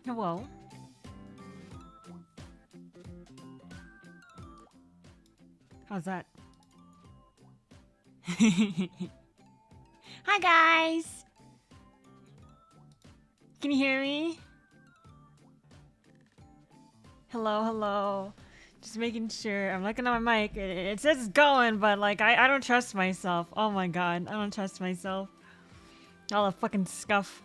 Hello. How's that? Hi guys! Can you hear me? Hello, hello. Just making sure. I'm looking at my mic. It says it's going, but like I don't trust myself. Oh my god, I don't trust myself. All the fucking scuff.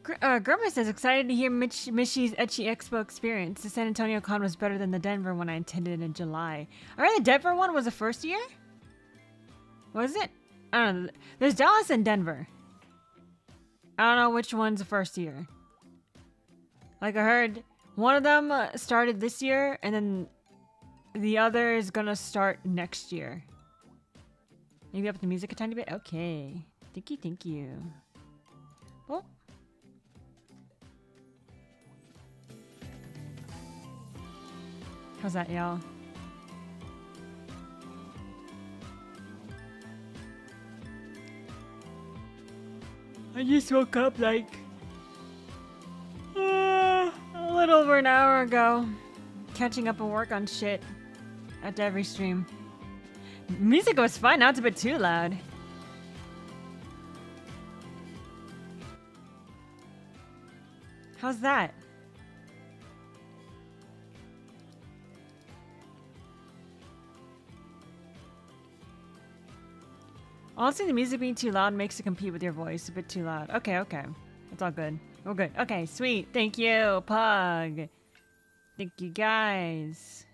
Grandma says, excited to hear Mishy's Ecchi Expo experience. The San Antonio con was better than the Denver one I attended in July. Alright, the Denver one was the first year? Was it? I don't know. There's Dallas and Denver. I don't know which one's the first year. Like I heard one of them started this year and then the other is gonna start next year. Maybe up the music a tiny bit? Okay. Thank you. Oh. How's that, y'all? I just woke up like a little over an hour ago. Catching up and work on shit after every stream. Music was fine, now it's a bit too loud. How's that? Honestly, the music being too loud makes it compete with your voice. A bit too loud. Okay, okay. It's all good. We're good. Okay, sweet. Thank you, Pug. Thank you, guys.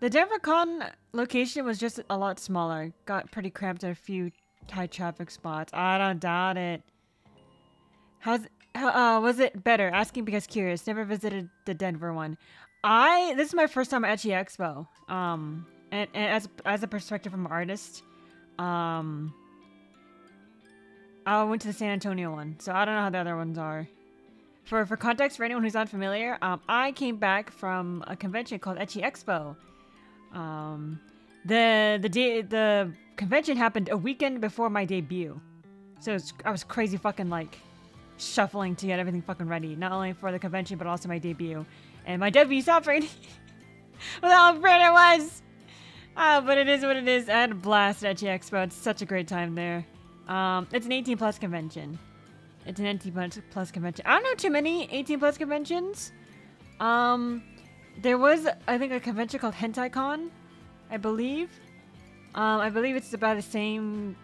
The Denver Con location was just a lot smaller. Got pretty cramped at a few high traffic spots. I don't doubt it. How was it better? Asking because curious. Never visited the Denver one. This is my first time at Ety Expo. And as a perspective from an artist, I went to the San Antonio one, so I don't know how the other ones are. For context, for anyone who's unfamiliar, I came back from a convention called Ecchi Expo. The convention happened a weekend before my debut, so I was crazy fucking like shuffling to get everything fucking ready, not only for the convention but also my debut. And my debut suffered with how afraid I was. But it is what it is. I had a blast at Ecchi Expo. It's such a great time there. It's an 18+ convention. It's an 18+ convention. I don't know too many 18+ conventions. There was, I think, a convention called Hentai Con, I believe. I believe it's about the same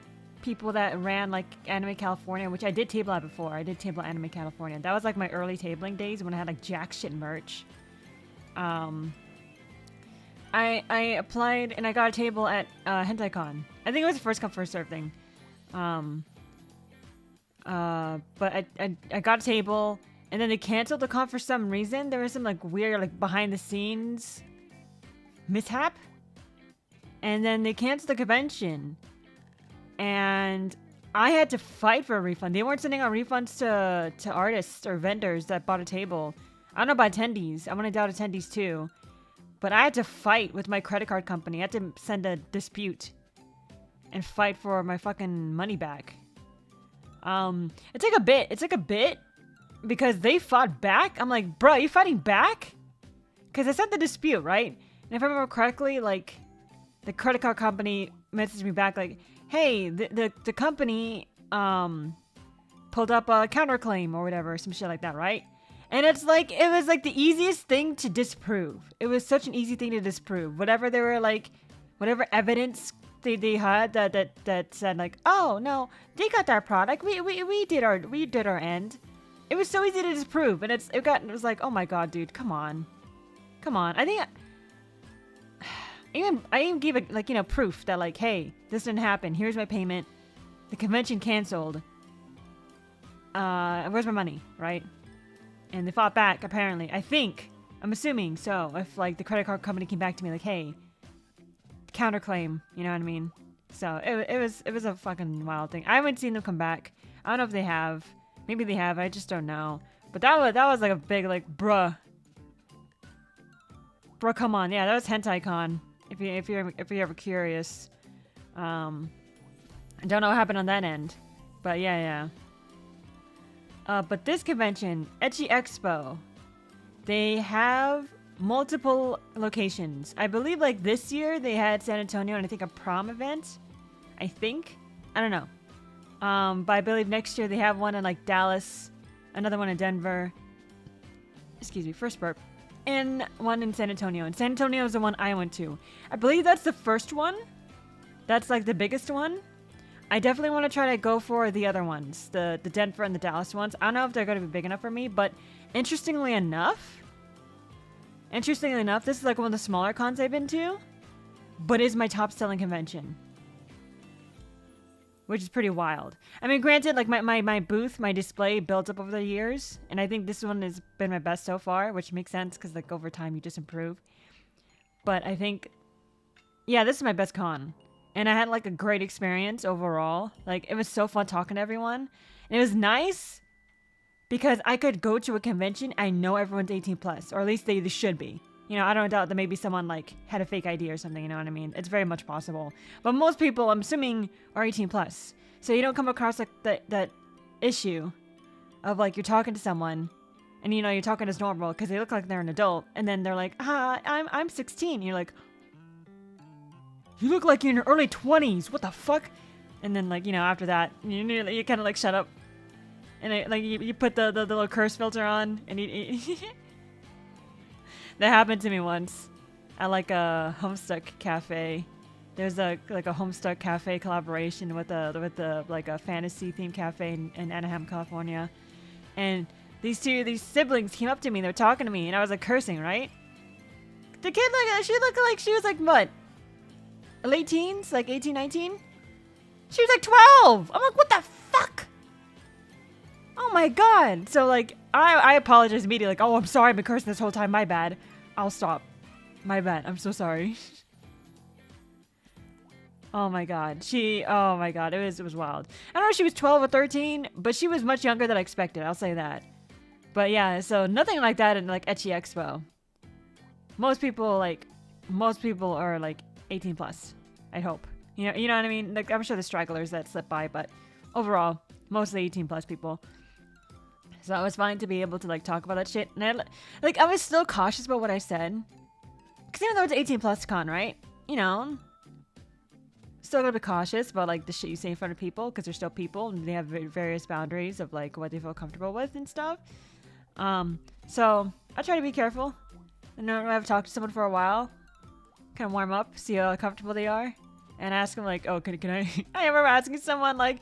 people that ran, like, Anime California, which I did table at before. I did table Anime California. That was, like, my early tabling days when I had, like, jack shit merch. I applied and I got a table at Hentai Con. I think it was a first come first serve thing. But I got a table and then they canceled the con for some reason. There was some like weird like behind the scenes mishap. And then they canceled the convention. And I had to fight for a refund. They weren't sending out refunds to artists or vendors that bought a table. I don't know about attendees. I want to doubt attendees too. But I had to fight with my credit card company. I had to send a dispute and fight for my fucking money back. It's like a bit. It's like a bit because they fought back. I'm like, bro, you fighting back? Because I sent the dispute, right? And if I remember correctly, like the credit card company messaged me back like, hey, the company pulled up a counterclaim or whatever, some shit like that, right? And it's like, it was like the easiest thing to disprove. It was such an easy thing to disprove. Whatever they were like, whatever evidence they had that said like, oh no, they got that product. We did our end. It was so easy to disprove. And it was like, oh my god, dude, come on. I think I even gave it like, you know, proof that like, hey, this didn't happen. Here's my payment. The convention canceled. Where's my money, right? And they fought back, apparently. I'm assuming so. If, like, the credit card company came back to me like, hey, counterclaim, you know what I mean? So, it was a fucking wild thing. I haven't seen them come back. I don't know if they have. Maybe they have. I just don't know. But that was like, a big, like, bruh. Bro, come on. Yeah, that was HentaiCon. If you're ever curious. I don't know what happened on that end. But yeah. But this convention, Ecchi Expo, they have multiple locations. I believe like this year they had San Antonio and I think a prom event. I think. I don't know. But I believe next year they have one in like Dallas, another one in Denver. Excuse me, first burp. And one in San Antonio. And San Antonio is the one I went to. I believe that's the first one. That's like the biggest one. I definitely want to try to go for the other ones. The Denver and the Dallas ones. I don't know if they're going to be big enough for me, but interestingly enough, this is like one of the smaller cons I've been to, but is my top selling convention. Which is pretty wild. I mean, granted, like my booth, my display built up over the years, and I think this one has been my best so far, which makes sense because like over time you just improve. But I think, yeah, this is my best con. And I had like a great experience overall. Like it was so fun talking to everyone. And it was nice because I could go to a convention. I know everyone's 18 plus, or at least they should be. You know, I don't doubt that maybe someone like had a fake ID or something, you know what I mean? It's very much possible. But most people, I'm assuming, are 18 plus. So you don't come across like that issue of like you're talking to someone and you know, you're talking as normal because they look like they're an adult. And then they're like, I'm 16. And you're like, you look like you're in your early 20s. What the fuck? And then like, you know, after that, you kind of like shut up. And like you put the little curse filter on and that happened to me once at like a Homestuck cafe. There's like a Homestuck cafe collaboration with the like a fantasy themed cafe in Anaheim, California. And these siblings came up to me, they were talking to me, and I was like cursing, right? The kid she looked like she was like what? Late teens, like 18, 19? She was like 12! I'm like, what the fuck? Oh my god. So like I apologized immediately, like, oh, I'm sorry, I've been cursing this whole time, my bad. I'll stop. My bad. I'm so sorry. Oh my god. Oh my god. It was wild. I don't know if she was 12 or 13, but she was much younger than I expected. I'll say that. But yeah, so nothing like that in like Ecchi Expo. Most people are like 18 plus. I hope. You know what I mean? Like I'm sure there's stragglers that slip by, but overall, mostly 18 plus people. So it was fine to be able to like talk about that shit. And I was still cautious about what I said. Because even though it's 18 plus con, right? You know, still gotta be cautious about like the shit you say in front of people because they're still people and they have various boundaries of like what they feel comfortable with and stuff. So I try to be careful. And then I've talked to someone for a while, kind of warm up, see how comfortable they are, and ask them like, oh, can I? I remember asking someone like,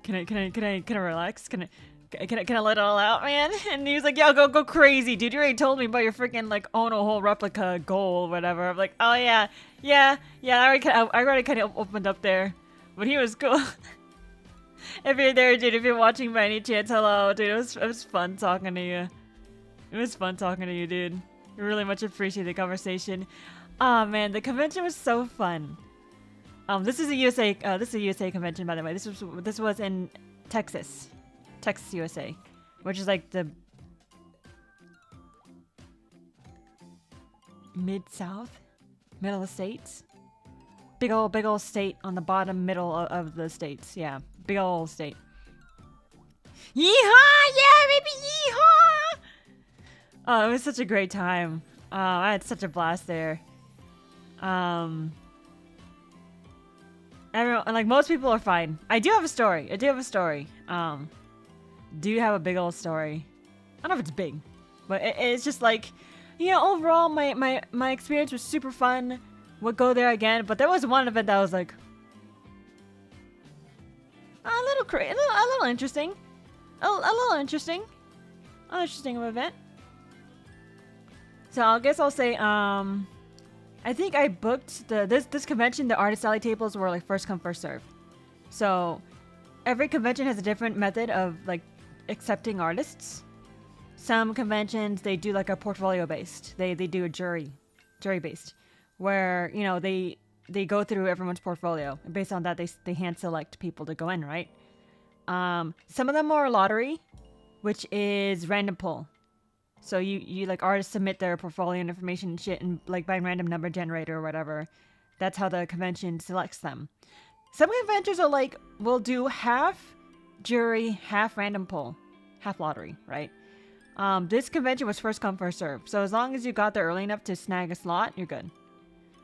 can I relax? Can I let it all out, man? And he was like, yo, go crazy, dude. You already told me about your freaking like own a whole replica goal or whatever. I'm like, oh yeah. I already kind of opened up there, but he was cool. If you're there, dude, if you're watching by any chance, hello, dude. It was fun talking to you. It was fun talking to you, dude. I really much appreciate the conversation. Oh man, the convention was so fun. This is a USA convention, by the way. This was in Texas, USA, which is like the middle of the states. Big old state on the bottom middle of the states. Yeah, big old state. Yeehaw! Yeah, baby, yeehaw! Oh, it was such a great time. I had such a blast there. Everyone, like most people are fine. I do have a story. Do you have a big old story? I don't know if it's big, but it's just like, you know, overall my experience was super fun. Would go there again, but there was one event that was like a little interesting, a little interesting of an event. So I guess I'll say, I think I booked this convention. The artist alley tables were like first come first serve. So every convention has a different method of like accepting artists. Some conventions they do like a portfolio based. They do a jury based, where you know they go through everyone's portfolio and based on that they hand select people to go in, right? Some of them are lottery, which is random pull. So you like artists submit their portfolio and information and shit and like by random number generator or whatever. That's how the convention selects them. Some conventions are like, we'll do half jury, half random poll, half lottery, right? This convention was first come, first serve. So as long as you got there early enough to snag a slot, you're good.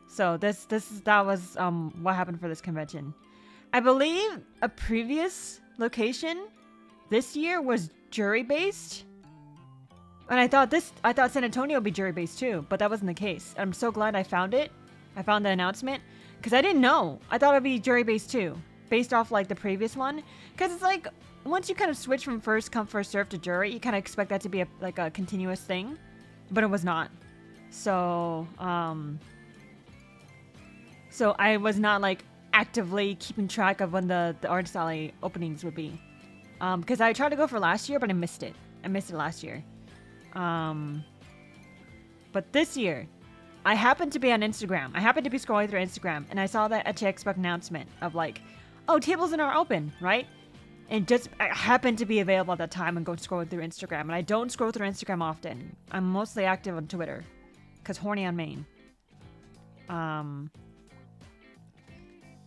So that was what happened for this convention. I believe a previous location this year was jury based. And I thought San Antonio would be jury based too, but that wasn't the case. I'm so glad I found it. I found the announcement because I didn't know. I thought it'd be jury based too, based off like the previous one. Because it's like once you kind of switch from first come first serve to jury, you kind of expect that to be a continuous thing, but it was not. So so I was not like actively keeping track of when the artist alley openings would be, because I tried to go for last year, but I missed it. I missed it last year. But this year, I happened to be on Instagram. I happened to be scrolling through Instagram, and I saw that Ecchi Expo announcement of like, oh, tables are open, right? And just I happened to be available at that time and go scrolling through Instagram. And I don't scroll through Instagram often. I'm mostly active on Twitter, cause horny on main.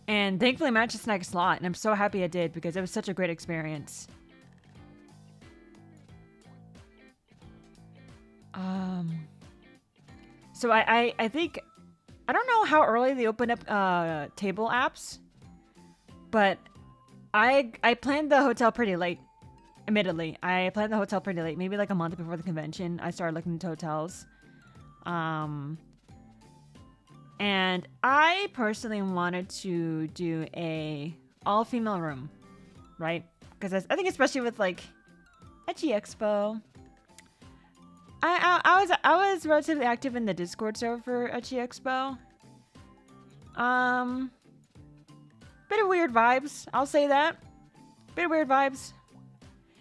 And thankfully I managed to snag a slot, and I'm so happy I did because it was such a great experience. So I think, I don't know how early they open up table apps, but I planned the hotel pretty late. Admittedly, I planned the hotel pretty late, maybe like a month before the convention. I started looking into hotels. And I personally wanted to do a all-female room, right? Because I think especially with like Ecchi Expo, I was relatively active in the Discord server for Ecchi Expo. Bit of weird vibes, I'll say that. Bit of weird vibes.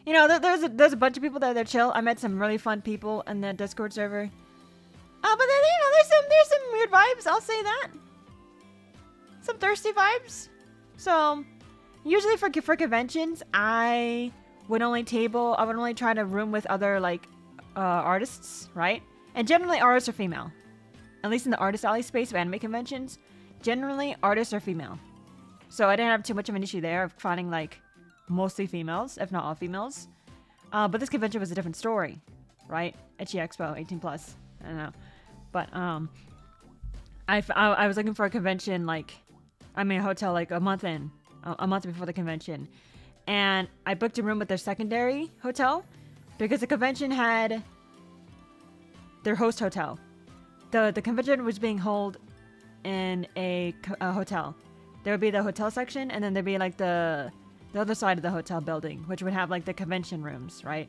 You know, there's a bunch of people that are chill. I met some really fun people in the Discord server. But then, you know, there's some weird vibes. I'll say that. Some thirsty vibes. So, usually for conventions, I would only try to room with other like artists, right? And generally, artists are female. At least in the artist alley space of anime conventions, generally artists are female. So I didn't have too much of an issue there of finding like mostly females, if not all females. But this convention was a different story, right? Ecchi Expo, 18+. I don't know. But I was looking for a convention a hotel like a month before the convention, and I booked a room with their secondary hotel because the convention had their host hotel. The convention was being held in a hotel. There would be the hotel section, and then there'd be like the other side of the hotel building, which would have like the convention rooms, right?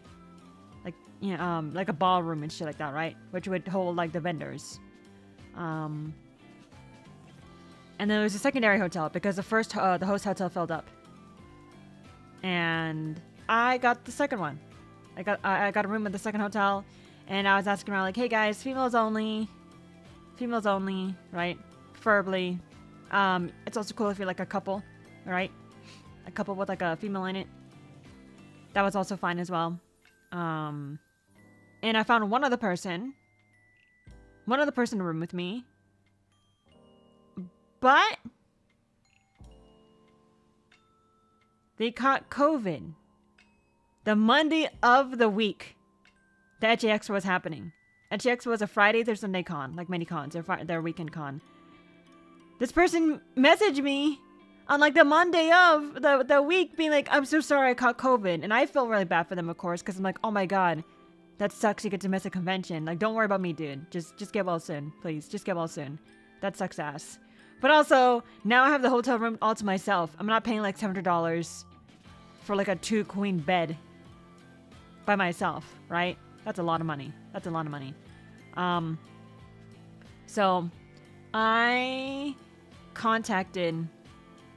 Like, you know, like a ballroom and shit like that, right? Which would hold like the vendors. And then there was a secondary hotel because the host hotel filled up. And I got the second one. I got a room at the second hotel, and I was asking around like, hey guys, females only, right? Preferably. It's also cool if you're like a couple, right? A couple with like a female in it. That was also fine as well. And I found one other person to room with me, but they caught COVID the Monday of the week the Ecchi Expo was happening. Ecchi Expo was a Friday through Sunday con, like many cons, their weekend con. This person messaged me on like the Monday of the week being like, I'm so sorry I caught COVID. And I feel really bad for them, of course, because I'm like, oh my god, that sucks, you get to miss a convention. Like, don't worry about me, dude. Just get well soon, please. Just get well soon. That sucks ass. But also, now I have the hotel room all to myself. I'm not paying like $700 for like a 2-queen bed by myself, right? That's a lot of money. So I contacted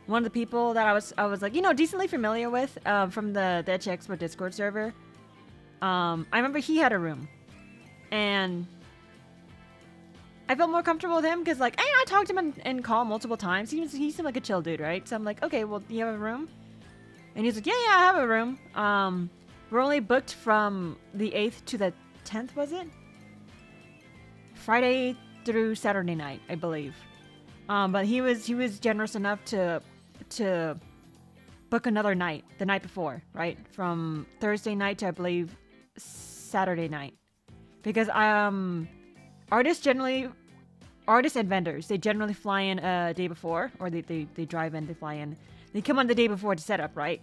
one of the people that I was like, you know, decently familiar with from the Ecchi Expo Discord server. I remember he had a room, and I felt more comfortable with him because like I talked to him in call multiple times. He seemed like a chill dude, right? So I'm like, okay, well, do you have a room? And he's like, yeah, I have a room. We're only booked from the 8th to the 10th, was it? Friday through Saturday night, I believe. But he was generous enough to book another night, the night before, right? From Thursday night to, I believe, Saturday night. Because artists and vendors, they generally fly in a day before, or they drive in, they fly in. They come on the day before to set up, right?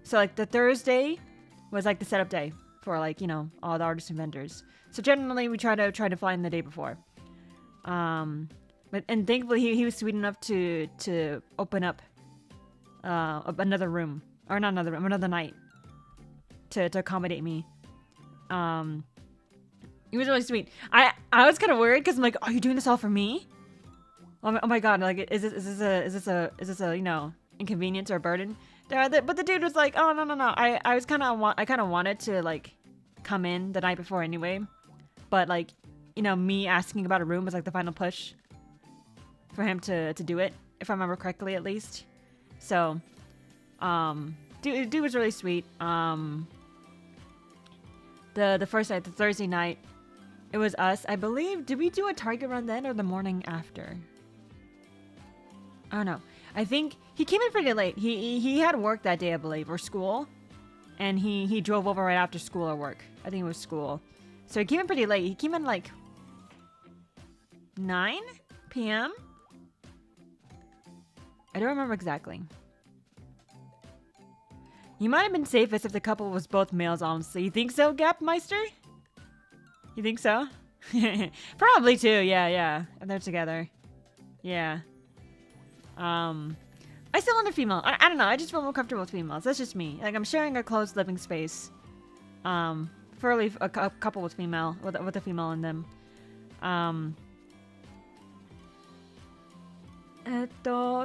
So like the Thursday was like the setup day for like, you know, all the artists and vendors. So generally we try to fly in the day before. But thankfully he was sweet enough to open up another room, or not another room, another night to accommodate me. He was really sweet. I was kind of worried because I'm like, are you doing this all for me? Oh my god! Like, is this a you know, inconvenience or a burden? But the dude was like, oh no. I kind of wanted to like come in the night before anyway, but like, you know, me asking about a room was like the final push for him to do it, if I remember correctly at least. So, dude was really sweet. The first night, the Thursday night, it was us, I believe. Did we do a Target run then or the morning after? I don't know. I think he came in pretty late. He had work that day, I believe, or school, and he drove over right after school or work. I think it was school. So he came in pretty late. He came in like 9 p.m. I don't remember exactly. You might have been safest if the couple was both males, honestly. You think so, Gapmeister? You think so? Probably too, yeah. And they're together. Yeah. I still want a female. I don't know, I just feel more comfortable with females. That's just me. Like, I'm sharing a closed living space. For a couple with female, with a female in them.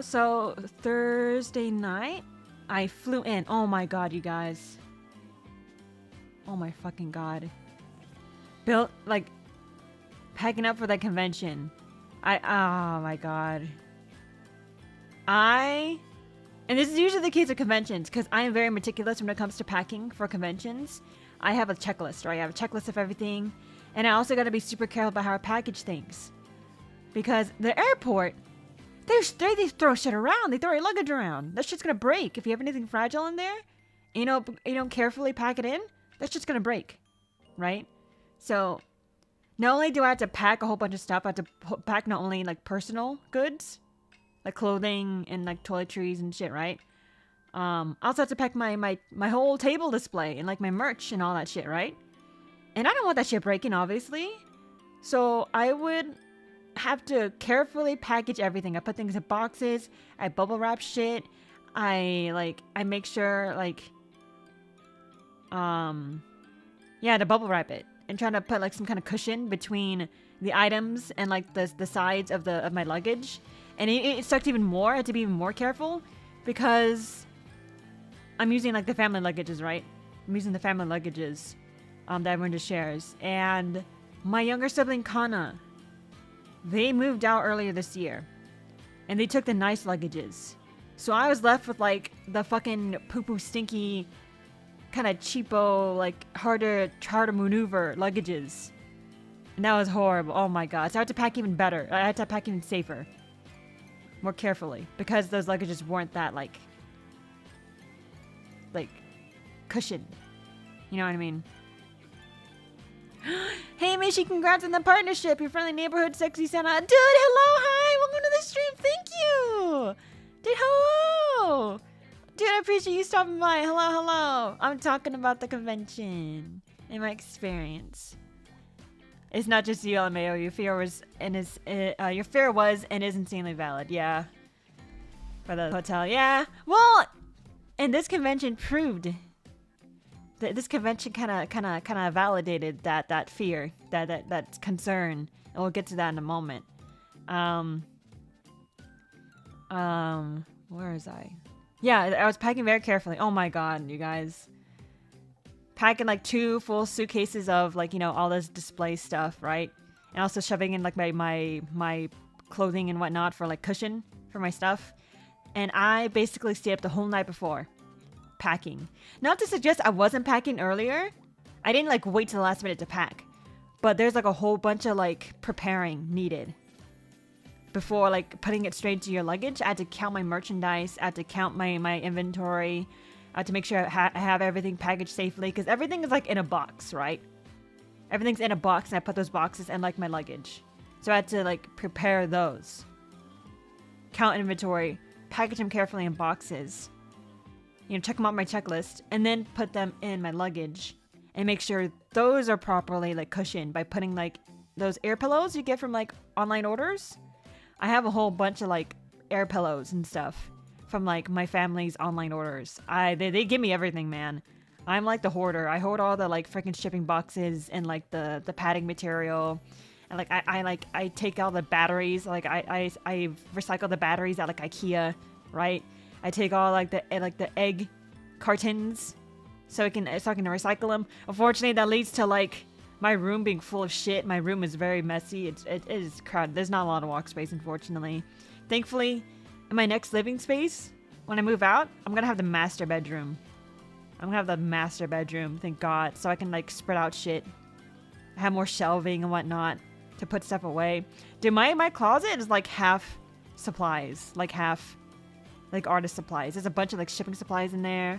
So Thursday night, I flew in. Oh my god, you guys. Oh my fucking god. Built, like, packing up for that convention. Oh my god. And this is usually the case of conventions, because I am very meticulous when it comes to packing for conventions. I have a checklist, right? I have a checklist of everything. And I also got to be super careful about how I package things. Because the airport, they throw shit around. They throw your luggage around. That shit's gonna break. If you have anything fragile in there, you don't carefully pack it in, that shit's gonna break, right? So, not only do I have to pack a whole bunch of stuff, I have to pack not only like personal goods, like clothing and like toiletries and shit, right? I also have to pack my whole table display and like my merch and all that shit, right? And I don't want that shit breaking, obviously. So I would have to carefully package everything. I put things in boxes. I bubble wrap shit. I make sure like, to bubble wrap it and trying to put like some kind of cushion between the items and like the sides of my luggage. And it sucked even more. I had to be even more careful because I'm using like the family luggages, right? I'm using the family luggages that everyone just shares. And my younger sibling, Kana, they moved out earlier this year. And they took the nice luggages. So I was left with like the fucking poo-poo stinky, kind of cheapo, like harder to maneuver luggages. And that was horrible. Oh my god. So I had to pack even better. I had to pack even safer. More carefully. Because those luggages weren't that like cushioned. You know what I mean? Hey Mishi, congrats on the partnership. Your friendly neighborhood sexy Santa. Dude, hello, hi. Welcome to the stream. Thank you. Dude, hello. Dude, I appreciate you stopping by. Hello. I'm talking about the convention and my experience. It's not just you, LMAO. Your fear was and is insanely valid. Yeah. For the hotel. Yeah. Well, and this convention proved that this convention kind of validated that fear, that concern, and we'll get to that in a moment. Where is I? Yeah, I was packing very carefully. Oh my god, you guys. Packing like 2 full suitcases of like, you know, all this display stuff, right? And also shoving in like my clothing and whatnot for like cushion for my stuff. And I basically stayed up the whole night before packing. Not to suggest I wasn't packing earlier. I didn't like wait till the last minute to pack, but there's like a whole bunch of like preparing needed before like putting it straight to your luggage. I had to count my merchandise. I had to count my inventory. I had to make sure I have everything packaged safely, because everything is like in a box, right? Everything's in a box, and I put those boxes in like my luggage. So I had to like prepare those, count inventory, package them carefully in boxes, you know, check them off my checklist, and then put them in my luggage and make sure those are properly like cushioned by putting like those air pillows you get from like online orders. I have a whole bunch of like air pillows and stuff from like my family's online orders. They give me everything, man. I'm like the hoarder. I hoard all the like freaking shipping boxes and like the padding material. And like I take all the batteries. Like I recycle the batteries at like IKEA, right? I take all like the egg cartons so I can recycle them. Unfortunately, that leads to like my room being full of shit. My room is very messy. It is crowded. There's not a lot of walk space, unfortunately. Thankfully, in my next living space, when I move out, I'm gonna have the master bedroom. I'm gonna have the master bedroom, thank God, so I can like spread out shit, have more shelving and whatnot to put stuff away. Dude, my closet is like half supplies, like half like artist supplies. There's a bunch of like shipping supplies in there.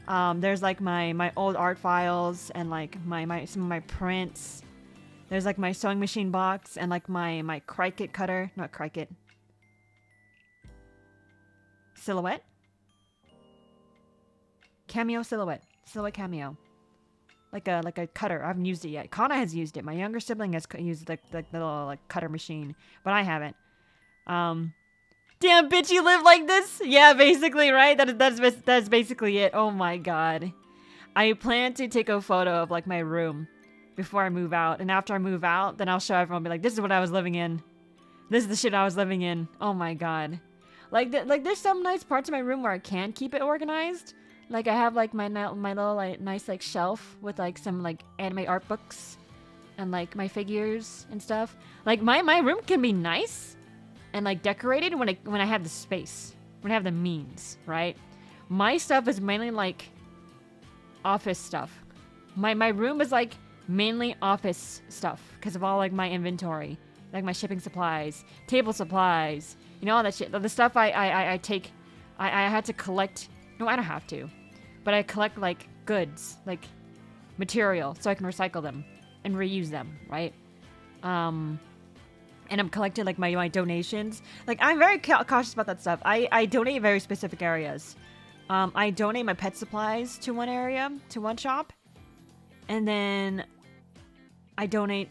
There's like my old art files and like some of my prints. There's like my sewing machine box and like my Cricut cutter, not Cricut. Silhouette? Cameo silhouette. Silhouette cameo. Like a cutter. I haven't used it yet. Kana has used it. My younger sibling has used the little like cutter machine, but I haven't. Damn, bitch, you live like this? Yeah, basically, right? That's basically it. Oh my god. I plan to take a photo of like my room before I move out, and after I move out, then I'll show everyone. Be like, this is what I was living in. This is the shit I was living in. Oh my god. Like there's some nice parts of my room where I can keep it organized. Like I have like my little like nice like shelf with like some like anime art books and like my figures and stuff. Like my room can be nice and like decorated when I have the space, when I have the means, right? My stuff is mainly like office stuff. My room is like mainly office stuff because of all like my inventory, like my shipping supplies, table supplies, you know, all that shit. The stuff I take, I had to collect. No, I don't have to, but I collect like goods, like material, so I can recycle them and reuse them, right? And I'm collecting like my donations. Like I'm very cautious about that stuff. I donate very specific areas. I donate my pet supplies to one area, to one shop, and then I donate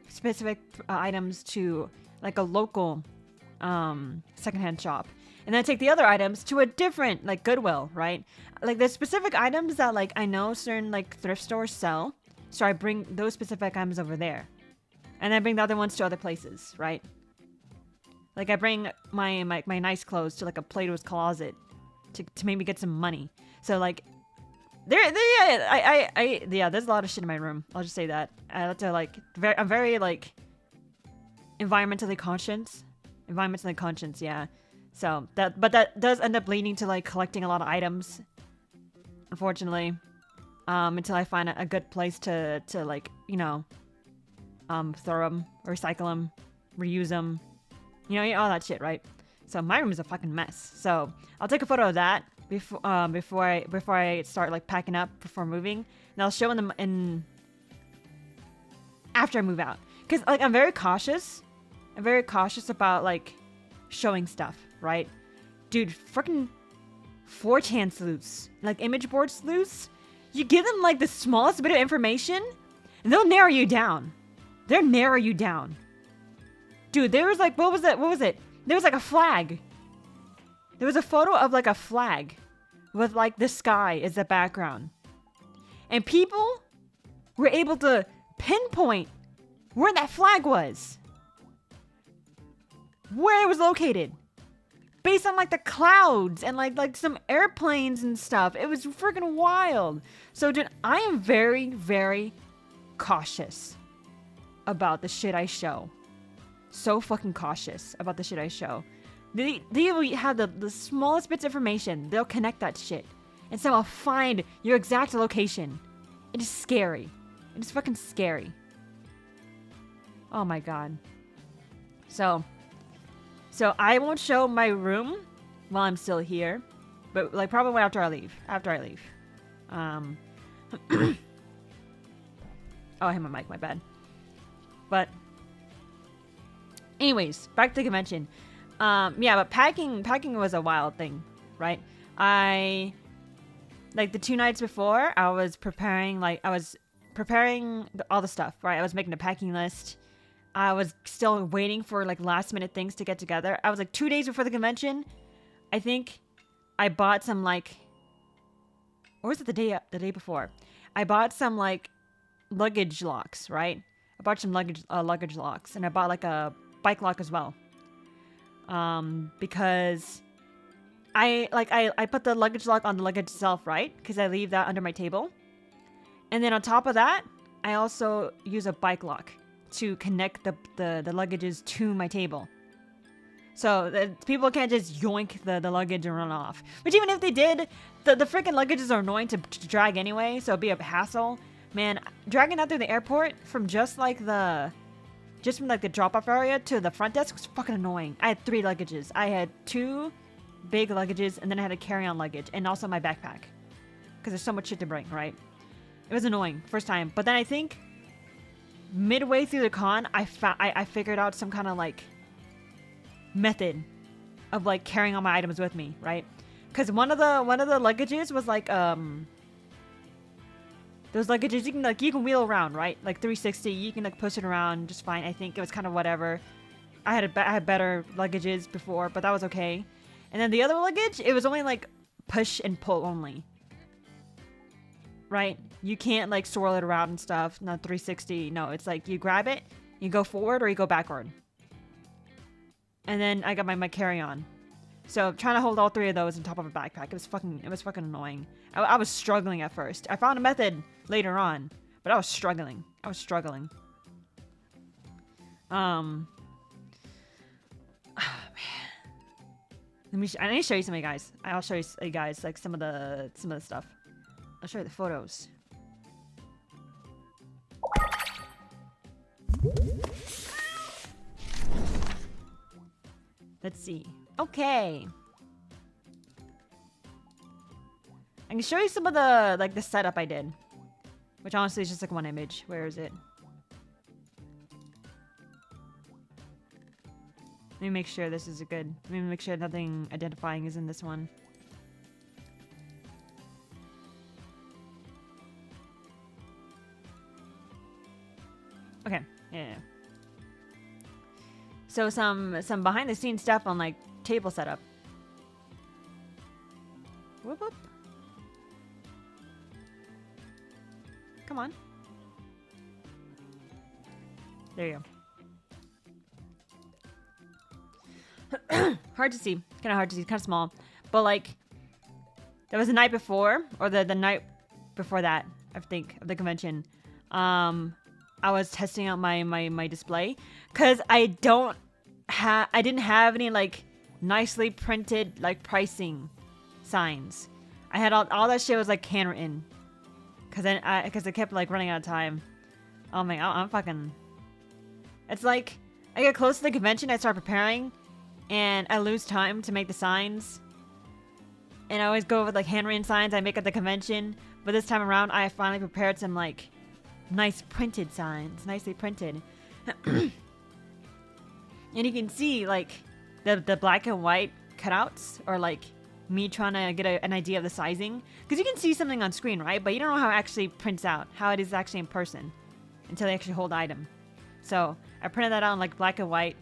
specific items to like a local secondhand shop. And then I take the other items to a different, like, Goodwill, right? Like, there's specific items that, like, I know certain, like, thrift stores sell. So I bring those specific items over there. And I bring the other ones to other places, right? Like, I bring my nice clothes to, like, a Plato's Closet to maybe get some money. So, like, yeah, there's a lot of shit in my room. I'll just say that. I have to, like, I'm very, like, environmentally conscious, yeah. So that does end up leading to like collecting a lot of items, unfortunately, until I find a good place to like, you know, throw them, recycle them, reuse them, you know, all that shit, right? So my room is a fucking mess. So I'll take a photo of that before I start like packing up before moving, and I'll show them in after I move out, because like I'm very cautious about like showing stuff. Right? Dude, freaking 4chan sleuths, like image board sleuths, you give them like the smallest bit of information and they'll narrow you down. They'll narrow you down. Dude, there was like, what was it? There was like a flag. There was a photo of like a flag with like the sky as the background. And people were able to pinpoint where that flag was. Where it was located. Based on like the clouds and like some airplanes and stuff. It was freaking wild. So dude, I am very, very cautious about the shit I show. So fucking cautious about the shit I show. They will have the smallest bits of information. They'll connect that shit. And somehow find your exact location It is scary. It is fucking scary. Oh my god. So I won't show my room while I'm still here, but like probably after I leave. Oh, I hit my mic, my bad. But anyways, back to the convention. Yeah, but packing was a wild thing, right? Like the 2 nights before, I was preparing all the stuff, right? I was making a packing list. I was still waiting for like last minute things to get together. I was like 2 days before the convention. I think I bought some like, or was it the day before? I bought some like luggage locks, right? I bought some luggage locks, and I bought like a bike lock as well. Because I put the luggage lock on the luggage itself, right? Because I leave that under my table. And then on top of that, I also use a bike lock to connect the luggages to my table. So that people can't just yoink the luggage and run off. Which even if they did, the freaking luggages are annoying to drag anyway, so it'd be a hassle. Man, dragging that through the airport from the drop-off area to the front desk was fucking annoying. I had 3 luggages. I had 2 big luggages, and then I had a carry-on luggage, and also my backpack. Because there's so much shit to bring, right? It was annoying, first time. But then I think midway through the con, I figured out some kind of like method of like carrying all my items with me, right? Because one of the luggages was like those luggages you can wheel around, right? Like 360, you can like push it around just fine. I think it was kind of whatever. I had better luggages before, but that was okay. And then the other luggage, it was only like push and pull only. Right? You can't like swirl it around and stuff. Not 360. No, it's like you grab it, you go forward or you go backward. And then I got my carry-on. So trying to hold all 3 of those on top of a backpack, it was fucking annoying. I was struggling at first. I found a method later on, but I was struggling. Oh, man. I need to show you something, guys. I'll show you guys like some of the stuff. I'll show you the photos. Let's see. Okay. I can show you some of the setup I did. Which honestly is just like one image. Where is it? Let me make sure this is a good... Let me make sure nothing identifying is in this one. Okay, yeah. So some behind the scenes stuff on like table setup. Whoop whoop. Come on. There you go. Hard to see. Kind of hard to see. Kind of small. But like, that was the night before, or the night before that, I think, of the convention. I was testing out my display because I didn't have any like nicely printed like pricing signs. I had all that shit was like handwritten because I kept like running out of time. Oh my, I'm fucking. It's like I get close to the convention, I start preparing, and I lose time to make the signs. And I always go with like handwritten signs I make at the convention, but this time around I finally prepared some like nice printed signs, nicely printed. And you can see like the black and white cutouts, or like me trying to get an idea of the sizing, because you can see something on screen, right? But you don't know how it actually prints out, how it is actually in person, until they actually hold the item. So I printed that out in like black and white,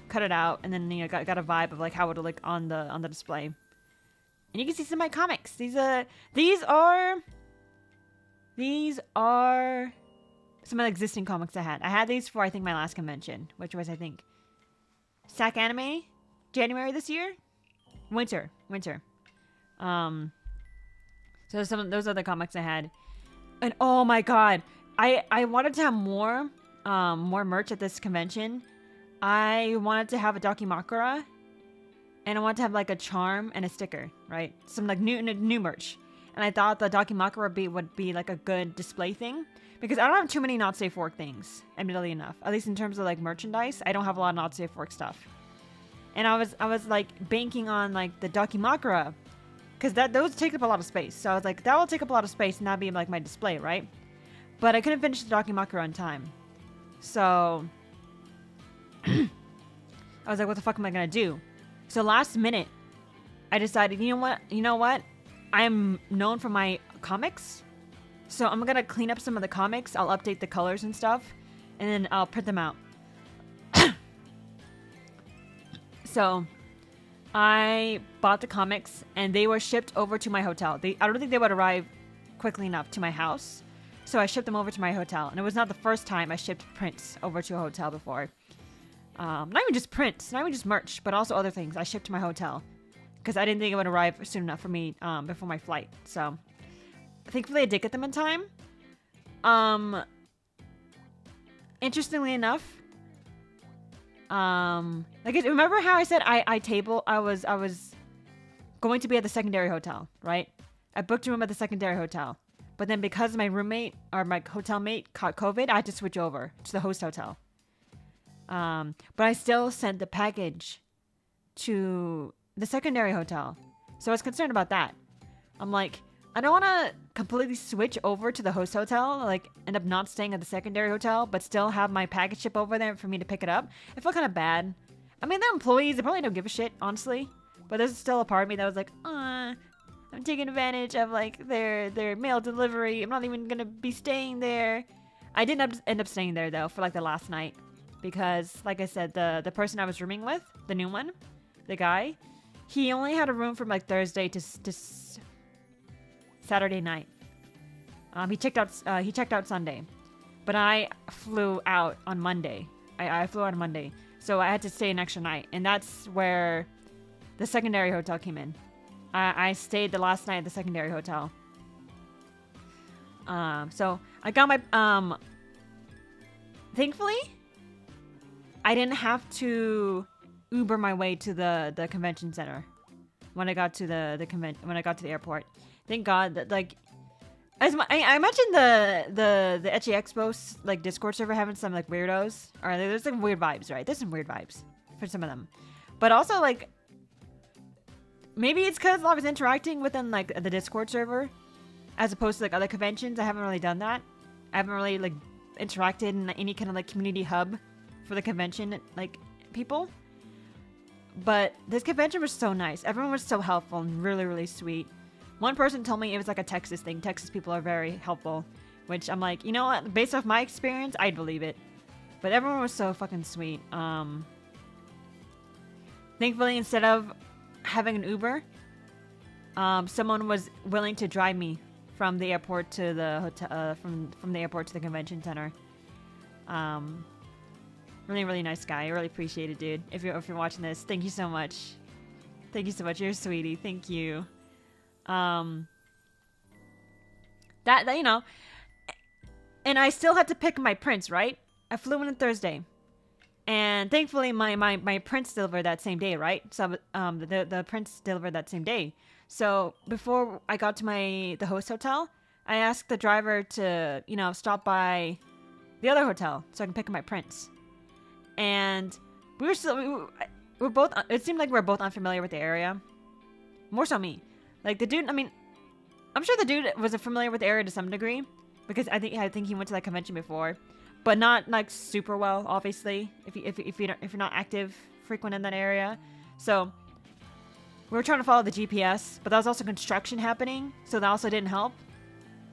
cut it out, and then got a vibe of like how it would look on the display. And you can see some of my comics. These are some of the existing comics I had. I had these for, I think, my last convention, which was, I think, SAC Anime, January this year? Winter. So those are the comics I had. And oh my god, I wanted to have more merch at this convention. I wanted to have a Dakimakura, and I wanted to have like a charm and a sticker, right? Some like new merch. and I thought the 𝗭𝗭𝗧𝗦𝗨𝗗𝗔𝗡 would be like a good display thing because I don't have too many not safe for work things, admittedly enough. At least in terms of like merchandise, I don't have a lot of not safe for work stuff. And I was like banking on like the 𝗭𝗭𝗧𝗦𝗨𝗏 because those take up a lot of space. So I was like, that will take up a lot of space and that'll be like my display, right? But I couldn't finish the 𝗭𝗭𝗧𝗦𝗨𝗏 on time. So I was like, what the fuck am I gonna do? So last minute, I decided, you know what? I'm known for my comics. So I'm gonna clean up some of the comics. I'll update the colors and stuff. And then I'll print them out. So I bought the comics and they were shipped over to my hotel. I don't think they would arrive quickly enough to my house. So I shipped them over to my hotel. And it was not the first time I shipped prints over to a hotel before. Not even just prints, not even just merch, but also other things I shipped to my hotel. Because I didn't think it would arrive soon enough for me before my flight. So thankfully I did get them in time. Interestingly enough, like remember how I said I was going to be at the secondary hotel, right? I booked a room at the secondary hotel. But then because my roommate or my hotel mate caught COVID, I had to switch over to the host hotel. But I still sent the package to the secondary hotel. So I was concerned about that. I'm like, I don't want to completely switch over to the host hotel, like end up not staying at the secondary hotel, but still have my package ship over there for me to pick it up. I felt kind of bad. I mean, they're employees. They probably don't give a shit, honestly. But there's still a part of me that was like, I'm taking advantage of like their mail delivery. I'm not even gonna be staying there. I didn't end up staying there though for like the last night because, like I said, the person I was rooming with, the new one, the guy, he only had a room from like Thursday to Saturday night. He checked out Sunday, but I flew out on Monday. I flew out on Monday, so I had to stay an extra night, and that's where the secondary hotel came in. I stayed the last night at the secondary hotel. So I got my, thankfully, I didn't have to Uber my way to the convention center when I got to when I got to the airport. Thank God that like, I imagine the Ecchi Expo like Discord server having some like weirdos, or there's some weird vibes, right? There's some weird vibes for some of them, but also like, maybe it's because I was interacting within like the Discord server as opposed to like other conventions. I haven't really done that. I haven't really like interacted in any kind of like community hub for the convention like people. But this convention was so nice. Everyone was so helpful and really, really sweet. One person told me it was like a Texas thing. Texas people are very helpful, which I'm like, you know what? Based off my experience, I'd believe it. But everyone was so fucking sweet. Thankfully, instead of having an Uber, someone was willing to drive me from the airport to the hotel, from the airport to the convention center. Really, really nice guy. I really appreciate it, dude. If you're watching this, thank you so much. Thank you so much. You're a sweetie. Thank you. That you know, and I still had to pick my prints, right? I flew in on Thursday. And thankfully, my prints delivered that same day, right? So the prints delivered that same day. So before I got to the host hotel, I asked the driver to, you know, stop by the other hotel so I can pick up my prints. And we're both. It seemed like we're both unfamiliar with the area. More so me. Like the dude. I mean, I'm sure the dude was familiar with the area to some degree because I think he went to that convention before. But not like super well, obviously, if you're not active, frequent in that area. So we were trying to follow the GPS, but that was also construction happening, so that also didn't help.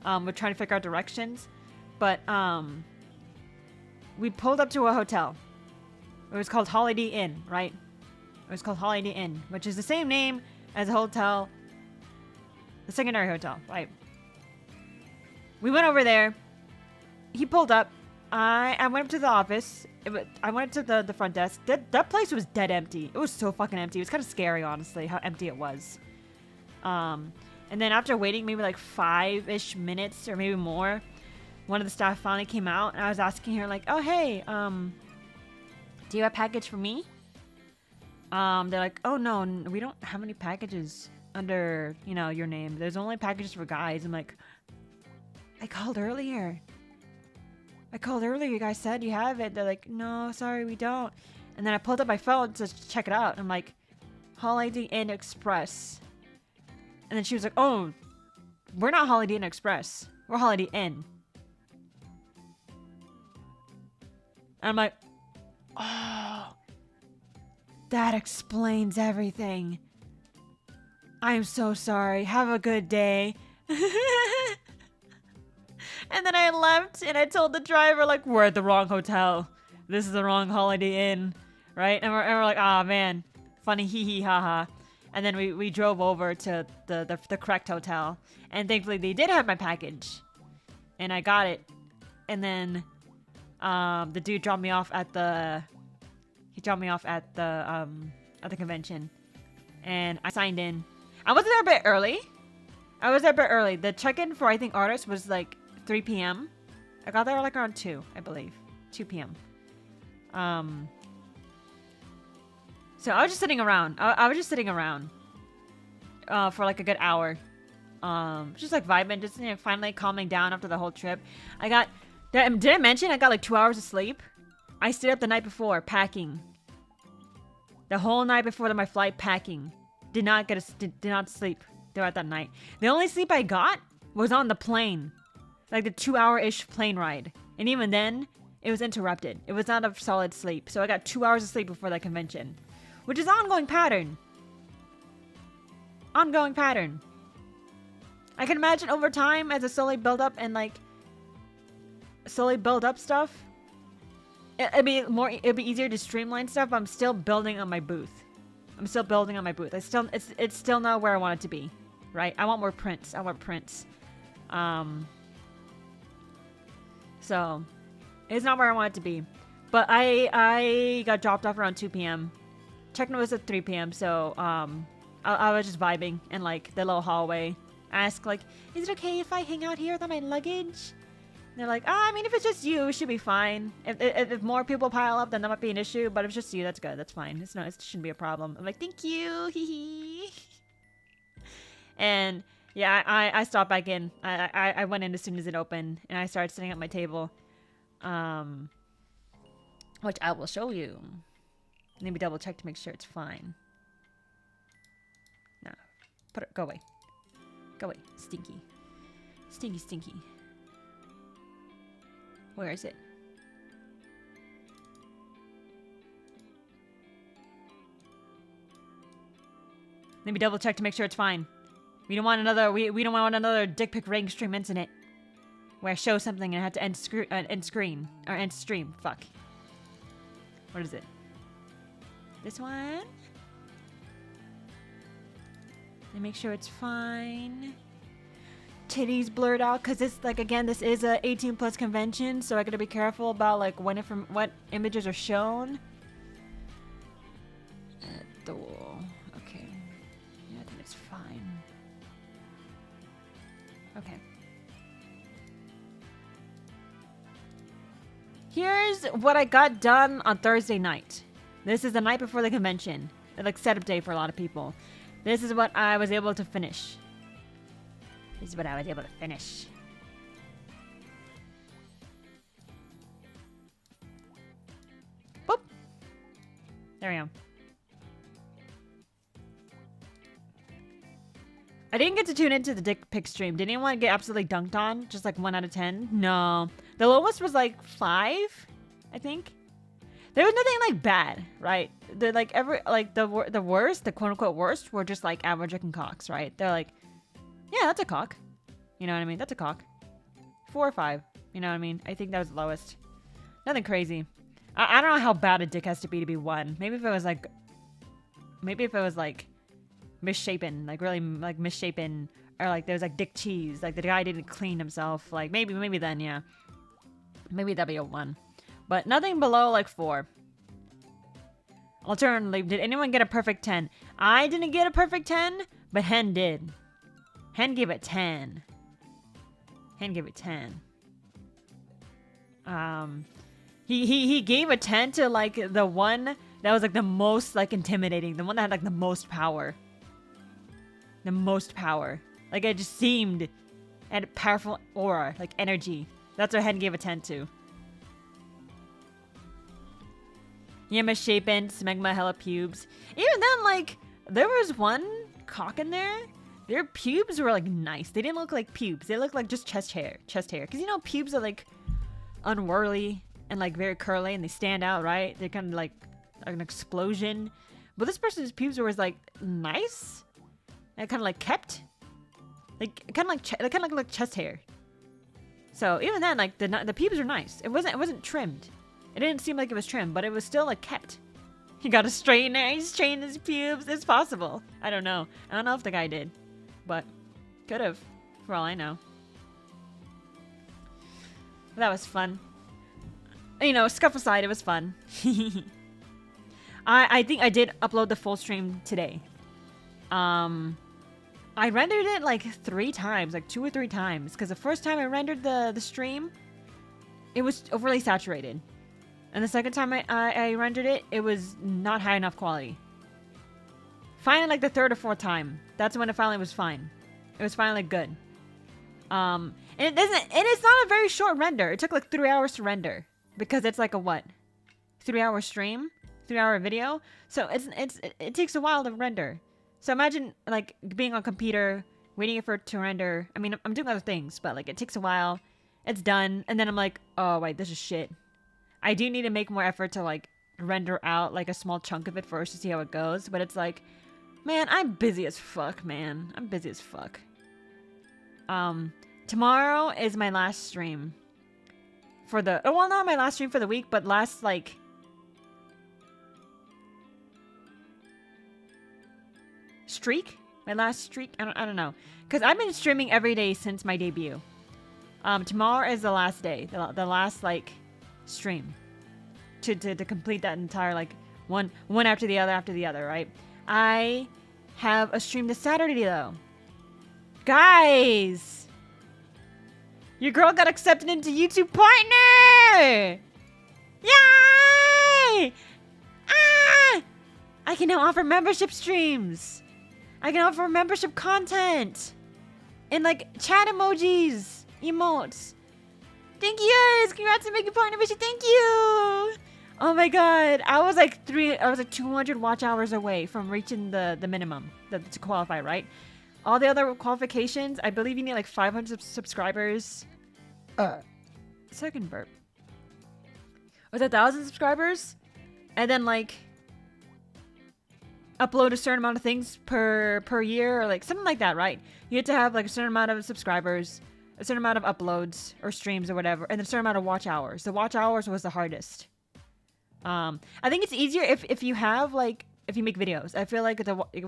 We're trying to figure out directions, but we pulled up to a hotel. It was called Holiday Inn, right? It was called Holiday Inn, which is the same name as a hotel, the secondary hotel, right? We went over there. He pulled up. I went up to the office. I went up to the front desk. That place was dead empty. It was so fucking empty. It was kind of scary, honestly, how empty it was. And then after waiting maybe like 5-ish minutes or maybe more, one of the staff finally came out, and I was asking her like, "Oh hey, do you have a package for me?" They're like, "Oh no, we don't have any packages under, you know, your name. There's only packages for guys. I'm like, I called earlier. You guys said you have it. They're like, no, sorry, we don't. And then I pulled up my phone to check it out. I'm like, Holiday Inn Express. And then she was like, oh, we're not Holiday Inn Express. We're Holiday Inn. And I'm like, oh, that explains everything. I am so sorry. Have a good day. And then I left and I told the driver, like, we're at the wrong hotel. This is the wrong Holiday Inn, right? And we're like, ah, oh, man. Funny, hee hee, haha. And then we drove over to the correct hotel. And thankfully they did have my package. And I got it. And then the dude dropped me off at the convention. And I signed in. I was there a bit early. The check-in for, I think, artists was like 3 p.m. I got there like around 2, I believe. 2 p.m. So I was just sitting around. I was just sitting around for like a good hour. Just like vibing, just, you know, finally calming down after the whole trip. Did I mention I got like 2 hours of sleep? I stayed up the night before packing. The whole night before my flight packing. Did not sleep throughout that night. The only sleep I got was on the plane. Like the 2-hour-ish plane ride. And even then, it was interrupted. It was not a solid sleep. So I got 2 hours of sleep before that convention. Which is an ongoing pattern. Ongoing pattern. I can imagine over time, as I slowly build up and like slowly build up stuff, it'd be easier to streamline stuff. But I'm still building on my booth. It's still not where I want it to be, right? I want more prints. So it's not where I want it to be. But I got dropped off around 2 p.m. Check-in was at 3 p.m. So I was just vibing in like the little hallway. Ask like, is it okay if I hang out here with my luggage? And they're like, I mean, if it's just you, it should be fine. If more people pile up, then that might be an issue. But if it's just you, that's good. That's fine. It shouldn't be a problem. I'm like, thank you. Hee hee. And yeah, I stopped back in. I went in as soon as it opened, and I started setting up my table, which I will show you. Let me double check to make sure it's fine. No, go away. Go away, stinky, stinky. Where is it? Let me double check to make sure it's fine. We don't want another. We don't want another dick pic rank stream incident where I show something and I have to end screen or end stream. Fuck. What is it? This one. Let me make sure it's fine. Titties blurred out because it's like, again, this is a 18+ convention, so I gotta be careful about like what images are shown. The wall. Okay. Yeah, I think it's fine. Okay. Here's what I got done on Thursday night. This is the night before the convention. Like setup day for a lot of people. This is what I was able to finish. Boop. There we go. I didn't get to tune into the dick pic stream. Did anyone get absolutely dunked on? Just like 1 out of 10? No. The lowest was like 5, I think. There was nothing like bad, right? They're like the worst, the quote unquote worst, were just like average looking cocks, right? They're like, yeah, that's a cock. You know what I mean? That's a cock. 4 or 5. You know what I mean? I think that was the lowest. Nothing crazy. I don't know how bad a dick has to be 1. Maybe if it was like misshapen, like really like misshapen, or like there was like dick cheese, like the guy didn't clean himself. Like maybe then, yeah. Maybe that'd be a 1. But nothing below like 4. Alternatively, did anyone get a perfect 10? I didn't get a perfect 10, but Hen did. Hen gave it 10. He gave a 10 to like the one that was like the most like intimidating, the one that had like the most power. the most power. Like, it just seemed had a powerful aura, like energy. That's what Hen gave a 10 to. Yama shapen, smegma hella pubes. Even then, like, there was one cock in there. Their pubes were like nice. They didn't look like pubes. They looked like just chest hair. Because you know, pubes are like unwhirly and like very curly and they stand out, right? They're kind of like an explosion. But this person's pubes were like nice and kind of like kept. Like kind of like chest hair. So even then, like the pubes were nice. It wasn't trimmed. It didn't seem like it was trimmed, but it was still like kept. He got a straightener. He straightened his pubes. It's possible. I don't know. I don't know if the guy did, but could have, for all I know. That was fun. You know, scuff aside, it was fun. I think I did upload the full stream today. I rendered it like 3 times, like 2 or 3 times, because the first time I rendered the stream, it was overly saturated. And the second time I rendered it, it was not high enough quality. Finally, like the 3rd or 4th time, that's when it finally was fine. It was finally good. And it's not a very short render. It took like 3 hours to render because it's like a what? 3-hour stream, 3-hour video. So it takes a while to render. So imagine like being on a computer, waiting for it to render. I mean, I'm doing other things, but like it takes a while. It's done, and then I'm like, oh wait, this is shit. I do need to make more effort to like render out like a small chunk of it first to see how it goes. But it's like, man, I'm busy as fuck, man. I'm busy as fuck. Tomorrow is my last stream for the, well, not my last stream for the week, but last like streak. My last streak. I don't know, because I've been streaming every day since my debut. Tomorrow is the last day, the last like stream to complete that entire like one after the other, right? I have a stream this Saturday though. Guys, your girl got accepted into YouTube Partner! Yay! Ah! I can now offer membership streams. I can offer membership content and like chat emojis, emotes. Thank you! Congrats on making partner mission. Thank you! Oh my god, I was like 200 watch hours away from reaching the minimum to qualify, right? All the other qualifications, I believe you need like 500 subscribers. Second burp. Was it 1,000 subscribers? And then like upload a certain amount of things per year or like something like that, right? You have to have like a certain amount of subscribers, a certain amount of uploads or streams or whatever, and a certain amount of watch hours. The watch hours was the hardest. I think it's easier if you have like, if you make videos. I feel like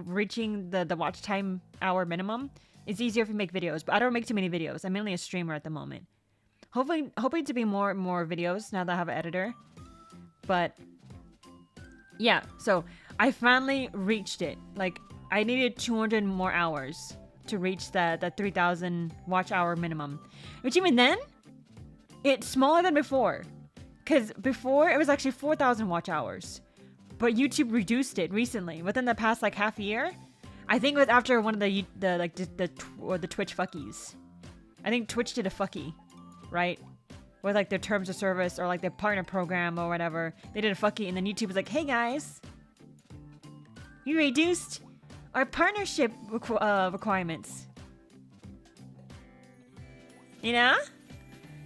reaching the watch time hour minimum is easier if you make videos, but I don't make too many videos. I'm mainly a streamer at the moment. Hoping to be more videos now that I have an editor. But yeah, so I finally reached it. Like I needed 200 more hours to reach that 3,000 watch hour minimum, which even then, it's smaller than before. Because before it was actually 4,000 watch hours. But YouTube reduced it recently, within the past like half year. I think it was after one of the Twitch fuckies. I think Twitch did a fucky, right? With like their terms of service or like their partner program or whatever. They did a fucky, and then YouTube was like, "Hey guys, you reduced our partnership requirements." You know,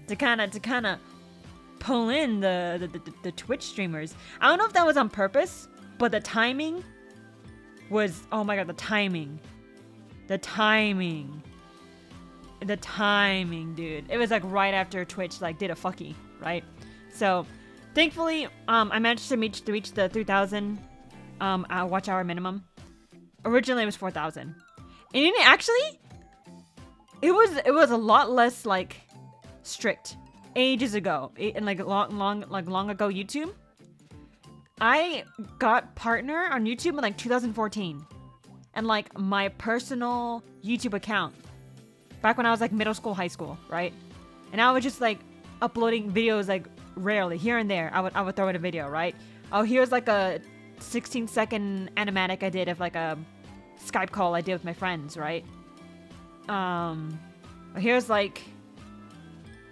to kind of pull in the Twitch streamers. I don't know if that was on purpose, but the timing was, oh my god, the timing, dude. It was like right after Twitch like did a fucky, right? So thankfully, I managed to reach the 3,000 watch hour minimum. Originally it was 4,000, and actually it was a lot less like strict. Ages ago, and like long ago YouTube, I got partner on YouTube in like 2014, and like my personal YouTube account back when I was like middle school, high school, right? And I was just like uploading videos like rarely here and there. I would throw in a video, right? Oh, here's like a 16-second animatic I did of like a Skype call I did with my friends, right? Here's like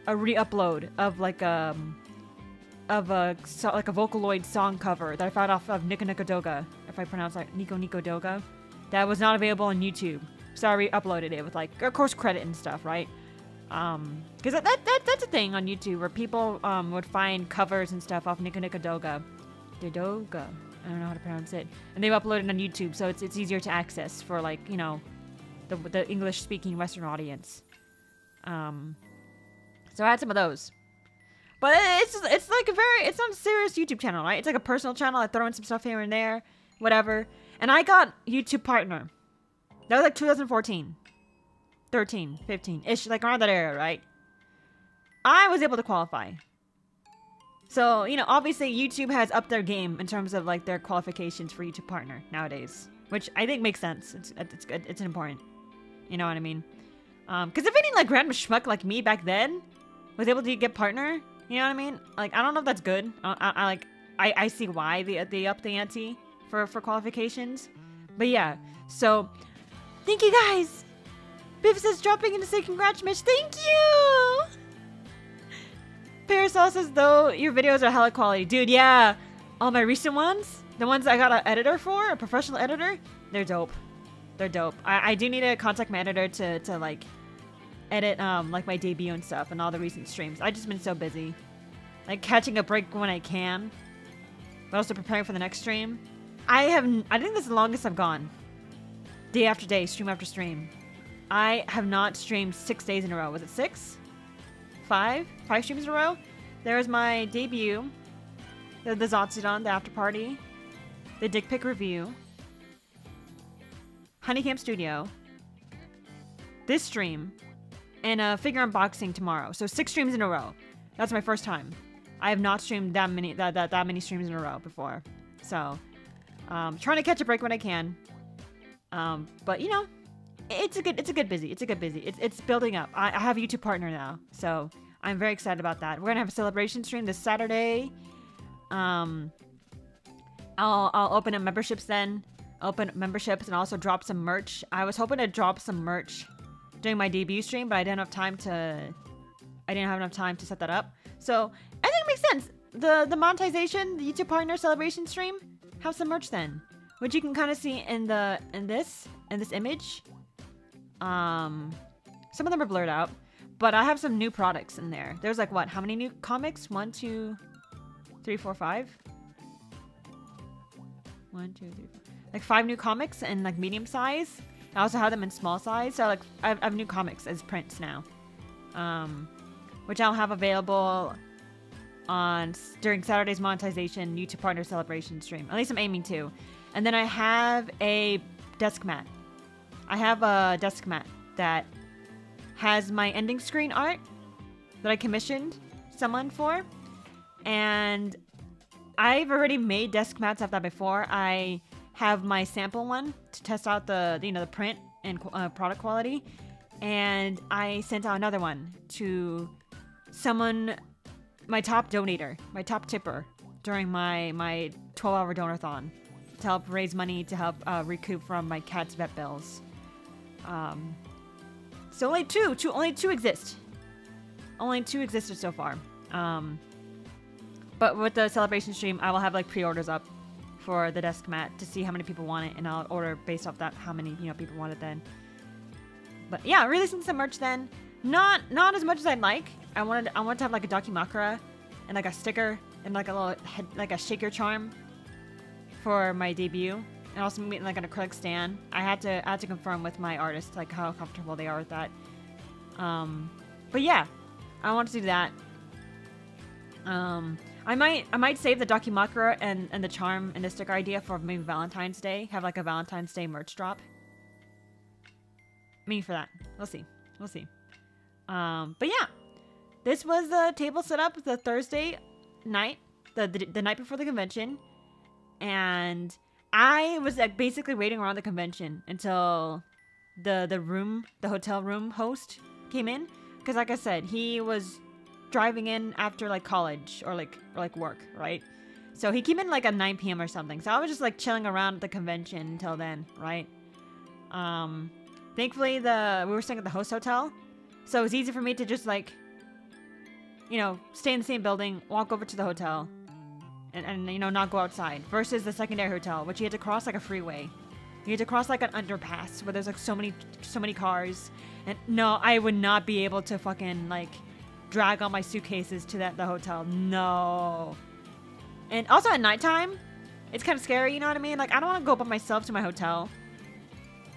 a re-upload of like a Vocaloid song cover that I found off of Nico Nico Doga, if I pronounce that Nico Nico Doga, that was not available on YouTube. So I re-uploaded it with like, of course, credit and stuff, right? Because that's a thing on YouTube where people would find covers and stuff off Nico Nico Doga. Doga. I don't know how to pronounce it. And they've uploaded on YouTube, so it's easier to access for like, you know, the English-speaking Western audience. So I had some of those. But it's like it's not a serious YouTube channel, right? It's like a personal channel. I throw in some stuff here and there, whatever. And I got YouTube Partner. That was like 2014. 13, 15-ish, like around that era, right? I was able to qualify. So, you know, obviously YouTube has upped their game in terms of like their qualifications for YouTube Partner nowadays, which I think makes sense. It's good. It's important. You know what I mean? Because if any like random schmuck like me back then was able to get Partner, you know what I mean? Like, I don't know if that's good. I see why they upped the ante for qualifications. But yeah, so thank you guys. Biff says dropping in to say congratulations. Thank you. Parasol says, though, your videos are hella quality. Dude, yeah. All my recent ones, the ones I got an editor for, a professional editor, they're dope. They're dope. I do need to contact my editor to like, edit, like, my debut and stuff and all the recent streams. I've just been so busy. Like, catching a break when I can. But also preparing for the next stream. I think this is the longest I've gone. Day after day, stream after stream. I have not streamed 6 days in a row. Was it 6? 5 streams in a row. There's my debut, the 𝗭𝗔𝗧𝗦𝗨𝗗𝗔𝗡, the after party, the dick pic review, Honeycamp Studio, this stream, and a figure unboxing tomorrow. So 6 streams in a row. That's my first time. I have not streamed that many streams in a row before. So, trying to catch a break when I can. But you know. It's a good busy. It's building up. I have a YouTube Partner now, so I'm very excited about that. We're gonna have a celebration stream this Saturday. I'll open up memberships then. Open memberships and also drop some merch. I was hoping to drop some merch during my debut stream, but I didn't have enough time to set that up. So I think it makes sense. The monetization, the YouTube Partner celebration stream, have some merch then, which you can kind of see in this image. Some of them are blurred out, but I have some new products in there. There's like what? How many new comics? 1, 2, 3, 4, 5. 1, 2, 3, 4. Like 5 new comics in like medium size. I also have them in small size. So like I have new comics as prints now, which I'll have available during Saturday's monetization YouTube Partner celebration stream. At least I'm aiming to. And then I have a desk mat. I have a desk mat that has my ending screen art that I commissioned someone for. And I've already made desk mats of that before. I have my sample one to test out the print and product quality. And I sent out another one to someone, my top donator, my top tipper during my 12-hour donathon to help raise money to help recoup from my cat's vet bills. So only two exist. Only 2 existed so far. But with the celebration stream, I will have like pre-orders up for the desk mat to see how many people want it, and I'll order based off that how many people want it then. But yeah, releasing some merch then. Not as much as I'd like. I wanted to have like a 𝗭𝗎𝗓 and like a sticker and like a little head, like a shaker charm for my debut. And also make like an acrylic stand. I had to confirm with my artist like how comfortable they are with that. But yeah, I want to do that. I might save the 𝗭𝗎𝗓 and the charm and the sticker idea for maybe Valentine's Day. Have like a Valentine's Day merch drop. Maybe for that. We'll see. But yeah, this was the table set up the Thursday night, the night before the convention, and I was like basically waiting around the convention until the hotel room host came in, because like I said, he was driving in after like college or like work, right? So he came in like at 9 p.m. or something. So I was just like chilling around the convention until then, right? Thankfully, we were staying at the host hotel, so it was easy for me to just like, you know, stay in the same building, walk over to the hotel, and you know, not go outside. Versus the secondary hotel, which you had to cross like a freeway. You had to cross like an underpass where there's like so many cars. And no, I would not be able to fucking like drag all my suitcases to the hotel. No. And also at nighttime, it's kind of scary, you know what I mean? Like, I don't want to go by myself to my hotel.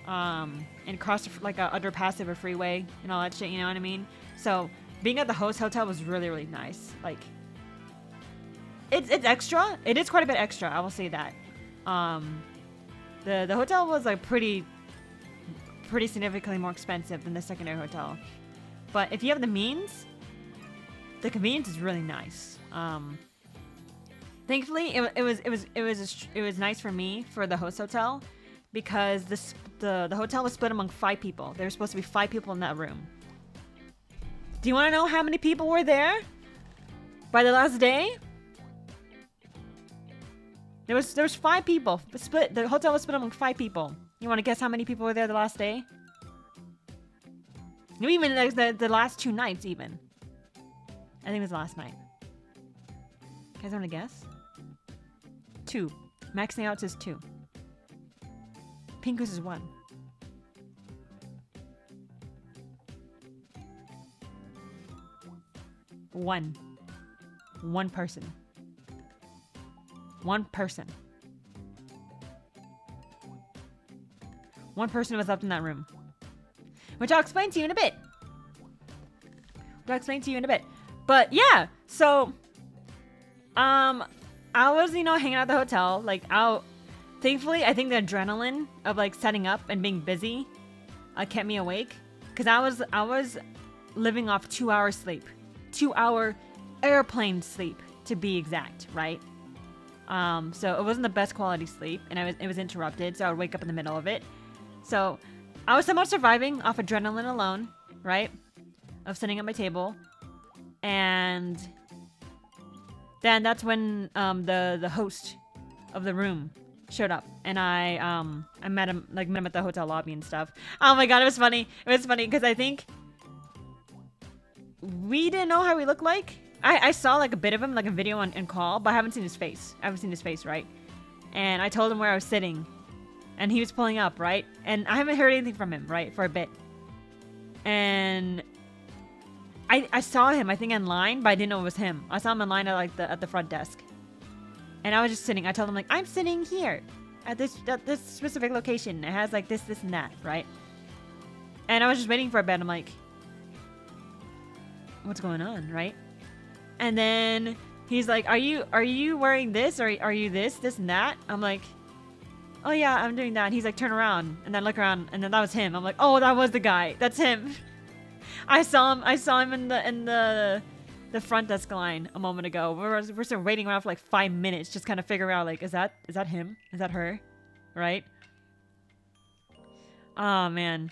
And cross like a underpass of a freeway and all that shit, you know what I mean? So being at the host hotel was really, really nice. Like, it's extra. It is quite a bit extra, I will say that. The hotel was like pretty significantly more expensive than the secondary hotel. But if you have the means, the convenience is really nice. Thankfully, it was nice for me for the host hotel because the hotel was split among 5 people. There were supposed to be 5 people in that room. Do you want to know how many people were there by the last day? There was 5 people split. The hotel was split among 5 people. You want to guess how many people were there the last day? No, even the last 2 nights, even. I think it was the last night. You guys want to guess? 2. Maxing out says 2. Pinkus is 1. One person. One person. One person was left in that room. Which I'll explain to you in a bit. But yeah, so I was, you know, hanging out at the hotel, like thankfully I think the adrenaline of like setting up and being busy kept me awake. Cause I was living off 2 hours sleep. 2-hour airplane sleep to be exact, right? So it wasn't the best quality sleep, and it was interrupted, so I would wake up in the middle of it. So I was somewhat surviving off adrenaline alone, right? Of sitting at my table, and then that's when the host of the room showed up, and I met him at the hotel lobby and stuff. Oh my god, it was funny. It was funny because I think we didn't know how he looked like. I saw like a bit of him, like a video on call, but I haven't seen his face. Right? And I told him where I was sitting, and he was pulling up, right? And I haven't heard anything from him, right, for a bit. And I saw him, I think, in line, but I didn't know it was him. I saw him in line at the front desk, and I was just sitting. I told him like, I'm sitting here at this specific location. It has like this, and that, right? And I was just waiting for a bit. I'm like, what's going on, right? And then he's like, are you wearing this, or are you this, and that? I'm like, oh yeah, I'm doing that. And he's like, turn around, and then look around, and then that was him. I'm like, oh, that was the guy. That's him. I saw him in the front desk line a moment ago. We're sort of waiting around for like 5 minutes, just kind of figure out like, is that him? Is that her? Right? Oh man.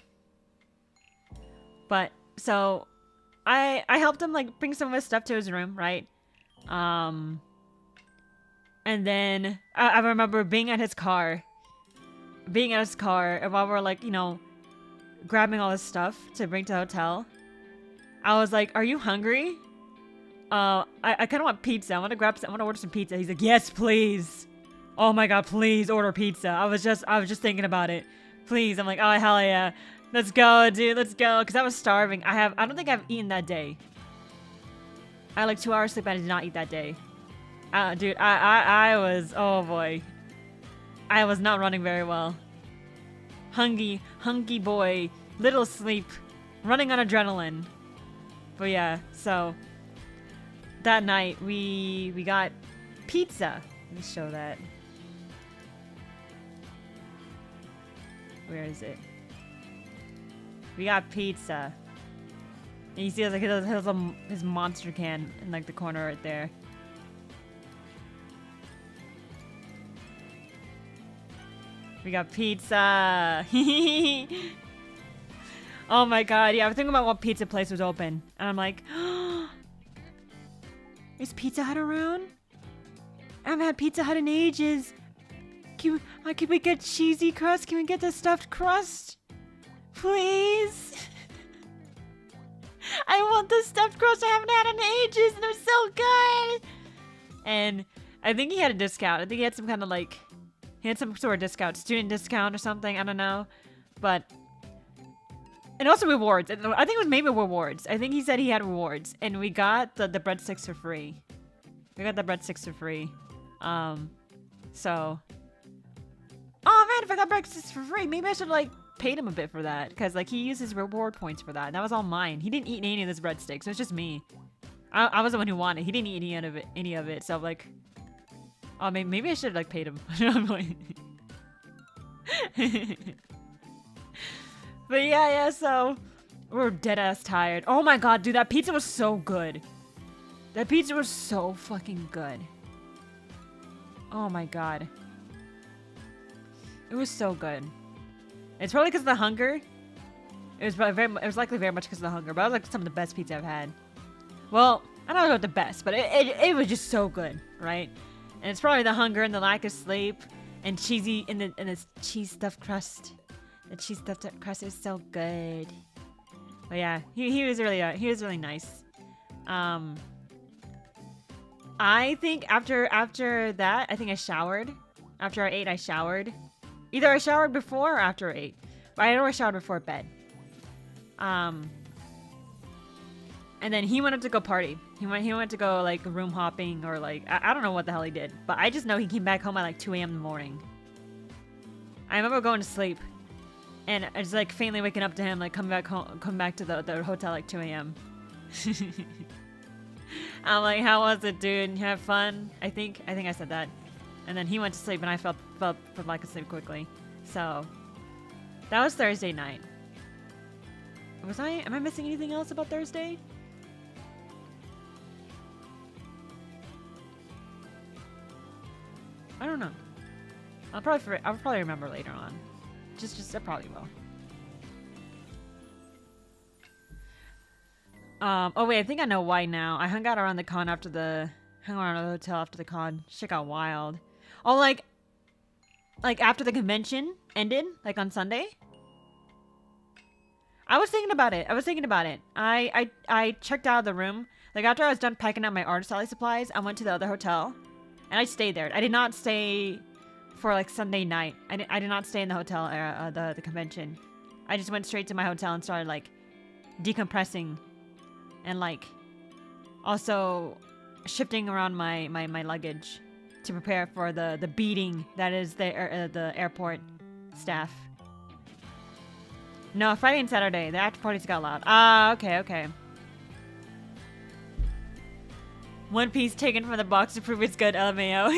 But so I helped him like bring some of his stuff to his room, right? And then I remember being at his car, and while we're like, you know, grabbing all this stuff to bring to the hotel, I was like, are you hungry? I kind of want pizza. I want to order some pizza. He's like, yes, please. Oh my god, please order pizza. I was just thinking about it. Please. I'm like, oh hell yeah. Let's go, dude. Let's go. Because I was starving. I don't think I've eaten that day. I had like 2 hours sleep and I did not eat that day. Dude, I was, oh boy. I was not running very well. Hungry boy. Little sleep. Running on adrenaline. But yeah, so that night we got pizza. Let me show that. Where is it? We got pizza. And you see like his monster can in like the corner right there. We got pizza. Oh my god, yeah, I was thinking about what pizza place was open. And I'm like, is Pizza Hut around? I haven't had Pizza Hut in ages. Can we get cheesy crust? Can we get the stuffed crust? Please? I want the stuffed crust. I haven't had in ages, and they're so good. And I think he had a discount. I think he had some kind of like, he had some sort of discount, student discount or something. I don't know, but and also rewards. I think it was maybe rewards. I think he said he had rewards, and we got the breadsticks for free. We got the breadsticks for free. So, oh man, if I got breadsticks for free, maybe I should like paid him a bit for that, because like he used his reward points for that. That was all mine. He didn't eat any of this breadsticks. It was just me. I was the one who wanted. He didn't eat any of it. So like, oh, maybe I should have like paid him. But yeah. So we're dead ass tired. Oh my god, dude, that pizza was so good. That pizza was so fucking good. Oh my god, it was so good. It's probably because of the hunger. It was likely very much because of the hunger, but it was like some of the best pizza I've had. Well, I don't know about the best, but it was just so good, right? And it's probably the hunger and the lack of sleep and cheesy and the cheese stuffed crust. The cheese stuffed crust is so good. But yeah, he was really nice. I think after that, I think I showered. After I ate, I showered. Either I showered before or after I ate. But I know I showered before bed. And then he wanted to go party. He went to go like room hopping or like I don't know what the hell he did. But I just know he came back home at like 2 a.m. in the morning. I remember going to sleep, and I was like faintly waking up to him like come back to the hotel like 2 a.m. I'm like, how was it, dude? You have fun? I think I said that. And then he went to sleep, and I fell back asleep quickly. So that was Thursday night. Am I missing anything else about Thursday? I don't know. I'll probably remember later on. I probably will. Oh wait, I think I know why now. I hung out around the hotel after the con. Shit got wild. Oh, like after the convention ended, like on Sunday. I was thinking about it. I checked out of the room. Like after I was done packing up my artist alley supplies, I went to the other hotel, and I stayed there. I did not stay for like Sunday night. I did not stay in the hotel the convention. I just went straight to my hotel and started like decompressing, and like also shifting around my luggage to prepare for the beating that is the airport staff. No, Friday and Saturday. The after parties got loud. Ah, okay. One piece taken from the box to prove it's good, LMAO.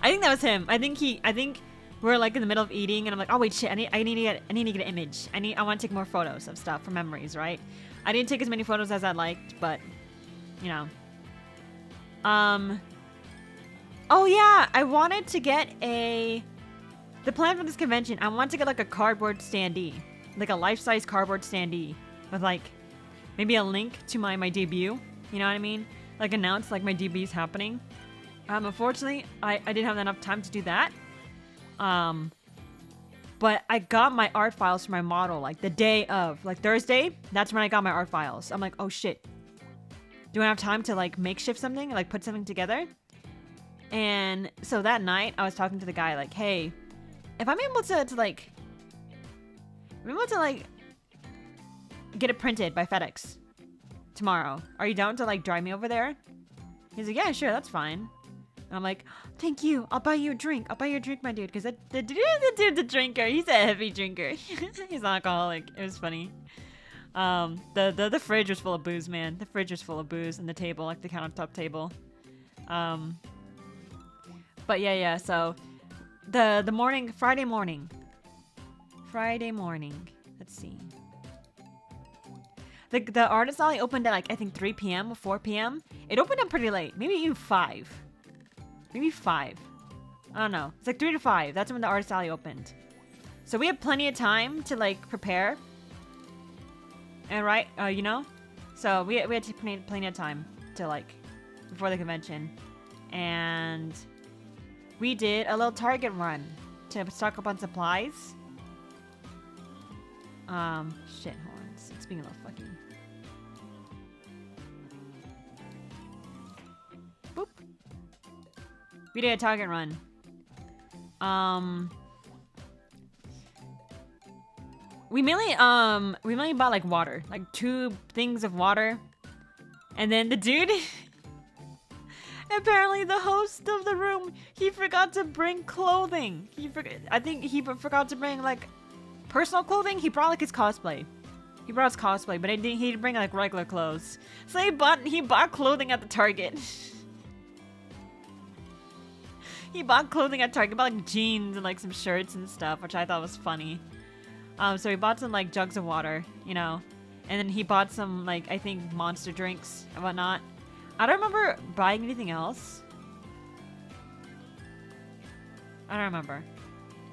I think that was him. I think we're like in the middle of eating, and I'm like, oh wait, shit. I need to get an image. I want to take more photos of stuff for memories, right? I didn't take as many photos as I liked, but you know. Oh yeah, I wanted to get the plan for this convention. I wanted to get like a cardboard standee, like a life-size cardboard standee with like maybe a link to my debut. You know what I mean? Like announce like my debu's happening. Unfortunately, I didn't have enough time to do that. But I got my art files for my model like the day of, like Thursday. That's when I got my art files. I'm like, oh shit. Do I have time to like makeshift something, like put something together? And so that night I was talking to the guy like, hey, if I'm able to get it printed by FedEx tomorrow, are you down to like drive me over there? He's like, yeah, sure, that's fine. And I'm like, thank you. I'll buy you a drink. I'll buy you a drink, my dude. Because the dude, the drinker, he's a heavy drinker. He's an alcoholic. It was funny. The fridge was full of booze, man. The fridge was full of booze, and the table, like the countertop table. But yeah. So the morning, Friday morning. Let's see. The artist alley opened at like I think 3 p.m. or 4 p.m. It opened up pretty late, maybe even 5. Maybe 5. I don't know. It's like 3 to 5. That's when the artist alley opened. So we had plenty of time to like prepare. And right, you know, so we had plenty of time to like before the convention, and we did a little Target run to stock up on supplies. Shit, hold on. It's being a little fucking... Boop. We did a Target run. We mainly bought like water, like 2 things of water, and then the dude, apparently the host of the room, he forgot to bring clothing. I think he forgot to bring like personal clothing. He brought like his cosplay. He brought his cosplay, but he didn't bring like regular clothes. So he bought clothing at the Target. He bought clothing at Target, bought like jeans and like some shirts and stuff, which I thought was funny. So he bought some like jugs of water, you know, and then he bought some like, I think, monster drinks and whatnot. I don't remember buying anything else. I don't remember.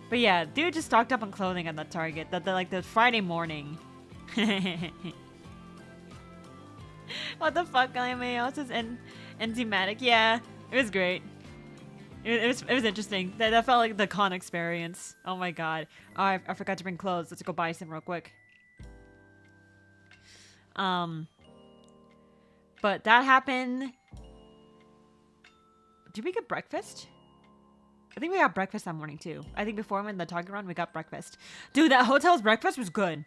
But yeah, dude just stocked up on clothing at the Target like the Friday morning. What the fuck, LMAO says enzymatic. Yeah, it was great. It was interesting. That felt like the con experience. Oh my god. Oh, I forgot to bring clothes. Let's go buy some real quick. But that happened. Did we get breakfast? I think we got breakfast that morning too. I think before we went the Target run, we got breakfast. Dude, that hotel's breakfast was good.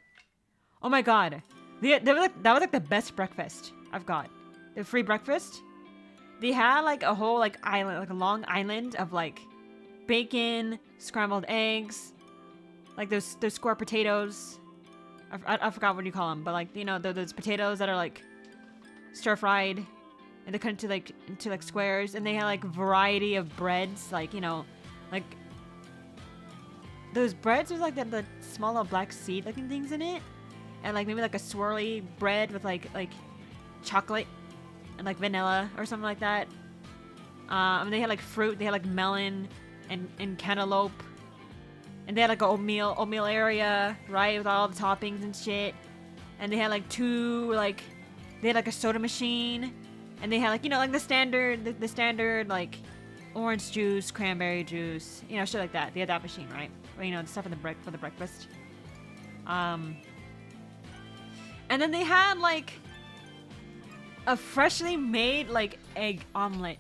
Oh my god. That was like the best breakfast I've got. The free breakfast. They had like a whole like island, like a long island of like bacon, scrambled eggs, like those square potatoes. I forgot what you call them, but like, you know, those potatoes that are like stir fried and they cut into like squares, and they had like variety of breads, like, you know, like those breads with like the small little black seed looking things in it, and like maybe like a swirly bread with like chocolate and like vanilla or something like that. And they had like fruit. They had like melon and cantaloupe, and they had like an oatmeal area, right, with all the toppings and shit. And they had like they had like a soda machine, and they had like, you know, like the standard like orange juice, cranberry juice, you know, shit like that. They had that machine, right? Or, you know, the stuff for the breakfast. And then they had like a freshly made like egg omelet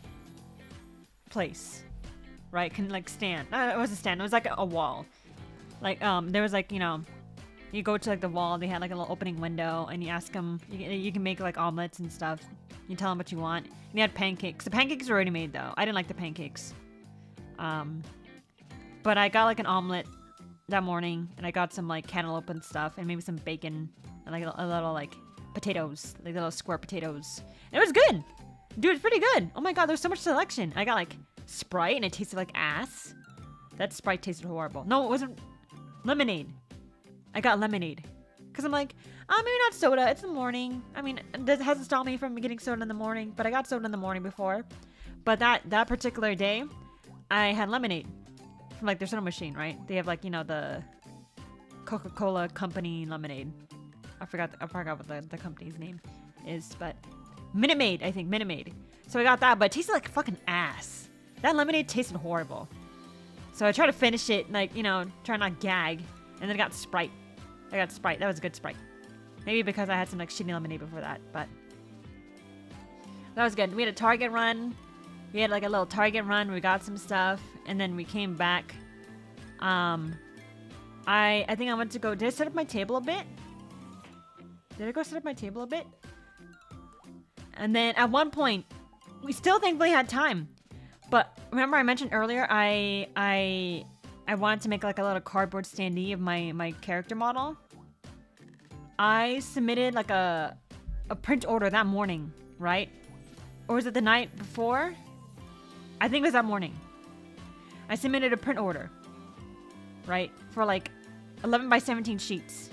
place, right? Can like stand. No, it was a stand. It was like a wall. Like there was like, you know, you go to like the wall. They had like a little opening window, and you ask them. You can make like omelets and stuff. You tell them what you want. And you had pancakes. The pancakes were already made though. I didn't like the pancakes. But I got like an omelet that morning, and I got some like cantaloupe and stuff, and maybe some bacon and like a little like potatoes, like little square potatoes. And it was good. Dude, it's pretty good. Oh my god, there's so much selection. I got like Sprite, and it tasted like ass. That Sprite tasted horrible. No, it wasn't. Lemonade. I got lemonade. Because I'm like, maybe not soda. It's the morning. I mean, that hasn't stopped me from getting soda in the morning, but I got soda in the morning before. But that particular day, I had lemonade from like their soda machine, right? They have like, you know, the Coca-Cola company lemonade. I forgot what the company's name is, but Minute Maid, I think. Minute Maid. So I got that, but it tasted like fucking ass. That lemonade tasted horrible. So I tried to finish it, like, you know, try not gag, and then I got Sprite. I got Sprite. That was a good Sprite. Maybe because I had some like shitty lemonade before that, but that was good. We had a Target run. We had like a little Target run. We got some stuff, and then we came back. I think I went to go. Did I set up my table a bit? Did I go set up my table a bit? And then at one point, we still thankfully had time. But remember I mentioned earlier, I wanted to make like a little cardboard standee of my character model. I submitted like a print order that morning, right? Or was it the night before? I think it was that morning. I submitted a print order, right? For like 11 by 17 sheets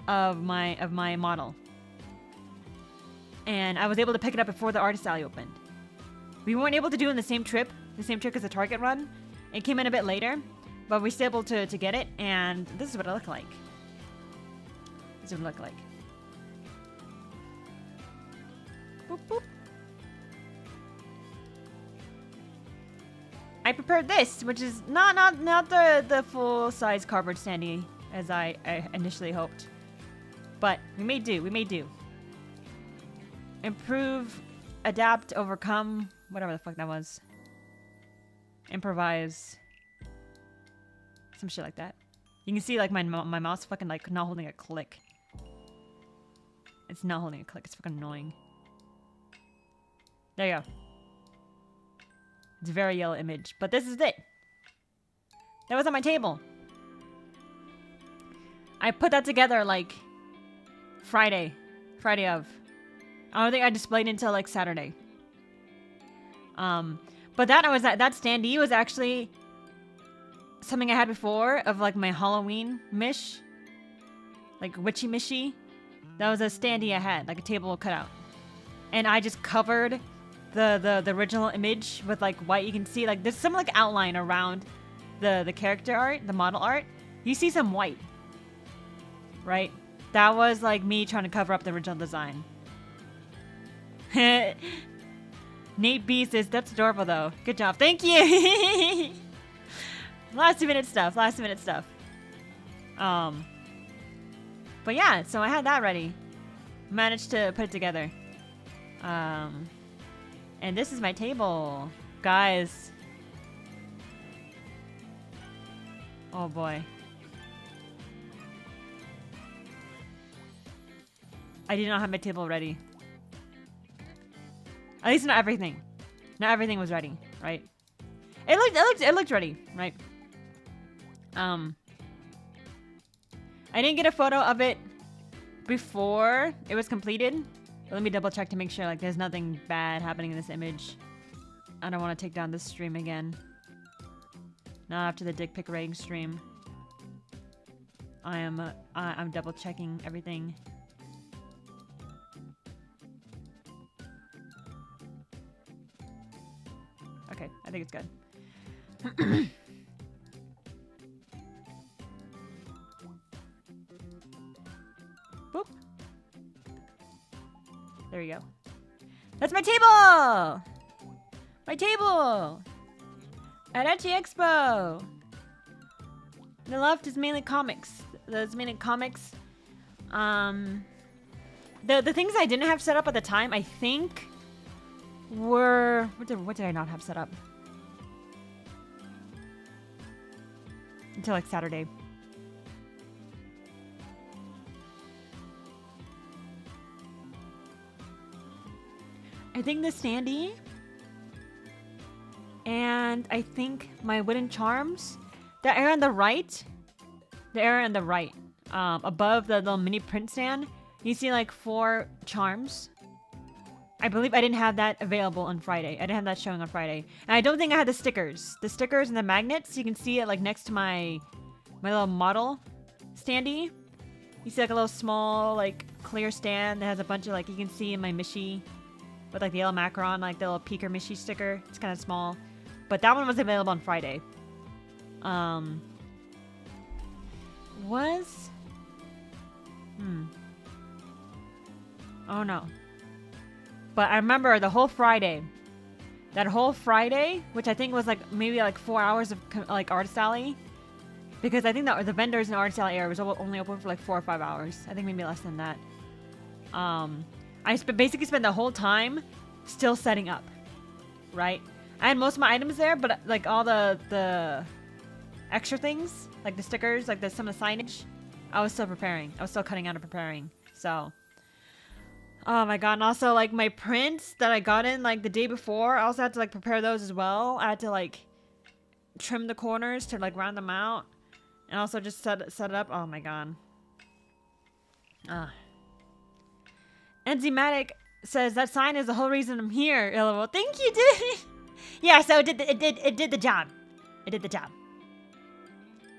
of my model. And I was able to pick it up before the artist alley opened. We weren't able to do it in the same trip as the Target run. It came in a bit later, but we still able to get it, and this is what it looked like. This is what it looked like. Boop, boop. I prepared this, which is not the full size cardboard standee as I initially hoped, but we may do. We may do. Improve, adapt, overcome, whatever the fuck that was. Improvise, some shit like that. You can see like my mouse fucking like not holding a click. It's not holding a click. It's fucking annoying. There you go. It's a very yellow image, but this is it. That was on my table. I put that together like Friday of. I don't think I displayed it until like Saturday. But that standee was actually something I had before of like my Halloween mish, like witchy mishy. That was a standee I had, like a table cut out, and I just covered the original image with like white. You can see like there's some like outline around the character art, the model art. You see some white, right? That was like me trying to cover up the original design. Nate B says, that's adorable though. Good job. Thank you. Last minute stuff. But yeah, so I had that ready. Managed to put it together. And this is my table. Guys. Oh boy. I did not have my table ready. At least not everything. Not everything was ready, right? It looked ready, right? I didn't get a photo of it before it was completed. But let me double check to make sure like there's nothing bad happening in this image. I don't want to take down this stream again. Not after the dick pic rating stream. I'm double checking everything. Okay, I think it's good. Boop. There you go. That's my table! My table! At Ecchi Expo! The left is mainly comics. That's mainly comics. The things I didn't have set up at the time, I think, were... What did I not have set up? Until like Saturday. I think the standee. And I think my wooden charms. The area on the right. The area on the right. Above the little mini print stand. You see like 4 charms. I believe I didn't have that available on Friday. I didn't have that showing on Friday. And I don't think I had the stickers. The stickers and the magnets. You can see it like next to my little model standee. You see like a little small like clear stand that has a bunch of like, you can see in my Mishi with like the yellow macaron, like the little Peeker Mishi sticker. It's kind of small. But that one was available on Friday. Oh no. But I remember the whole Friday. That whole Friday, which I think was like maybe like 4 hours of like Artist Alley. Because I think that the vendors in the Artist Alley area was only open for like 4 or 5 hours. I think maybe less than that. I basically spent the whole time still setting up. Right? I had most of my items there, but like all the extra things, like the stickers, like some of the signage, I was still preparing. I was still cutting out and preparing. So... Oh my god, and also like my prints that I got in like the day before, I also had to like prepare those as well. I had to like trim the corners to like round them out. And also just set it up. Oh my god. Enzymatic says that sign is the whole reason I'm here. LOL. Thank you, dude. Yeah, so it did the job. It did the job.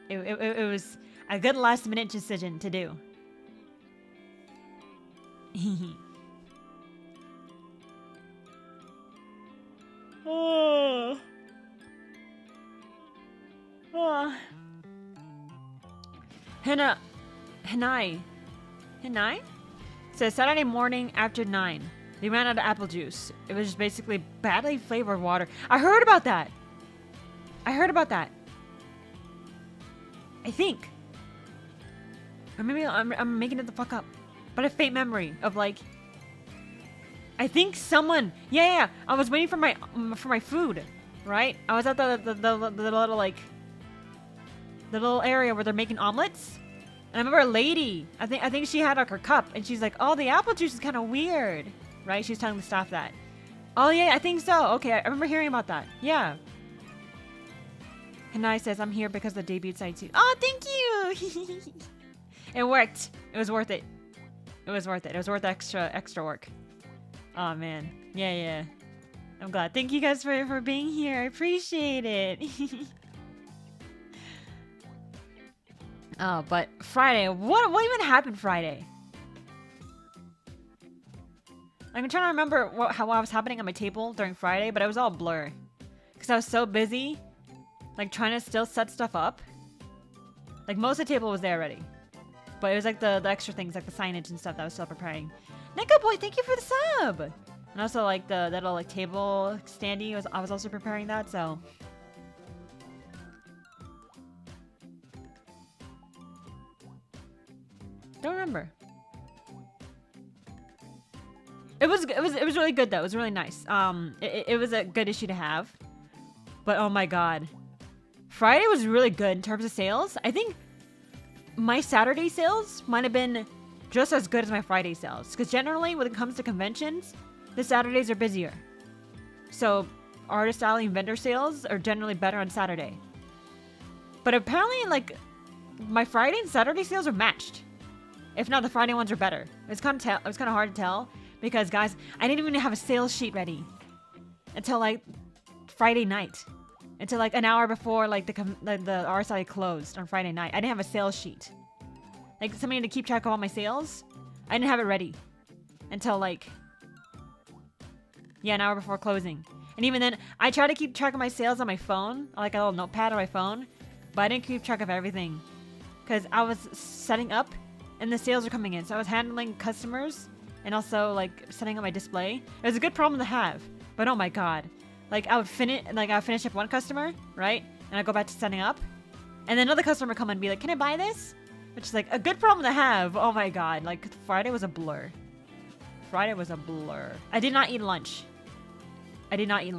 It was a good last minute decision to do. Oh. Oh. Hinai says Saturday morning after 9. They ran out of apple juice. It was just basically badly flavored water. I heard about that. I heard about that. I think. Or maybe I'm making it the fuck up. But a faint memory of like, I think someone, yeah. I was waiting for my food, right? I was at the little like, the little area where they're making omelets. And I remember a lady, I think she had like her cup, and she's like, oh, the apple juice is kind of weird, right? She's telling the staff that. Oh yeah, I think so. Okay, I remember hearing about that. Yeah. Hanai says, I'm here because the debut site suit. Oh, thank you. It worked. It was worth it. It was worth it. It was worth extra work. Oh man. Yeah. I'm glad. Thank you guys for being here. I appreciate it. Oh, but Friday. What even happened Friday? I'm trying to remember what was happening on my table during Friday, but it was all blur. Because I was so busy, like trying to still set stuff up. Like most of the table was there already. But it was like the extra things, like the signage and stuff that I was still preparing. Neko Boy, thank you for the sub! And also like the little like table standee, I was also preparing that, so. Don't remember. It was really good though. It was really nice. It was a good issue to have. But oh my god. Friday was really good in terms of sales. I think my Saturday sales might have been just as good as my Friday sales. Because generally when it comes to conventions, the Saturdays are busier. So artist alley and vendor sales are generally better on Saturday. But apparently like my Friday and Saturday sales are matched. If not, the Friday ones are better. It's kind of hard to tell because guys, I didn't even have a sales sheet ready until like Friday night, until like an hour before like the RSI closed on Friday night. I didn't have a sales sheet, like something to keep track of all my sales. I didn't have it ready until like an hour before closing. And even then, I try to keep track of my sales on my phone, like a little notepad on my phone, but I didn't keep track of everything because I was setting up. And the sales are coming in, so I was handling customers and also like setting up my display. It was a good problem to have, but oh my god, like I would finish up one customer, right, and I go back to setting up, and then another customer come and be like, "Can I buy this?" Which is like a good problem to have. Oh my god, like Friday was a blur. Friday was a blur. I did not eat lunch. I didn't eat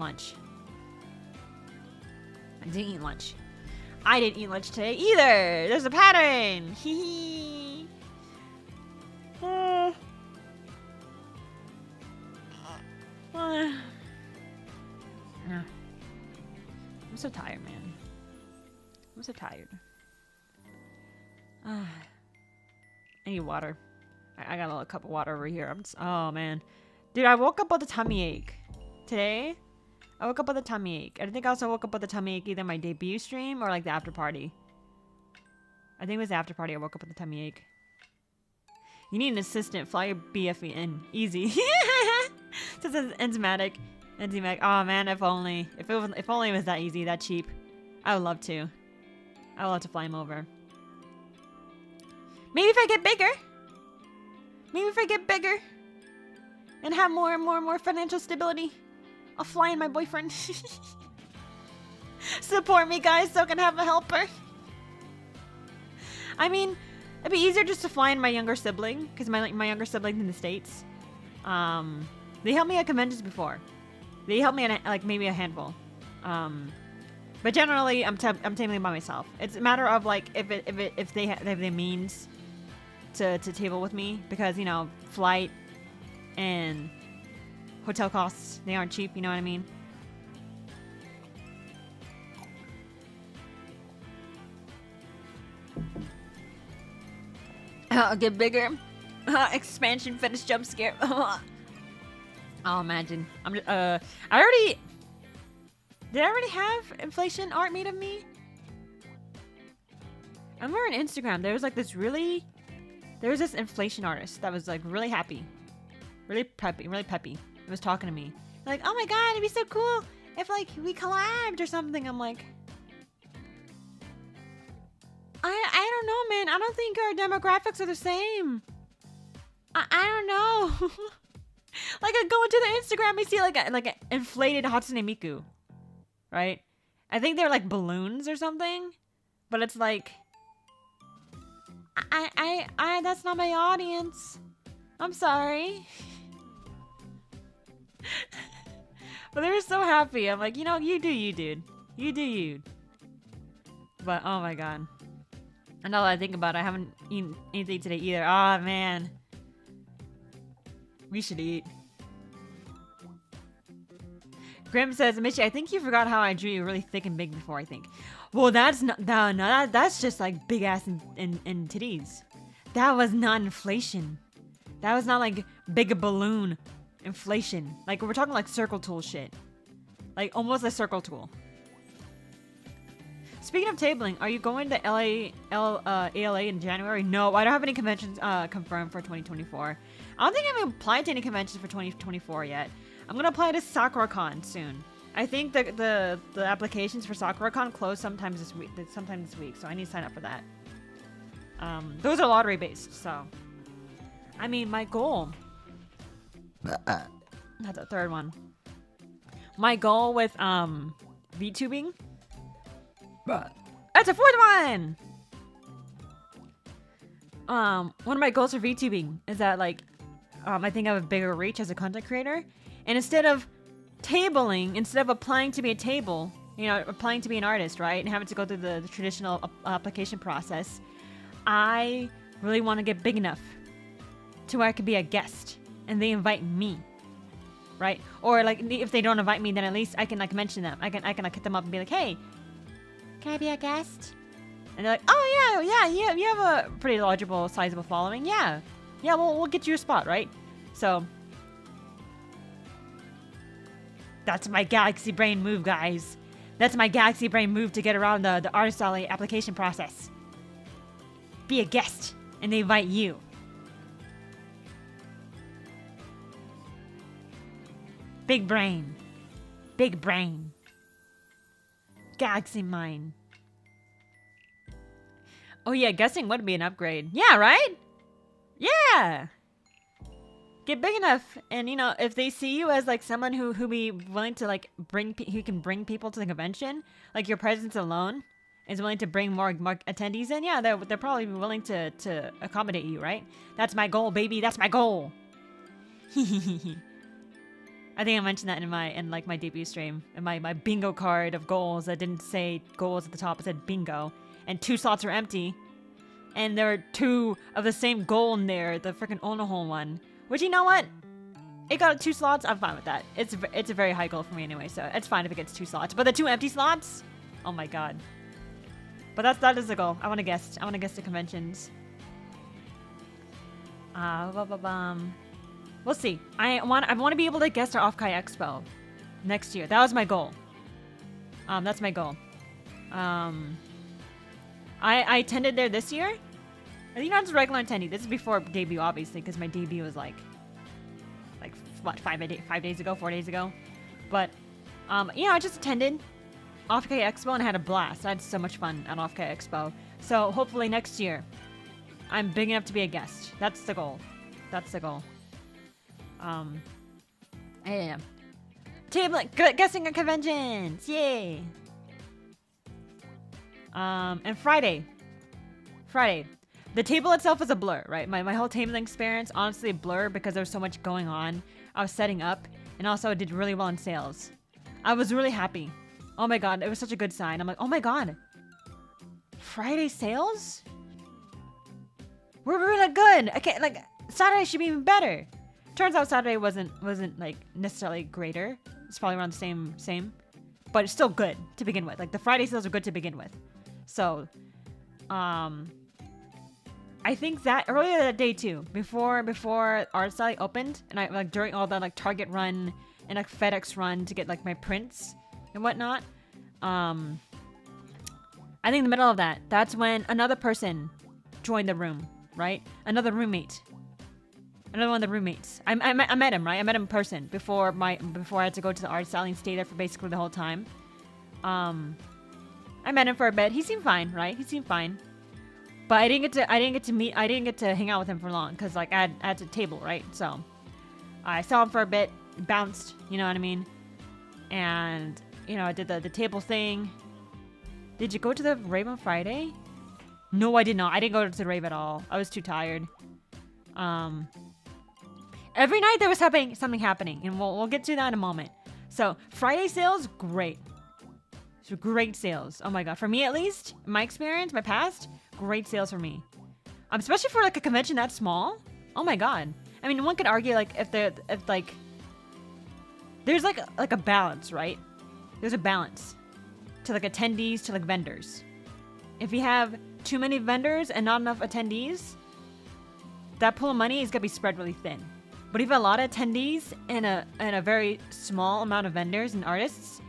lunch today either. There's a pattern. Hee hee. I'm so tired, man. I'm so tired. I need water. I got a little cup of water over here. Oh man, dude, I woke up with a tummy ache today. I woke up with a tummy ache. I think I also woke up with a tummy ache either my debut stream or like the after party. I think it was the after party. I woke up with a tummy ache. You need an assistant. Fly your BFE in. Easy. This is enzymatic. Oh man, if only it was that easy, that cheap. I would love to. I would love to fly him over. Maybe if I get bigger. And have more financial stability, I'll fly in my boyfriend. Support me, guys, so I can have a helper. I mean, it'd be easier just to fly in my younger sibling, because my younger sibling's in the States. They helped me at conventions before. They helped me at like maybe a handful. But generally, I'm tabling by myself. It's a matter of like if they have the means to table with me, because you know, flight and hotel costs, they aren't cheap. You know what I mean? I'll get bigger. Expansion fetish jump scare. Oh, imagine. Did I already have inflation art made of me? I remember on Instagram, there was this inflation artist that was like really happy. Really peppy. It was talking to me. Like, oh my god, it'd be so cool if like we collabed or something. I'm like, I don't know, man. I don't think our demographics are the same. I don't know. Like I go into the Instagram, I see like an inflated Hatsune Miku, right? I think they're like balloons or something. But it's like, that's not my audience. I'm sorry. But they were so happy. I'm like, you know, you do you, dude. You do you. But oh my god. And now that I think about it, I haven't eaten anything today either. Ah, man. We should eat. Grim says, Michi, I think you forgot how I drew you really thick and big before, I think. Well, that's not, no, that's just like big ass and titties. That was not inflation. That was not like big balloon inflation. Like, we're talking like circle tool shit. Like, almost a circle tool. Speaking of tabling, are you going to ALA in January? No, I don't have any conventions confirmed for 2024. I don't think I'm applied to any conventions for 2024 yet. I'm gonna apply to SakuraCon soon. I think the applications for SakuraCon close sometime this week, so I need to sign up for that. Those are lottery based, so I mean my goal. That's a third one. My goal with VTubing. That's a fourth one. One of my goals for VTubing is that like I think I have a bigger reach as a content creator, and instead of applying to be a table, you know, applying to be an artist, right, and having to go through the traditional application process, I really want to get big enough to where I could be a guest and they invite me, right? Or like if they don't invite me, then at least I can like mention them. I can like hit them up and be like, hey, can I be a guest? And they're like, oh yeah, you have a pretty largeable, sizable following. Yeah, we'll get you a spot, right? So that's my galaxy brain move, guys. That's my galaxy brain move to get around the artist alley application process. Be a guest, and they invite you. Big brain. Big brain. Galaxy mind. Oh yeah, guessing would be an upgrade. Yeah, right? Yeah! Get big enough, and you know, if they see you as like someone who be willing to like who can bring people to the convention, like your presence alone is willing to bring more attendees in, yeah, they're probably willing to accommodate you, right? That's my goal, baby. That's my goal. I think I mentioned that in my debut stream, in my bingo card of goals that didn't say goals at the top, it said bingo, and 2 slots are empty, and there are 2 of the same goal in there, the freaking Onohole one. Which, you know what? It got 2 slots. I'm fine with that. It's a very high goal for me anyway, so it's fine if it gets 2 slots. But the 2 empty slots? Oh my god. But that is the goal. I want to guest. I want to guest the conventions. We'll see. I want to be able to guest our Ecchi Expo next year. That was my goal. That's my goal. I attended there this year. I think not just regular attendee. This is before debut, obviously, because my debut was like what, 4 days ago. But you know, I just attended Ecchi Expo and I had a blast. I had so much fun at Ecchi Expo. So hopefully next year, I'm big enough to be a guest. That's the goal. That's the goal. Yeah. Guessing at conventions, yay! And Friday. The table itself is a blur, right? My whole tabling experience, honestly, a blur because there was so much going on. I was setting up, and also I did really well in sales. I was really happy. Oh my god, it was such a good sign. I'm like, oh my god. Friday sales? We're really good. Okay, like, Saturday should be even better. Turns out Saturday wasn't like necessarily greater. It's probably around the same. But it's still good to begin with. Like, the Friday sales are good to begin with. So, I think that earlier that day too, before Art Sally opened, and I like during all the like Target run and like FedEx run to get like my prints and whatnot. I think in the middle of that, that's when another person joined the room, right? Another roommate. Another one of the roommates. I met him, right? I met him in person before I had to go to the Art Sally and stay there for basically the whole time. I met him for a bit. He seemed fine, right? He seemed fine. But I didn't get to hang out with him for long because like I had to table, right? So I saw him for a bit, bounced, you know what I mean? And you know, I did the table thing, Did you go to the rave on Friday? No, I did not. I didn't go to the rave at all. I was too tired. Every night there was something happening, and we'll get to that in a moment. So Friday sales, great. So great sales. Oh my god, for me at least, my experience, my past, great sales for me. Especially for like a convention that small. Oh my god. I mean, one could argue like if there's like a balance, right? There's a balance to like attendees to like vendors. If you have too many vendors and not enough attendees, that pool of money is gonna be spread really thin. But if you have a lot of attendees and a very small amount of vendors and artists,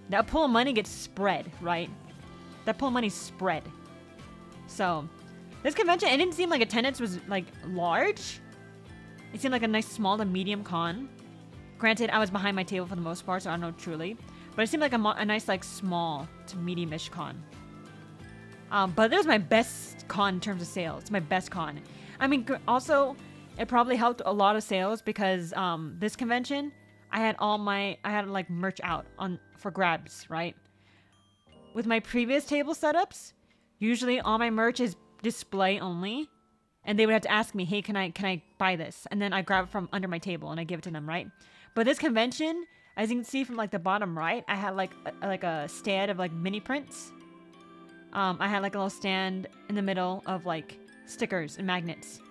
that pool of money gets spread, right? That pool of money spread. So this convention, it didn't seem like attendance was like large. It seemed like a nice small to medium con. Granted, I was behind my table for the most part, so I don't know truly. But it seemed like a nice like small to medium-ish con. But it was my best con in terms of sales. It's my best con. I mean, also, it probably helped a lot of sales because this convention, I had like merch out for grabs, right? With my previous table setups, usually all my merch is display only, and they would have to ask me, hey, can I buy this? And then I grab it from under my table and I give it to them, right? But this convention, as you can see from like the bottom right, I had like a stand of like mini prints. I had like a little stand in the middle of like stickers and magnets.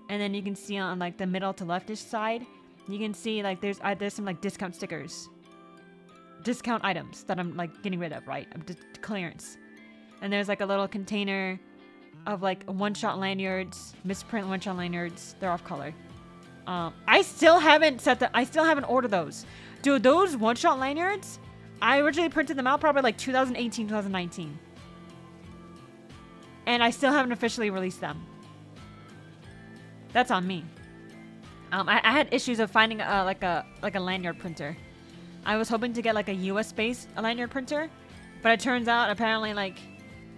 And then you can see on like the middle to leftish side, you can see like there's some like discount stickers. Discount items that I'm like getting rid of, right? I'm just clearance. And there's like a little container of like one-shot lanyards, misprint one-shot lanyards. They're off color. I still haven't ordered those. Dude, those one-shot lanyards, I originally printed them out probably like 2018, 2019. And I still haven't officially released them. That's on me. I had issues of finding like a lanyard printer. I was hoping to get like a US-based lanyard printer, but it turns out apparently like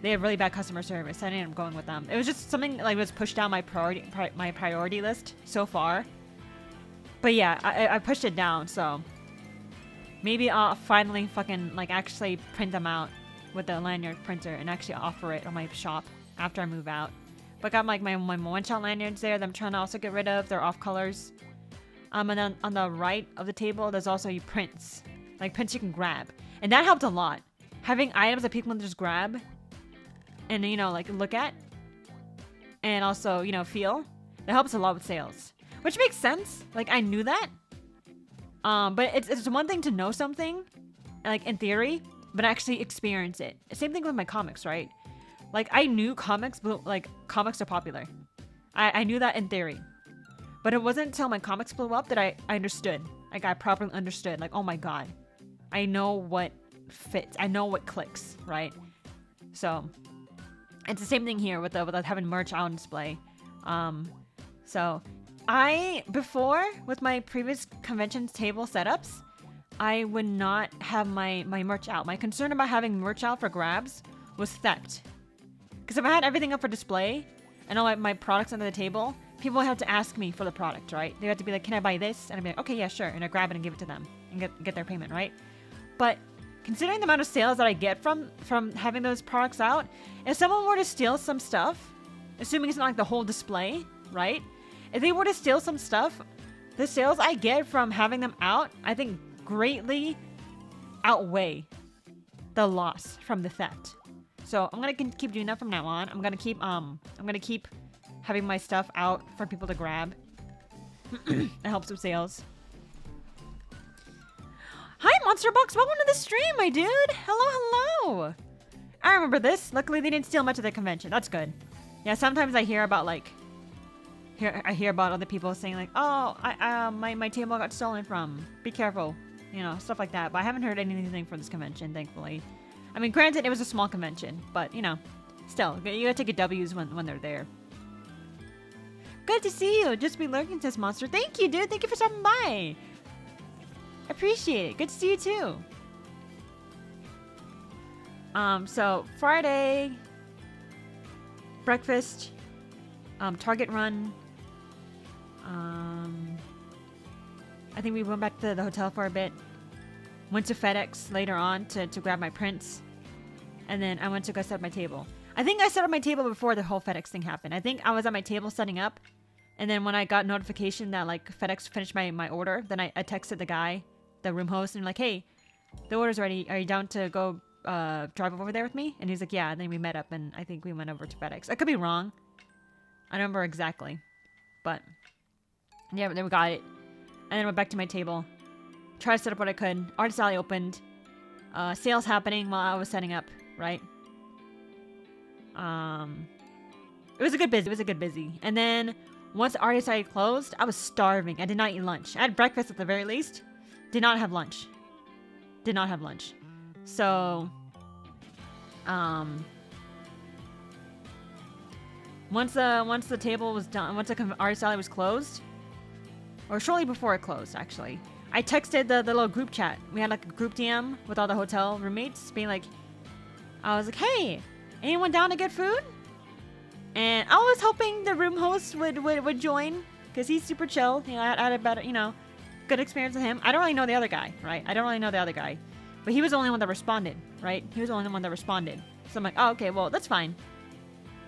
they have really bad customer service. I ended up going with them. It was just something like was pushed down my priority list so far. But yeah, I pushed it down, so maybe I'll finally fucking like actually print them out with the lanyard printer and actually offer it on my shop after I move out. But I got like my one-shot lanyards there that I'm trying to also get rid of. They're off colors. And then on the right of the table, there's also prints. Like prints you can grab. And that helped a lot. Having items that people can just grab and, you know, like look at. And also, you know, feel. That helps a lot with sales. Which makes sense. Like, I knew that. But it's one thing to know something, like in theory, but actually experience it. Same thing with my comics, right? Like, I knew comics are popular. I knew that in theory. But it wasn't until my comics blew up that I understood. Like, I properly understood. Like, oh my god. I know what fits. I know what clicks, right? So, it's the same thing here with having merch on display. So, before, with my previous conventions table setups, I would not have my merch out. My concern about having merch out for grabs was theft. Because if I had everything up for display and all my products under the table, people would have to ask me for the product, right? They have to be like, can I buy this? And I'd be like, okay, yeah, sure. And I grab it and give it to them and get their payment, right? But considering the amount of sales that I get from having those products out, if someone were to steal some stuff, assuming it's not like the whole display, right? If they were to steal some stuff, the sales I get from having them out, I think greatly outweigh the loss from the theft. So I'm gonna keep doing that from now on. I'm gonna keep having my stuff out for people to grab. It helps with sales. Hi, Monster Box. Welcome to the stream, my dude. Hello. I remember this. Luckily, they didn't steal much of the convention. That's good. Yeah, sometimes I hear about like, I hear about other people saying like, oh, my table got stolen from. Be careful. You know, stuff like that. But I haven't heard anything from this convention, thankfully. I mean, granted, it was a small convention, but you know, still, you gotta take your W's when they're there. Good to see you. Just be lurking, says Monster. Thank you, dude. Thank you for stopping by. Appreciate it. Good to see you too. So Friday, breakfast, Target run. I think we went back to the hotel for a bit. Went to FedEx later on to grab my prints. And then I went to go set up my table. I think I set up my table before the whole FedEx thing happened. I think I was at my table setting up. And then when I got notification that like FedEx finished my order, then I texted the guy, the room host, and I'm like, hey, the order's ready. Are you down to go drive over there with me? And he's like, yeah. And then we met up and I think we went over to FedEx. I could be wrong. I don't remember exactly. But yeah, then we got it. And then went back to my table. Tried to set up what I could. Artist Alley opened. Sales happening while I was setting up, right? It was a good busy. And then once the Artist Alley closed, I was starving. I did not eat lunch. I had breakfast at the very least. Did not have lunch. So, once the table was done, once the Artist Alley was closed, or shortly before it closed, actually, I texted the little group chat. We had like a group DM with all the hotel roommates, being like, I was like, hey, anyone down to get food? And I was hoping the room host would join, because he's super chill. You know, I had a better, good experience with him. I don't really know the other guy, right? But he was the only one that responded, right? So I'm like, oh, okay, well, that's fine.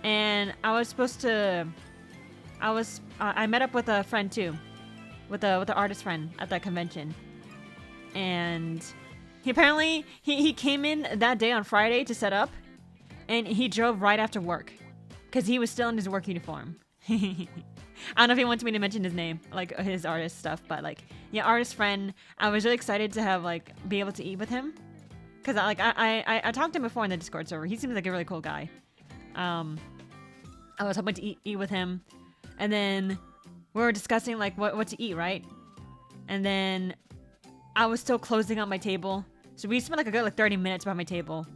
And I was supposed to, I met up with a friend too, with the artist friend at that convention. And he apparently, he came in that day on Friday to set up, and he drove right after work, because he was still in his work uniform. I don't know if he wants me to mention his name, like his artist stuff, but like, yeah, artist friend. I was really excited to have be able to eat with him, because I talked to him before in the Discord server. He seems like a really cool guy. I was hoping to eat with him, and then we were discussing like what to eat, right? And then I was still closing out my table, so we spent like a good 30 minutes behind my table,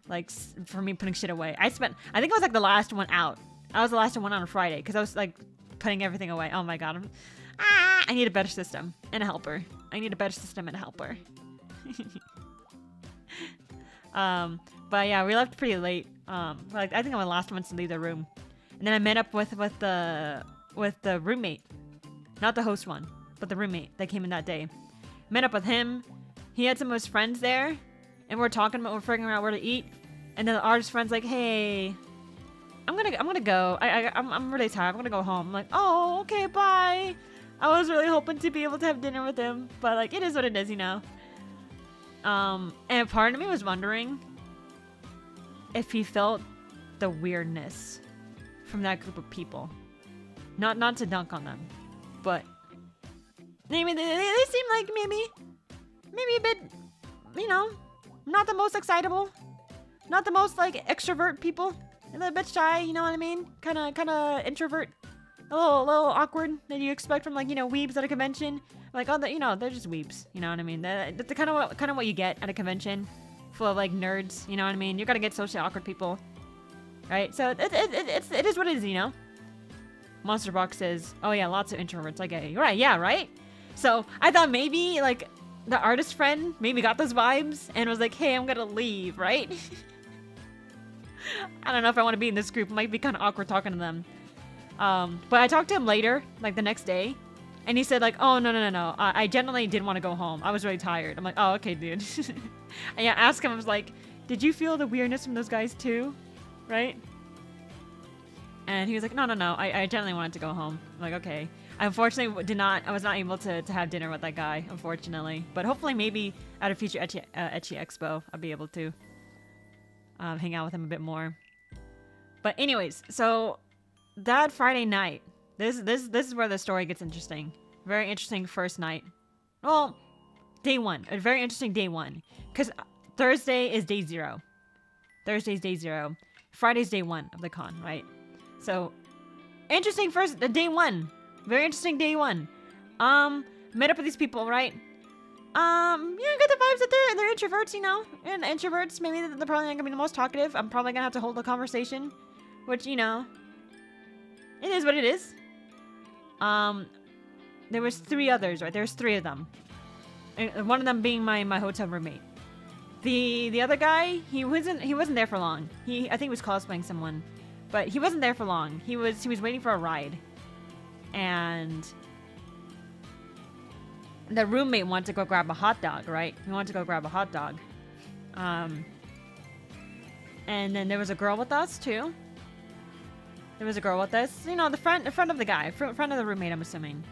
like for me putting shit away. I think I was like the last one out. I was the last one on Friday because I was like putting everything away. Oh my god. I need a better system and a helper. But yeah, we left pretty late. Like I think I'm the last ones to leave the room. And then I met up with the roommate. Not the host one, but the roommate that came in that day. Met up with him. He had some of his friends there, and we're figuring out where to eat. And then the artist friend's like, hey, I'm gonna go. I'm really tired. I'm gonna go home. I'm like, oh, okay, bye. I was really hoping to be able to have dinner with him, but like, it is what it is, And part of me was wondering if he felt the weirdness from that group of people. Not to dunk on them, but maybe they seem like maybe a bit, not the most excitable, not the most like extrovert people. A little bit shy, you know what I mean? Kind of introvert, a little awkward that you expect from like weebs at a convention. Like they're just weebs, you know what I mean? That's kind of what you get at a convention full of like nerds, you know what I mean? You're gonna get socially awkward people, right? So it is what it is, Monster Box says, oh yeah, lots of introverts. I get it. Right, yeah, right? So I thought maybe like the artist friend maybe got those vibes and was like, hey, I'm gonna leave, right? I don't know if I want to be in this group. It might be kind of awkward talking to them. But I talked to him later, like the next day, and he said like, oh, no. I generally didn't want to go home. I was really tired. I'm like, oh, okay, dude. And yeah, I asked him, I was like, did you feel the weirdness from those guys too? Right? And he was like, no. I generally wanted to go home. I'm like, okay. I unfortunately I was not able to have dinner with that guy, unfortunately. But hopefully maybe at a future Ecchi Expo, I'll be able to hang out with him a bit more. But anyways, so that Friday night, this is where the story gets interesting. Very interesting first night. Well, day one. A very interesting day one. Because Thursday is day 0. Thursday's day 0. Friday's day 1 of the con, right? So, interesting day 1. Very interesting day 1. Met up with these people, right? Get the vibes that they're introverts, And introverts, maybe they're probably not gonna be the most talkative. I'm probably gonna have to hold a conversation, which, it is what it is. There was 3 others, right? There's 3 of them. And one of them being my hotel roommate. The other guy, he wasn't there for long. I think he was cosplaying someone, but he wasn't there for long. He was waiting for a ride, and the roommate wanted to go grab a hot dog, right? He wanted to go grab a hot dog. And then there was a girl with us too. There was a girl with us. You know, the friend of the guy, friend of the roommate, I'm assuming.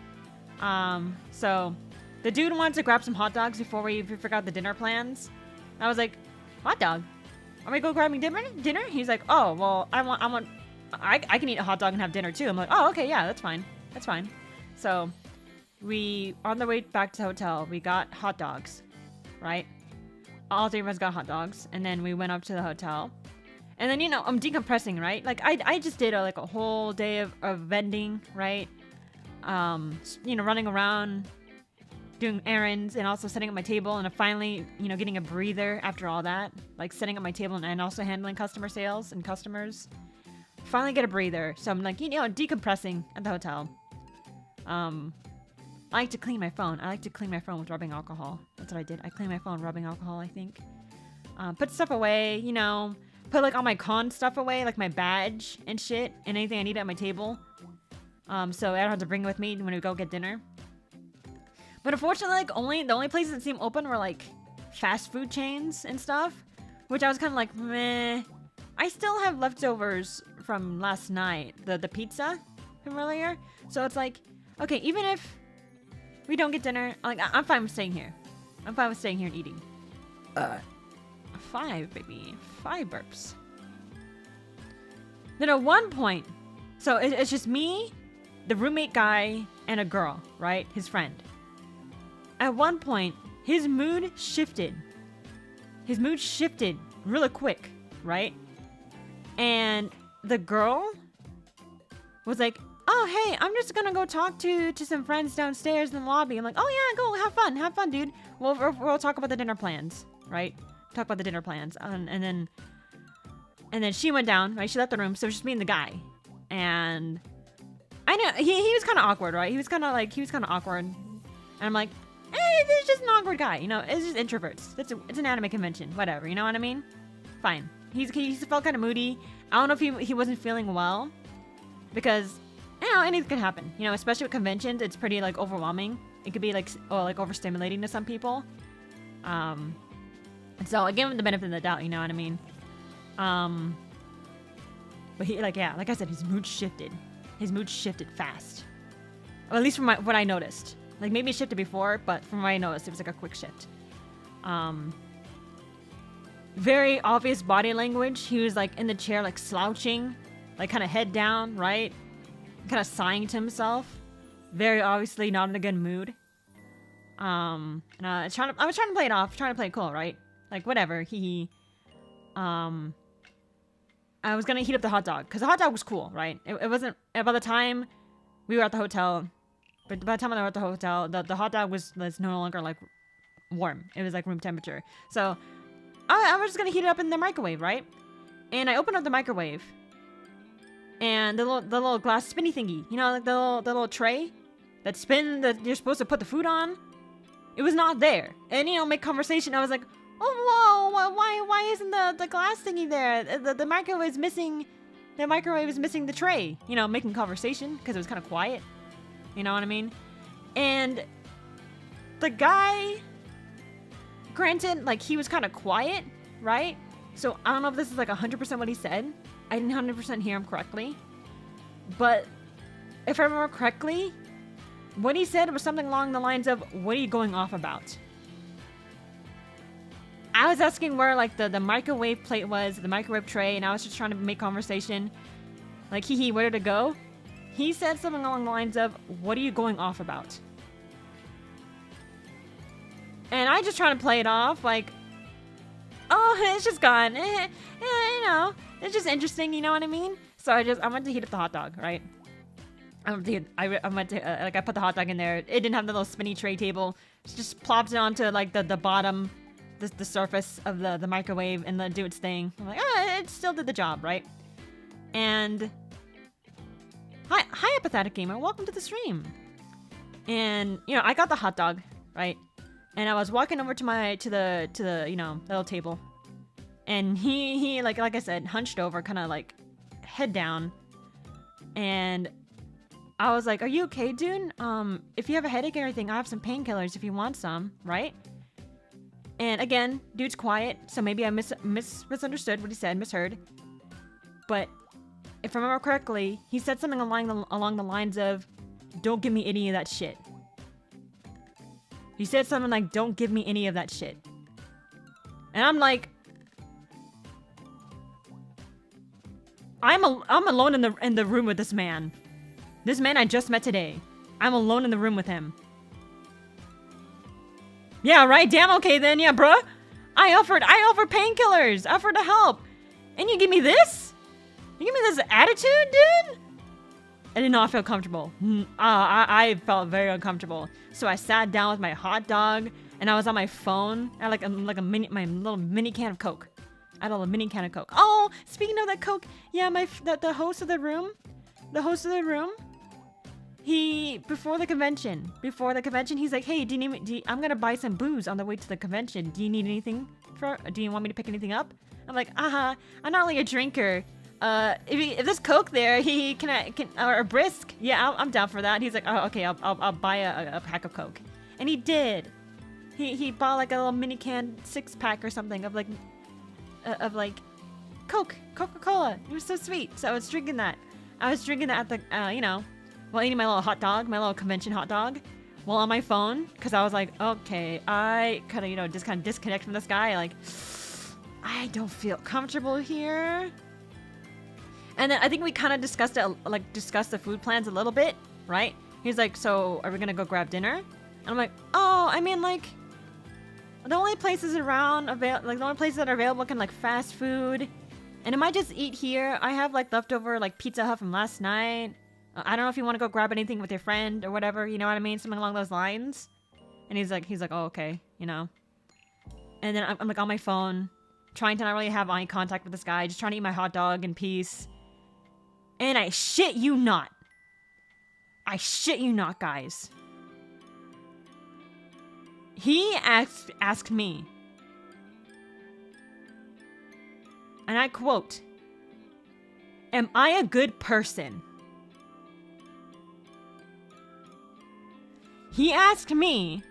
So the dude wanted to grab some hot dogs before we forgot the dinner plans. I was like, hot dog? Are we go grabbing dinner? He's like, oh, well, I can eat a hot dog and have dinner too. I'm like, oh, okay, yeah, that's fine. That's fine. So we, on the way back to the hotel, we got hot dogs, right? All three of us got hot dogs. And then we went up to the hotel. And then, you know, I'm decompressing, right? Like, I just did a whole day of vending, right? You know, running around, doing errands, and also setting up my table. And finally, you know, getting a breather after all that. Like, setting up my table and also handling customer sales and customers. Finally get a breather. So I'm like, you know, decompressing at the hotel. I like to clean my phone. I like to clean my phone with rubbing alcohol. That's what I did. I cleaned my phone with rubbing alcohol, I think. Put stuff away, you know. Put like all my con stuff away, like my badge and shit, and anything I need at my table. So I don't have to bring it with me when we go get dinner. But unfortunately, like the only places that seemed open were like fast food chains and stuff, which I was kind of like, meh. I still have leftovers from last night, the pizza from earlier. So it's like, okay, even if we don't get dinner, like I'm fine with staying here. I'm fine with staying here and eating. 5, baby. 5 burps. Then at one point, so it's just me, the roommate guy, and a girl, right? His friend. At one point, his mood shifted. His mood shifted really quick, right? And the girl was like, oh, hey, I'm just gonna go talk to some friends downstairs in the lobby. I'm like, oh yeah, go, have fun, dude. We'll talk about the dinner plans, right? Talk about the dinner plans. And then she went down, right? She left the room, so it was just me and the guy. And I know, he was kind of awkward, right? He was kind of awkward. And I'm like, he's just an awkward guy, you know? It's just introverts. It's an anime convention, whatever, you know what I mean? Fine. He felt kind of moody. I don't know if he wasn't feeling well. Because, you know, anything can happen. You know, especially with conventions, it's pretty, like, overwhelming. It could be, like, overstimulating to some people. So I give him the benefit of the doubt, you know what I mean? But he, like I said, his mood shifted. His mood shifted fast. Or at least from what I noticed. Like, maybe it shifted before, but from what I noticed, it was like a quick shift. Very obvious body language. He was, like, in the chair, like, slouching. Like, kind of head down, right? Kind of sighing to himself. Very obviously not in a good mood. And I was trying to play it off. Trying to play it cool, right? Like, whatever. I was gonna heat up the hot dog. Because the hot dog was cool, right? It wasn't... By the time we were at the hotel... But by the time I were at the hotel, the hot dog was no longer, like, warm. It was, like, room temperature. So, I was just gonna heat it up in the microwave, right? And I opened up the microwave. And the little glass spinny thingy. You know, like the little tray? That you're supposed to put the food on? It was not there. And, you know, make conversation. I was like... Oh, whoa, why isn't the glass thingy there? The microwave is missing... The microwave is missing the tray. You know, making conversation, because it was kind of quiet. You know what I mean? And... The guy... Granted, like, he was kind of quiet, right? So, I don't know if this is, like, 100% what he said. I didn't 100% hear him correctly. But, if I remember correctly... What he said was something along the lines of, what are you going off about? I was asking where, like, the microwave plate was, the microwave tray, and I was just trying to make conversation. Like, where did it go? He said something along the lines of, what are you going off about? And I just trying to play it off, like, oh, it's just gone. You know, it's just interesting, you know what I mean? So I went to heat up the hot dog, right? I put the hot dog in there. It didn't have the little spinny tray table. Just plopped it onto, like, the bottom... The surface of the microwave and then do its thing. I'm like, it still did the job, right? And hi apathetic gamer, welcome to the stream. And you know, I got the hot dog, right? And I was walking over to the you know, little table, and he like I said, hunched over, kind of like head down, and I was like, "Are you okay, dude? If you have a headache or anything, I have some painkillers if you want some, right?" And again, dude's quiet, so maybe I misunderstood what he said, misheard. But if I remember correctly, he said something along the lines of, "Don't give me any of that shit." He said something like, "Don't give me any of that shit." And I'm like, I'm alone in the room with this man. This man I just met today. I'm alone in the room with him. Yeah, right? Damn, okay then. Yeah, bruh. I offered painkillers. I offered to help. And you give me this? You give me this attitude, dude? I did not feel comfortable. I felt very uncomfortable. So I sat down with my hot dog, and I was on my phone. I had my little mini can of Coke. I had a little mini can of Coke. Oh, speaking of that Coke, yeah, the host of the room, he, before the convention, he's like, "Hey, I'm gonna buy some booze on the way to the convention. Do you need anything do you want me to pick anything up?" I'm like, I'm not really a drinker. If there's Coke there, or a brisk, yeah, I'm down for that. He's like, "Oh, okay, I'll buy a pack of Coke." And he did. He bought like a little mini can 6-pack or something of like Coca-Cola. It was so sweet. So I was drinking that. at the, while eating my little convention hot dog, while on my phone, because I was like, okay, I kind of, just kind of disconnect from this guy. Like, I don't feel comfortable here. And then I think we kind of discussed the food plans a little bit, right? He's like, "So are we gonna go grab dinner?" And I'm like, "Oh, I mean, like, the only places that are available can like fast food, and I might just eat here. I have like leftover like Pizza Hut from last night. I don't know if you want to go grab anything with your friend or whatever. You know what I mean? Something along those lines." And he's like, "Oh, okay, And then I'm like on my phone, trying to not really have eye contact with this guy, just trying to eat my hot dog in peace. And I shit you not, guys. He asked me, and I quote, "Am I a good person?" He asked me,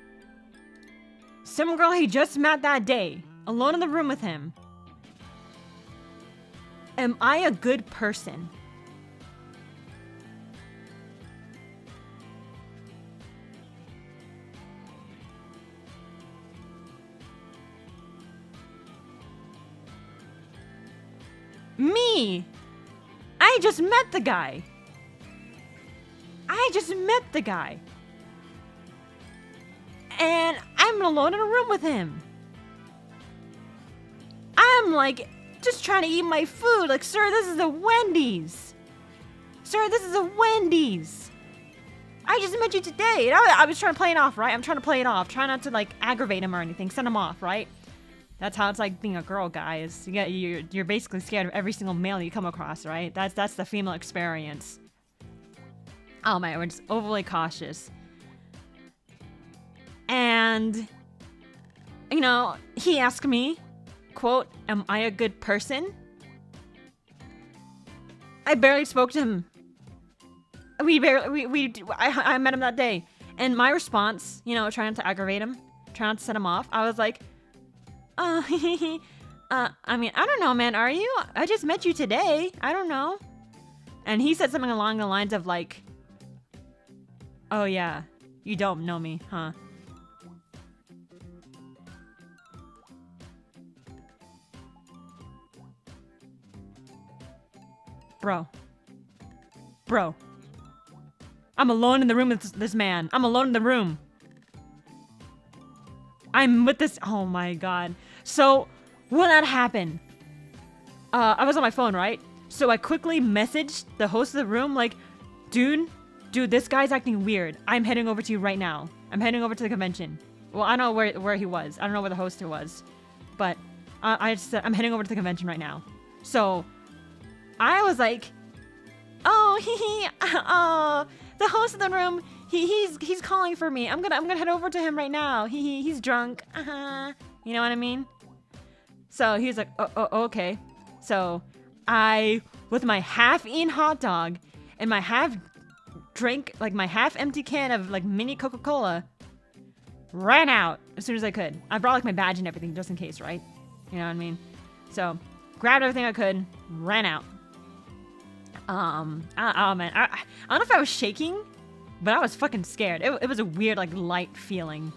some girl he just met that day, alone in the room with him, "Am I a good person?" Me! I just met the guy. And I'm alone in a room with him. I'm like, just trying to eat my food. Like, "Sir, this is a Wendy's. I just met you today." And I was trying to play it off, right? I'm trying to play it off. Try not to, like, aggravate him or anything. Send him off, right? That's how it's like being a girl, guys. You're basically scared of every single male you come across, right? That's the female experience. Oh man, we're just overly cautious. And, he asked me, quote, "Am I a good person?" I barely spoke to him. I met him that day. And my response, trying not to aggravate him, trying not to set him off, I was like, I mean, I don't know, man, are you? I just met you today. I don't know. And he said something along the lines of like, "Oh yeah, you don't know me, huh?" Bro. I'm alone in the room with this man. I'm alone in the room. I'm with this. Oh my god. So when that happened, I was on my phone, right? So I quickly messaged the host of the room, like, dude, this guy's acting weird. I'm heading over to you right now. I'm heading over to the convention. Well, I don't know where he was. I don't know where the host was. But I just said, "I'm heading over to the convention right now." So I was like, "Oh, the host of the room, he's calling for me. I'm gonna head over to him right now. He's drunk. You know what I mean?" So he was like, "Oh, okay." So I, with my half-eaten hot dog and my half-empty can of like mini Coca-Cola, ran out as soon as I could. I brought like my badge and everything just in case, right? You know what I mean? So grabbed everything I could, ran out. Oh man, I don't know if I was shaking, but I was fucking scared. It was a weird like light feeling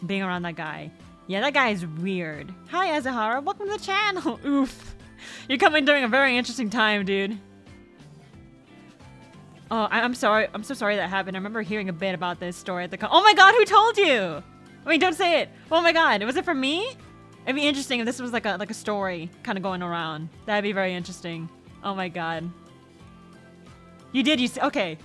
being around that guy. Yeah, that guy is weird. Hi Azahara, welcome to the channel. Oof, you're coming during a very interesting time, dude. Oh, I'm sorry. I'm so sorry that happened. I remember hearing a bit about this story at the oh my god, who told you? I mean, don't say it. Oh my god, was it from me? It'd be interesting if this was like a story kind of going around. That'd be very interesting. Oh my god. You did, okay.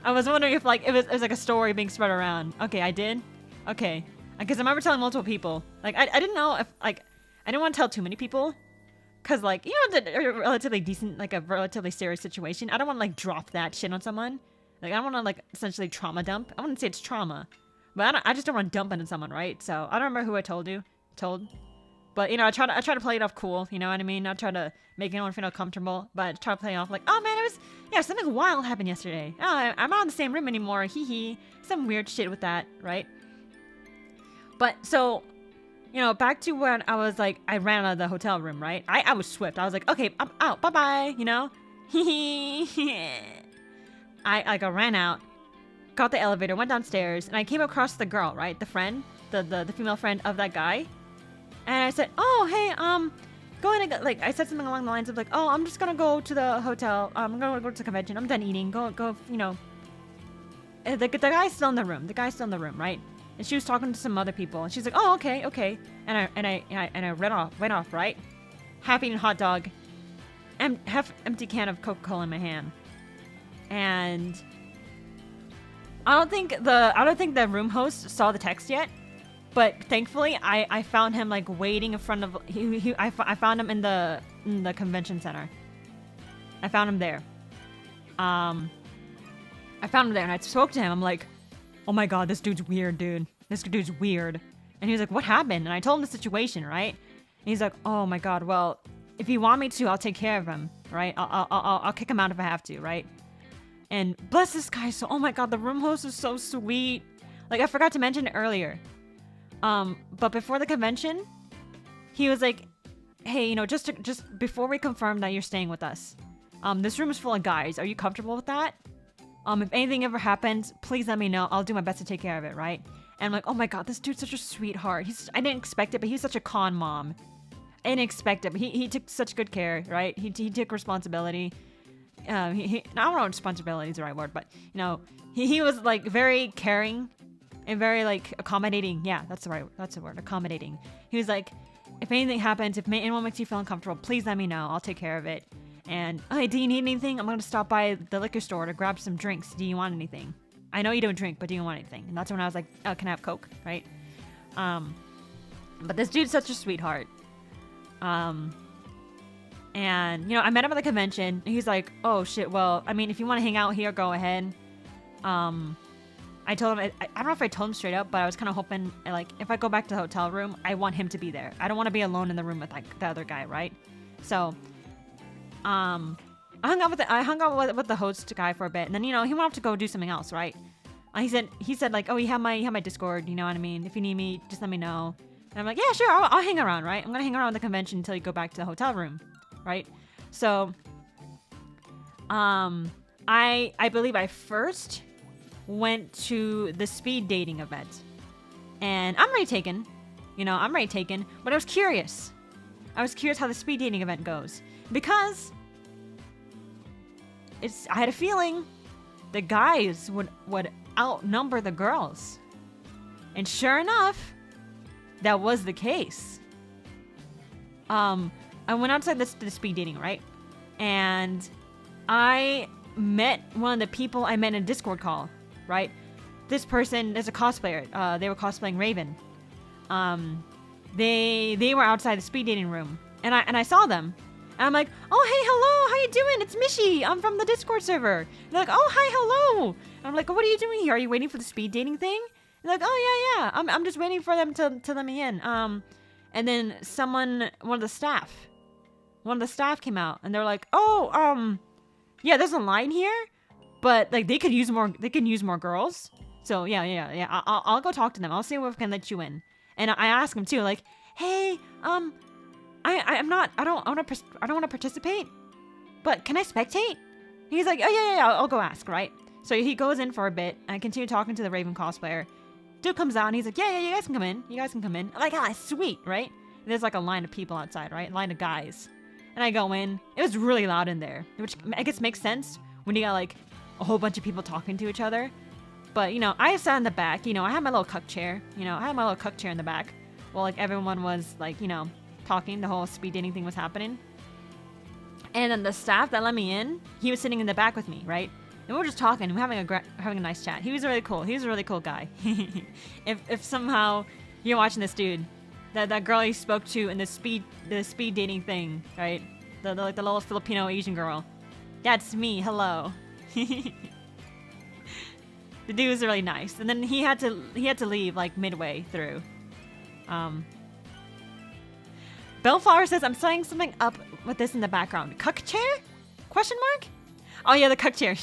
I was wondering if like it was like a story being spread around. Okay, I did? Okay. Because I remember telling multiple people. Like, I didn't know if, like, I didn't want to tell too many people. Because, like, you know, a relatively decent, like, a relatively serious situation. I don't want to, like, drop that shit on someone. Like, I don't want to, like, essentially trauma dump. I wouldn't say it's trauma. But I just don't want to dump it on someone, right? So, I don't remember who I told. But, you know, I try to play it off cool, you know what I mean? I try to make anyone feel comfortable, but I try to play it off like, oh man, something wild happened yesterday. Oh, I'm not in the same room anymore, hee hee. Some weird shit with that, right? But, so, you know, back to when I was like, I ran out of the hotel room, right? I was swift. I was like, okay, I'm out, bye-bye, you know? Hee hee. I ran out, got the elevator, went downstairs, and I came across the girl, right? The friend, the female friend of that guy. And I said, oh, hey, going to, like, I said something along the lines of, like, oh, I'm just gonna go to the hotel. I'm gonna go to the convention. I'm done eating. Go, you know. The guy's still in the room. The guy's still in the room, right? And she was talking to some other people. And she's like, oh, okay. And I ran off, right? Half eaten hot dog. Half empty can of Coca-Cola in my hand. And I don't think the room host saw the text yet. But thankfully, I found him like waiting in front of I found him in the convention center. I found him there. I found him there and I spoke to him. I'm like, oh my god, this dude's weird, dude. This dude's weird. And he was like, what happened? And I told him the situation, right? And he's like, oh my god, well, if you want me to, I'll take care of him, right? I'll kick him out if I have to, right? And bless this guy. So, oh my god, the room host is so sweet. Like I forgot to mention it earlier. But before the convention, he was like, hey, you know, just before we confirm that you're staying with us, this room is full of guys. Are you comfortable with that? If anything ever happens, please let me know. I'll do my best to take care of it, right? And I'm like, oh my god, this dude's such a sweetheart. I didn't expect it, but he's such a con mom. I didn't expect it, but he took such good care, right? He took responsibility. I don't know if responsibility is the right word, but, you know, he was, like, very caring. And very, like, accommodating. Yeah, that's the word. Accommodating. He was like, if anything happens, if anyone makes you feel uncomfortable, please let me know. I'll take care of it. And, hey, do you need anything? I'm going to stop by the liquor store to grab some drinks. Do you want anything? I know you don't drink, but do you want anything? And that's when I was like, oh, can I have Coke? Right? But this dude's such a sweetheart. And, you know, I met him at the convention. And he's like, oh, shit, well, I mean, if you want to hang out here, go ahead. I told him, I don't know if I told him straight up, but I was kind of hoping, like, if I go back to the hotel room, I want him to be there. I don't want to be alone in the room with, like, the other guy, right? So, I hung out with the host guy for a bit, and then, you know, he went off to go do something else, right? He said, like, oh, you have my Discord, you know what I mean? If you need me, just let me know. And I'm like, yeah, sure, I'll hang around, right? I'm gonna hang around the convention until you go back to the hotel room, right? So, I believe I first went to the speed dating event, and I'm already taken, but I was curious how the speed dating event goes, because I had a feeling the guys would outnumber the girls, and sure enough, that was the case. I went outside the speed dating, right, and I met one of the people I met in a Discord call. Right, this person is a cosplayer. They were cosplaying Raven. They were outside the speed dating room, and I saw them. And I'm like, oh hey, hello, how you doing? It's Mishi. I'm from the Discord server. And they're like, oh hi, hello. And I'm like, what are you doing here? Are you waiting for the speed dating thing? And they're like, oh yeah. I'm just waiting for them to let me in. And then one of the staff came out, and they're like, oh yeah, there's a line here. But like they could use more girls. So yeah. I'll go talk to them. I'll see if I can let you in. And I ask him too, like, hey, I don't want to participate, but can I spectate? He's like, oh yeah, I'll go ask, right? So he goes in for a bit. I continue talking to the Raven cosplayer. Dude comes out and he's like, yeah, you guys can come in. You guys can come in. I'm like, ah, sweet, right? There's like a line of people outside, right? A line of guys. And I go in. It was really loud in there, which I guess makes sense when you got like a whole bunch of people talking to each other. But, you know, I sat in the back. You know, I had my little cuck chair. You know, I had my little cuck chair in the back while like everyone was like, you know, talking. The whole speed dating thing was happening. And then the staff that let me in, he was sitting in the back with me, right? And we were just talking. We were having a nice chat. He was really cool. He was a really cool guy. if somehow you're watching this dude, that girl he spoke to in the speed dating thing, right? The little Filipino Asian girl. That's me. Hello. The dude was really nice. And then he had to leave like midway through. Bellflower says, I'm setting something up with this in the background. Cuck chair? Question mark? Oh yeah, the cuck chair.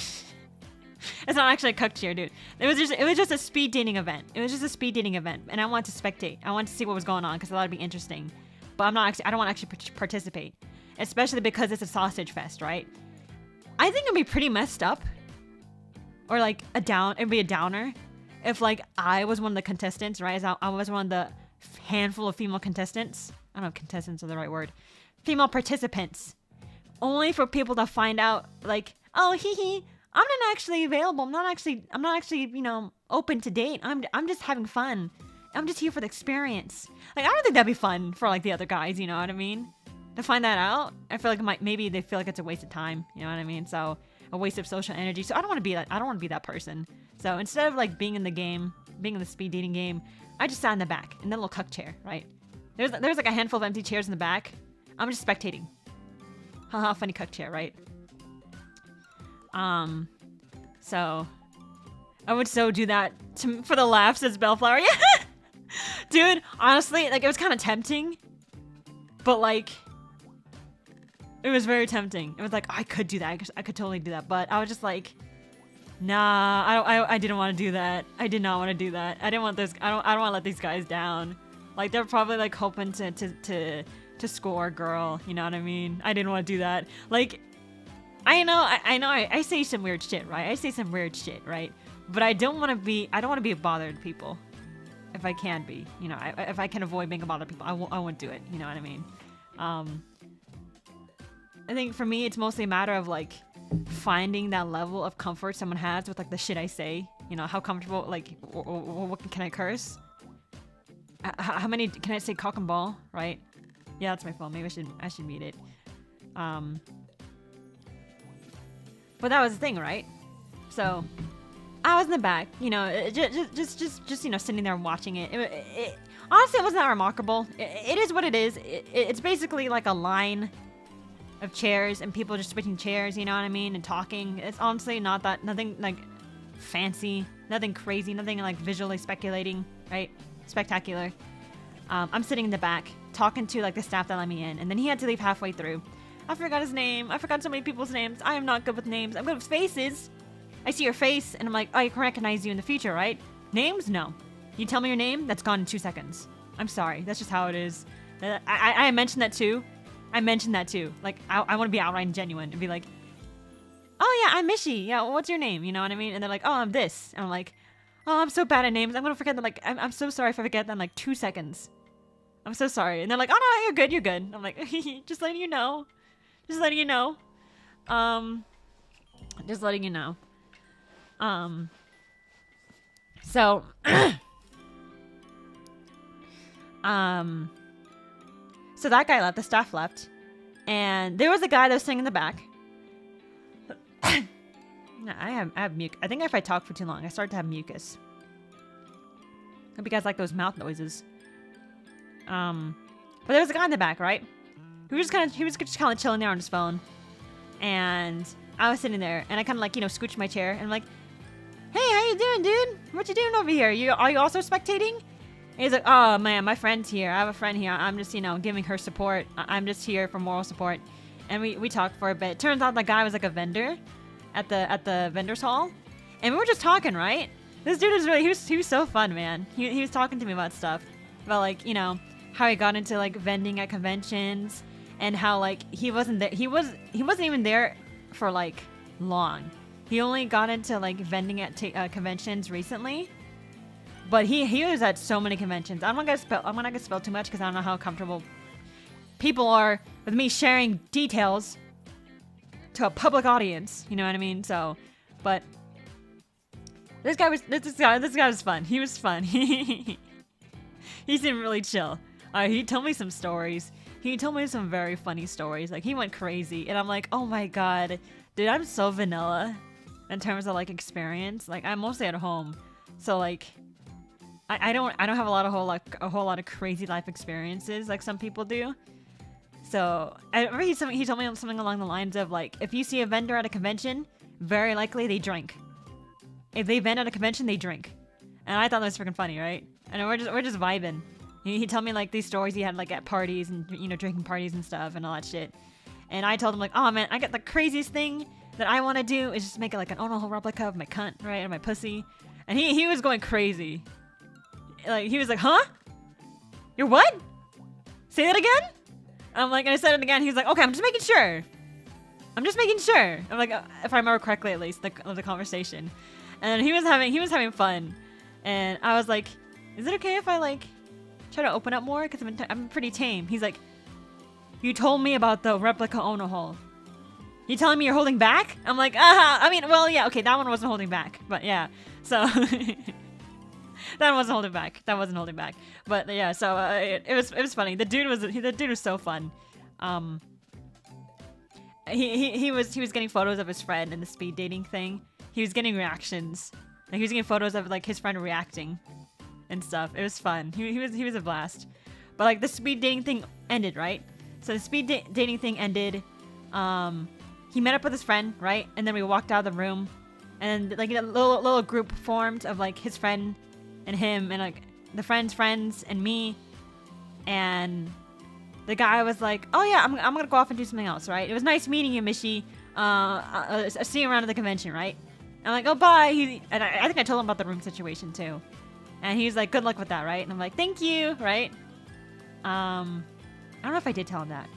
It's not actually a cuck chair, dude. It was just a speed dating event. It was just a speed dating event, and I wanted to spectate. I wanted to see what was going on because I thought it'd be interesting. But I don't want to actually participate, especially because it's a sausage fest, right? I think it'd be pretty messed up, or like it'd be a downer, if like I was one of the contestants, right? I was one of the handful of female contestants. I don't know if contestants are the right word. Female participants. Only for people to find out, like, oh, I'm not actually available. I'm not actually, you know, open to date. I'm just having fun. I'm just here for the experience. Like, I don't think that'd be fun for like the other guys. You know what I mean? To find that out, I feel like maybe they feel like it's a waste of time. You know what I mean? So a waste of social energy. So I don't want to be that. I don't want to be that person. So instead of like being in the game, being in the speed dating game, I just sat in the back in that little cuck chair. Right? There's like a handful of empty chairs in the back. I'm just spectating. Haha, funny cuck chair, right? So I would so do that for the laughs, says Bellflower. Yeah, dude. Honestly, like it was kind of tempting, but like it was very tempting. It was like, oh, I could do that. I could totally do that, but I was just like, nah. I didn't want to do that. I did not want to do that. I didn't want this. I don't want to let these guys down. Like they're probably like hoping to score a girl. You know what I mean? I didn't want to do that. Like. I know, I say some weird shit, right? I say some weird shit, right? But I don't want to be a bother to people. If I can be, you know, if I can avoid being a bother to people, I won't do it. You know what I mean? I think for me, it's mostly a matter of like finding that level of comfort someone has with like the shit I say. You know, how comfortable, like, what can I curse? How many, can I say cock and ball, right? Yeah, that's my phone. Maybe I should mute it. But that was the thing, right? So I was in the back, you know, just you know, sitting there watching it. It honestly, it wasn't that remarkable. It is what it is. It's basically like a line of chairs and people just switching chairs, you know what I mean, and talking. It's honestly nothing like fancy, nothing crazy, nothing like visually speculating, right? Spectacular. I'm sitting in the back talking to like the staff that let me in, and then he had to leave halfway through. I forgot his name. I forgot so many people's names. I am not good with names. I'm good with faces. I see your face, and I'm like, oh, I can recognize you in the future, right? Names? No. You tell me your name, that's gone in 2 seconds. I'm sorry. That's just how it is. I mentioned that too. Like, I want to be outright genuine and be like, oh, yeah, I'm Mishi. Yeah, what's your name? You know what I mean? And they're like, oh, I'm this. And I'm like, oh, I'm so bad at names. I'm going to forget that. Like, I'm so sorry if I forget that in like 2 seconds. I'm so sorry. And they're like, oh, no, you're good. You're good. I'm like, just letting you know. Just letting you know. Just letting you know. So, so that guy left, the staff left, and there was a guy that was sitting in the back. I have mucus. I think if I talk for too long, I start to have mucus. Hope you guys like those mouth noises. But there was a guy in the back, right? He was just kind of chilling there on his phone, and I was sitting there, and I kind of like, you know, scooched my chair, and I'm like, hey, how you doing, dude? What you doing over here? Are you also spectating? And he's like, oh man, my friend's here. I have a friend here. I'm just, you know, giving her support. I'm just here for moral support. And we talked for a bit. Turns out the guy was like a vendor at the vendor's hall, and we were just talking, right? This dude was really, he was so fun, man. He was talking to me about stuff. About like, you know, how he got into like vending at conventions and how like he wasn't there. He wasn't even there for like long. He only got into like vending at conventions recently. But he was at so many conventions. I'm not gonna spell too much because I don't know how comfortable people are with me sharing details to a public audience. You know what I mean? So, but this guy was fun. He was fun. He seemed really chill. He told me some stories. He told me some very funny stories. Like he went crazy, and I'm like, oh my god, dude, I'm so vanilla in terms of like experience. Like I'm mostly at home, so like. I don't have a whole lot of crazy life experiences like some people do. So I remember he told me something along the lines of like, if you see a vendor at a convention, very likely they drink. If they vend at a convention, they drink. And I thought that was freaking funny, right? And we're just vibing. He told me like these stories he had like at parties and, you know, drinking parties and stuff and all that shit. And I told him like, oh man, I got the craziest thing that I want to do is just make it like an 𝗭𝗏 replica of my cunt, right, and my pussy. And he was going crazy. Like, he was like, huh? You're what? Say that again? I'm like, and I said it again. He's like, okay, I'm just making sure. I'm just making sure. I'm like, if I remember correctly, at least, the conversation. And he was having fun. And I was like, is it okay if I, like, try to open up more? Because I'm pretty tame. He's like, you told me about the replica 𝗭𝗏. You telling me you're holding back? I'm like, I mean, well, yeah, okay, that one wasn't holding back. But, yeah. So... That wasn't holding back. But yeah, so it was funny. The dude was so fun. He was getting photos of his friend in the speed dating thing. He was getting reactions. Like he was getting photos of like his friend reacting and stuff. It was fun. He was a blast. But like the speed dating thing ended, right? So the speed dating thing ended. He met up with his friend, right? And then we walked out of the room, and like a little group formed of like his friend and him and like the friend's friends and me, and the guy was like, oh yeah, I'm gonna go off and do something else, right? It was nice meeting you, Mishi. I'll see you around at the convention, right? I'm like, oh bye. And I think I told him about the room situation too, and he's like, good luck with that, right? And I'm like, thank you, right? I don't know if I did tell him that,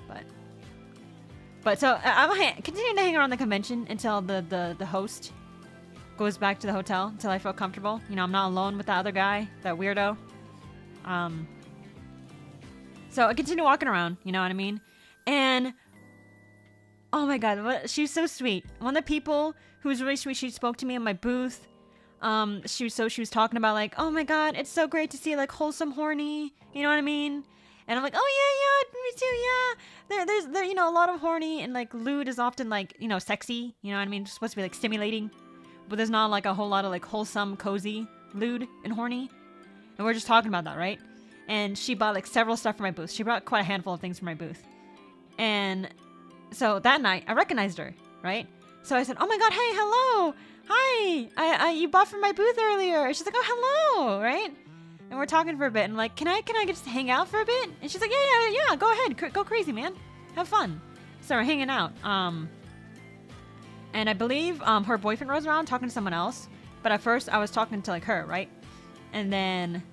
but so I'm continuing to hang around the convention until the host goes back to the hotel until I feel comfortable. You know, I'm not alone with that other guy, that weirdo. So I continue walking around, you know what I mean? And oh my god, she's so sweet. One of the people who was really sweet, she spoke to me in my booth. She was talking about like, oh my god, it's so great to see like wholesome horny, you know what I mean? And I'm like, oh yeah, me too, yeah. There, you know, a lot of horny, and like lewd is often like, you know, sexy, you know what I mean? It's supposed to be like stimulating. But there's not like a whole lot of like wholesome, cozy, lewd, and horny. And we're just talking about that, right? And she bought like several stuff for my booth. She brought quite a handful of things for my booth. And so that night, I recognized her, right? So I said, oh my god, hey, hello. Hi, you bought from my booth earlier. And she's like, oh, hello, right? And we're talking for a bit. And I'm like, can I just hang out for a bit? And she's like, yeah, go ahead. Go crazy, man. Have fun. So we're hanging out. And I believe her boyfriend was around talking to someone else. But at first, I was talking to like her, right? And then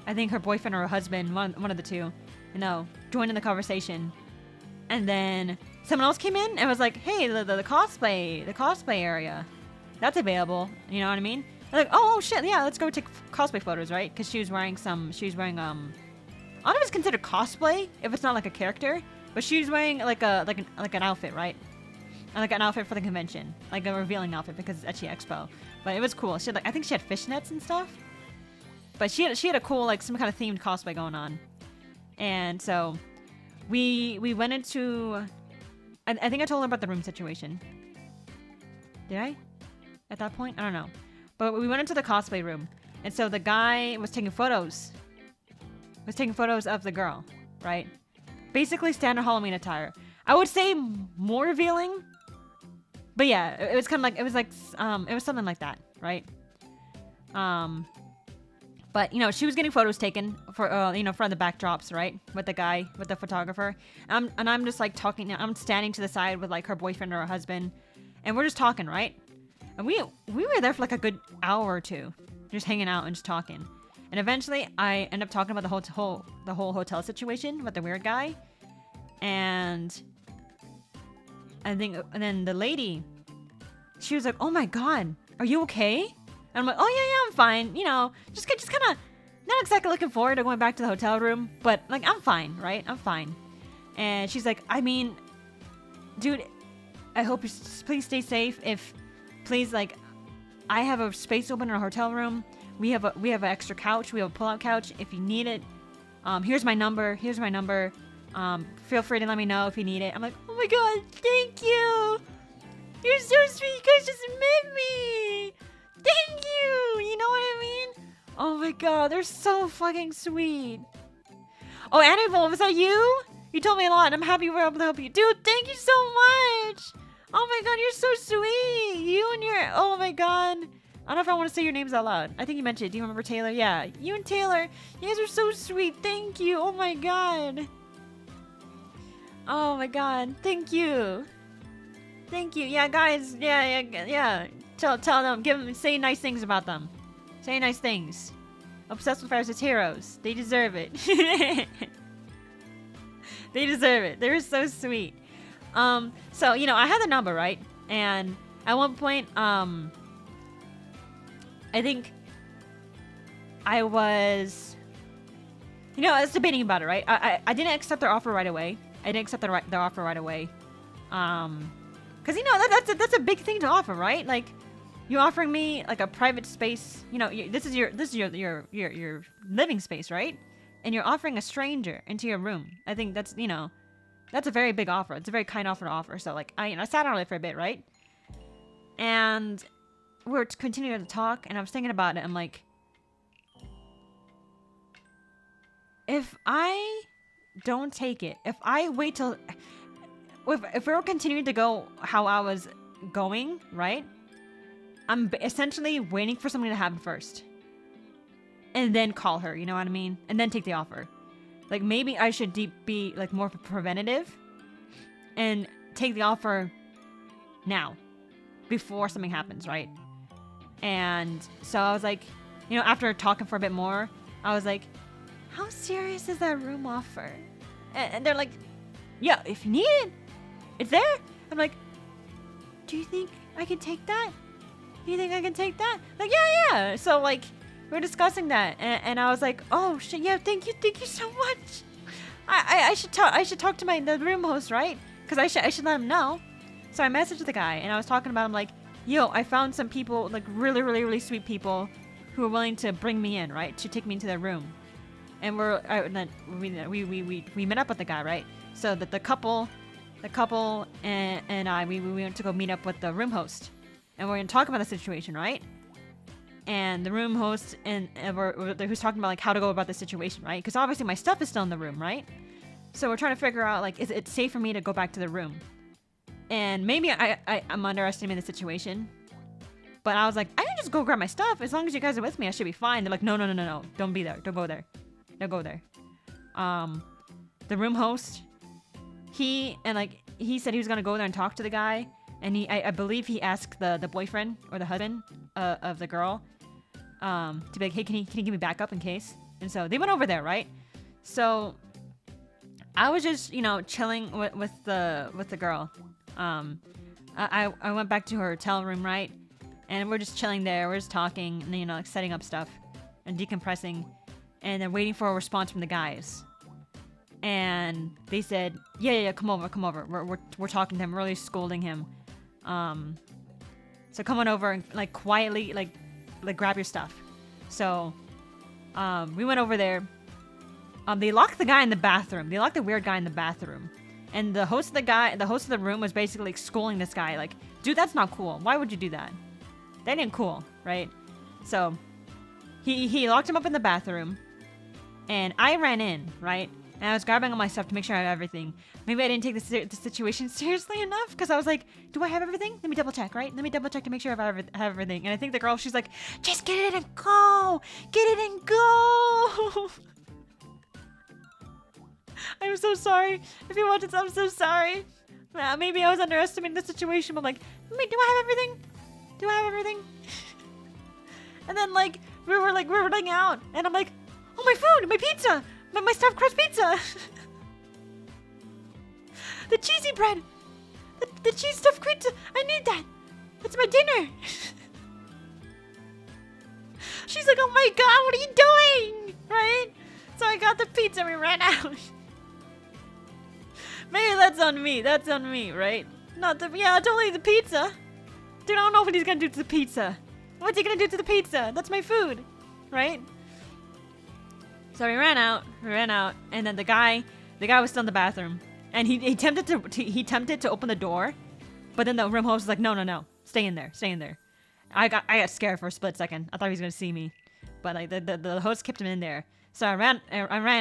I think her boyfriend or her husband, one of the two, you know, joined in the conversation. And then someone else came in and was like, hey, the cosplay area, that's available. You know what I mean? I'm like, oh shit, yeah, let's go take cosplay photos, right? Because she was wearing I don't know if it's considered cosplay if it's not like a character, but she was wearing like an outfit, right? Like an outfit for the convention, like a revealing outfit because it's Ecchi Expo. But it was cool. She had I think she had fishnets and stuff. But she had a cool like some kind of themed cosplay going on. And so we went into, I think I told her about the room situation. Did I? At that point? I don't know. But we went into the cosplay room. And so the guy was taking photos. Of the girl, right? Basically standard Halloween attire. I would say more revealing. But yeah, it was kind of like, it was something like that, right? But, you know, she was getting photos taken for, you know, for the backdrops, right? With the photographer. And I'm just like talking, I'm standing to the side with like her boyfriend or her husband. And we're just talking, right? And we were there for like a good hour or two. just hanging out and just talking. And eventually, I end up talking about the whole hotel situation with the weird guy. And then the lady, she was like, "Oh my god, are you okay?" And I'm like, "Oh yeah, I'm fine. You know, just kind of not exactly looking forward to going back to the hotel room, but like I'm fine, right? I'm fine." And she's like, "I mean, dude, I hope you please stay safe. Please, like, I have a space open in our hotel room. We have an extra couch. We have a pull-out couch. If you need it, here's my number. Feel free to let me know if you need it." I'm like, "Oh my god, thank you. You're so sweet. You guys just met me. Thank you. You know what I mean? Oh my god, they're so fucking sweet." Oh, Annabelle, was that you? You told me a lot, and I'm happy we were able to help you. Dude, thank you so much. Oh my god, you're so sweet. You and your... Oh my god. I don't know if I want to say your names out loud. I think you mentioned it. Do you remember Taylor? Yeah. You and Taylor. You guys are so sweet. Thank you. Oh my god. Oh my god. Thank you. Thank you. Yeah, guys. Yeah. Tell them. Say nice things about them. Say nice things. Obsessed with Fires as heroes. They deserve it. They deserve it. They're so sweet. So, you know, I had the number, right? And at one point, I think I was, you know, I was debating about it, right? I didn't accept their offer right away. Their offer right away. Cause you know, that's a big thing to offer, right? Like, you offering me like a private space, you know, this is your living space, right? And you're offering a stranger into your room. I think that's, you know, that's a very big offer. It's a very kind offer to offer. So like, I sat on it for a bit, right? And we're continuing to talk, and I was thinking about it. I'm like, if I don't take it, if I wait till, if we're continuing to go how I was going, right? I'm essentially waiting for something to happen first. And then call her, you know what I mean? And then take the offer. Like, maybe I should be like more preventative and take the offer now before something happens, right? And so I was like, you know, after talking for a bit more, I was like, how serious is that room offer? And they're like, yeah, if you need it, it's there. I'm like, do you think I can take that? Do you think I can take that? Like, yeah. So like, we're discussing that, and I was like, oh shit, yeah, thank you so much. I should talk to the room host, right? Because I should let him know. So I messaged the guy, and I was talking about him like, yo, I found some people, like really sweet people, who are willing to bring me in, right, to take me into their room. And we met up with the guy, right? So that the couple and I we went to go meet up with the room host, and we're gonna talk about the situation, right? And the room host and who's talking about like how to go about the situation, right? Because obviously my stuff is still in the room, right? So we're trying to figure out like, is it safe for me to go back to the room? And maybe I'm underestimating the situation, but I was like, I can just go grab my stuff as long as you guys are with me. I should be fine. They're like, no, don't be there. Don't go there. The room host, he said he was gonna go there and talk to the guy, and I believe he asked the boyfriend or the husband of the girl to be like, hey, can you give me backup in case? And so they went over there, right? So I was just, you know, chilling with the girl. I went back to her hotel room, right? And we're just chilling there. We're just talking, and, you know, like setting up stuff and decompressing, and then waiting for a response from the guys. And they said, yeah, come over. We're talking to him, really scolding him. So come on over and like quietly like grab your stuff. So we went over there. They locked the guy in the bathroom. They locked the weird guy in the bathroom. And the host of the room was basically like schooling this guy, like, dude, that's not cool. Why would you do that? That ain't cool, right? So he locked him up in the bathroom, and I ran in, right? And I was grabbing all my stuff to make sure I have everything. Maybe I didn't take the situation seriously enough, because I was like, do I have everything? Let me double check, right? Let me double check to make sure I have everything. And I think the girl, she's like, just get it and go! Get it and go! I'm so sorry. If you watch this, I'm so sorry. Maybe I was underestimating the situation, but like, do I have everything? Do I have everything? And then like, we were running out, and I'm like, oh, my food, my pizza, my stuffed crust pizza. The cheesy bread, the cheese stuffed pizza, I need that. That's my dinner. She's like, oh my god, what are you doing? Right? So I got the pizza and we ran out. Maybe that's on me, right? Not the, yeah, totally the pizza. Dude, I don't know what he's gonna do to the pizza. What's he gonna do to the pizza? That's my food, right? So we ran out, and then the guy was still in the bathroom. And he tempted to open the door, but then the room host was like, no, stay in there. I got scared for a split second. I thought he was gonna see me, but like the host kept him in there. So I ran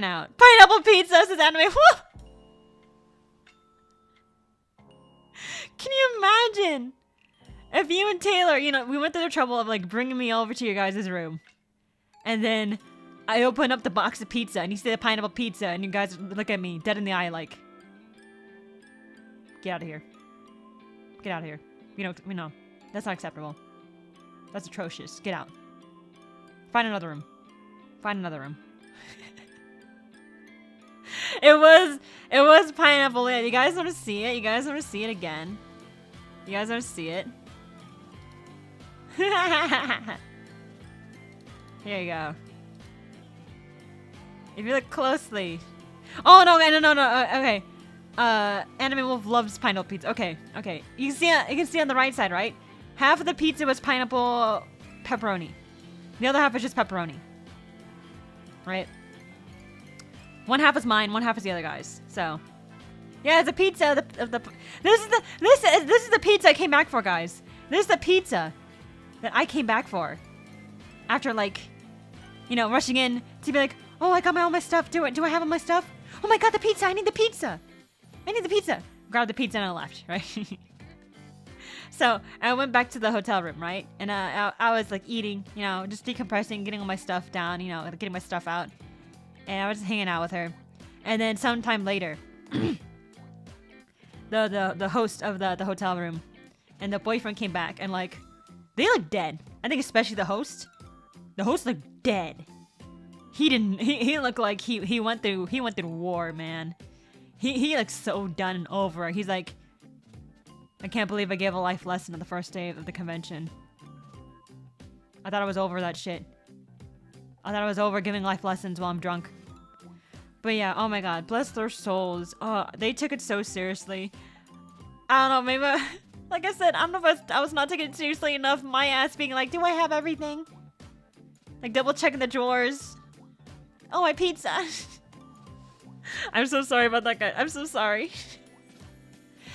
out. Pineapple pizza, says anime. Can you imagine if you and Taylor, you know, we went through the trouble of like bringing me over to your guys' room, and then I open up the box of pizza and you see the pineapple pizza, and you guys look at me dead in the eye like, get out of here. Get out of here. We know. That's not acceptable. That's atrocious. Get out. Find another room. It was pineapple. You guys want to see it? You guys want to see it again? You guys want to see it? Here you go. If you look closely. Oh no! Okay. Anime Wolf loves pineapple pizza. Okay. You can see on the right side, right? Half of the pizza was pineapple pepperoni. The other half is just pepperoni. Right? One half is mine, one half is the other guy's. So, yeah, it's a pizza. This is the pizza I came back for, guys. This is the pizza that I came back for. After like, you know, rushing in to be like, oh, I got all my stuff. Do I have all my stuff? Oh my god, the pizza! I need the pizza. Grabbed the pizza and I left. Right. So I went back to the hotel room, right? And I was like eating, you know, just decompressing, getting all my stuff down, you know, getting my stuff out. And I was just hanging out with her. And then sometime later, the host of the hotel room and the boyfriend came back, and like, they looked dead. I think especially the host. The host looked dead. He looked like he went through war, man. He looked so done and over. He's like, I can't believe I gave a life lesson on the first day of the convention. I thought I was over that shit. I thought I was over giving life lessons while I'm drunk. But yeah, oh my god, bless their souls. Oh, they took it so seriously. I don't know, maybe, like I said, I don't know if I was not taking it seriously enough. My ass being like, do I have everything? Like double checking the drawers. Oh, my pizza. I'm so sorry about that guy. I'm so sorry.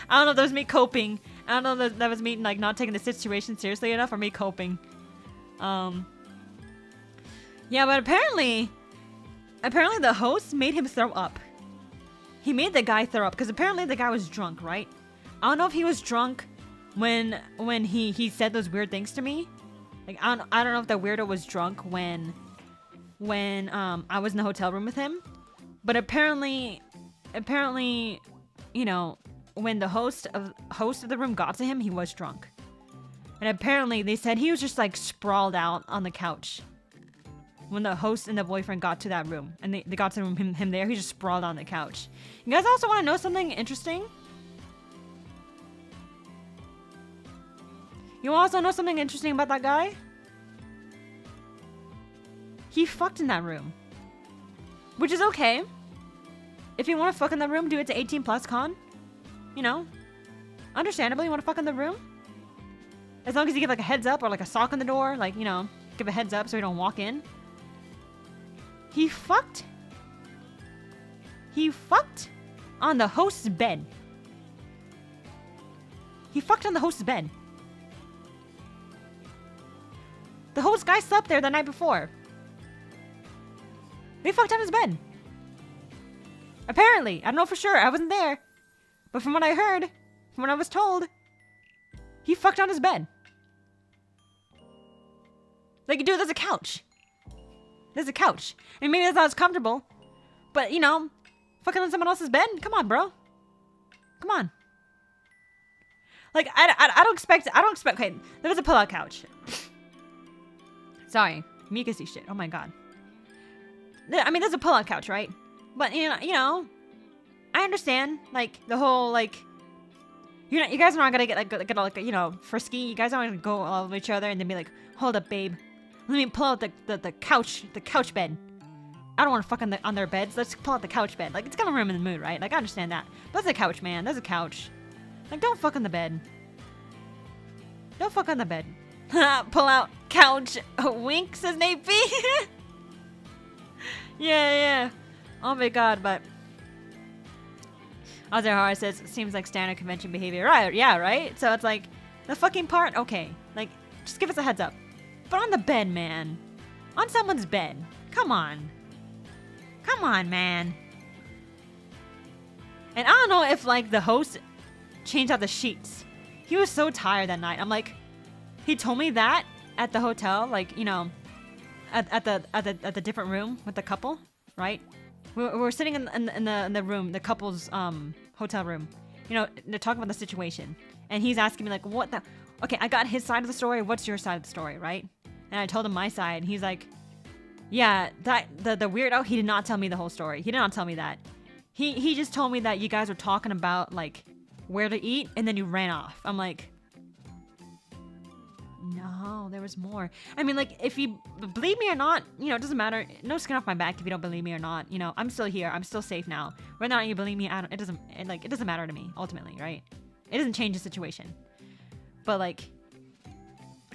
I don't know if that was me coping. I don't know if that was me like not taking the situation seriously enough, or me coping. Yeah, but apparently the host made him throw up. He made the guy throw up because apparently the guy was drunk, right? I don't know if he was drunk when he said those weird things to me. Like I don't know if the weirdo was drunk when I was in the hotel room with him. But apparently, you know, when the host of the room got to him, he was drunk. And apparently they said he was just like sprawled out on the couch. When the host and the boyfriend got to that room, and they got to him there, he just sprawled on the couch. You guys also want to know something interesting? You also know something interesting about that guy? He fucked in that room. Which is okay. If you want to fuck in the room, do it to 18 plus con. You know? Understandably, you want to fuck in the room? As long as you give like a heads up or like a sock on the door. Like, you know, give a heads up so you don't walk in. He fucked on the host's bed. He fucked on the host's bed. The host guy slept there the night before. They fucked on his bed. Apparently. I don't know for sure. I wasn't there. But from what I heard, from what I was told, he fucked on his bed. Like, dude, there's a couch. There's a couch. And maybe that's not as comfortable. But, you know, fucking on someone else's bed? Come on, bro. Come on. Like, I don't expect, okay, there was a pull-out couch. Sorry. mucusy shit. Oh my god. I mean, there's a pull-out couch, right? But you know, I understand like the whole like. You guys are not gonna get like you know, frisky. You guys aren't gonna go all over each other and then be like, hold up, babe. Let me pull out the couch bed. I don't want to fuck on their beds. Let's pull out the couch bed. Like, it's gonna ruin the mood, right? Like, I understand that. But that's a couch, man. That's a couch. Like, don't fuck on the bed. Don't fuck on the bed. Pull out couch. Wink, says Nate B. Yeah. Oh my god, but Azarhara says, seems like standard convention behavior. Right, yeah, right? So it's like, the fucking part, okay. Like, just give us a heads up. But on the bed, man. On someone's bed. Come on. Come on, man. And I don't know if, like, the host changed out the sheets. He was so tired that night. I'm like, he told me that at the hotel, like, you know, at the different room with the couple, right? We were sitting in the room, the couple's hotel room. You know, they're talking about the situation, and he's asking me like, "What the? Okay, I got his side of the story. What's your side of the story, right?" And I told him my side. And he's like, "Yeah, that the weirdo. He did not tell me the whole story. He did not tell me that. He just told me that you guys were talking about like where to eat, and then you ran off." I'm like, no, there was more. I mean, like, if you believe me or not, you know, it doesn't matter. No skin off my back if you don't believe me or not. You know, I'm still here. I'm still safe now. Whether or not you believe me, it doesn't matter to me, ultimately, right? It doesn't change the situation. But, like,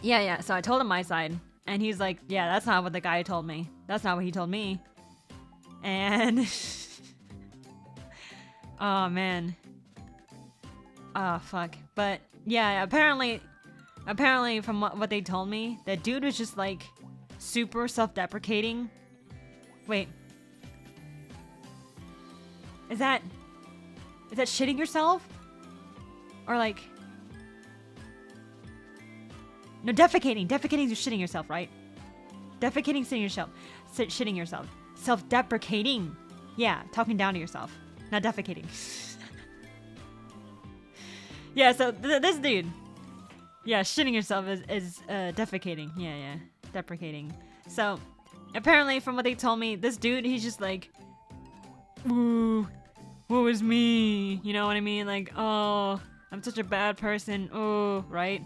yeah. So I told him my side. And he's like, yeah, that's not what the guy told me. That's not what he told me. And... oh, man. Oh, fuck. But, yeah, apparently from what they told me, that dude was just like super self-deprecating. Wait. Is that shitting yourself? Or like... no, defecating. Defecating is shitting yourself, right? Defecating, shitting yourself. Self-deprecating. Yeah, talking down to yourself. Not defecating. Yeah, so this dude... yeah, shitting yourself is defecating. Yeah, deprecating. So, apparently, from what they told me, this dude, he's just like, ooh, what was me? You know what I mean? Like, oh, I'm such a bad person. Oh, right?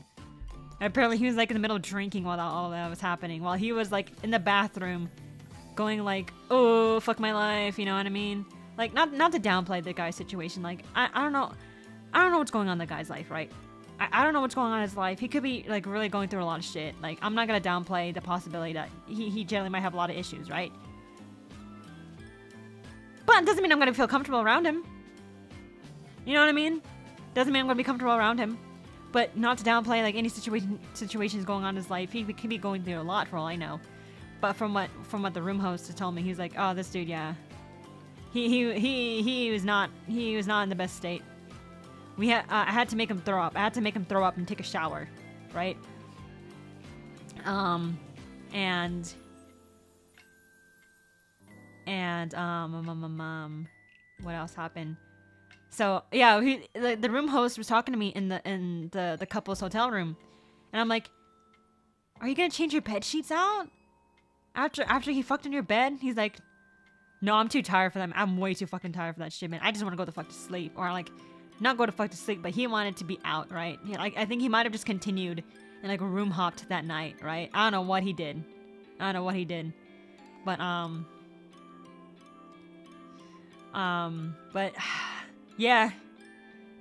And apparently, he was like in the middle of drinking while all that was happening. While he was like in the bathroom, going like, oh, fuck my life. You know what I mean? Like, not to downplay the guy's situation. Like, I don't know what's going on in the guy's life, right? I don't know what's going on in his life. He could be, like, really going through a lot of shit. Like, I'm not gonna downplay the possibility that he generally might have a lot of issues, right? But it doesn't mean I'm gonna feel comfortable around him. You know what I mean? Doesn't mean I'm gonna be comfortable around him. But not to downplay, like, any situations going on in his life. He could be going through a lot for all I know. But from what the room host has told me, he's like, oh, this dude, yeah. He was not in the best state. I had to make him throw up. I had to make him throw up and take a shower, right? And what else happened? So yeah, the room host was talking to me in the couple's hotel room, and I'm like, "Are you gonna change your bed sheets out after he fucked in your bed?" He's like, "No, I'm too tired for that. I'm way too fucking tired for that shit, man. I just want to go the fuck to sleep," or like. Not go to fuck to sleep, but he wanted to be out, right? Like, I think he might have just continued and like room hopped that night, right? I don't know what he did. But but yeah,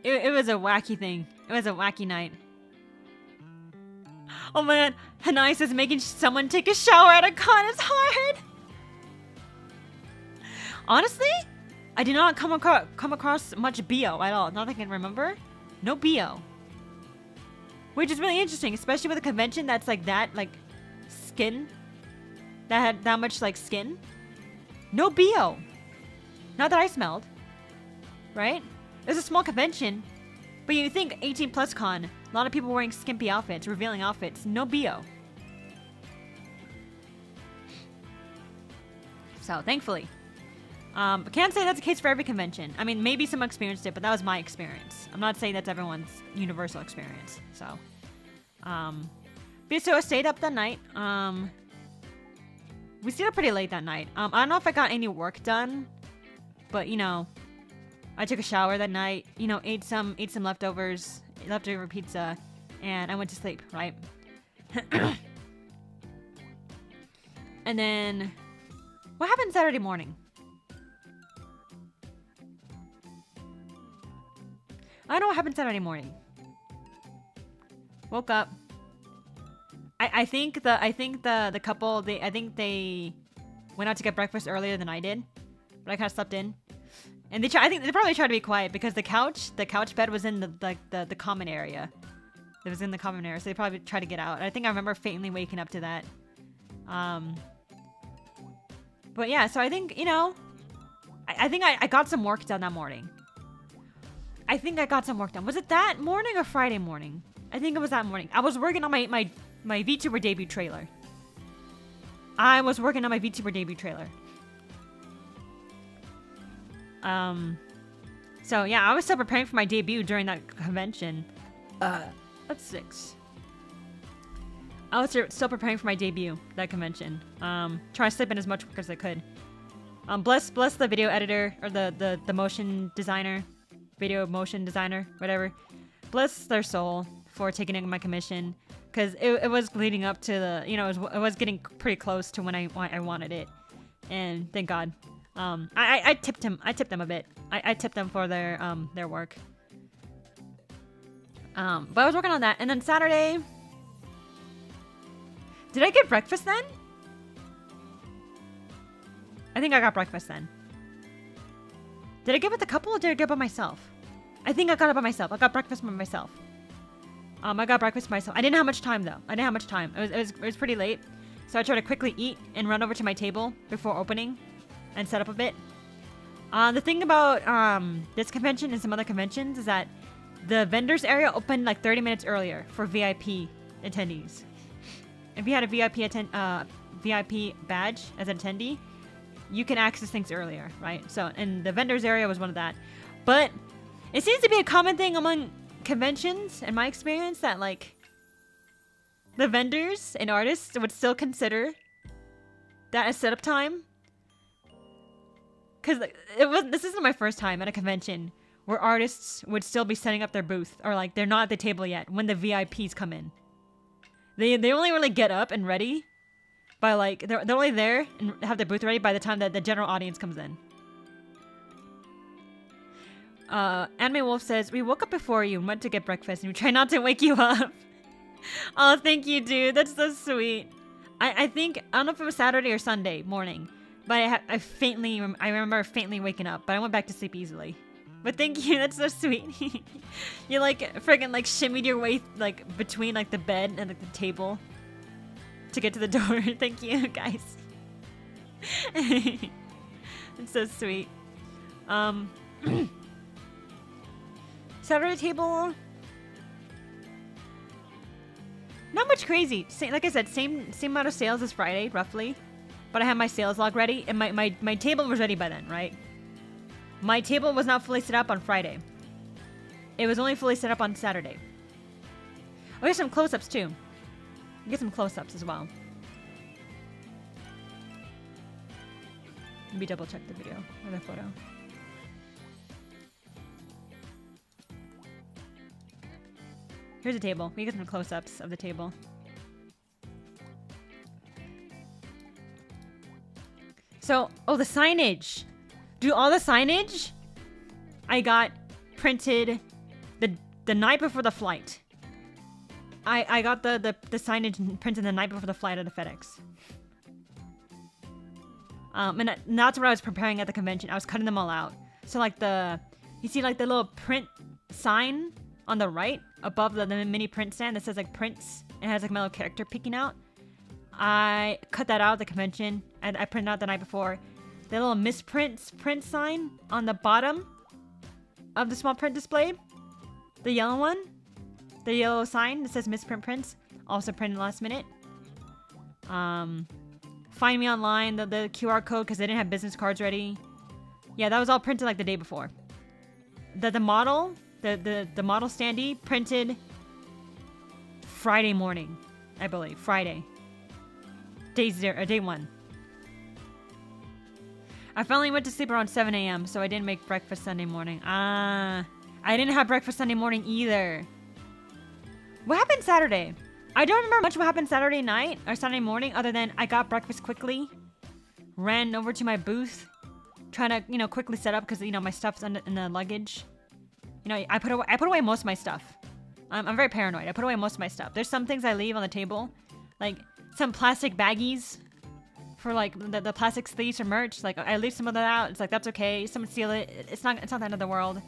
it was a wacky thing. It was a wacky night. Oh man, Hanai says making someone take a shower at a con is hard. Honestly, I did not come across much BO at all. Not that I can remember. No BO. Which is really interesting, especially with a convention that's like that, like skin. That had that much like skin. No BO. Not that I smelled. Right? It was a small convention. But you think 18 plus con, a lot of people wearing skimpy outfits, revealing outfits. No BO. So, thankfully. I can't say that's the case for every convention. I mean, maybe some experienced it, but that was my experience. I'm not saying that's everyone's universal experience. So, so I stayed up that night. we stayed up pretty late that night. I don't know if I got any work done, but you know, I took a shower that night. You know, ate some leftover pizza, and I went to sleep. Right. And then, what happened Saturday morning? I don't know what happened Saturday morning. Woke up. I think the couple they went out to get breakfast earlier than I did, but I kind of slept in. And I think they probably tried to be quiet because the couch bed was in the common area. It was in the common area, so they probably tried to get out. I think I remember faintly waking up to that. But yeah, so I think, you know, I think I got some work done that morning. I think I got some work done. Was it that morning or Friday morning? I think it was that morning. I was working on my VTuber debut trailer. So yeah, I was still preparing for my debut during that convention. That's 6. I was still preparing for my debut, that convention. Trying to slip in as much work as I could. Bless the video editor, or the motion designer, video motion designer, whatever. Bless their soul for taking in my commission, because it was leading up to the, you know, it was getting pretty close to when I wanted it, and thank God. I tipped them a bit. I tipped them for their work. But I was working on that, and then Saturday. Did I get breakfast then? I think I got breakfast then. Did I get with the couple or did I get by myself? I think I got it by myself. I got breakfast by myself. I got breakfast by myself. I didn't have much time though. It was pretty late. So I tried to quickly eat and run over to my table before opening and set up a bit. The thing about this convention and some other conventions is that the vendors area opened like 30 minutes earlier for VIP attendees. If you had a VIP badge as an attendee, you can access things earlier, right? So, and the vendors area was one of that. But it seems to be a common thing among conventions, in my experience, that like the vendors and artists would still consider that as setup time. Because this isn't my first time at a convention where artists would still be setting up their booth, or like they're not at the table yet when the VIPs come in. They only really get up and ready by like they're only there and have their booth ready by the time that the general audience comes in. Anime Wolf says, we woke up before you and went to get breakfast and we tried not to wake you up. Oh, thank you, dude. That's so sweet. I think, I don't know if it was Saturday or Sunday morning, but I remember faintly waking up, but I went back to sleep easily. But thank you, that's so sweet. You like friggin' like shimmied your way like between like the bed and like the table to get to the door. Thank you, guys. It's so sweet. Saturday table. Not much crazy. Like I said, same amount of sales as Friday, roughly. But I had my sales log ready, and my table was ready by then, right? My table was not fully set up on Friday. It was only fully set up on Saturday. Oh, here's some close-ups too. Get some close-ups as well. Let me double check the video or the photo. Here's a table. We get some close-ups of the table. So, oh, the signage. Dude, all the signage I got printed the night before the flight. I got the signage printed the night before the flight of the FedEx. And that's what I was preparing at the convention. I was cutting them all out. So like you see like the little print sign on the right above the mini print stand that says like prints. It has like my little character peeking out. I cut that out at the convention and I printed out the night before. The little misprints print sign on the bottom of the small print display. The yellow one. The yellow sign that says misprint prints. Also printed last minute. Find me online. The QR code because they didn't have business cards ready. Yeah, that was all printed like the day before. The model, the model standee printed Friday morning, I believe. Friday. Day 1. I finally went to sleep around 7 a.m. so I didn't make breakfast Sunday morning. I didn't have breakfast Sunday morning either. What happened Saturday? I don't remember much what happened Saturday night or Sunday morning other than I got breakfast quickly, ran over to my booth, trying to, you know, quickly set up because, you know, my stuff's in the luggage. You know, I put away most of my stuff. I'm very paranoid. I put away most of my stuff. There's some things I leave on the table, like some plastic baggies for like the plastic sleeves or merch. Like I leave some of that out. It's like, that's okay. Someone steal it. It's not the end of the world.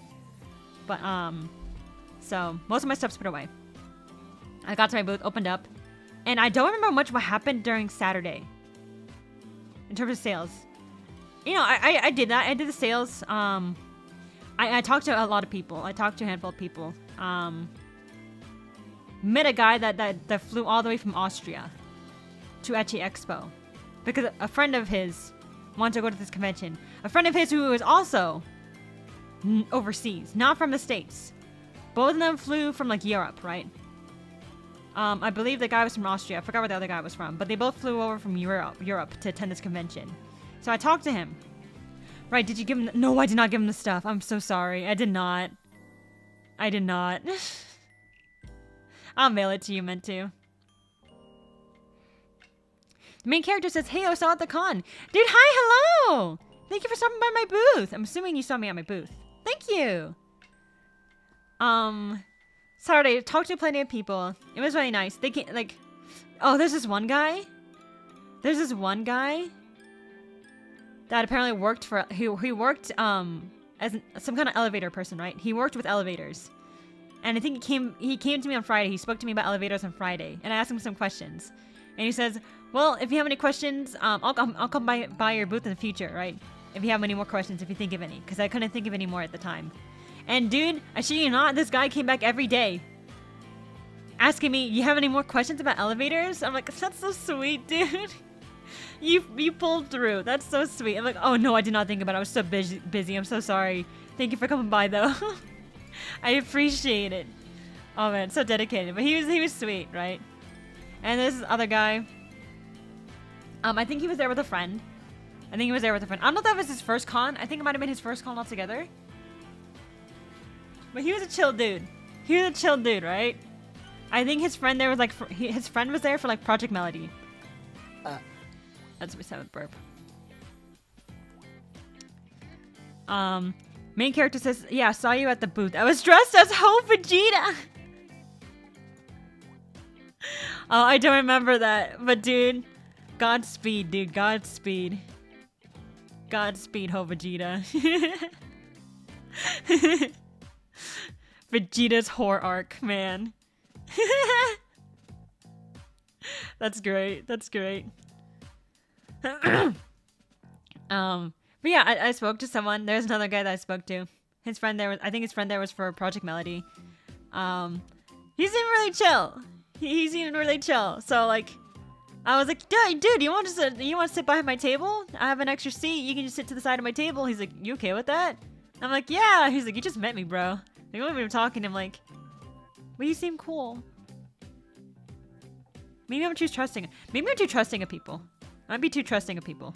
But so most of my stuff's put away. I got to my booth, opened up, and I don't remember much what happened during Saturday in terms of sales. You know, I did that. I did the sales. I talked to a lot of people. I talked to a handful of people. Met a guy that flew all the way from Austria to Ecchi Expo because a friend of his wanted to go to this convention. A friend of his who was also overseas, not from the States. Both of them flew from like Europe, right? I believe the guy was from Austria. I forgot where the other guy was from, but they both flew over from Europe to attend this convention. So I talked to him. Right, did you give him... No, I did not give him the stuff. I'm so sorry. I did not. I did not. I'll mail it to you, meant to. The main character says, hey, I saw at the con. Dude, hi, hello! Thank you for stopping by my booth. I'm assuming you saw me at my booth. Thank you. Saturday, I talked to plenty of people. It was really nice. They can't, like... Oh, there's this one guy. There's this one guy that apparently worked for... He worked, as some kind of elevator person, right? He worked with elevators. And I think he came to me on Friday. He spoke to me about elevators on Friday. And I asked him some questions. And he says, well, if you have any questions, I'll come by your booth in the future, right? If you have any more questions, if you think of any. Because I couldn't think of any more at the time. And dude, I shit you not, this guy came back every day. Asking me, you have any more questions about elevators? I'm like, that's so sweet, dude. You pulled through. That's so sweet. I'm like, oh no, I did not think about it. I was so busy. I'm so sorry. Thank you for coming by though. I appreciate it. Oh man, so dedicated. But he was sweet, right? And this other guy. I think he was there with a friend. I don't know if that was his first con. I think it might have been his first con altogether. But he was a chill dude. Right? I think his friend there was like, his friend was there for like Project Melody. That's my 7th burp. Main character says, yeah, I saw you at the booth. I was dressed as 𝗭𝗔𝗧𝗦𝗨𝗗𝗔𝗡. Oh, I don't remember that. But dude, Godspeed, dude. Godspeed. Godspeed, 𝗭𝗭𝗧𝗦𝗨𝗗𝗓. Vegeta's whore arc, man. That's great. But yeah, I spoke to someone. There's another guy that I spoke to. His friend there was, I think his friend there was for Project Melody. He seemed really chill. He seemed really chill. So like, I was like, dude, you want to sit behind my table? I have an extra seat. You can just sit to the side of my table. He's like, you okay with that? I'm like, yeah. He's like, you just met me, bro. Like, when we were talking, I'm like, well, you seem cool. Maybe I'm too trusting. Maybe I'm too trusting of people. I might be too trusting of people.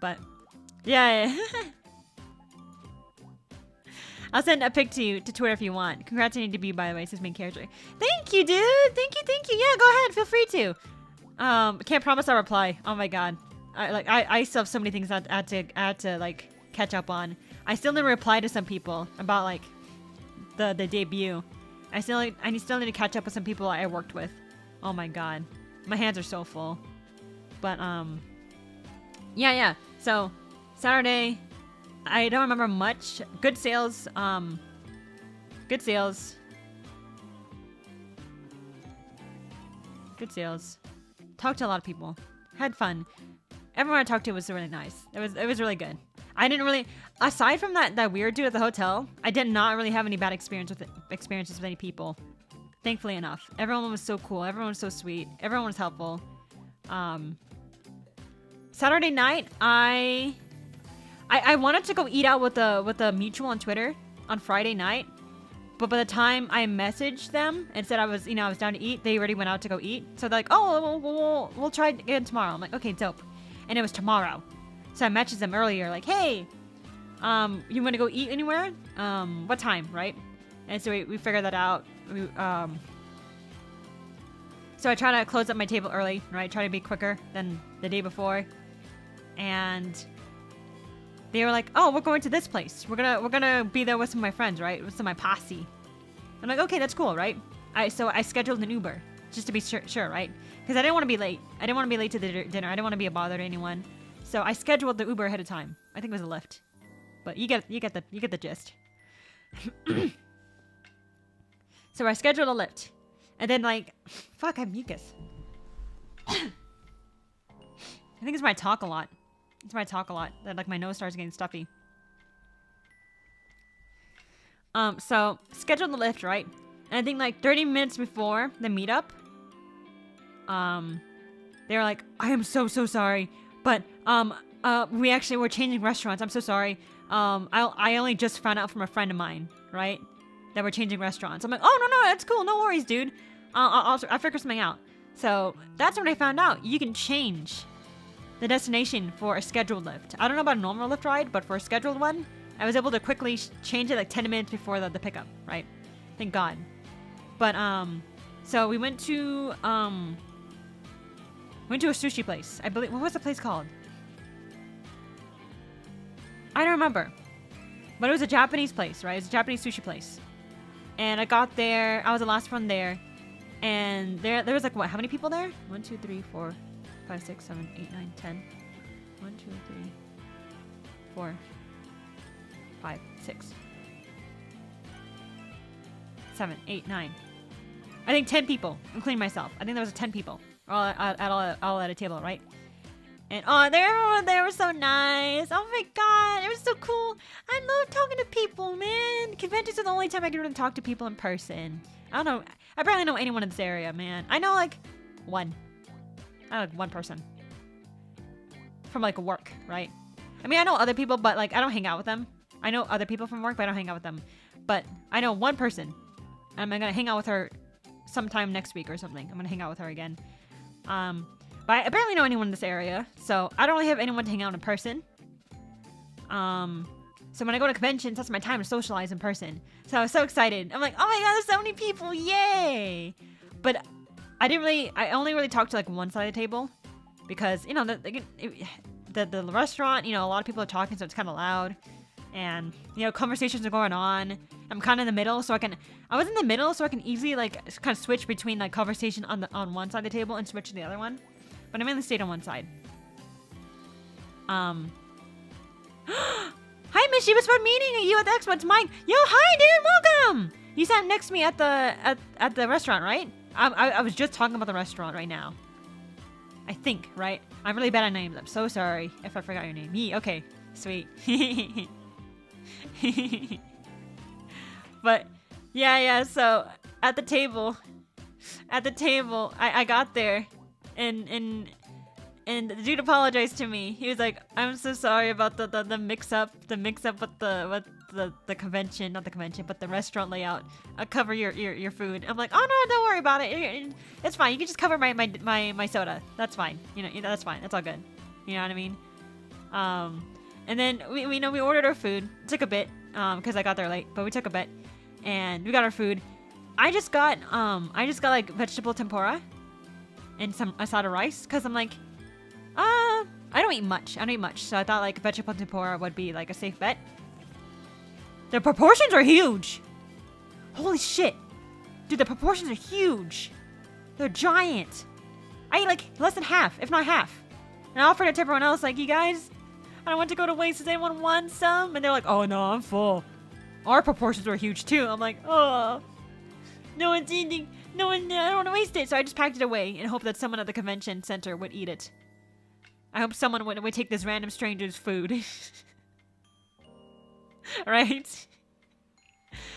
But, yeah. I'll send a pic to you to Twitter if you want. Congrats on your debut, by the way, says main character. Thank you, dude. Thank you. Yeah, go ahead. Feel free to. Can't promise I'll reply. Oh my god. I still have so many things I had to like catch up on. I still didn't reply to some people about like the debut. I still need to catch up with some people I worked with. Oh my god. My hands are so full. But yeah. So Saturday, I don't remember much. Good sales. Good sales. Talked to a lot of people. Had fun. Everyone I talked to was really nice. It was really good. I didn't really, aside from that weird dude at the hotel, I did not really have any bad experiences with any people. Thankfully enough. Everyone was so cool. Everyone was so sweet. Everyone was helpful. Saturday night, I wanted to go eat out with a mutual on Twitter on Friday night, but by the time I messaged them and said I was down to eat, they already went out to go eat. So they're like, oh, we'll try again tomorrow. I'm like, okay, dope. And it was tomorrow. So I messaged them earlier, like, hey, you want to go eat anywhere? What time, right? And so we figured that out. So I try to close up my table early, right? Try to be quicker than the day before. And they were like, oh, we're going to this place. We're gonna be there with some of my friends, right? With some of my posse. I'm like, okay, that's cool, right? So I scheduled an Uber just to be sure, right? Because I didn't want to be late. I didn't want to be late to the dinner. I didn't want to be a bother to anyone. So I scheduled the Uber ahead of time. I think it was a Lyft. But you get the gist. So I scheduled a Lyft. And then like, fuck, I have mucus. I think it's when I talk a lot. It's when I talk a lot that like my nose starts getting stuffy. So scheduled the Lyft, right? And I think like 30 minutes before the meetup, they were like, I am so sorry, but we actually were changing restaurants. I'm so sorry. I only just found out from a friend of mine, right, that we're changing restaurants. I'm like, oh no, that's cool. No worries, dude. I'll figure something out. So that's when I found out you can change the destination for a scheduled Lyft. I don't know about a normal Lyft ride, but for a scheduled one, I was able to quickly change it like 10 minutes before the pickup, right? Thank God. But so we went to a sushi place. I believe, what was the place called? I don't remember. But it was a Japanese place, right? It was a Japanese sushi place. And I got there, I was the last one there. And there was like, what, how many people there? 1, 2, 3, 4, 5, 6, 7, 8, 9, 10. 1, 2, 3, 4, 5, 6, 7, 8, 9. I think 10 people, including myself. I think there was 10 people all at a table, right? And oh, they were so nice. Oh my god, it was so cool. I love talking to people, man. Conventions are the only time I can really talk to people in person. I don't know. I barely know anyone in this area, man. I know like one. I know like one person from like work, right? I mean, I know other people, but like I don't hang out with them. I know other people from work, but I don't hang out with them. But I know one person. I'm gonna hang out with her sometime next week or something. I'm gonna hang out with her again. But I barely know anyone in this area, so I don't really have anyone to hang out in person. So when I go to conventions, that's my time to socialize in person. So I was so excited. I'm like, oh my god, there's so many people, yay! But I only really talked to like one side of the table, because you know the restaurant, you know, a lot of people are talking, so it's kind of loud, and you know conversations are going on. I'm kind of in the middle, so I was in the middle, so I can easily like kind of switch between like conversation on one side of the table and switch to the other one. But I mainly stayed on one side. Hi, Miss, was fun meeting you at the expo. It's Mike. Yo, hi, dude, welcome. You sat next to me at the restaurant, right? I was just talking about the restaurant right now. I think, right? I'm really bad at names. I'm so sorry if I forgot your name. Okay, sweet. But yeah. So at the table, I got there. And the dude apologized to me. He was like, I'm so sorry about the mix up with the convention, not the convention, but the restaurant layout. I'll cover your food. I'm like, oh no, don't worry about it. It's fine. You can just cover my soda. That's fine. You know, that's fine. That's all good. You know what I mean? And then we ordered our food. It took a bit, because I got there late, but we took a bit, and we got our food. I just got like vegetable tempura and a side of rice, because I'm like, I don't eat much. So I thought like vegetable tempura would be like a safe bet. The proportions are huge. Holy shit. Dude, the proportions are huge. They're giant. I ate like less than half, if not half. And I offered it to everyone else, like, you guys, I don't want to go to waste. Does anyone want some? And they're like, oh no, I'm full. Our proportions were huge too. I'm like, oh, no one's eating. No one, I don't want to waste it. So I just packed it away and hope that someone at the convention center would eat it. I hope someone would take this random stranger's food. Right?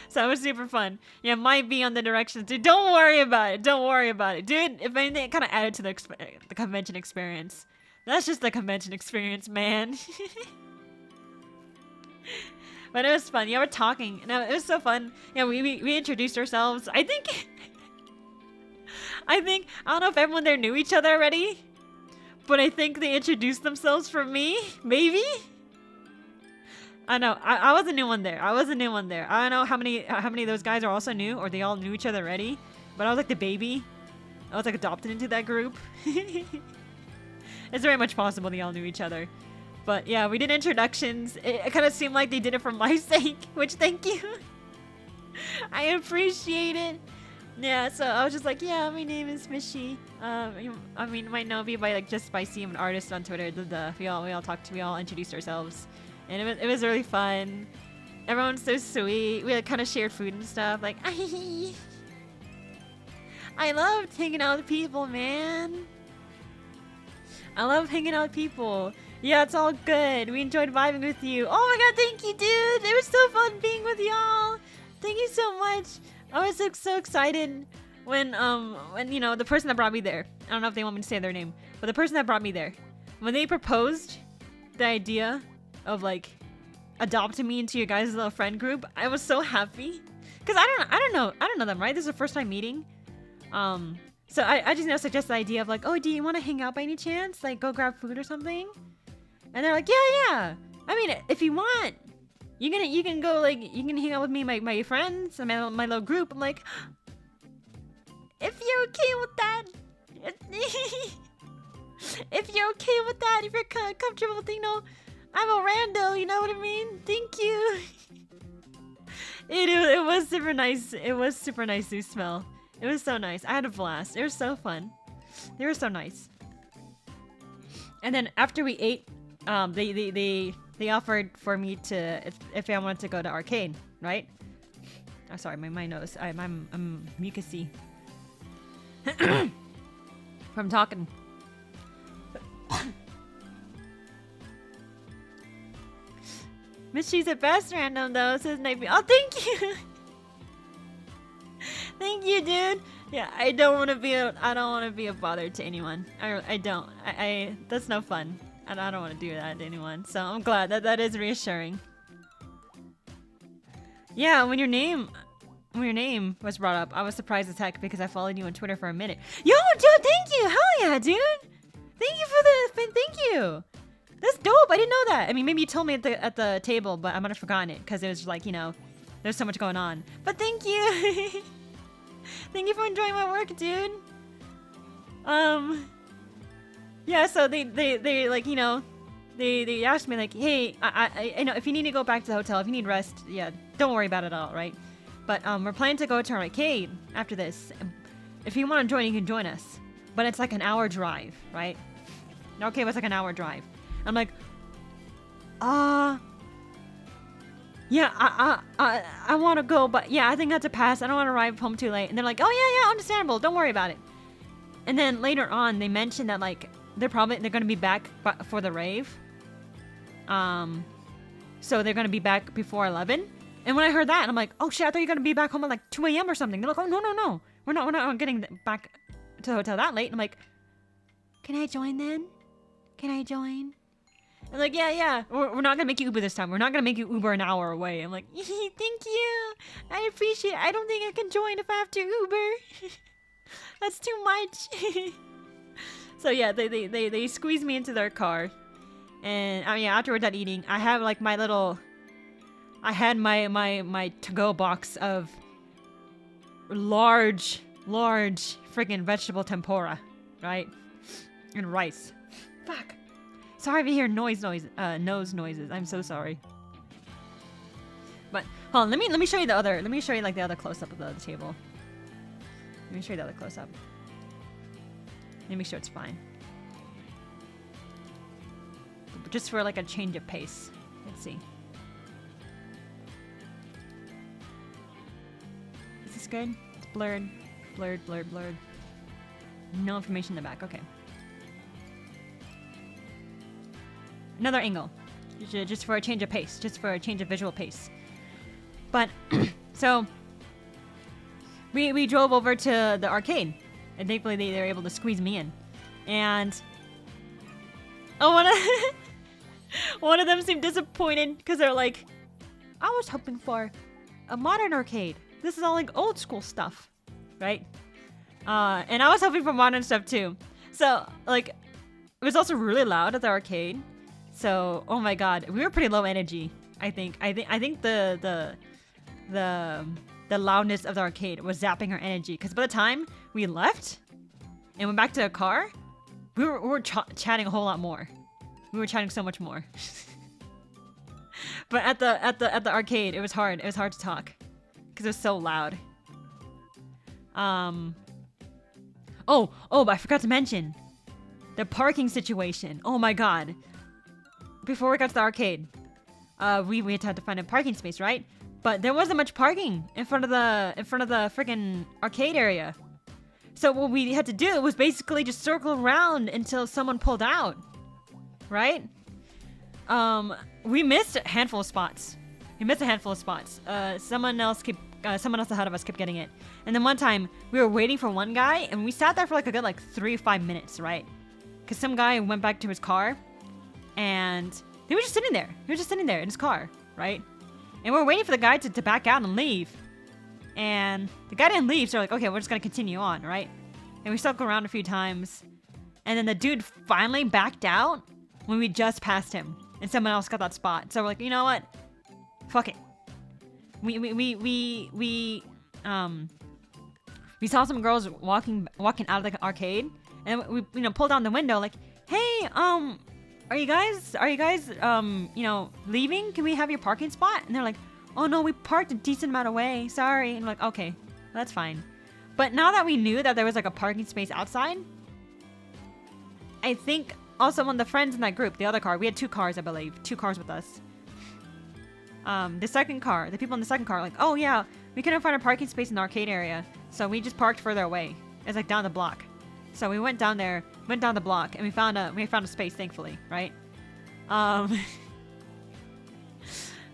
So it was super fun. Yeah, might be on the directions. Dude, don't worry about it. Dude, if anything, it kind of added to the convention experience. That's just the convention experience, man. But it was fun. Yeah, we're talking. And it was so fun. Yeah, we introduced ourselves. I think, I don't know if everyone there knew each other already. but I think they introduced themselves for me. Maybe. I know. I was a new one there. I don't know how many of those guys are also new, or they all knew each other already. But I was like the baby. I was like adopted into that group. It's very much possible they all knew each other. But yeah, we did introductions. It kind of seemed like they did it for my sake, which thank you. I appreciate it. Yeah, so I was just like, yeah, my name is Mishy. I mean, you might know me by just by seeing an artist on Twitter. We all introduced ourselves, and it was really fun. Everyone's so sweet. We kind of shared food and stuff. Like, I loved hanging out with people, man. I love hanging out with people. Yeah, it's all good. We enjoyed vibing with you. Oh my god, thank you, dude. It was so fun being with y'all. Thank you so much. I was so excited when you know, the person that brought me there. I don't know if they want me to say their name, but the person that brought me there, when they proposed the idea of like adopting me into your guys' little friend group, I was so happy. Cause I don't know them, right? This is the first time meeting. So I just suggest the idea of like, oh, do you want to hang out by any chance? Like, go grab food or something? And they're like, yeah. I mean, if you want, you can go, like, you can hang out with me, my friends, and my little group. I'm like, if you're okay with that, if you're okay with that, if you're comfortable with, you know, I'm a rando, you know what I mean? Thank you. It was super nice. It was super nice to smell. It was so nice. I had a blast. It was so fun. They were so nice. And then after we ate, they offered for me to, if I wanted to go to arcade, right? Oh, sorry, my nose. I'm mucusy from talking. Mishy's the best random though, says Nightbeat. Oh, thank you. Thank you, dude. Yeah, I don't want to be a bother to anyone. I don't. That's no fun. I don't want to do that to anyone. So I'm glad that is reassuring. Yeah, when your name was brought up, I was surprised as heck because I followed you on Twitter for a minute. Yo, dude, thank you. Hell yeah, dude. Thank you for thank you. That's dope. I didn't know that. I mean, maybe you told me at the table, but I might have forgotten it because it was like, you know, there's so much going on. But thank you. Thank you for enjoying my work, dude. Yeah, so they like, you know, they asked me like, hey, I know if you need to go back to the hotel, if you need rest, yeah, don't worry about it at all, right? But we're planning to go to an arcade after this. If you want to join, you can join us. But it's like an hour drive, right? Okay, but it's like an hour drive. I'm like, yeah, I want to go, but yeah, I think that's a pass. I don't want to arrive home too late. And they're like, oh yeah, understandable. Don't worry about it. And then later on, they mentioned that like they're going to be back for the rave. So they're going to be back before 11. And when I heard that, I'm like, oh shit, I thought you were going to be back home at like 2 a.m. or something. They're like, oh no, we're not getting back to the hotel that late. And I'm like, can I join then? Can I join? I'm like, yeah. We're not gonna make you Uber this time. We're not gonna make you Uber an hour away. I'm like, thank you. I appreciate it. I don't think I can join if I have to Uber. That's too much. So yeah, they squeezed me into their car. And yeah, after we're done eating, I have like my to-go box of large freaking vegetable tempura, right? And rice. Fuck. Sorry if you hear nose noises. I'm so sorry. But hold on, let me show you the other. Let me show you like the other close up of the table. Let me show you the other close up. Let me make sure it's fine. Just for like a change of pace. Let's see. Is this good? It's blurred. Blurred. No information in the back. Okay. Another angle, just for a change of pace, just for a change of visual pace. But so we drove over to the arcade, and thankfully they were able to squeeze me in. And one of them seemed disappointed because they're like, I was hoping for a modern arcade. This is all like old school stuff, right? And I was hoping for modern stuff too. So like, it was also really loud at the arcade. So, oh my god, we were pretty low energy. I think the loudness of the arcade was zapping our energy. Because by the time we left and went back to the car, we were chatting a whole lot more. We were chatting so much more. But at the arcade, it was hard. It was hard to talk because it was so loud. Oh, but I forgot to mention the parking situation. Oh my god. Before we got to the arcade, we had to find a parking space, right? But there wasn't much parking in front of the freaking arcade area. So what we had to do was basically just circle around until someone pulled out, right? We missed a handful of spots. Someone else ahead of us kept getting it. And then one time we were waiting for one guy, and we sat there for like a good 3-5 minutes, right? Because some guy went back to his car, and he was just sitting there. He was just sitting there in his car, right? And we were waiting for the guy to back out and leave. And the guy didn't leave, so we're like, okay, we're just gonna continue on, right? And we stuck around a few times. And then the dude finally backed out when we just passed him. And someone else got that spot. So we're like, you know what? Fuck it. We saw some girls walking out of the arcade. And we pulled down the window like, hey, are you guys leaving? Can we have your parking spot? And they're like, oh no, we parked a decent amount away. Sorry. And I'm like, okay, that's fine. But now that we knew that there was like a parking space outside, I think also one of the friends in that group, the other car, we had 2 cars, I believe. 2 cars with us. The people in the second car, like, oh yeah, we couldn't find a parking space in the arcade area. So we just parked further away. It's like down the block. So we went down the block, and we found a space, thankfully, right?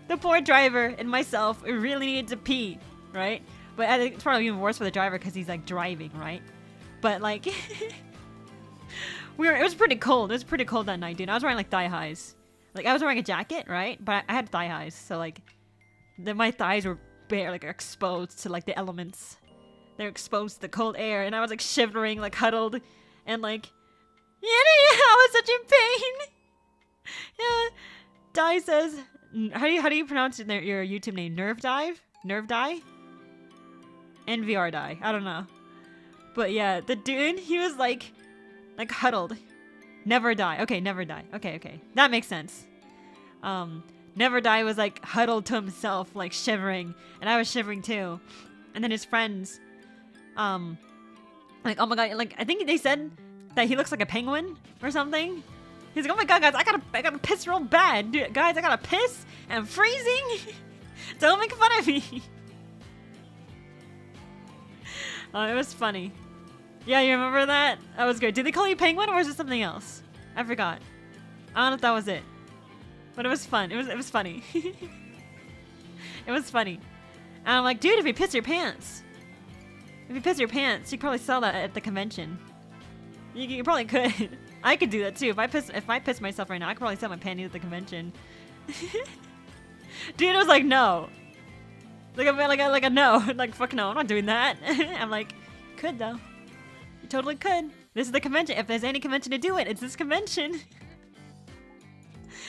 The poor driver and myself, we really needed to pee, right? But I think it's probably even worse for the driver because he's like driving, right? But like, it was pretty cold. It was pretty cold that night, dude. I was wearing like thigh highs. Like I was wearing a jacket, right? But I had thigh highs, so like, my thighs were bare, like exposed to like the elements. They're exposed to the cold air, and I was like shivering, like huddled, and like, yeah, I was such in pain. Yeah, Dai says, how do you pronounce your YouTube name? Nerve Dive? Nerve Die? NVR Die. I don't know. But yeah, the dude, he was like huddled. Never die. Okay, never die. Okay. That makes sense. Never die was like huddled to himself, like shivering. And I was shivering too. And then his friends, like, oh my god, like, I think they said that he looks like a penguin or something. He's like, oh my god, guys, I gotta piss real bad. Dude, guys, I gotta piss and I'm freezing. Don't make fun of me. It was funny. Yeah, you remember that? That was good. Did they call you penguin or was it something else? I forgot. I don't know if that was it. But it was fun. It was funny. It was funny. And I'm like, dude, if you piss your pants. If you piss your pants, you could probably sell that at the convention. You probably could. I could do that too. If I piss myself right now, I could probably sell my panties at the convention. Dude was like, no. Like a no. Like, fuck no, I'm not doing that. I'm like, could though. You totally could. This is the convention. If there's any convention to do it, it's this convention.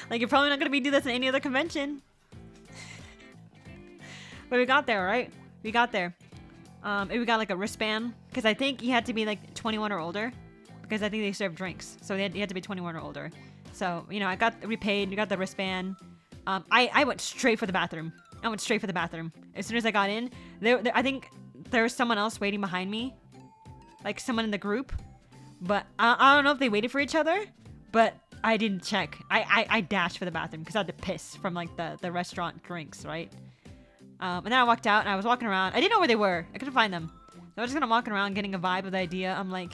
Like, you're probably not gonna be doing this in any other convention. But we got there, right? We got there. And we got like a wristband. Because I think you had to be like 21 or older. Because I think they serve drinks. So you had to be 21 or older. So, we paid. We got the wristband. I went straight for the bathroom. As soon as I got in, I think there was someone else waiting behind me. Like someone in the group. But I don't know if they waited for each other. But I didn't check. I dashed for the bathroom because I had to piss from like the restaurant drinks, right? And then I walked out and I was walking around. I didn't know where they were. I couldn't find them. So I was just kind of walking around getting a vibe of the idea. I'm like,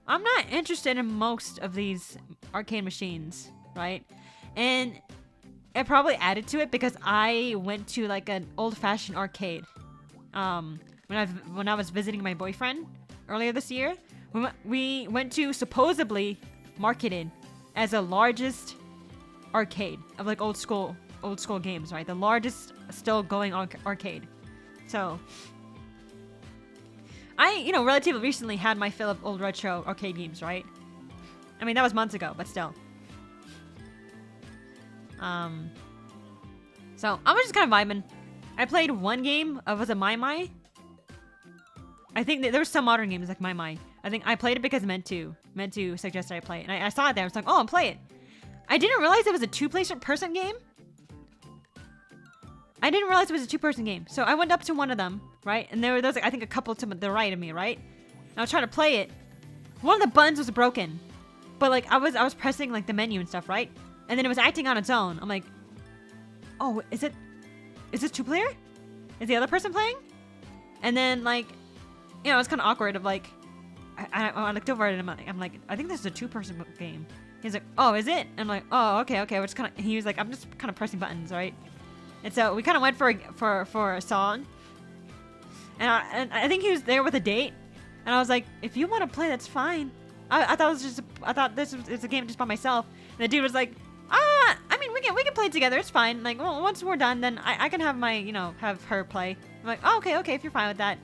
I'm not interested in most of these arcade machines, right? And it probably added to it because I went to like an old-fashioned arcade when I was visiting my boyfriend earlier this year. We went to supposedly marketed as the largest arcade of like old school games, right? The largest still going arcade. So I, relatively recently had my fill of old retro arcade games, right? I mean, that was months ago, but still. So I was just kind of vibing. I played one game of, was it 𝗏𝗏? I think that there was some modern games like 𝗏𝗏. I think I played it because meant to suggested I play it. And I saw it there. I was like, oh, I'll play it. I didn't realize it was a two-person game. I didn't realize it was a two-person game. So I went up to one of them, right? And there was, like, I think, a couple to the right of me, right? And I was trying to play it. One of the buttons was broken. But, like, I was pressing, like, the menu and stuff, right? And then it was acting on its own. I'm like, oh, is this two-player? Is the other person playing? And then, like, you know, it's kind of awkward of, like, I looked over at it and I'm like, I think this is a two-person game. He's like, oh, is it? And I'm like, oh, okay. We're just kind of, he was like, I'm just kind of pressing buttons, right? And so we kind of went for a song. And I think he was there with a date. And I was like, if you want to play, that's fine. I thought it was just, I thought this was a game just by myself. And the dude was like, I mean, we can play together. It's fine. Like, well, once we're done, then I can have my, you know, have her play. I'm like, oh, okay, if you're fine with that.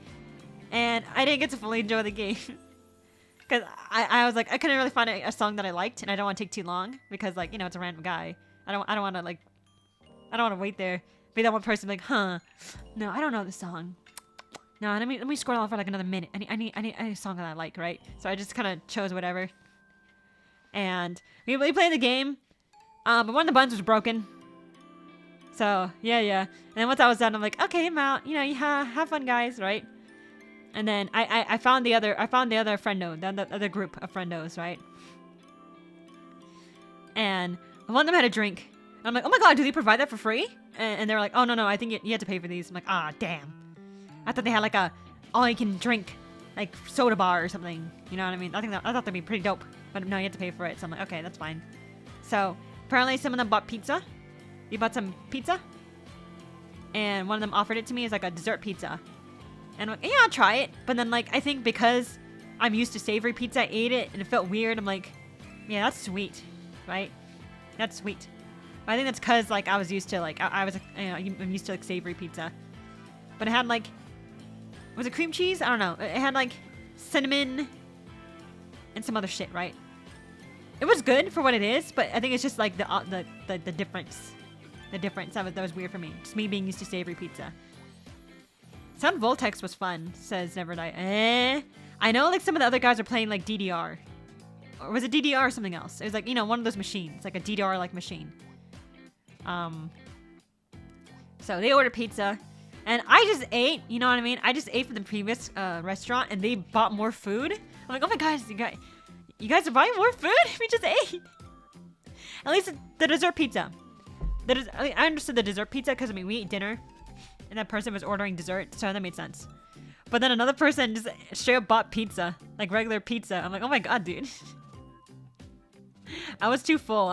And I didn't get to fully enjoy the game. Because I was like, I couldn't really find a song that I liked. And I don't want to take too long. Because, like, you know, it's a random guy. I don't want to, like, I don't want to wait there. Be that one person like, huh? No, I don't know this song. No, let me scroll on for like another minute. I need a song that I like, right? So I just kind of chose whatever. And we played the game. But one of the buttons was broken. So yeah. And then once I was done, I'm like, okay, I'm out. You know, have fun, guys, right? And then I found the other friendo, the other group of friendos, right? And one of them had a drink. I'm like, oh my god, do they provide that for free? And they're like, oh no, I think you had to pay for these. I'm like, ah, damn. I thought they had like a all-you-can-drink, like soda bar or something. You know what I mean? I thought that'd be pretty dope. But no, you had to pay for it. So I'm like, okay, that's fine. So apparently some of them bought pizza. We bought some pizza. And one of them offered it to me as like a dessert pizza. And I'm like, yeah, I'll try it. But then like, I think because I'm used to savory pizza, I ate it and it felt weird. I'm like, yeah, that's sweet, right? That's sweet. I think that's because like I was used to like I was you know, I'm used to like savory pizza, but it had like, was it cream cheese? I don't know. It had like cinnamon and some other shit, right? It was good for what it is, but I think it's just like the difference. The difference that was weird for me. Just me being used to savory pizza. Sound Voltex was fun, says Never Die. I know like some of the other guys are playing like DDR, or was it DDR or something else? It was like, you know, one of those machines, like a DDR like machine. So they ordered pizza and I just ate, you know what I mean? I just ate from the previous restaurant and they bought more food. I'm like, oh my gosh, you guys are buying more food? We just ate. At least the dessert pizza. I understood the dessert pizza because I mean, we ate dinner and that person was ordering dessert, so that made sense. But then another person just straight up bought pizza, like regular pizza. I'm like, oh my god, dude. I was too full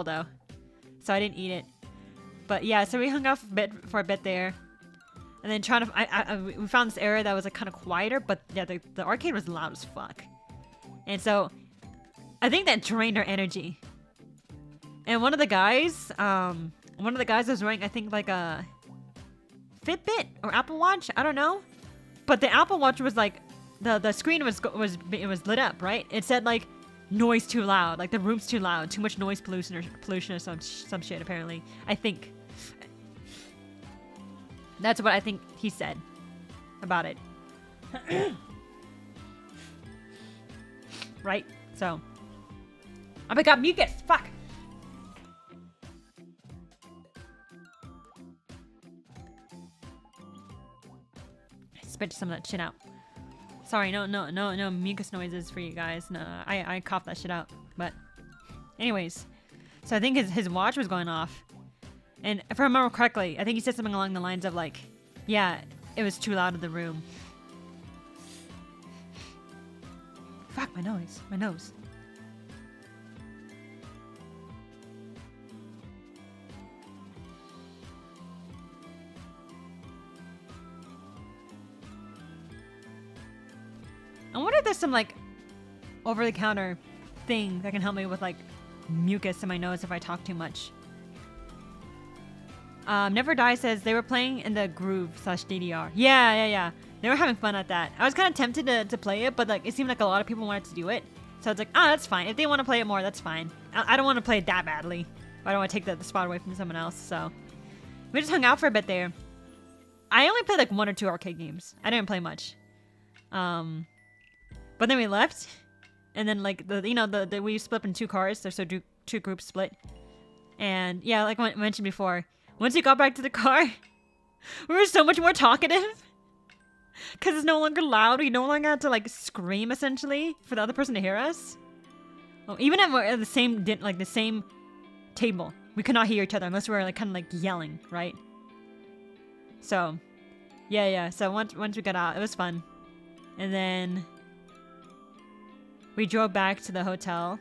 though. So I didn't eat it. But yeah, so we hung out for a bit there. And then we found this area that was like kind of quieter, but yeah, the arcade was loud as fuck. And so I think that drained our energy. And one of the guys was wearing, I think, like a Fitbit or Apple Watch, I don't know. But the Apple Watch was like, the screen was lit up, right? It said like, noise too loud, like the room's too loud, too much noise pollution or some shit apparently. I think that's what I think he said about it. Right? So oh my god, mucus, fuck. Spit some of that shit out. Sorry, no mucus noises for you guys. No, I coughed that shit out. But anyways, so I think his watch was going off. And if I remember correctly, I think he said something along the lines of like, yeah, it was too loud in the room. Fuck, my nose. I wonder if there's some like over-the-counter thing that can help me with like mucus in my nose if I talk too much. Never Die says they were playing in the Groove/DDR. Yeah. They were having fun at that. I was kind of tempted to play it, but like it seemed like a lot of people wanted to do it. So it's like, oh, that's fine. If they want to play it more, that's fine. I don't want to play it that badly. I don't want to take the spot away from someone else. So we just hung out for a bit there. I only played like 1 or 2 arcade games. I didn't play much. But then we left, and then like we split up in 2 cars. So 2 groups split. And yeah, like I mentioned before, once we got back to the car, we were so much more talkative. Because it's no longer loud. We no longer had to like scream essentially for the other person to hear us. Oh, even at the same table, we could not hear each other unless we were like kind of like yelling, right? So, yeah. So once we got out, it was fun, and then we drove back to the hotel.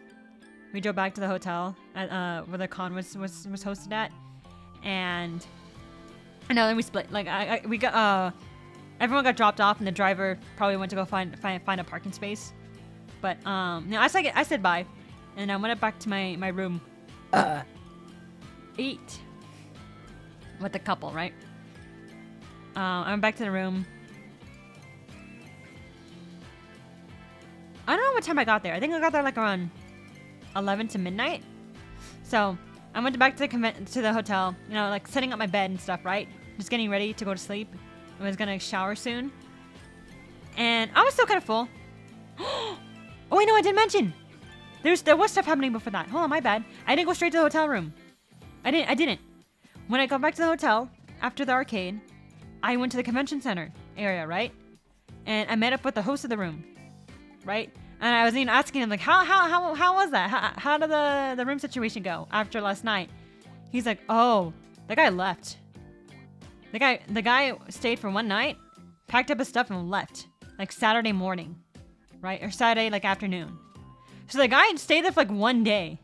Where the con was hosted at, and no, then we split. Like we got everyone got dropped off, and the driver probably went to go find a parking space. But I said bye, and I went back to my room. Eat with the couple, right? I went back to the room. I don't know what time I got there. I think I got there like around 11 to midnight. So I went back to the hotel. You know, like setting up my bed and stuff, right? Just getting ready to go to sleep. I was gonna shower soon, and I was still kind of full. Oh wait, no, I didn't mention. There was stuff happening before that. Hold on, my bad. I didn't go straight to the hotel room. I didn't. When I got back to the hotel after the arcade, I went to the convention center area, right? And I met up with the host of the room, right? And I was even asking him like, how was that? How did the room situation go after last night? He's like, oh, the guy left. The guy stayed for 1 night, packed up his stuff and left, like Saturday morning, right? Or Saturday like afternoon. So the guy stayed there for like 1 day.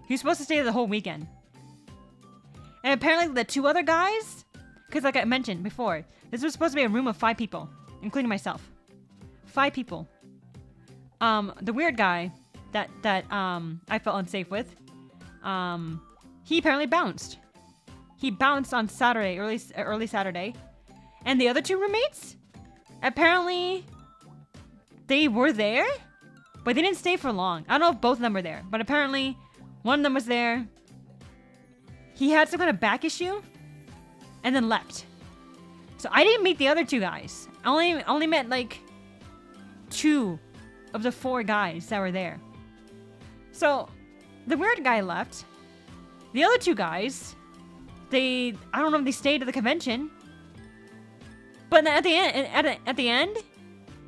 He was supposed to stay there the whole weekend. And apparently the 2 other guys, because like I mentioned before, this was supposed to be a room of 5 people, including myself. 5 people. The weird guy that I felt unsafe with, he apparently bounced. He bounced on Saturday, early Saturday. And the other 2 roommates, apparently they were there, but they didn't stay for long. I don't know if both of them were there, but apparently one of them was there. He had some kind of back issue and then left. So I didn't meet the other 2 guys. I only met like 2 of the 4 guys that were there. So the weird guy left. The other 2 guys, I don't know if they stayed at the convention. But at the end,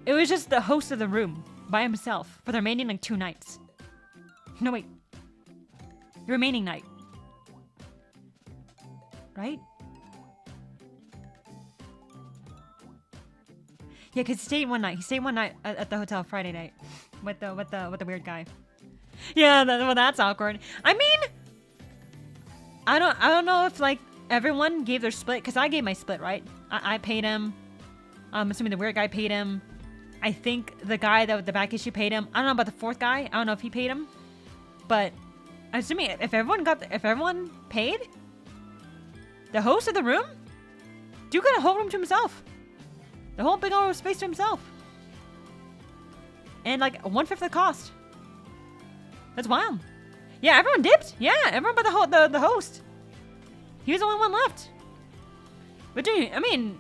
it was just the host of the room by himself for the remaining like 2 nights. No wait. The remaining night. Right? Yeah, cause he stayed one night. He stayed one night at the hotel Friday night with the weird guy. Yeah, well, that's awkward. I mean, I don't know if like everyone gave their split, cause I gave my split, right? I paid him. I'm assuming the weird guy paid him. I think the guy that with the back issue paid him. I don't know about the 4th guy. I don't know if he paid him, but I'm assuming if everyone paid, the host of the room, Duke got a whole room to himself. The whole big old space to himself. And like 1/5 the cost. That's wild. Yeah, everyone dipped. Yeah, everyone but the host. He was the only one left. But dude, I mean,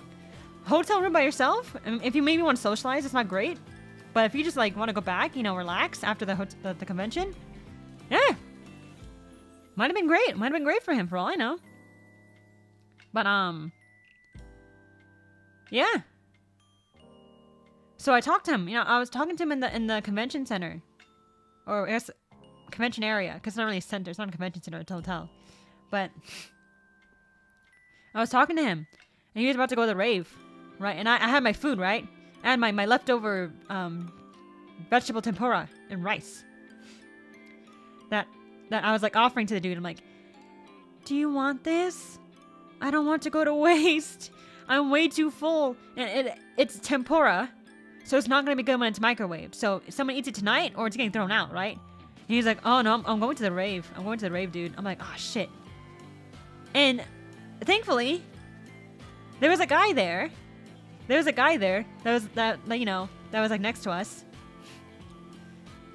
hotel room by yourself? I mean, if you maybe want to socialize, it's not great. But if you just like want to go back, you know, relax after the convention, yeah, might have been great. Might have been great for him, for all I know. But yeah. So I talked to him. You know, I was talking to him in the convention center, or I guess convention area, because it's not really a center. It's not a convention center. It's a hotel. But I was talking to him, and he was about to go to the rave, right? And I had my food, right? I had my leftover vegetable tempura and rice that I was like offering to the dude. I'm like, do you want this? I don't want to go to waste. I'm way too full. And it's tempura, so it's not going to be good when it's microwaved. So if someone eats it tonight, or it's getting thrown out, right? And he's like, oh no, I'm going to the rave. I'm going to the rave, dude. I'm like, oh shit. And thankfully, there was a guy there. That was like next to us.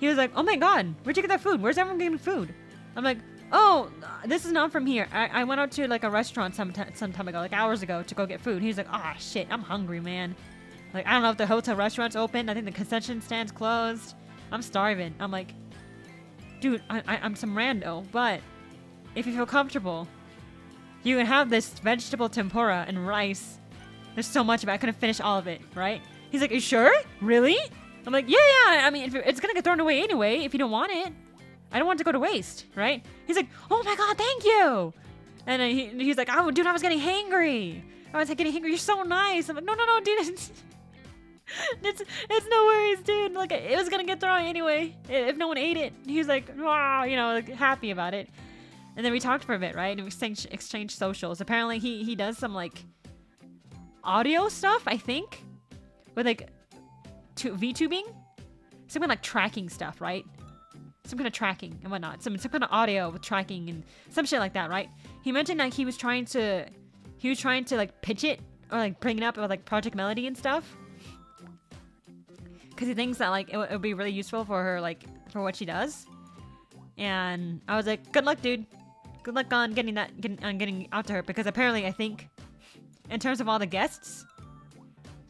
he was like, oh my god, where'd you get that food? Where's everyone getting food? I'm like, oh, this is not from here. I went out to like a restaurant some time ago, like hours ago, to go get food. He's like, ah, shit, I'm hungry, man. Like, I don't know if the hotel restaurant's open. I think the concession stand's closed. I'm starving. I'm like, dude, I'm some rando, but if you feel comfortable, you can have this vegetable tempura and rice. There's so much of it. I couldn't finish all of it, right? He's like, you sure? Really? I'm like, yeah. I mean, it's gonna get thrown away anyway if you don't want it. I don't want it to go to waste, right? He's like, oh my god, thank you. And then he's like, oh, dude, I was getting hangry. You're so nice. I'm like, no, dude. It's no worries, dude. Like, it was gonna get thrown anyway if no one ate it. He's like, wow, you know, like, happy about it. And then we talked for a bit, right? And we exchanged socials. Apparently, he does some like audio stuff, I think, with like VTubing, some kind of like tracking stuff, right? Some kind of tracking and whatnot. Some kind of audio with tracking and some shit like that, right? He mentioned like he was trying to like pitch it or like bring it up with like Project Melody and stuff. Because he thinks that like it would be really useful for her, like for what she does. And I was like, good luck, dude. Good luck on getting out to her, because apparently I think in terms of all the guests,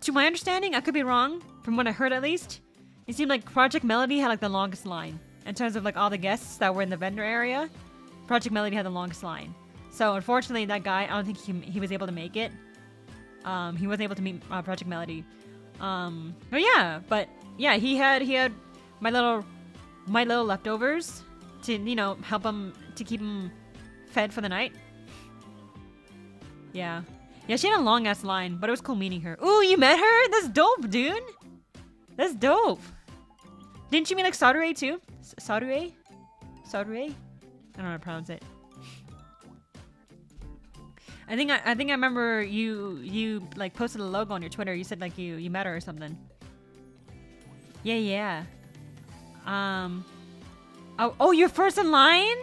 to my understanding, I could be wrong, from what I heard at least, it seemed like Project Melody had like the longest line. In terms of like all the guests that were in the vendor area, Project Melody had the longest line. So unfortunately that guy, I don't think he was able to make it. He wasn't able to meet Project Melody. But yeah, he had my little leftovers to, you know, help him to keep him fed for the night. Yeah, she had a long ass line, but it was cool meeting her. Ooh, you met her? That's dope, dude. That's dope. Didn't you meet like Sadue too? Sadue? I don't know how to pronounce it. I think I remember you like posted a logo on your Twitter. You said like you met her or something. Yeah. Oh, you're first in line?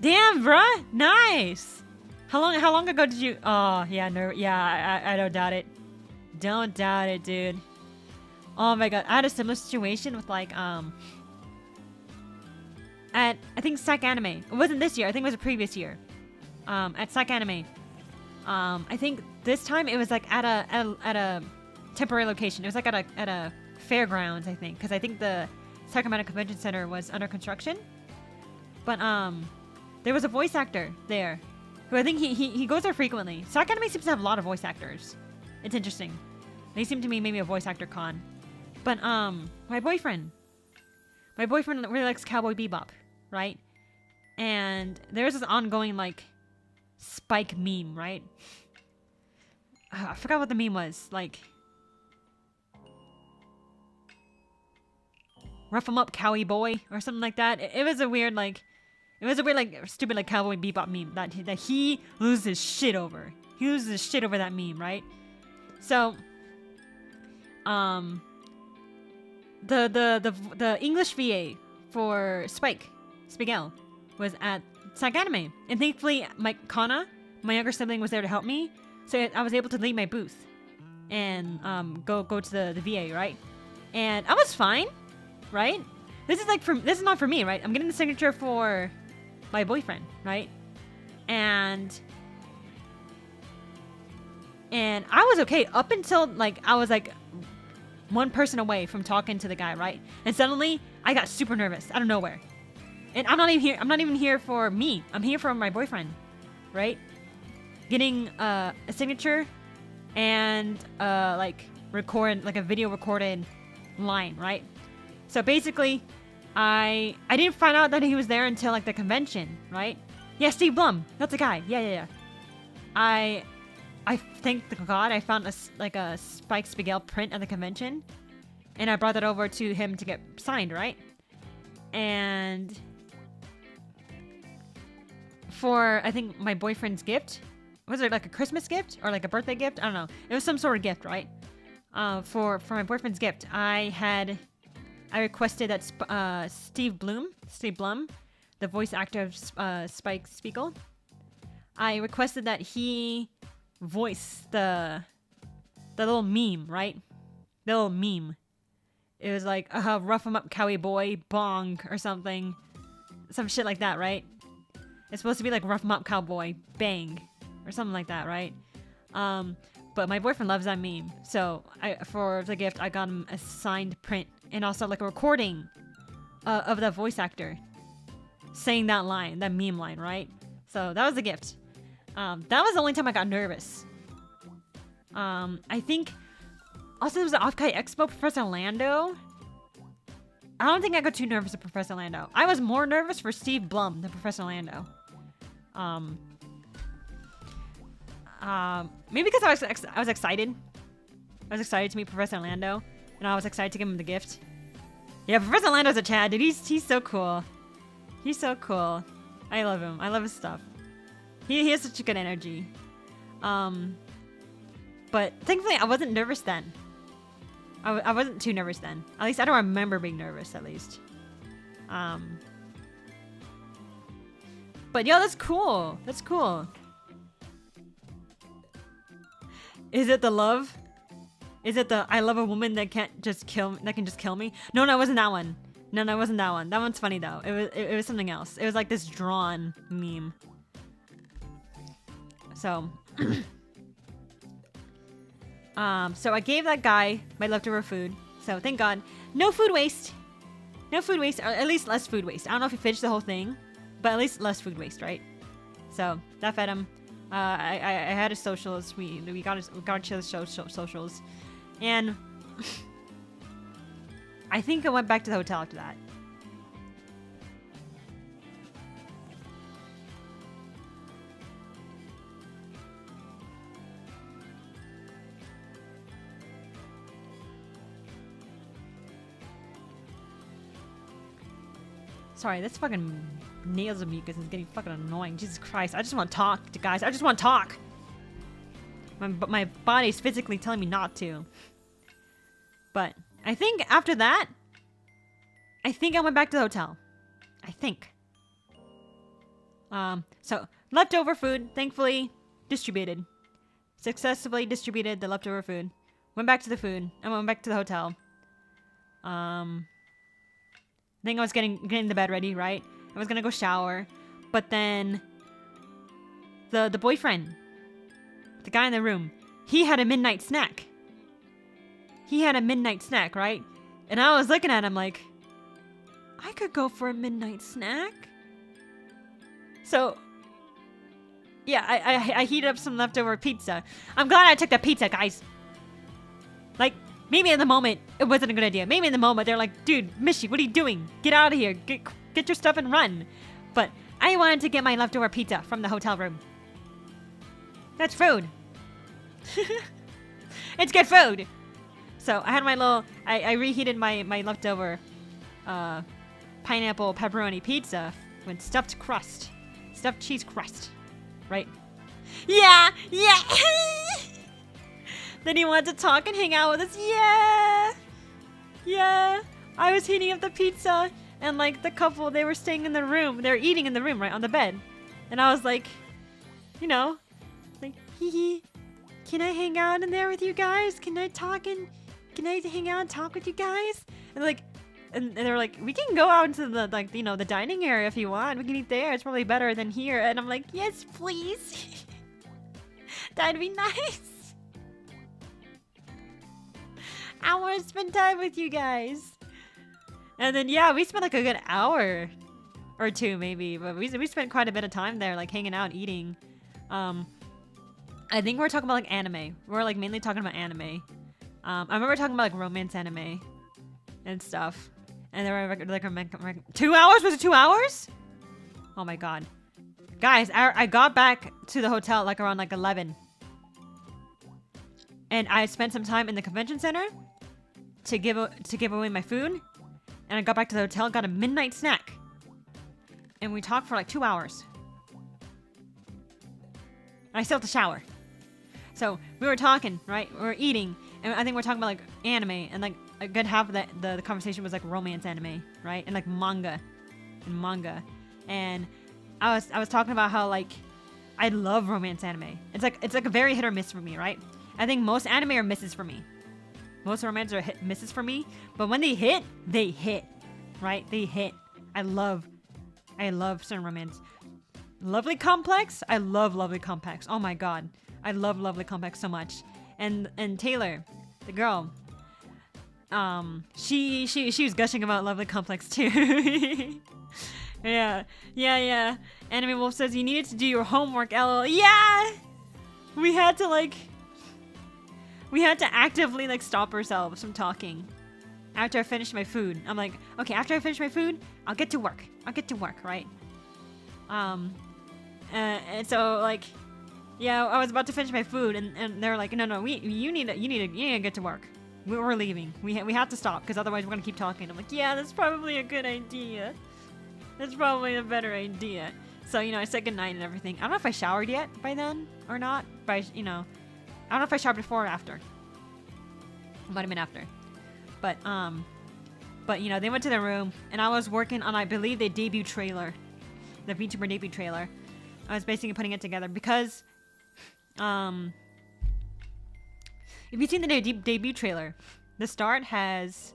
Damn, bruh. Nice. How long ago did you? Oh, yeah, no, yeah. I don't doubt it. Don't doubt it, dude. Oh my god, I had a similar situation with like at I think Sac Anime. It wasn't this year. I think it was the previous year. At Sac Anime. I think this time it was like at a temporary location. It was like at a fairgrounds, I think, because I think the Sacramento Convention Center was under construction. But there was a voice actor there, who I think he goes there frequently. Sac Anime seems to have a lot of voice actors. It's interesting. They seem to me maybe a voice actor con. But my boyfriend really likes Cowboy Bebop, right? And there's this ongoing like Spike meme, right? I forgot what the meme was. Like, rough 'em up, Cowie boy, or something like that. It was a weird like stupid like Cowboy Bebop meme that he loses shit over. He loses shit over that meme, right? So, the English VA for Spigel, was at Sac Anime, and thankfully Kana, my younger sibling, was there to help me, so I was able to leave my booth and go to the VA, right? And I was fine, right? This is not for me, right? I'm getting the signature for my boyfriend, right? And I was okay up until like I was like one person away from talking to the guy, right? And suddenly I got super nervous out of nowhere. And I'm not even here for me. I'm here for my boyfriend, right? Getting a signature and like a video recorded line, right? So basically, I didn't find out that he was there until like the convention, right? Yeah, Steve Blum, that's the guy. Yeah. I thank God I found a Spike Spiegel print at the convention, and I brought that over to him to get signed, right? And for I think my boyfriend's gift, was it like a Christmas gift or like a birthday gift? I don't know. It was some sort of gift, right? For my boyfriend's gift, I requested that Steve Blum, the voice actor of Spike Spiegel, I requested that he voice the little meme, right? The little meme. It was like, rough 'em up, Cowie boy, bong, or something. Some shit like that, right? It's supposed to be like rough 'em up, cowboy, bang, or something like that, right? But my boyfriend loves that meme. So for the gift, I got him a signed print and also like a recording of the voice actor saying that line, that meme line, right? So that was the gift. That was the only time I got nervous. I think also there was the Ecchi Expo, Professor Lando. I don't think I got too nervous for Professor Lando. I was more nervous for Steve Blum than Professor Lando. Maybe because I was excited. I was excited to meet Professor Lando, and I was excited to give him the gift. Yeah, Professor Lando's a Chad, dude. He's so cool. He's so cool. I love him. I love his stuff. He has such a good energy. But thankfully I wasn't nervous then. I wasn't too nervous then. At least I don't remember being nervous, at least. But yo, that's cool. That's cool. Is it the love? Is it the I love a woman that can just kill me? No, it wasn't that one. No, it wasn't that one. That one's funny though. It was something else. It was like this drawn meme. So so I gave that guy my leftover food. So thank God. No food waste. No food waste, or at least less food waste. I don't know if he finished the whole thing, but at least less food waste, right? So that fed him. I had his socials. We got each other's socials, and I think I went back to the hotel after that. Sorry, this fucking nails of mucus is getting fucking annoying. Jesus Christ, I just want to talk to guys. I just want to talk. But my body's physically telling me not to. But I think after that, I think I went back to the hotel. I think. So leftover food, thankfully distributed. Successfully distributed the leftover food. Went back to the food. I went back to the hotel. I think I was getting the bed ready, right? I was gonna go shower, but then the boyfriend, the guy in the room, he had a midnight snack. He had a midnight snack, right? And I was looking at him like, I could go for a midnight snack. So yeah, I heated up some leftover pizza. I'm glad I took the pizza, guys. Like, maybe in the moment, it wasn't a good idea. Maybe in the moment, they're like, dude, Mishi, what are you doing? Get out of here. Get your stuff and run. But I wanted to get my leftover pizza from the hotel room. That's food. It's good food. So I had my little, I reheated my leftover pineapple pepperoni pizza with stuffed crust. Stuffed cheese crust. Right? Yeah! Yeah! Then he wanted to talk and hang out with us. Yeah! Yeah! I was heating up the pizza, and like the couple, they were staying in the room. They were eating in the room, right, on the bed. And I was like, you know, like, hee hee, can I hang out in there with you guys? Can I hang out and talk with you guys? And like, and they were like, we can go out into the, like, you know, the dining area if you want. We can eat there. It's probably better than here. And I'm like, yes, please. That'd be nice. I want to spend time with you guys. And then, yeah, we spent like a good hour or two maybe, but we spent quite a bit of time there, like hanging out, eating. I think we're talking about like anime. We're like mainly talking about anime. I remember talking about like romance anime and stuff. And there were like 2 hours? Was it 2 hours? Oh my God. Guys, I got back to the hotel like around like 11. And I spent some time in the convention center to give away my food. And I got back to the hotel, got a midnight snack. And we talked for like 2 hours. I still have to shower. So we were talking, right? We were eating. And I think we're talking about like anime. And like a good half of the conversation was like romance anime, right? And like manga. And I was talking about how like I love romance anime. It's like a very hit or miss for me, right? I think most anime are misses for me. Most romance are hit misses for me, but when they hit, right? They hit. I love certain romance. Lovely Complex. I love Lovely Complex. Oh my god, I love Lovely Complex so much. And Taylor, the girl, she was gushing about Lovely Complex too. yeah. Anime Wolf says you needed to do your homework. LOL. Yeah, we had to actively like stop ourselves from talking after I finished my food. I'm like, okay, after I finish my food, I'll get to work, right? And so like, yeah, I was about to finish my food, and they're like, no, you need to get to work. We're leaving. We have to stop because otherwise we're gonna keep talking. I'm like, yeah, that's probably a good idea. That's probably a better idea. So I said goodnight and everything. I don't know if I showered yet by then or not. But I don't know if I showered before or after. Might have been after. But they went to their room and I was working on, I believe, the debut trailer, the VTuber debut trailer. I was basically putting it together because, if you've seen the debut trailer, the start has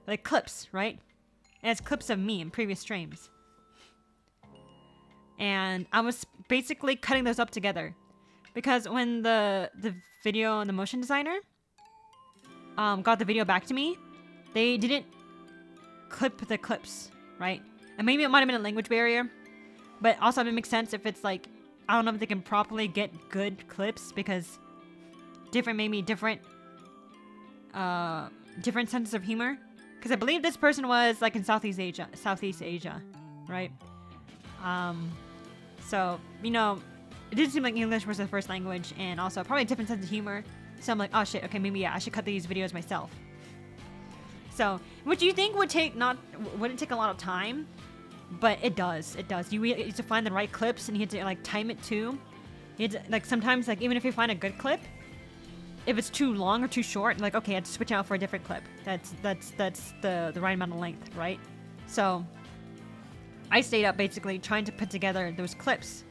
like clips, right? It has clips of me in previous streams. And I was basically cutting those up together because when the video and the motion designer got the video back to me, they didn't clip the clips, right? And maybe it might have been a language barrier, but also it makes sense if it's like, I don't know if they can properly get good clips because different senses of humor. Because I believe this person was like in Southeast Asia, right? So it didn't seem like English was their first language, and also probably a different sense of humor. So I'm like, oh shit, okay, maybe I should cut these videos myself. So, which you think wouldn't take a lot of time, but it does. You have to find the right clips, and you have to like time it too. You have to, like, sometimes, like, even if you find a good clip, if it's too long or too short, like, okay, I have to switch out for a different clip. That's the right amount of length, right? So I stayed up basically trying to put together those clips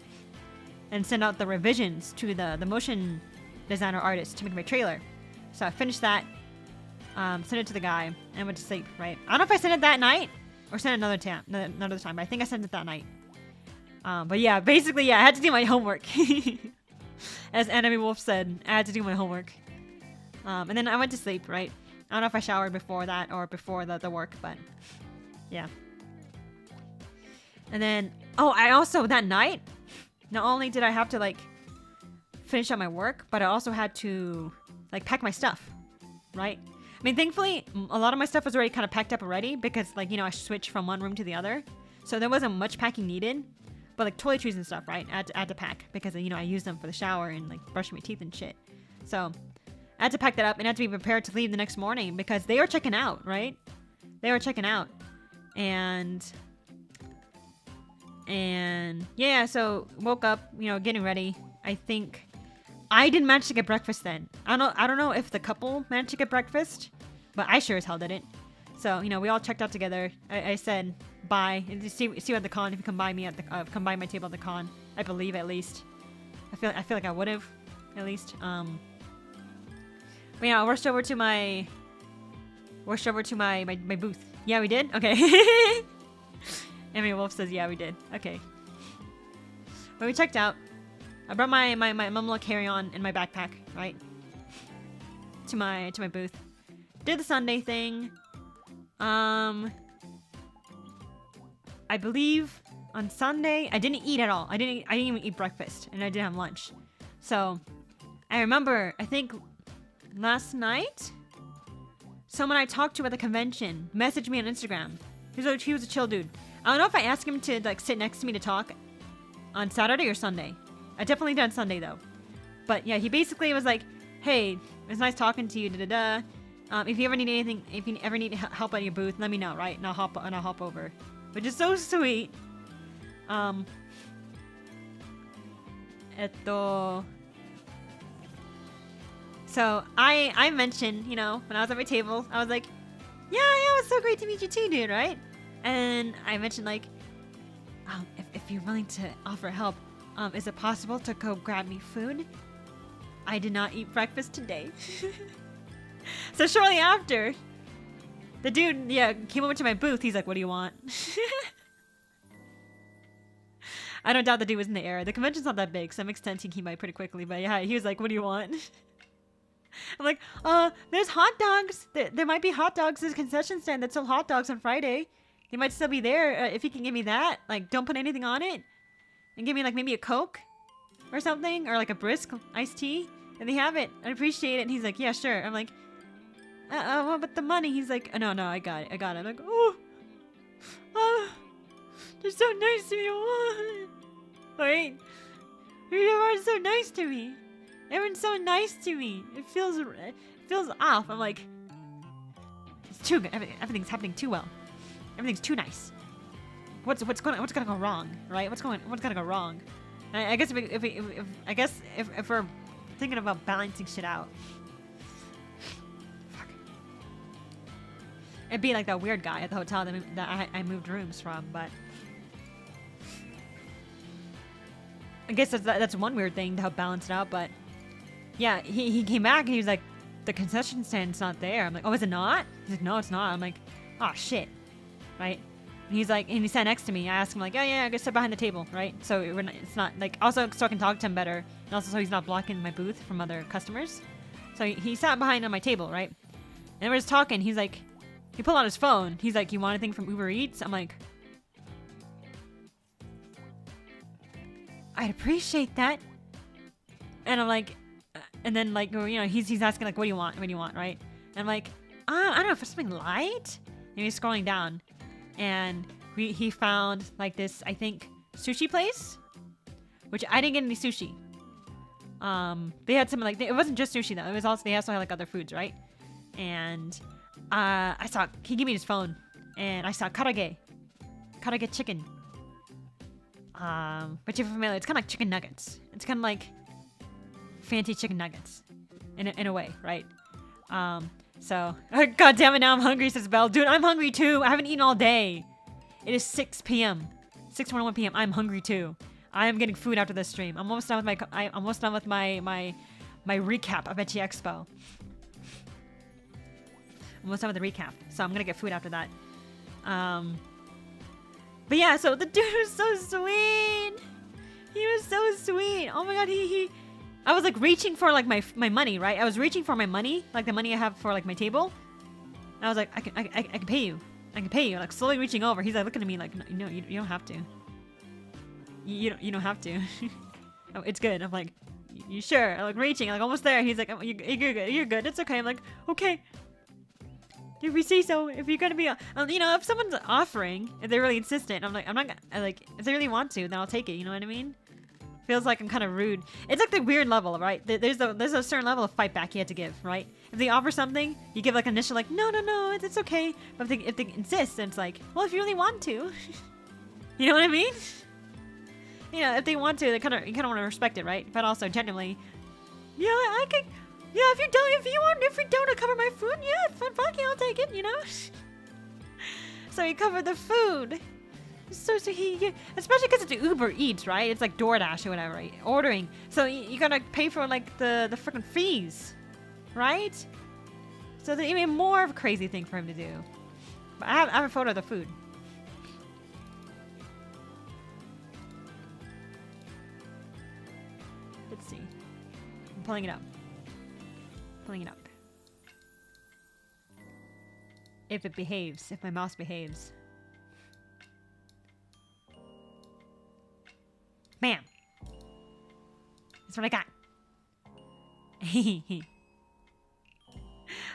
and send out the revisions to the motion designer artist to make my trailer. So I finished that, sent it to the guy, and went to sleep, right? I don't know if I sent it that night or sent it another time, but I think I sent it that night. But yeah, basically, yeah, I had to do my homework. As Anime Wolf said, I had to do my homework. And then I went to sleep, right? I don't know if I showered before that or before the work, but yeah. And then, I also, that night, not only did I have to like finish up my work, but I also had to like pack my stuff, right? I mean, thankfully, a lot of my stuff was already kind of packed up already because like, I switched from one room to the other. So there wasn't much packing needed, but like toiletries and stuff, right? I had to pack because, I use them for the shower and like brushing my teeth and shit. So I had to pack that up and I had to be prepared to leave the next morning because they were checking out, right? They were checking out. And yeah, so woke up, getting ready. I think I didn't manage to get breakfast then. I don't know if the couple managed to get breakfast, but I sure as hell didn't. So, we all checked out together. I said bye and see you at the con if you come by me come by my table at the con. I believe at least. I feel like I would have at least. But yeah, I rushed over to my booth. Yeah, we did? Okay. Emmy Wolf says, yeah, we did. Okay. But we checked out. I brought my little carry-on in my backpack, right? To my booth. Did the Sunday thing. I believe on Sunday I didn't eat at all. I didn't even eat breakfast, and I didn't have lunch. So I remember, I think last night, someone I talked to at the convention messaged me on Instagram. He was a chill dude. I don't know if I asked him to like sit next to me to talk on Saturday or Sunday. I definitely did on Sunday though. But yeah, he basically was like, "Hey, it's nice talking to you. If you ever need anything, if you ever need help at your booth, let me know, right? And I'll hop over." Which is so sweet. So I mentioned, when I was at my table, I was like, yeah, it was so great to meet you too, dude, right? And I mentioned like, if you're willing to offer help, is it possible to go grab me food? I did not eat breakfast today. So shortly after, the dude, yeah, came over to my booth. He's like, what do you want? I don't doubt the dude was in the area. The convention's not that big, so I'm extending he might pretty quickly. But yeah, he was like, what do you want? I'm like, there's hot dogs. There might be hot dogs. There's a concession stand that sell hot dogs on Friday. They might still be there. If you can give me that, like, don't put anything on it. And give me, like, maybe a Coke or something. Or, like, a brisk iced tea. And they have it. I appreciate it. And he's like, yeah, sure. I'm like, what about the money? He's like, oh, no, I got it. I'm like, they're so nice to me. Wait. Everyone's so nice to me. Everyone's so nice to me. It feels off. I'm like, it's too good. Everything's happening too well. Everything's too nice. What's gonna go wrong, right? What's gonna go wrong? I guess if we're thinking about balancing shit out, fuck. It'd be like that weird guy at the hotel that I moved rooms from, but I guess that's one weird thing to help balance it out. But yeah, he came back and he was like, the concession stand's not there. I'm like, oh, is it not? He's like, no, it's not. I'm like, oh shit, right? And he's like, and he sat next to me. I asked him like, oh yeah, I guess sit behind the table, right? So it's not like, also so I can talk to him better, and also so he's not blocking my booth from other customers. So he sat behind on my table, right? And we're just talking. He's like, he pulled out his phone. He's like, you want anything from Uber Eats? I'm like, I'd appreciate that. And I'm like, and then like, you know, he's asking like, what do you want? Right? And I'm like, I don't know, for something light. And he's scrolling down, and he found like this, I think, sushi place, which I didn't get any sushi. They had some like, it wasn't just sushi though. It was also, they also had like other foods, right? And I saw, he gave me his phone, and I saw karaage chicken. But if you're familiar, it's kind of like chicken nuggets. It's kind of like fancy chicken nuggets, in a way, right? So, god damn it, now I'm hungry, says Belle. Dude, I'm hungry too. I haven't eaten all day. It is 6 p.m. 6:21 p.m. I'm hungry too. I am getting food after this stream. I'm almost done with my recap of Ecchi Expo. Almost done with the recap, so I'm gonna get food after that. But yeah, so the dude was so sweet. He was so sweet. Oh my god, I was like reaching for like my money, right? I was reaching for my money, like the money I have for like my table. And I was like, I can pay you. I can pay you. Like slowly reaching over. He's like looking at me like, no, you don't have to. You don't have to. Oh, it's good. I'm like, you sure? I'm like reaching, like almost there. He's like, oh, you're good. You're good. It's okay. I'm like, okay. If you say so, if you're gonna be, you know, if someone's offering, if they're really insistent, I'm not gonna, like, if they really want to, then I'll take it. You know what I mean? Feels like I'm kind of rude. It's like the weird level, right? There's a certain level of fight back you have to give, right? If they offer something, you give like initial like, no, it's okay. But if they insist, then it's like, well, if you really want to, you know what I mean? You know, if they want to, you kind of want to respect it, right? But also genuinely, yeah, I can. Yeah, if you're down to cover my food, yeah, fuck yeah, I'll take it, you know? So he covered the food. So he, especially because it's Uber Eats, right? It's like DoorDash or whatever, right? Ordering. So you gotta pay for like the freaking fees, right? So it's even more of a crazy thing for him to do. But I have a photo of the food. Let's see. I'm pulling it up. If it behaves, if my mouse behaves. Bam! That's what I got.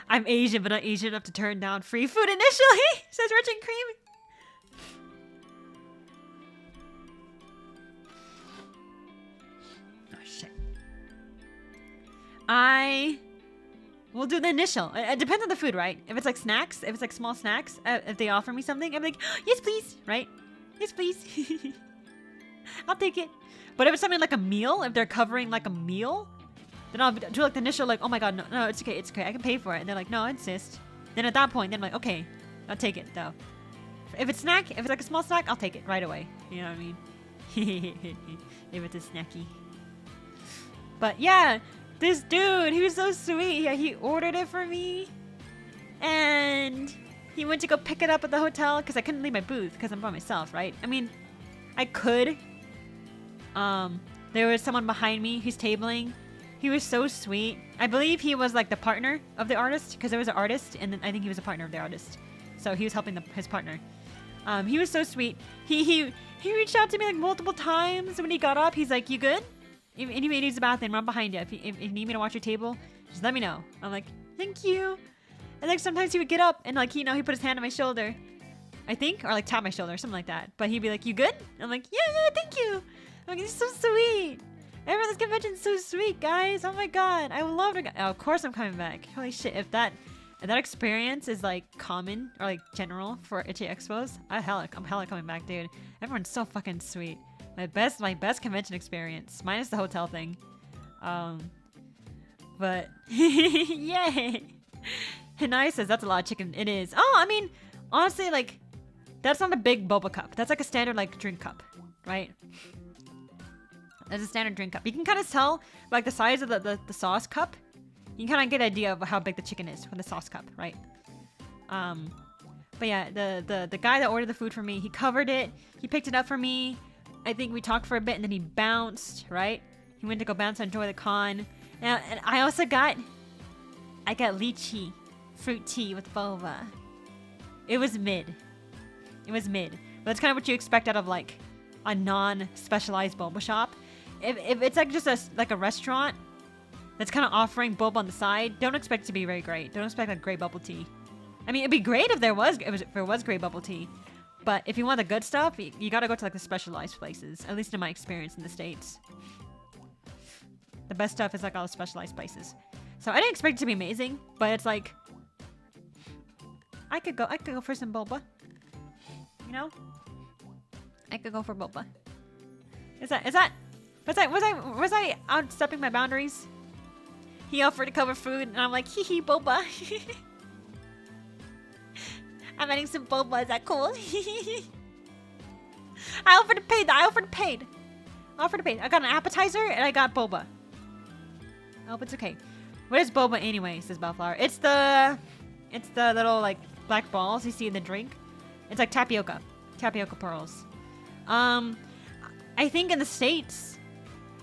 I'm Asian, but not Asian enough to turn down free food initially, says Rich and Cream. Oh, shit. We'll do the initial. It depends on the food, right? If it's like snacks, if it's like small snacks, if they offer me something, I'm like, yes, please, right? Yes, please. I'll take it. But if it's something like a meal, if they're covering like a meal, then I'll do like the initial like, oh my god, no, it's okay, I can pay for it. And they're like, no, I insist. Then at that point, then I'm like, okay, I'll take it though. If it's snack, if it's like a small snack, I'll take it right away. You know what I mean? If it's a snacky. But yeah, This dude, he was so sweet. Yeah, he ordered it for me. And he went to go pick it up at the hotel because I couldn't leave my booth because I'm by myself, right? I mean, I could. There was someone behind me who's tabling. He was so sweet. I believe he was like the partner of the artist because there was an artist and then I think he was a partner of the artist. So he was helping his partner. He was so sweet. He reached out to me like multiple times when he got up. He's like, "You good? If you need to use the bathroom, run behind you. If you need me to watch your table, just let me know." I'm like, "Thank you." And like sometimes he would get up and like, you know, he put his hand on my shoulder, I think, or like tap my shoulder or something like that. But he'd be like, "You good?" I'm like, yeah, thank you. I'm like, he's so sweet. Everyone at this convention's so sweet, guys. Oh my god, I would love to go. Oh, of course I'm coming back. Holy shit, if that experience is like common or like general for Ecchi Expos, I'm hella coming back, dude. Everyone's so fucking sweet. My best convention experience, minus the hotel thing. But yay. Hinai says that's a lot of chicken. It is. Oh, I mean, honestly, like that's not a big boba cup. That's like a standard like drink cup, right? That's a standard drink cup. You can kind of tell like the size of the sauce cup. You can kind of get an idea of how big the chicken is from the sauce cup, right? But yeah, the guy that ordered the food for me, he covered it. He picked it up for me. I think we talked for a bit and then he bounced, right? He went to go bounce and enjoy the con. And I also got lychee fruit tea with boba. It was mid. But that's kind of what you expect out of like a non-specialized boba shop. If it's like just a restaurant that's kind of offering boba on the side, don't expect it to be very great. Don't expect like great bubble tea. I mean, it'd be great if there was great bubble tea, but if you want the good stuff, you gotta go to like the specialized places. At least in my experience in the States, the best stuff is like all the specialized places. So I didn't expect it to be amazing, but it's like I could go for some boba. You know, I could go for boba. Was I outstepping my boundaries? He offered to cover food, and I'm like, hee hee, boba. I'm adding some boba. Is that cool? I offered to pay. I got an appetizer, and I got boba. I hope it's okay. What is boba anyway? Says Bellflower. It's the little like black balls you see in the drink. It's like tapioca pearls. I think in the States,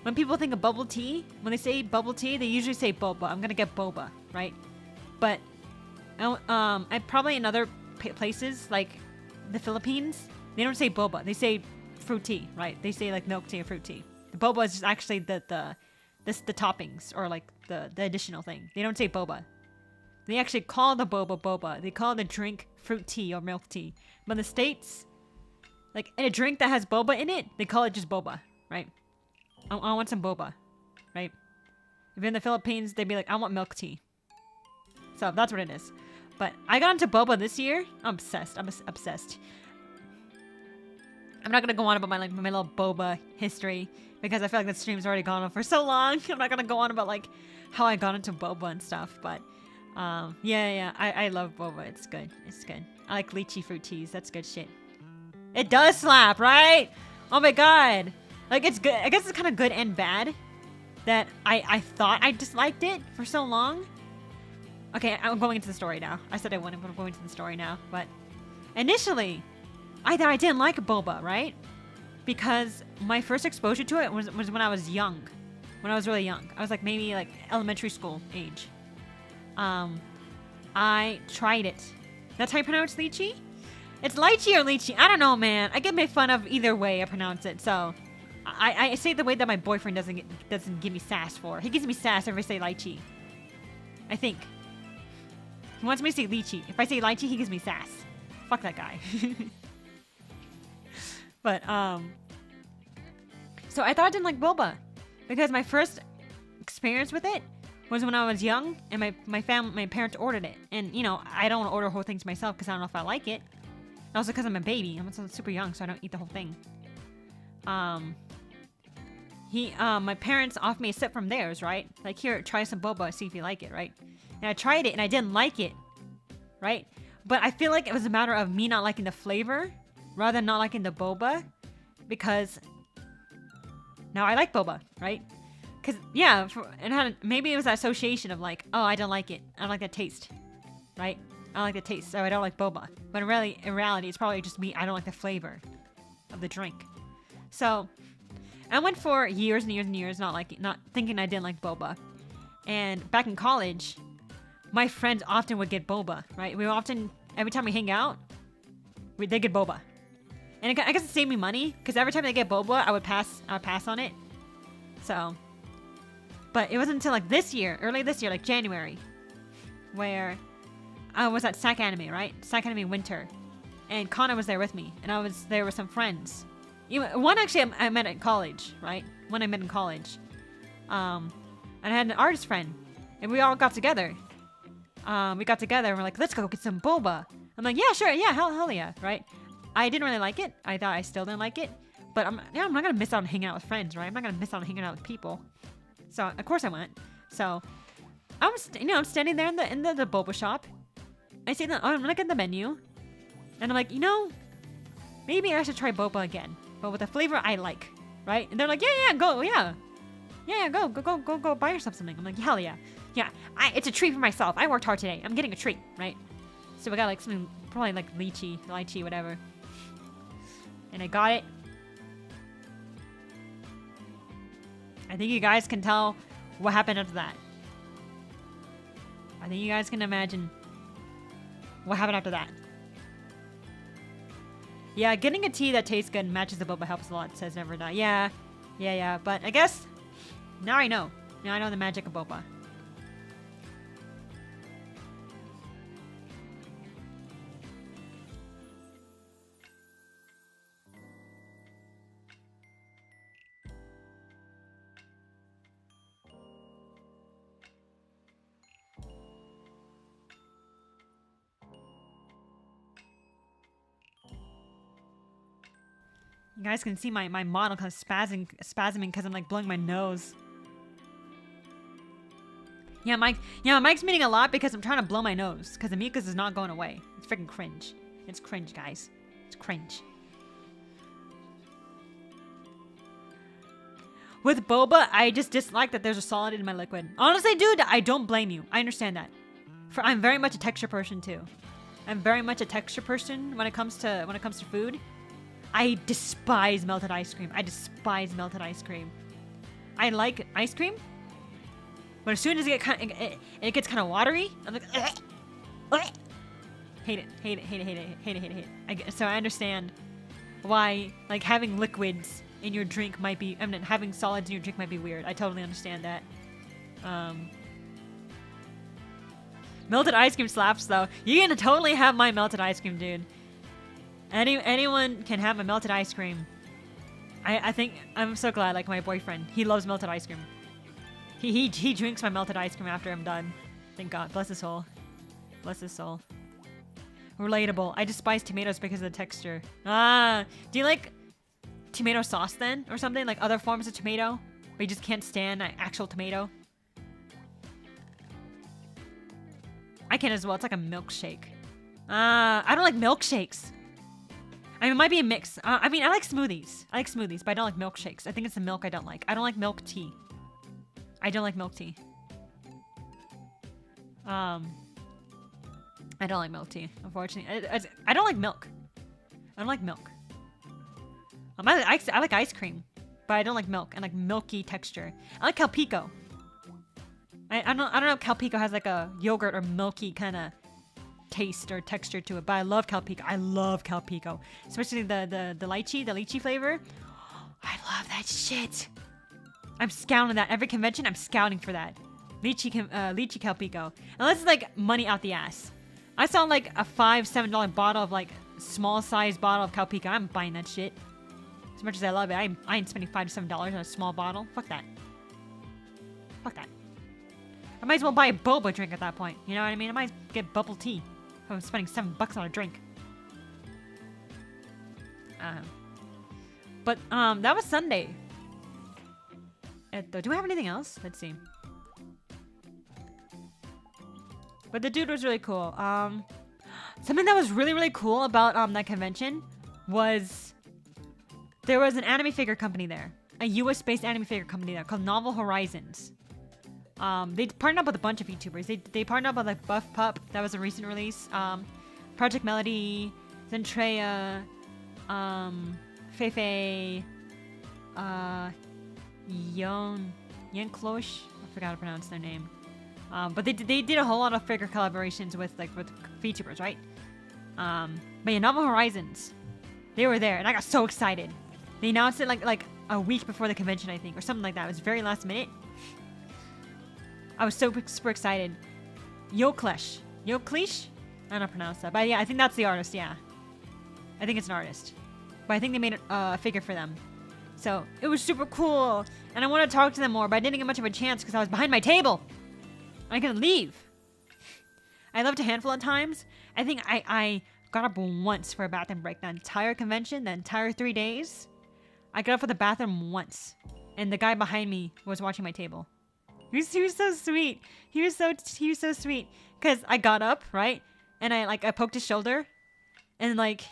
when people think of bubble tea, when they say bubble tea, they usually say boba. I'm gonna get boba, right? But I probably in other places like the Philippines, they don't say boba. They say fruit tea, right? They say like milk tea or fruit tea. The boba is just actually the toppings or like the additional thing. They don't say boba. They actually call the boba. They call the drink fruit tea or milk tea. But in the States, like in a drink that has boba in it, they call it just boba, right? I want some boba, right? If you're in the Philippines, they'd be like, I want milk tea. So that's what it is. But I got into boba this year. I'm obsessed. I'm not gonna go on about my little boba history because I feel like that stream's already gone on for so long. I'm not gonna go on about like how I got into boba and stuff. But yeah, I love boba. It's good. I like lychee fruit teas. That's good shit. It does slap, right? Oh my god. Like it's good. I guess it's kind of good and bad that I thought I disliked it for so long. Okay, I'm going into the story now. I said I wouldn't, but I'm going into the story now. But initially, I thought I didn't like boba, right? Because my first exposure to it was when I was young. When I was really young. I was like maybe like elementary school age. I tried it. That's how you pronounce lychee? It's lychee or lychee. I don't know, man. I get made fun of either way I pronounce it. So I say it the way that my boyfriend doesn't give me sass for. He gives me sass if I say lychee. I think. He wants me to say lychee. If I say lychee, he gives me sass. Fuck that guy. But, so I thought I didn't like boba. Because my first experience with it was when I was young and my parents ordered it. And, you know, I don't order whole things myself because I don't know if I like it. And also because I'm a baby. I'm super young, so I don't eat the whole thing. My parents offered me a sip from theirs, right? Like, here, try some boba, see if you like it, right? And I tried it and I didn't like it, right? But I feel like it was a matter of me not liking the flavor rather than not liking the boba, because now I like boba, right? Cause yeah, maybe it was that association of like, oh, I don't like it. I don't like that taste, right? I don't like the taste, so I don't like boba. But in reality, it's probably just me. I don't like the flavor of the drink. So I went for years and years and years not thinking I didn't like boba. And back in college, my friends often would get boba, right? Every time we hang out, they get boba. And I guess it saved me money, because every time they get boba, I would pass on it. So, but it wasn't until like early this year, like January, where I was at SAC Anime, right? SAC Anime Winter. And Connor was there with me, and I was there with some friends. One actually I met at college, right? One I met in college. And I had an artist friend, and we all got together. We got together and we're like, let's go get some boba. I'm like, yeah, sure, yeah, hell yeah, right? I didn't really like it. I thought I still didn't like it. But I'm not gonna miss out on hanging out with friends, right? I'm not gonna miss out on hanging out with people. So of course I went. So I'm standing there in the boba shop. I see that I'm looking at the menu, and I'm like, maybe I should try boba again, but with a flavor I like, right? And they're like, go buy yourself something. I'm like, hell yeah. Yeah, it's a treat for myself. I worked hard today. I'm getting a treat, right? So we got like something, probably like lychee, whatever. And I got it. I think you guys can tell what happened after that. I think you guys can imagine what happened after that. Yeah, getting a tea that tastes good and matches the boba helps a lot, says Never Die. Yeah. But I guess now I know. Now I know the magic of boba. You guys can see my model kind of spasming because I'm like blowing my nose. Yeah, Mike's meaning a lot because I'm trying to blow my nose because the mucus is not going away. It's freaking cringe. It's cringe, guys. It's cringe. With boba, I just dislike that there's a solid in my liquid. Honestly, dude, I don't blame you. I understand that. I'm very much a texture person too. I'm very much a texture person when it comes to food. I despise melted ice cream. I like ice cream, but as soon as it gets kind of watery, I'm like, hate it. So I understand why like having liquids in your drink might be, having solids in your drink might be weird. I totally understand that. Melted ice cream slaps though. You're gonna totally have my melted ice cream, dude. Anyone can have a melted ice cream. I think I'm so glad. Like my boyfriend, he loves melted ice cream. He drinks my melted ice cream after I'm done. Thank God. Bless his soul. Bless his soul. Relatable. I despise tomatoes because of the texture. Do you like tomato sauce then, or something like other forms of tomato, but you just can't stand actual tomato? I can as well. It's like a milkshake. I don't like milkshakes. I mean, it might be a mix. I like smoothies. But I don't like milkshakes. I think it's the milk I don't like. I don't like milk tea. I don't like milk tea. I don't like milk tea, unfortunately. I don't like milk. I don't like milk. I like ice cream, but I don't like milk and like milky texture. I like Calpico. I don't know if Calpico has like a yogurt or milky kind of taste or texture to it, but I love Calpico. I love Calpico, especially the lychee flavor. I love that shit. I'm scouting that every convention. I'm scouting for that lychee Calpico, unless it's like money out the ass. I saw like a $5-7 bottle of like small size bottle of Calpico. I'm buying that shit. As much as I love it, I ain't spending $5 to $7 on a small bottle. Fuck that. I might as well buy a boba drink at that point. You know what I mean? I might get bubble tea. I'm spending $7 on a drink. But that was Sunday. Do we have anything else? Let's see. But the dude was really cool. Something that was really, really cool about that convention was there was an anime figure company there. a US-based anime figure company there called Novel Horizons. They partnered up with a bunch of YouTubers. They partnered up with like Buff Pup, that was a recent release. Project Melody, Zentreya, Feifei, Yan Cloche. I forgot to pronounce their name. But they did a whole lot of figure collaborations with VTubers, right? But yeah, Novel Horizons, they were there, and I got so excited. They announced it like a week before the convention, I think, or something like that. It was very last minute. I was so super excited. 𝗭𝗭𝗧𝗦𝗨𝗗𝗔𝗡. I don't know pronounce that, but yeah, I think that's the artist. Yeah, I think it's an artist, but I think they made a figure for them. So it was super cool, and I wanted to talk to them more, but I didn't get much of a chance because I was behind my table. I couldn't leave. I left a handful of times. I think I got up once for a bathroom break. The entire convention, the entire 3 days, I got up for the bathroom once, and the guy behind me was watching my table. He was so sweet. He was so sweet. Cause I got up, right, and I poked his shoulder, and like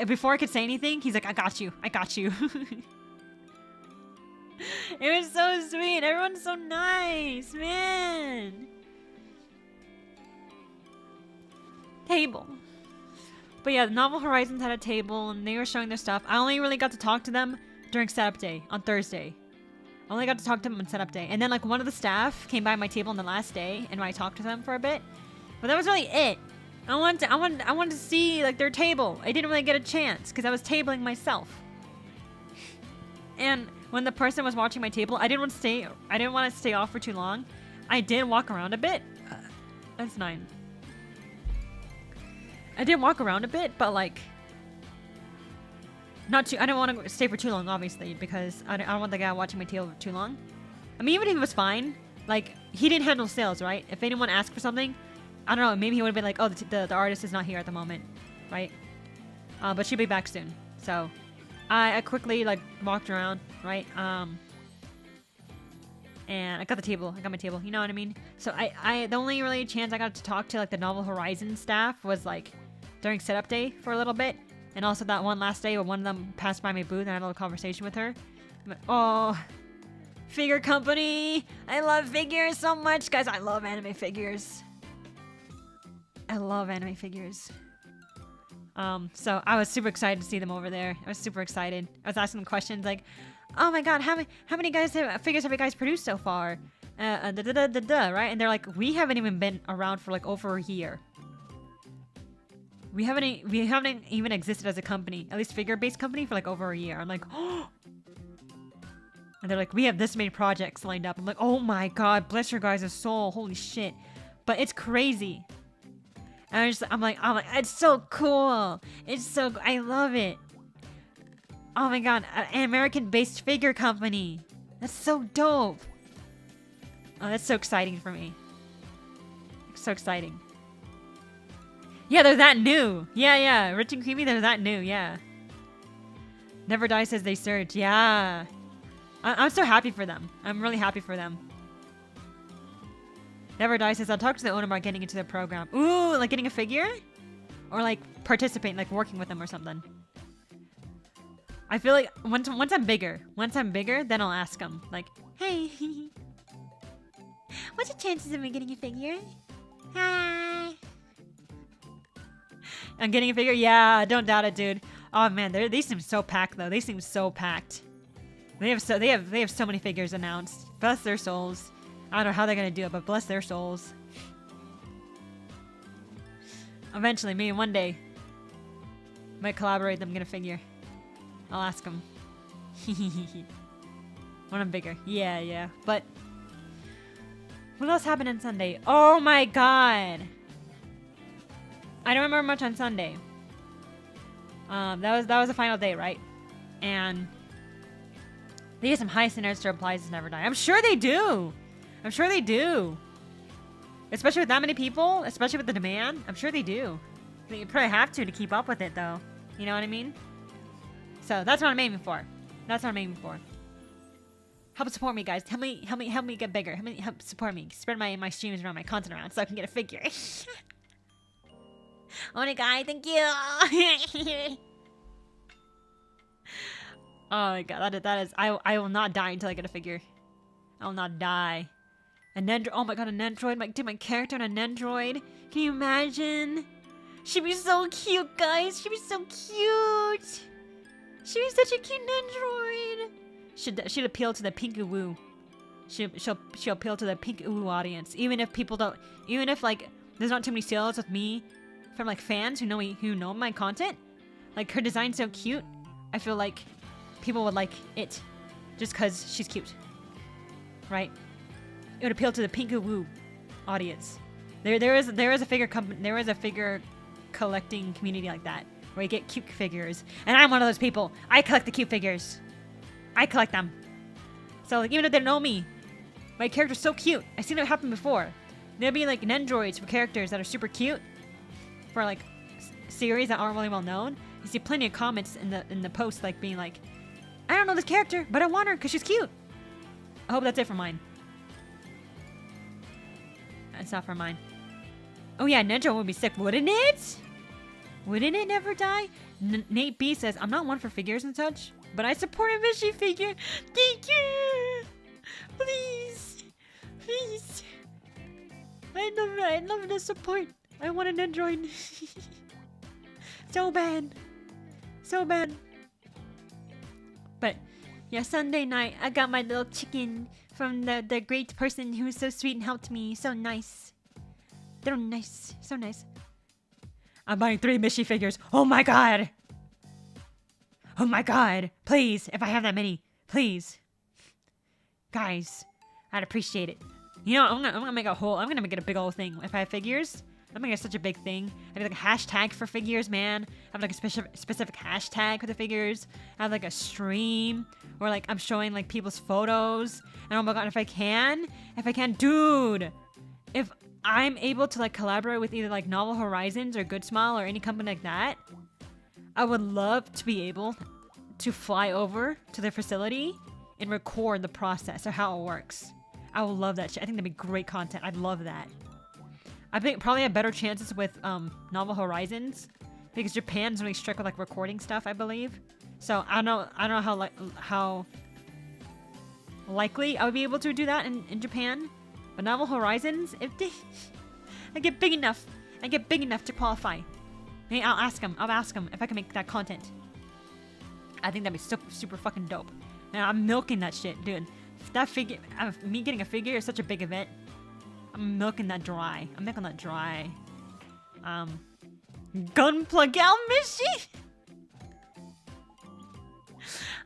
before I could say anything, he's like, I got you. It was so sweet. Everyone's so nice, man. Table. But yeah, Novel Horizons had a table, and they were showing their stuff. I only really got to talk to them during setup day on Thursday. I only got to talk to them on setup day. And then like one of the staff came by my table on the last day, and I talked to them for a bit. But that was really it. I wanted to see like their table. I didn't really get a chance because I was tabling myself. And when the person was watching my table, I didn't want to stay off for too long. I did walk around a bit. That's 9. I did walk around a bit, but like not too. I don't want to stay for too long, obviously, because I don't want the guy watching my table for too long. I mean, even if it was fine, like he didn't handle sales, right? If anyone asked for something, I don't know. Maybe he would have been like, "Oh, the artist is not here at the moment," right? But she'll be back soon. So I quickly like walked around, right? And I got the table. I got my table. You know what I mean? So the only really chance I got to talk to like the Novel Horizons staff was like during setup day for a little bit, and also that one last day where one of them passed by my booth and I had a little conversation with her. Like, oh, figure company! I love figures so much, guys. I love anime figures. I love anime figures. So I was super excited to see them over there. I was super excited. I was asking them questions like, "Oh my god, how many figures have you guys produced so far?" Right? And they're like, "We haven't even been around for like over a year. We haven't even existed as a company, at least figure-based company, for like over a year." I'm like, "Oh." And they're like, "We have this many projects lined up." I'm like, "Oh my god, bless your guys' soul, holy shit." But it's crazy. And I'm like, it's so cool. I love it. Oh my god, an American-based figure company. That's so dope. Oh, that's so exciting for me. So exciting. Yeah, they're that new. Yeah. Rich and Creamy, they're that new, yeah. Never Die says they surge. Yeah. I'm so happy for them. I'm really happy for them. Never Die says, I'll talk to the owner about getting into the program. Ooh, like getting a figure? Or like participating, like working with them or something. I feel like once I'm bigger, then I'll ask them. Like, hey, what's the chances of me getting a figure? Hi. I'm getting a figure? Yeah, don't doubt it, dude. Oh man, they seem so packed though. They seem so packed. They have so many figures announced. Bless their souls. I don't know how they're gonna do it, but bless their souls. Eventually, maybe one day, might collaborate them, get a figure. I'll ask them. When I'm bigger. Yeah. But what else happened on Sunday? Oh my god! I don't remember much on Sunday. That was the final day, right? And they get some high standards to replies to Never Die. I'm sure they do. Especially with that many people, especially with the demand. I'm sure they do. You probably have to keep up with it, though. You know what I mean? So that's what I'm aiming for. Help support me, guys. Help me get bigger. Help support me. Spread my streams around, my content around, so I can get a figure. Oh my god, thank you. Oh my god, that is I will not die until I get a figure. I will not die. An android. Oh my god, an android. My character on an android. Can you imagine? She'd be so cute, guys. She'd be so cute. She'd be such a cute android. She'd appeal to the pink woo. She'll appeal to the pink woo audience. Even if people don't. Even if like there's not too many sales with me from like fans who know my content. Like her design's so cute. I feel like people would like it just because she's cute, right? It would appeal to the pink woo audience. There is a figure collecting community like that where you get cute figures, and I'm one of those people. I collect the cute figures. I collect them. So like even if they don't know me, my character's so cute. I've seen it happen before. There'll be like androids for characters that are super cute for like series that aren't really well known. You see plenty of comments in the post like being like, I don't know this character, but I want her because she's cute. I hope that's it for mine. It's not for mine. Oh yeah, Ninja would be sick, wouldn't it? Wouldn't it never die? Nate B says, I'm not one for figures and such, but I support a Mishy figure. Thank you. Please. Please. I love the support. I want an android. So bad. So bad. But yeah, Sunday night, I got my little chicken from the great person who was so sweet and helped me. So nice. They're nice. So nice. I'm buying 3 Mishy figures. Oh my god. Oh my god. Please, if I have that many. Please. Guys, I'd appreciate it. You know, I'm gonna make a big old thing. If I have figures, I'm gonna make such a big thing. I have like a hashtag for figures, man. I have like a specific hashtag for the figures. I have like a stream where like I'm showing like people's photos. And oh my god, if I can, dude, if I'm able to like collaborate with either like Novel Horizons or Good Smile or any company like that, I would love to be able to fly over to their facility and record the process or how it works. I would love that shit. I think that'd be great content. I'd love that. I think probably have better chances with Novel Horizons because Japan's really strict with like recording stuff, I believe. So I don't know how likely I would be able to do that in Japan. But Novel Horizons, if I get big enough to qualify, maybe I'll ask them if I can make that content. I think that'd be super fucking dope. Man, I'm milking that shit, dude. That figure, me getting a figure is such a big event. I'm milking that dry. Gunplug out Mishy!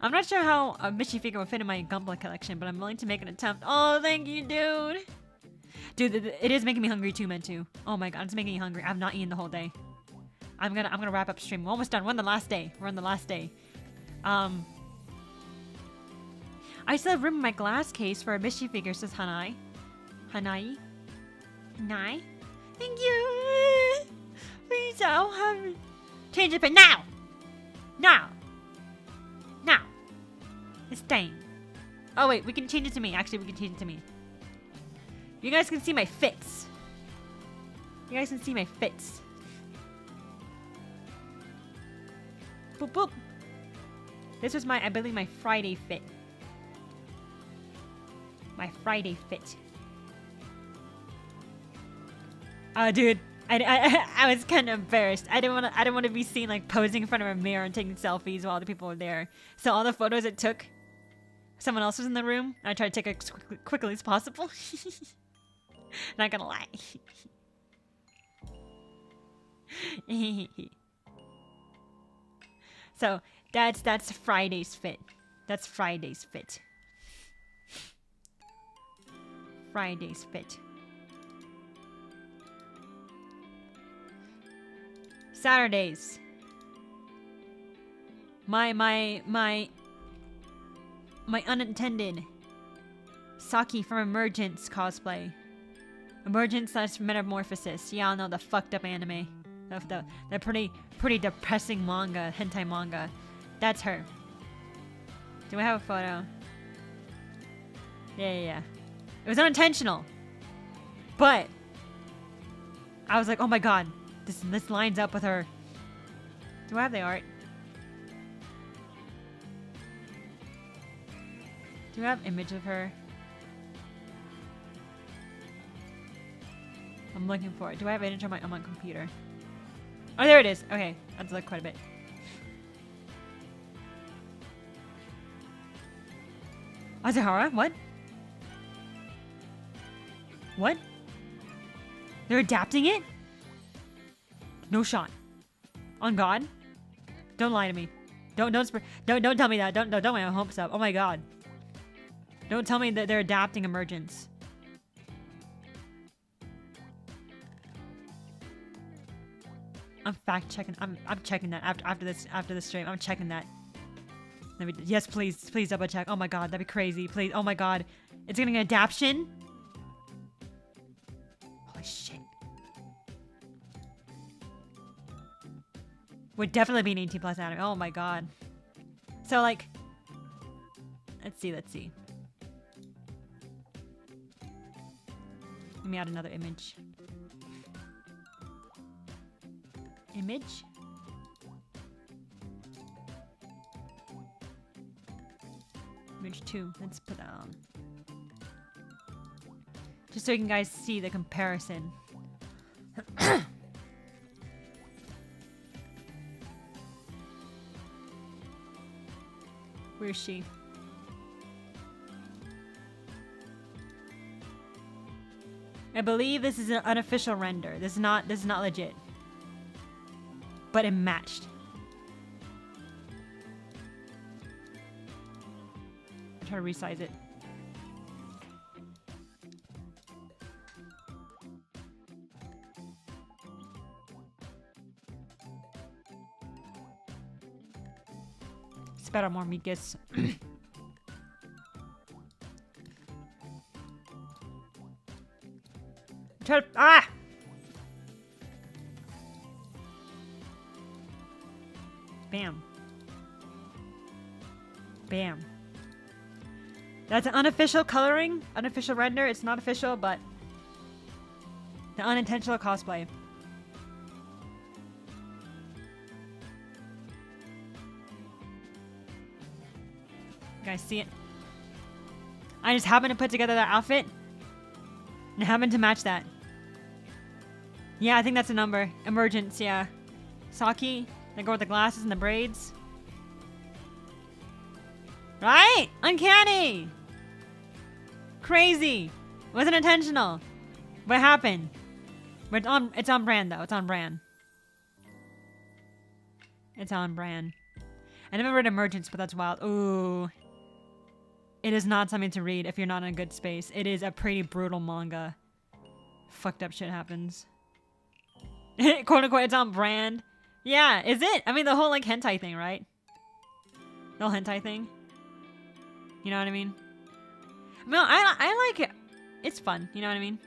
I'm not sure how a Mishy figure would fit in my Gunplug collection, but I'm willing to make an attempt. Oh, thank you, dude. Dude, it is making me hungry too, man, too. Oh my god, it's making me hungry. I've not eaten the whole day. I'm gonna wrap up stream. We're almost done. We're on the last day. I still have room in my glass case for a Mishy figure, says Hanai. Hanai? Thank you! Please, I'll have it. Change it, but now! Now! It's staying. Oh wait, we can change it to me. Actually, we can change it to me. You guys can see my fits. Boop boop. This was I believe my Friday fit. Oh, dude, I was kind of embarrassed. I didn't want to be seen like posing in front of a mirror and taking selfies while other people were there. So all the photos it took, someone else was in the room. And I tried to take it as quickly as possible. Not gonna lie. So that's Friday's fit. Saturdays. My unintended Saki from Emergence cosplay. Emergence / Metamorphosis. Y'all know the fucked up anime. The pretty depressing manga, hentai manga. That's her. Do I have a photo? Yeah. It was unintentional. But I was like, oh my god, this lines up with her. Do I have the art? Do I have image of her? I'm looking for it. Do I have image on my computer? Oh, there it is. Okay, that's like quite a bit. Azahara? What? What? They're adapting it? No shot. On God? Don't lie to me. Don't tell me that. Don't get my hopes up. Oh my God. Don't tell me that they're adapting Emergence. I'm fact checking. I'm checking that after this stream. I'm checking that. Let me, yes, please double check. Oh my God, that'd be crazy. Please. Oh my God, it's getting an adaptation. Holy shit. Would definitely be an 18+ anime. Oh my God. So like, let's see. Let me add another image. Image. Image 2. Let's put that on. Just so you can guys see the comparison. Where's she? I believe this is an unofficial render. This is not legit. But it matched. I'll try to resize it. Espera more amigues. Try to, ah! Bam. Bam. That's an unofficial coloring, unofficial render. It's not official, but the unintentional cosplay. You guys see it? I just happened to put together that outfit and happened to match that. Yeah, I think that's a number. Emergence, yeah. Saki, they go with the glasses and the braids. Right? Uncanny! Crazy! Wasn't intentional. What happened? But it's on brand though. It's on brand. It's on brand. I never read Emergence, but that's wild. Ooh. It is not something to read if you're not in a good space. It is a pretty brutal manga. Fucked up shit happens. Quote unquote, it's on brand. Yeah, is it? I mean, the whole like hentai thing, right? The whole hentai thing. You know what I mean? No, I like it. It's fun. You know what I mean?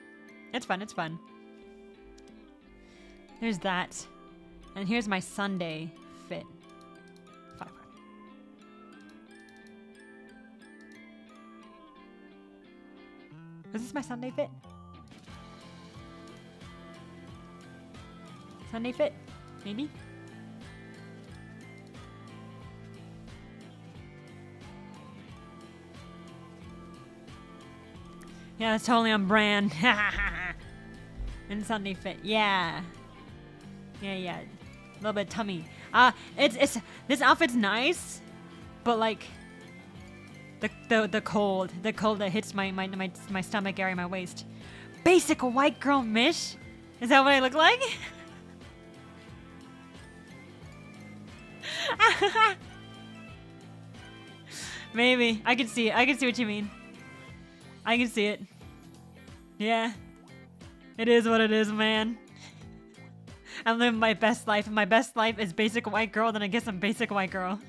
It's fun. It's fun. There's that. And here's my Sunday fit. Was this my Sunday fit? Sunday fit? Maybe? Yeah, it's totally on brand. And Sunday fit. Yeah. Yeah. A little bit tummy. It's this outfit's nice, but like the cold that hits my stomach area, my waist. Basic white girl mish? Is that what I look like? Maybe. I can see it. I can see what you mean. I can see it. Yeah. It is what it is, man. I'm living my best life, and my best life is basic white girl, then I guess I'm basic white girl.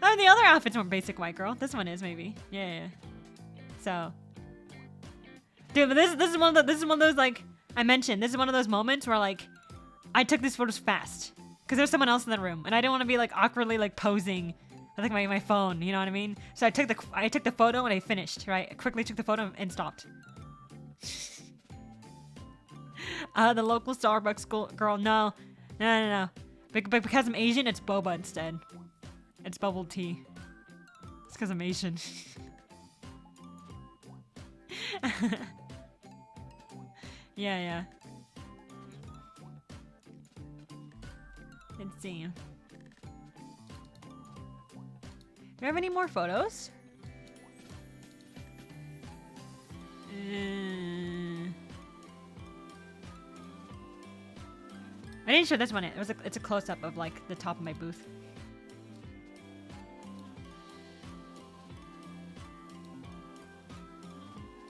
Oh, the other outfits weren't basic white girl. This one is, maybe. Yeah. So. Dude, but this is one of those, like, I mentioned, this is one of those moments where, like, I took these photos fast. Because there's someone else in the room, and I didn't want to be, like, awkwardly, like, posing with, like, my phone, you know what I mean? So I took the photo and I finished, right? I quickly took the photo and stopped. The local Starbucks girl, no. But because I'm Asian, it's boba instead. It's bubble tea. It's because I'm Asian. Yeah. Let's see. Do I have any more photos? I didn't show this one. It's a close-up of like the top of my booth.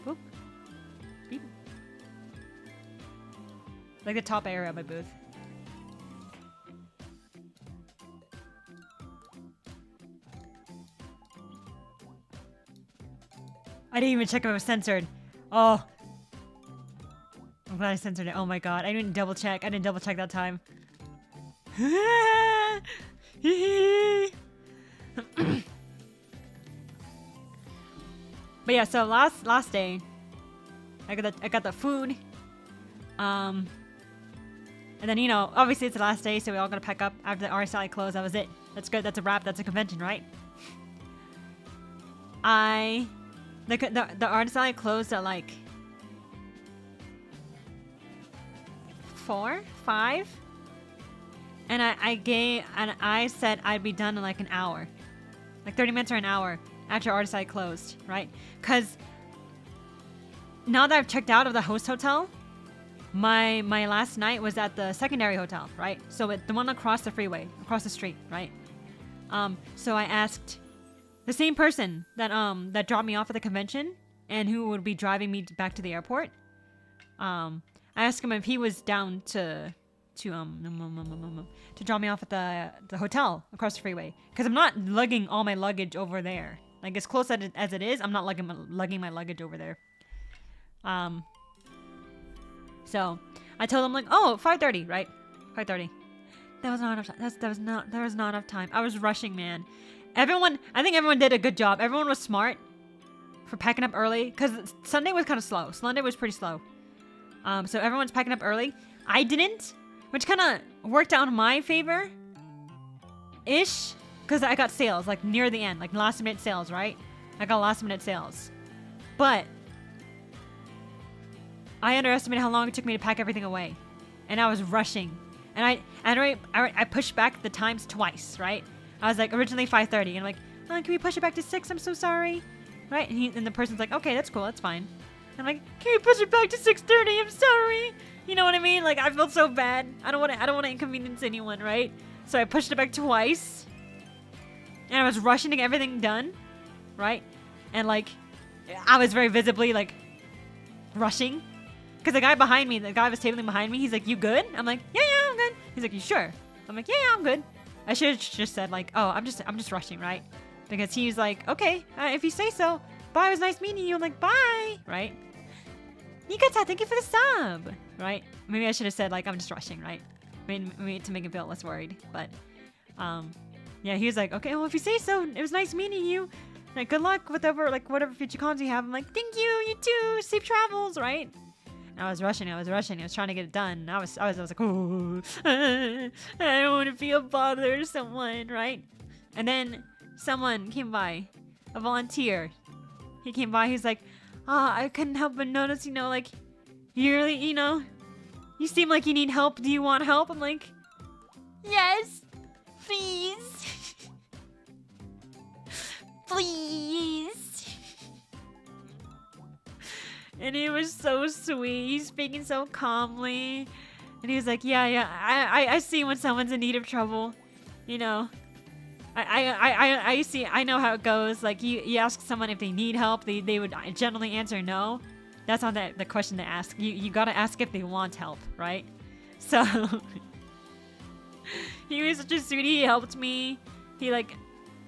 Boop. Beep. Like the top area of my booth. I didn't even check if it was censored. Oh. I'm glad I censored it. Oh my god. I didn't double check. I didn't double check that time. But yeah, so last day, I got the food. And then, you know, obviously it's the last day, so we all gotta pack up after the art sally closed. That was it. That's good. That's a wrap. That's a convention, right? The art sally closed at like 4, 5, and I said I'd be done in like an hour, like 30 minutes or an hour after art sally closed, right? Because now that I've checked out of the host hotel, my last night was at the secondary hotel, right? So the one across the freeway, across the street, right? So I asked the same person that dropped me off at the convention and who would be driving me back to the airport. I asked him if he was down to drop me off at the hotel across the freeway, because I'm not lugging all my luggage over there. Like, as close as it is, I'm not lugging my luggage over there. So I told him like, oh, 5:30, right? 5:30. That was not enough time. There was not enough time. I was rushing, man. I think everyone did a good job. Everyone was smart for packing up early, because Sunday was kind of slow. Sunday was pretty slow. So everyone's packing up early. I didn't, which kind of worked out in my favor ish, because I got sales like near the end, like last minute sales, right? I got last minute sales, but I underestimated how long it took me to pack everything away, and I was rushing, and I pushed back the times twice, right? I was like, originally 5:30, and I'm like, oh, can we push it back to 6? I'm so sorry, right? And the person's like, okay, that's cool, that's fine. I'm like, can we push it back to 6:30? I'm sorry. You know what I mean? Like, I felt so bad. I don't want to inconvenience anyone, right? So I pushed it back twice, and I was rushing to get everything done, right? And like, I was very visibly like rushing, because the guy was tabling behind me. He's like, you good? I'm like, yeah, I'm good. He's like, you sure? I'm like, yeah, I'm good. I should have just said like, oh, I'm just rushing, right? Because he's like, okay, if you say so. Bye, it was nice meeting you. I'm like, bye, right? Nikata, thank you for the sub, right? Maybe I should have said like, I'm just rushing, right? Maybe to make him feel less worried. But yeah, he was like, okay, well, if you say so, it was nice meeting you. Like, good luck with whatever future cons you have. I'm like, thank you, you too, safe travels, right? I was rushing. I was trying to get it done. I was like, oh, I don't want to feel bothered or someone, right? And then someone came by, a volunteer. He came by. He's like, I couldn't help but notice, like, you really, you seem like you need help. Do you want help? I'm like, yes, please, please. And he was so sweet. He's speaking so calmly. And he was like, yeah, I see when someone's in need of trouble. I see, I know how it goes. Like, you ask someone if they need help, they would generally answer no. That's not the question to ask. You gotta ask if they want help, right? So, he was such a sweetie. He helped me. He, like,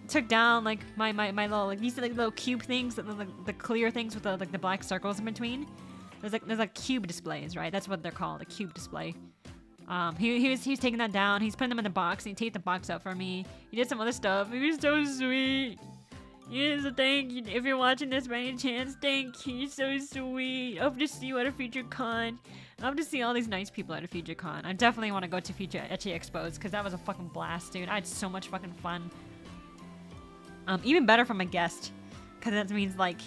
took down like my little, like, these little cube things, the clear things with the black circles in between. There's like cube displays, right? That's what they're called, a cube display. He was taking that down. He's putting them in the box. And he taped the box out for me. He did some other stuff. He was so sweet. Yes, thank you. If you're watching this by any chance, thank you. You're so sweet. I hope to see you at a future con. I hope to see all these nice people at a future con. I definitely want to go to future Ecchi Expos, because that was a fucking blast, dude. I had so much fucking fun. Even better from a guest, because that means like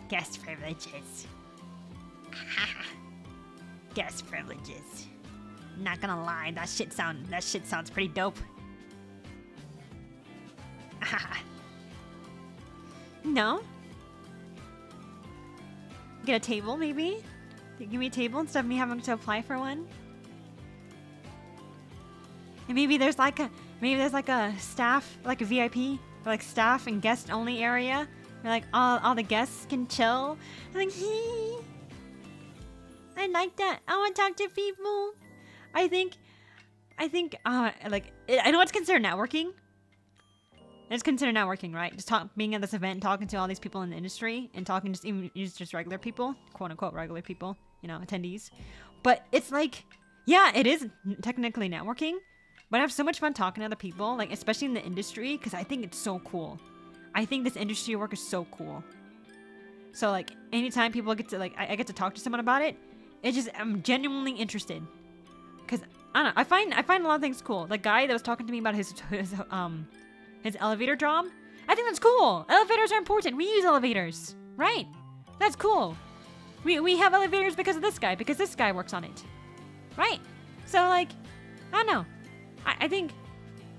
guest privileges. Guest privileges. Not gonna lie, that shit sounds pretty dope. No? Get a table, maybe? Give me a table instead of me having to apply for one. And maybe there's like a staff, like a VIP, or like staff and guest only area where like all the guests can chill. I'm like, I like that. I want to talk to people. I think like I know it's considered networking. It's considered networking, right? Just being at this event and talking to all these people in the industry and talking just regular people, quote unquote regular people, you know, attendees. But it's like, yeah, it is technically networking, but I have so much fun talking to other people, like especially in the industry, because I think it's so cool. I think this industry work is so cool. So like anytime people get to like I get to talk to someone about it, it's just I'm genuinely interested. Cause I don't know, I find a lot of things cool. The guy that was talking to me about his elevator job, I think that's cool. Elevators are important. We use elevators, right? That's cool. We have elevators because of this guy works on it, right? So like, I don't know. I think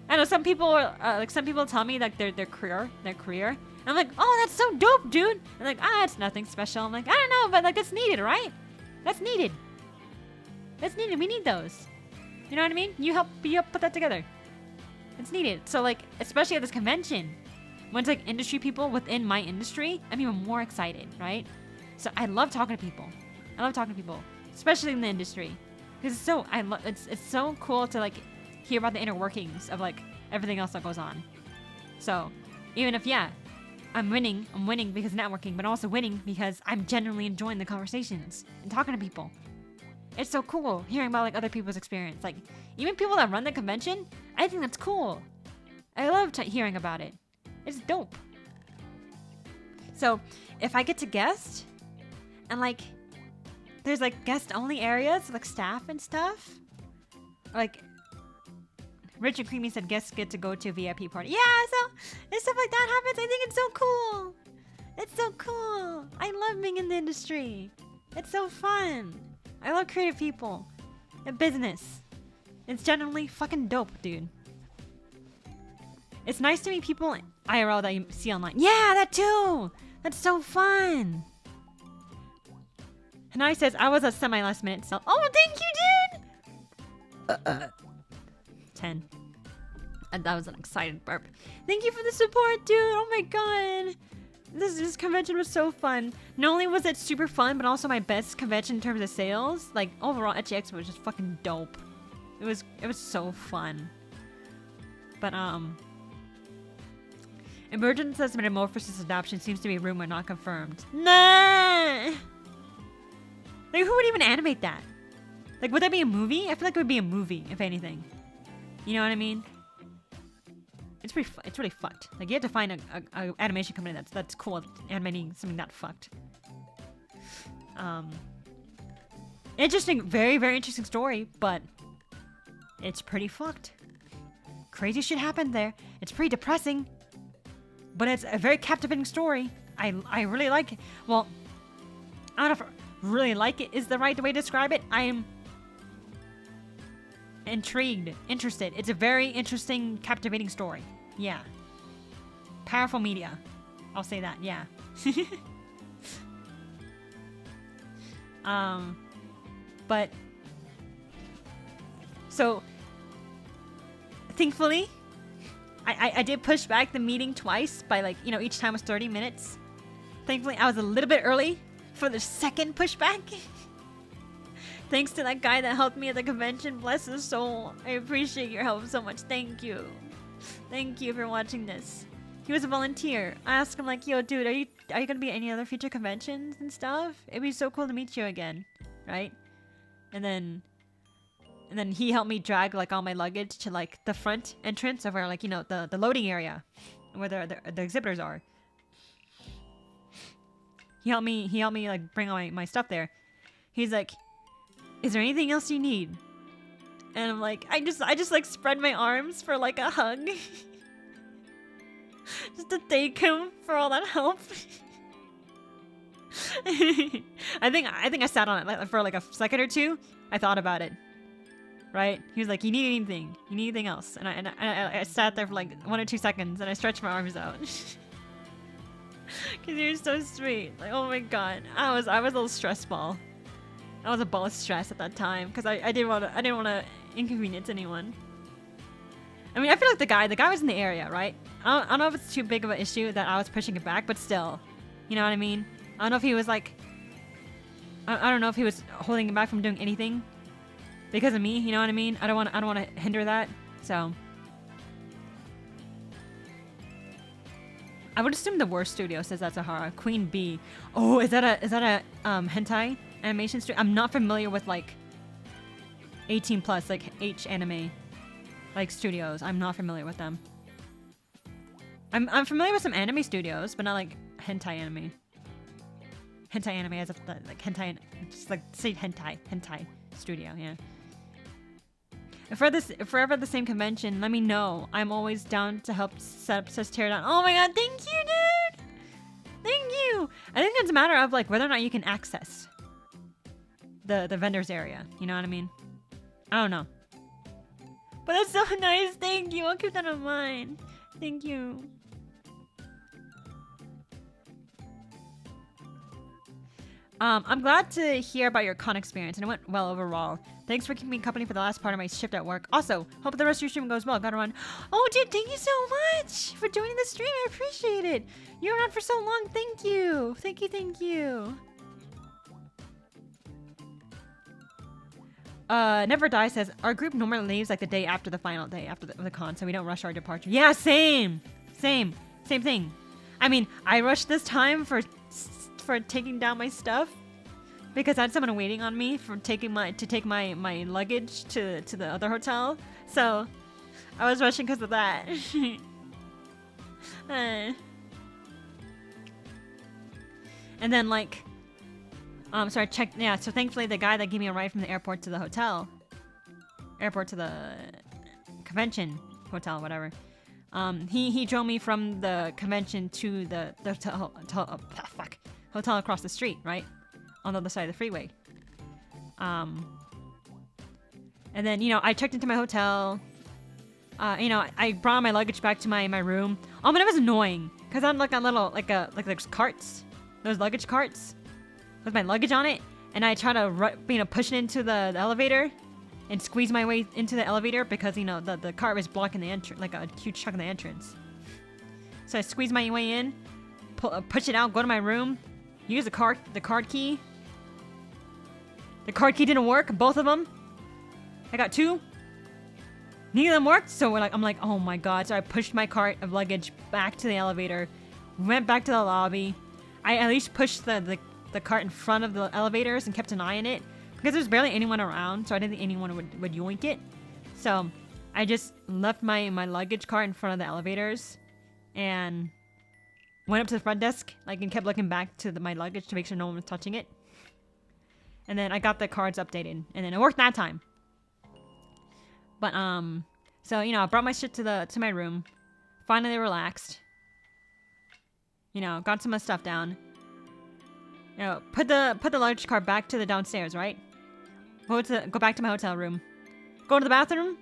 I know some people are like some people tell me like their career. I'm like, oh, that's so dope, dude. I'm like, it's nothing special. I'm like, I don't know, but like that's needed, right? That's needed. That's needed. We need those. You know what I mean? You help put that together. It's needed. So like, especially at this convention, when it's like industry people within my industry, I'm even more excited, right? So I love talking to people. Especially in the industry, because it's so cool to like hear about the inner workings of like everything else that goes on. So even if I'm winning because of networking, but also winning because I'm genuinely enjoying the conversations and talking to people. It's so cool hearing about like other people's experience. Like even people that run the convention, I think that's cool. I love hearing about it. It's dope. So if I get to guest and like there's like guest only areas like staff and stuff, like Rich and Creamy said guests get to go to a VIP party. Yeah, so if stuff like that happens, I think it's so cool. It's so cool. I love being in the industry. It's so fun. I love creative people and business. It's generally fucking dope, dude. It's nice to meet people IRL that you see online. Yeah, that too. That's so fun. Hanai says, I was a semi-last minute, so... Oh, thank you, dude! 10. And that was an excited burp. Thank you for the support, dude! Oh my god! This convention was so fun. Not only was it super fun, but also my best convention in terms of sales. Like, overall, Ecchi Expo was just fucking dope. It was so fun. But, Emergent says Metamorphosis adoption seems to be a rumor, not confirmed. Nah! Like, who would even animate that? Like, would that be a movie? I feel like it would be a movie, if anything. You know what I mean? It's really fucked. Like, you have to find a animation company that's cool at animating something that fucked. Interesting, very, very interesting story, but it's pretty fucked. Crazy shit happened there. It's pretty depressing, but it's a very captivating story. I really like it. Well, I don't know if really like it is the right way to describe it. I am intrigued, interested. It's a very interesting, captivating story. Yeah. Powerful media. I'll say that, yeah. But so thankfully I did push back the meeting twice by like, you know, each time was 30 minutes. Thankfully I was a little bit early for the second pushback. Thanks to that guy that helped me at the convention. Bless his soul. I appreciate your help so much. Thank you. Thank you for watching this. He was a volunteer. I asked him like, yo, dude, are you gonna be at any other future conventions and stuff? It'd be so cool to meet you again, right? And then he helped me drag like all my luggage to like the front entrance of where like, you know, the loading area where the exhibitors are. He helped me like bring all my stuff there. He's like, is there anything else you need? And I'm like, I just like spread my arms for like a hug. Just to thank him for all that help. I think I sat on it for like a second or two. I thought about it. Right? He was like, you need anything? You need anything else? And I sat there for like 1 or 2 seconds and I stretched my arms out. Cause you're so sweet. Like, oh my god. I was a little stress ball. I was a ball of stress at that time because I didn't want to inconvenience anyone. I mean, I feel like the guy was in the area, right? I don't know if it's too big of an issue that I was pushing it back, but still, you know what I mean? I don't know if he was like, I don't know if he was holding him back from doing anything because of me, you know what I mean? I don't want to hinder that, so. I would assume the worst studio says that's Sahara. Queen Bee. Oh, is that a hentai animation studio? I'm not familiar with like 18 plus, like H anime, like studios. I'm not familiar with them. I'm familiar with some anime studios, but not like hentai anime. Hentai anime as like hentai, just like say hentai studio, yeah. If we're ever at the same convention, let me know. I'm always down to help set up such teardown. Oh my god, thank you, dude! Thank you! I think it's a matter of like whether or not you can access the vendor's area. You know what I mean? I don't know. But that's so nice, thank you. I'll keep that in mind. Thank you. I'm glad to hear about your con experience, and it went well overall. Thanks for keeping me company for the last part of my shift at work. Also, hope the rest of your stream goes well. Gotta run. Oh, dude, thank you so much for joining the stream. I appreciate it. You were on for so long. Thank you. Thank you, thank you. Never Die says, our group normally leaves like the day after the final day, after the con, so we don't rush our departure. Yeah, same thing. I mean, I rushed this time for taking down my stuff because I had someone waiting on me for take my luggage to the other hotel, so I was rushing because of that. And then like so I checked, yeah, so thankfully the guy that gave me a ride from the airport to the convention hotel, whatever, he drove me from the convention to the hotel across the street, right? On the other side of the freeway. And then, you know, I checked into my hotel. You know, I brought my luggage back to my room. Oh, but it was annoying. Because I'm like a little, like those carts. Those luggage carts. With my luggage on it. And I try to, you know, push it into the elevator. And squeeze my way into the elevator. Because, you know, the cart was blocking the entrance. Like a huge chunk of the entrance. So I squeeze my way in. Push it out, go to my room. Use the card key. The card key didn't work, both of them. I got 2. Neither of them worked, so I'm like, oh my god. So I pushed my cart of luggage back to the elevator, went back to the lobby. I at least pushed the cart in front of the elevators and kept an eye on it because there's barely anyone around, so I didn't think anyone would yoink it. So I just left my luggage cart in front of the elevators and went up to the front desk, like, and kept looking back to my luggage to make sure no one was touching it. And then I got the cards updated, and then it worked that time. But so you know, I brought my shit to my room. Finally relaxed. You know, got some of my stuff down. You know, put the luggage cart back to the downstairs, right? Go back to my hotel room. Go to the bathroom.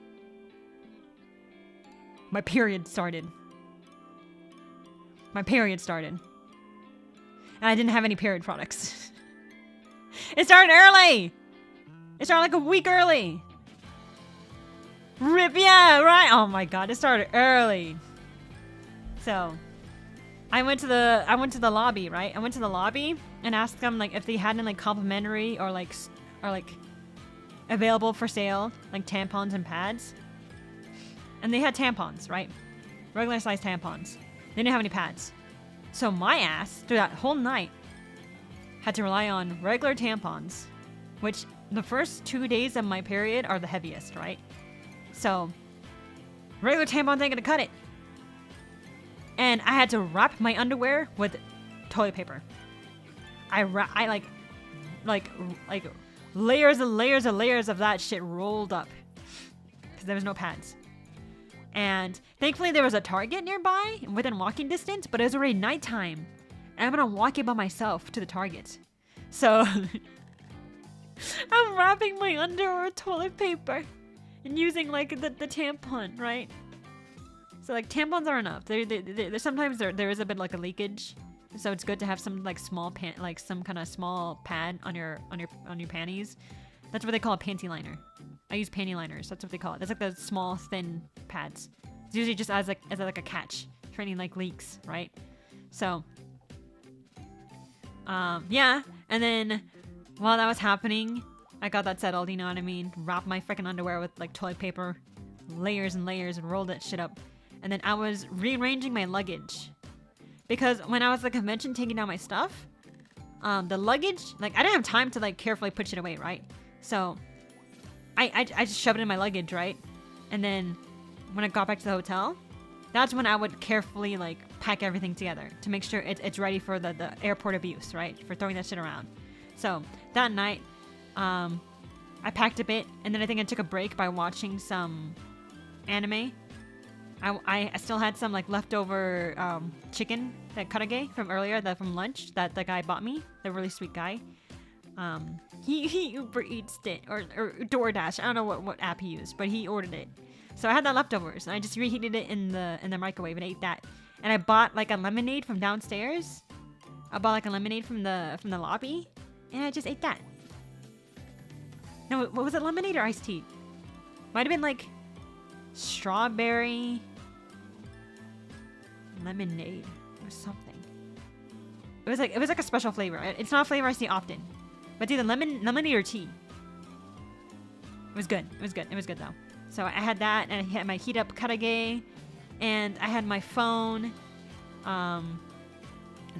My period started. And I didn't have any period products. It started early! It started like a week early! RIP, yeah, right? Oh my god, it started early. So, I went to the lobby, right? I went to the lobby and asked them like if they had any like complimentary or like available for sale, like tampons and pads. And they had tampons, right? Regular size tampons. They didn't have any pads. So my ass, through that whole night, had to rely on regular tampons, which the first 2 days of my period are the heaviest, right? So, regular tampons ain't gonna cut it. And I had to wrap my underwear with toilet paper. I like layers and layers and layers of that shit rolled up. there was no pads. And thankfully there was a Target nearby within walking distance, but it was already nighttime. And I'm gonna walk it by myself to the Target. So I'm wrapping my underwear with toilet paper and using like the tampon, right? So like tampons are enough. There sometimes there is a bit like a leakage. So it's good to have some like small some kind of small pad on your panties. That's what they call a panty liner. I use panty liners. That's what they call it. That's like the small thin pads. It's usually just as a catch for any like leaks, right? So yeah. And then while that was happening, I got that settled. You know what I mean? Wrapped my freaking underwear with like toilet paper, layers and layers, and rolled that shit up. And then I was rearranging my luggage. Because when I was at the convention taking down my stuff, the luggage, like I didn't have time to like carefully put it away, right? So I just shoved it in my luggage, right? And then when I got back to the hotel, that's when I would carefully like pack everything together to make sure it's ready for the airport abuse, right? For throwing that shit around. So that night, I packed a bit, and then I think I took a break by watching some anime. I still had some like leftover chicken, that 𝗭𝗧𝗦𝗡 from earlier, from lunch that the guy bought me, the really sweet guy. He Uber Eats it or DoorDash. I don't know what app he used, but he ordered it. So I had that leftovers, and I just reheated it in the microwave and ate that. And I bought like a lemonade from downstairs. I bought like a lemonade from the lobby, and I just ate that. No, what was it? Lemonade or iced tea? Might have been like strawberry lemonade or something. It was like a special flavor. It's not a flavor I see often, but it's either lemonade or tea. It was good. It was good though. So I had that, and I had my heat up 𝗭𝗧𝗦𝗡, and I had my phone.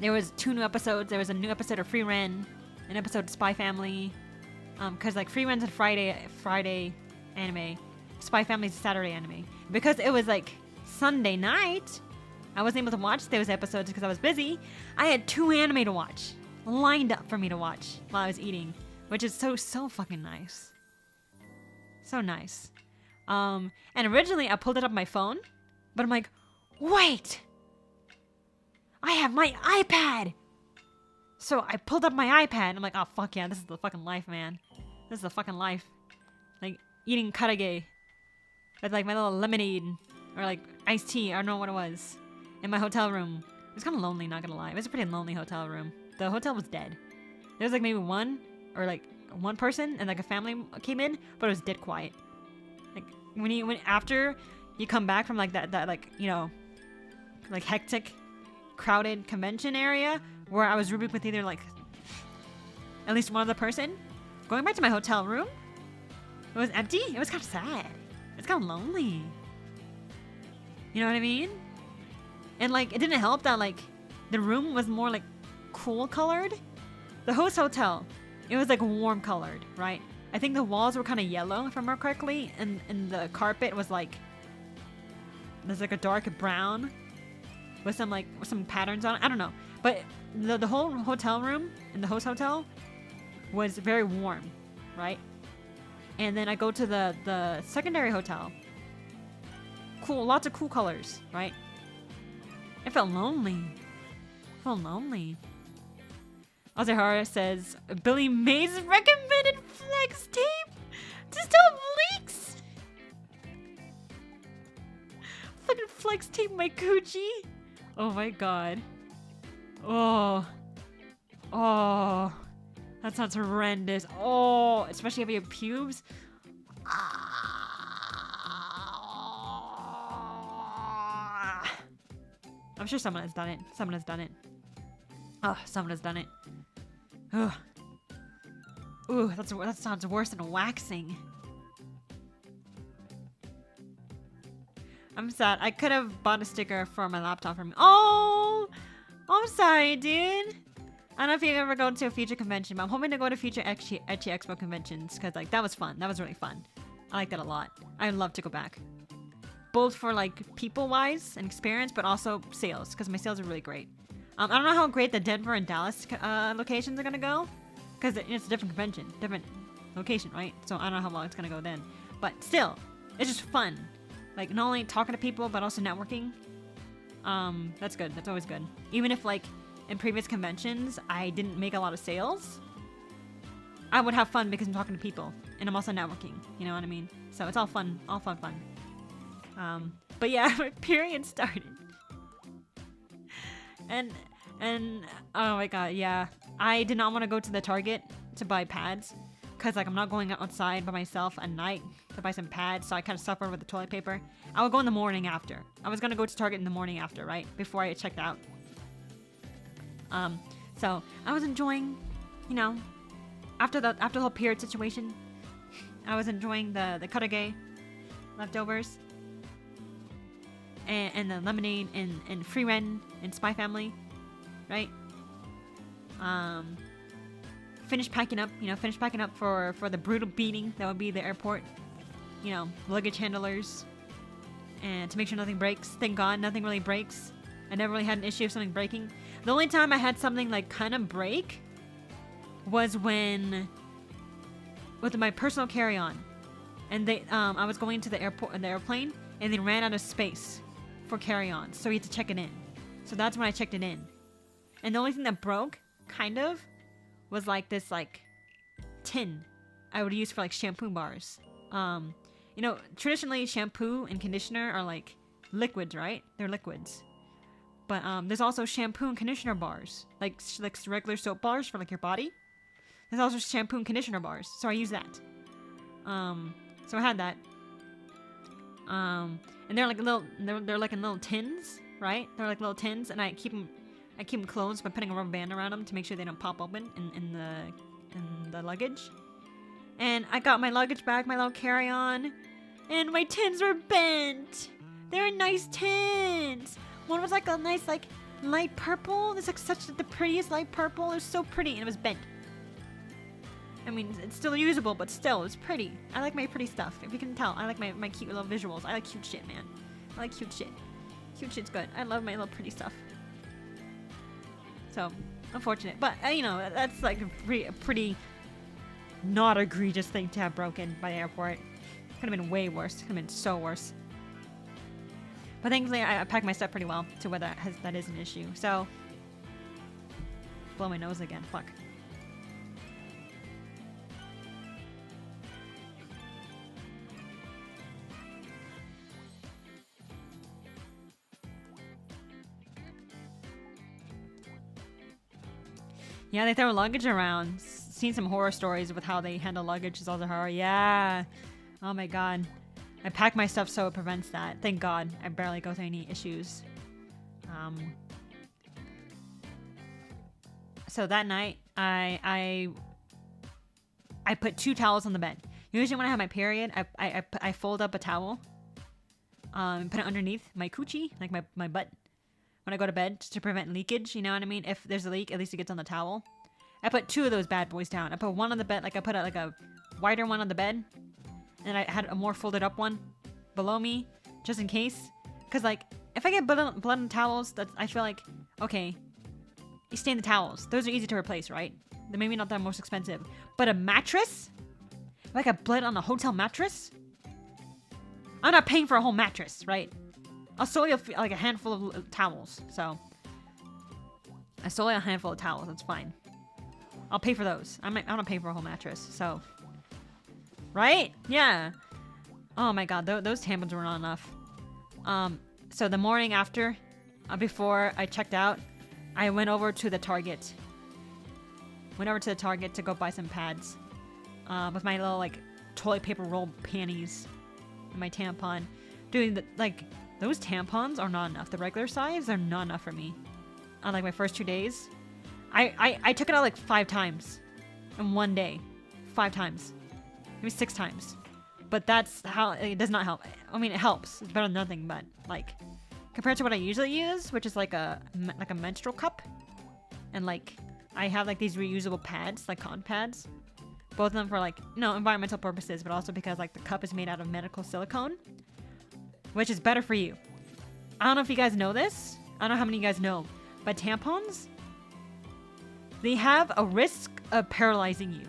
There was 2 new episodes. There was a new episode of Free Ren, an episode of Spy Family. Cause like Free Ren's a Friday anime. Spy Family's a Saturday anime. Because it was like Sunday night, I wasn't able to watch those episodes because I was busy. I had 2 anime to watch lined up for me to watch while I was eating, which is so fucking nice. So nice. And originally I pulled it up my phone, but I'm like, wait, I have my iPad. So I pulled up my iPad. I'm like, oh fuck yeah, this is the fucking life, man. This is the fucking life. Like eating 𝗭𝗧𝗦𝗡 with like my little lemonade or like iced tea. I don't know what it was. In my hotel room. It was kind of lonely, not gonna lie. It was a pretty lonely hotel room. The hotel was dead. There was like maybe one person and like a family came in, but it was dead quiet. Like when after you come back from like that like, you know, like hectic, crowded convention area where I was rooming with either like at least one other person, going back to my hotel room, it was empty. It was kind of sad. It's kind of lonely. You know what I mean? And like it didn't help that like the room was more like cool colored. The host hotel, it was like warm colored, right? I think the walls were kind of yellow, if I remember correctly, and the carpet was like, there's like a dark brown with some patterns on it. I don't know, but the whole hotel room in the host hotel was very warm, right? And then I go to the secondary hotel. Cool, lots of cool colors, right? I felt lonely. Ozahara says, Billy Mays recommended flex tape to stop leaks. Fucking flex tape my coochie. Oh my god. Oh, that sounds horrendous. Oh, especially if you have pubes. I'm sure someone has done it. Oh, someone has done it. Ugh. Ooh, that sounds worse than waxing. I'm sad. I could have bought a sticker for my laptop for me. Oh, I'm sorry, dude. I don't know if you've ever gone to a future convention, but I'm hoping to go to future Ecchi Expo conventions because like that was fun. That was really fun. I liked that a lot. I'd love to go back. Both for like people-wise and experience, but also sales because my sales are really great. I don't know how great the Denver and Dallas locations are gonna go because it's a different convention, different location, right? So I don't know how long it's gonna go then. But still, it's just fun. Like, not only talking to people, but also networking. That's good. That's always good. Even if, like, in previous conventions, I didn't make a lot of sales, I would have fun because I'm talking to people. And I'm also networking. You know what I mean? So it's all fun. All fun. But yeah, my period started. And oh my god, yeah. I did not want to go to the Target to buy pads. Because, like, I'm not going outside by myself at night to buy some pads, so I kind of suffered with the toilet paper. I would go in the morning after. I was going to go to Target in the morning after, right? Before I checked out. So, I was enjoying, you know, after the whole period situation, I was enjoying the 𝗭𝗧𝗧𝗦𝗨𝗗𝗔𝗡 leftovers. And the lemonade and Free Ren and Spy Family, right? Finish packing up for the brutal beating that would be the airport. You know, luggage handlers. And to make sure nothing breaks. Thank God nothing really breaks. I never really had an issue of something breaking. The only time I had something like kind of break was when with my personal carry-on. And I was going to the airplane and they ran out of space for carry-on. So we had to check it in. So that's when I checked it in. And the only thing that broke, kind of, was like this like tin I would use for like shampoo bars. You know, traditionally shampoo and conditioner are like liquids, right? They're liquids. But there's also shampoo and conditioner bars, like regular soap bars for like your body. There's also shampoo and conditioner bars, so I use that. So I had that. And they're like they're like in little tins, right? They're like little tins, and I keep them closed by putting a rubber band around them to make sure they don't pop open in the luggage. And I got my luggage back, my little carry-on, and my tins were bent. They were nice tins. One was like a nice like light purple. It's like the prettiest light purple. It was so pretty, and it was bent. I mean, it's still usable, but still, it's pretty. I like my pretty stuff. If you can tell, I like my cute little visuals. I like cute shit, man. I like cute shit. Cute shit's good. I love my little pretty stuff. So, unfortunate. But, you know, that's like a pretty not egregious thing to have broken by the airport. Could have been way worse. Could have been so worse. But thankfully, I packed my stuff pretty well to where that is an issue. So, blow my nose again. Fuck. Yeah, they throw luggage around. Seen some horror stories with how they handle luggage is also horror. Yeah. Oh my god. I pack my stuff so it prevents that. Thank God. I barely go through any issues. So that night, I put 2 towels on the bed. Usually when I have my period, I fold up a towel. And put it underneath my coochie, like my butt. When I go to bed, just to prevent leakage, you know what I mean? If there's a leak, at least it gets on the towel. I put 2 of those bad boys down. I put one on the bed, like I put like a wider one on the bed. And I had a more folded up one below me, just in case. Because, like, if I get blood on the towels, I feel like, okay, you stain the towels. Those are easy to replace, right? They're maybe not that most expensive. But a mattress? Like a blood on a hotel mattress? I'm not paying for a whole mattress, right? I'll sell you like a handful of towels, so. I sold you a handful of towels, that's fine. I'll pay for those. I'm not paying for a whole mattress, so. Right? Yeah. Oh my god, those tampons were not enough. So the morning after, before I checked out, I went over to the Target. Went over to the Target to go buy some pads. With my little, like, toilet paper roll panties. And my tampon. Dude, those tampons are not enough. The regular size are not enough for me. On, like, my first 2 days. I took it out, like, 5 times. In one day. 5 times. Maybe 6 times. But that's how, it does not help. I mean, it helps. It's better than nothing, but, like, compared to what I usually use, which is, like a menstrual cup. And, like, I have, like, these reusable pads, like cotton pads. Both of them for, like, no, environmental purposes, but also because, like, the cup is made out of medical silicone. Which is better for you. I don't know if you guys know this. I don't know how many of you guys know. But tampons, they have a risk of paralyzing you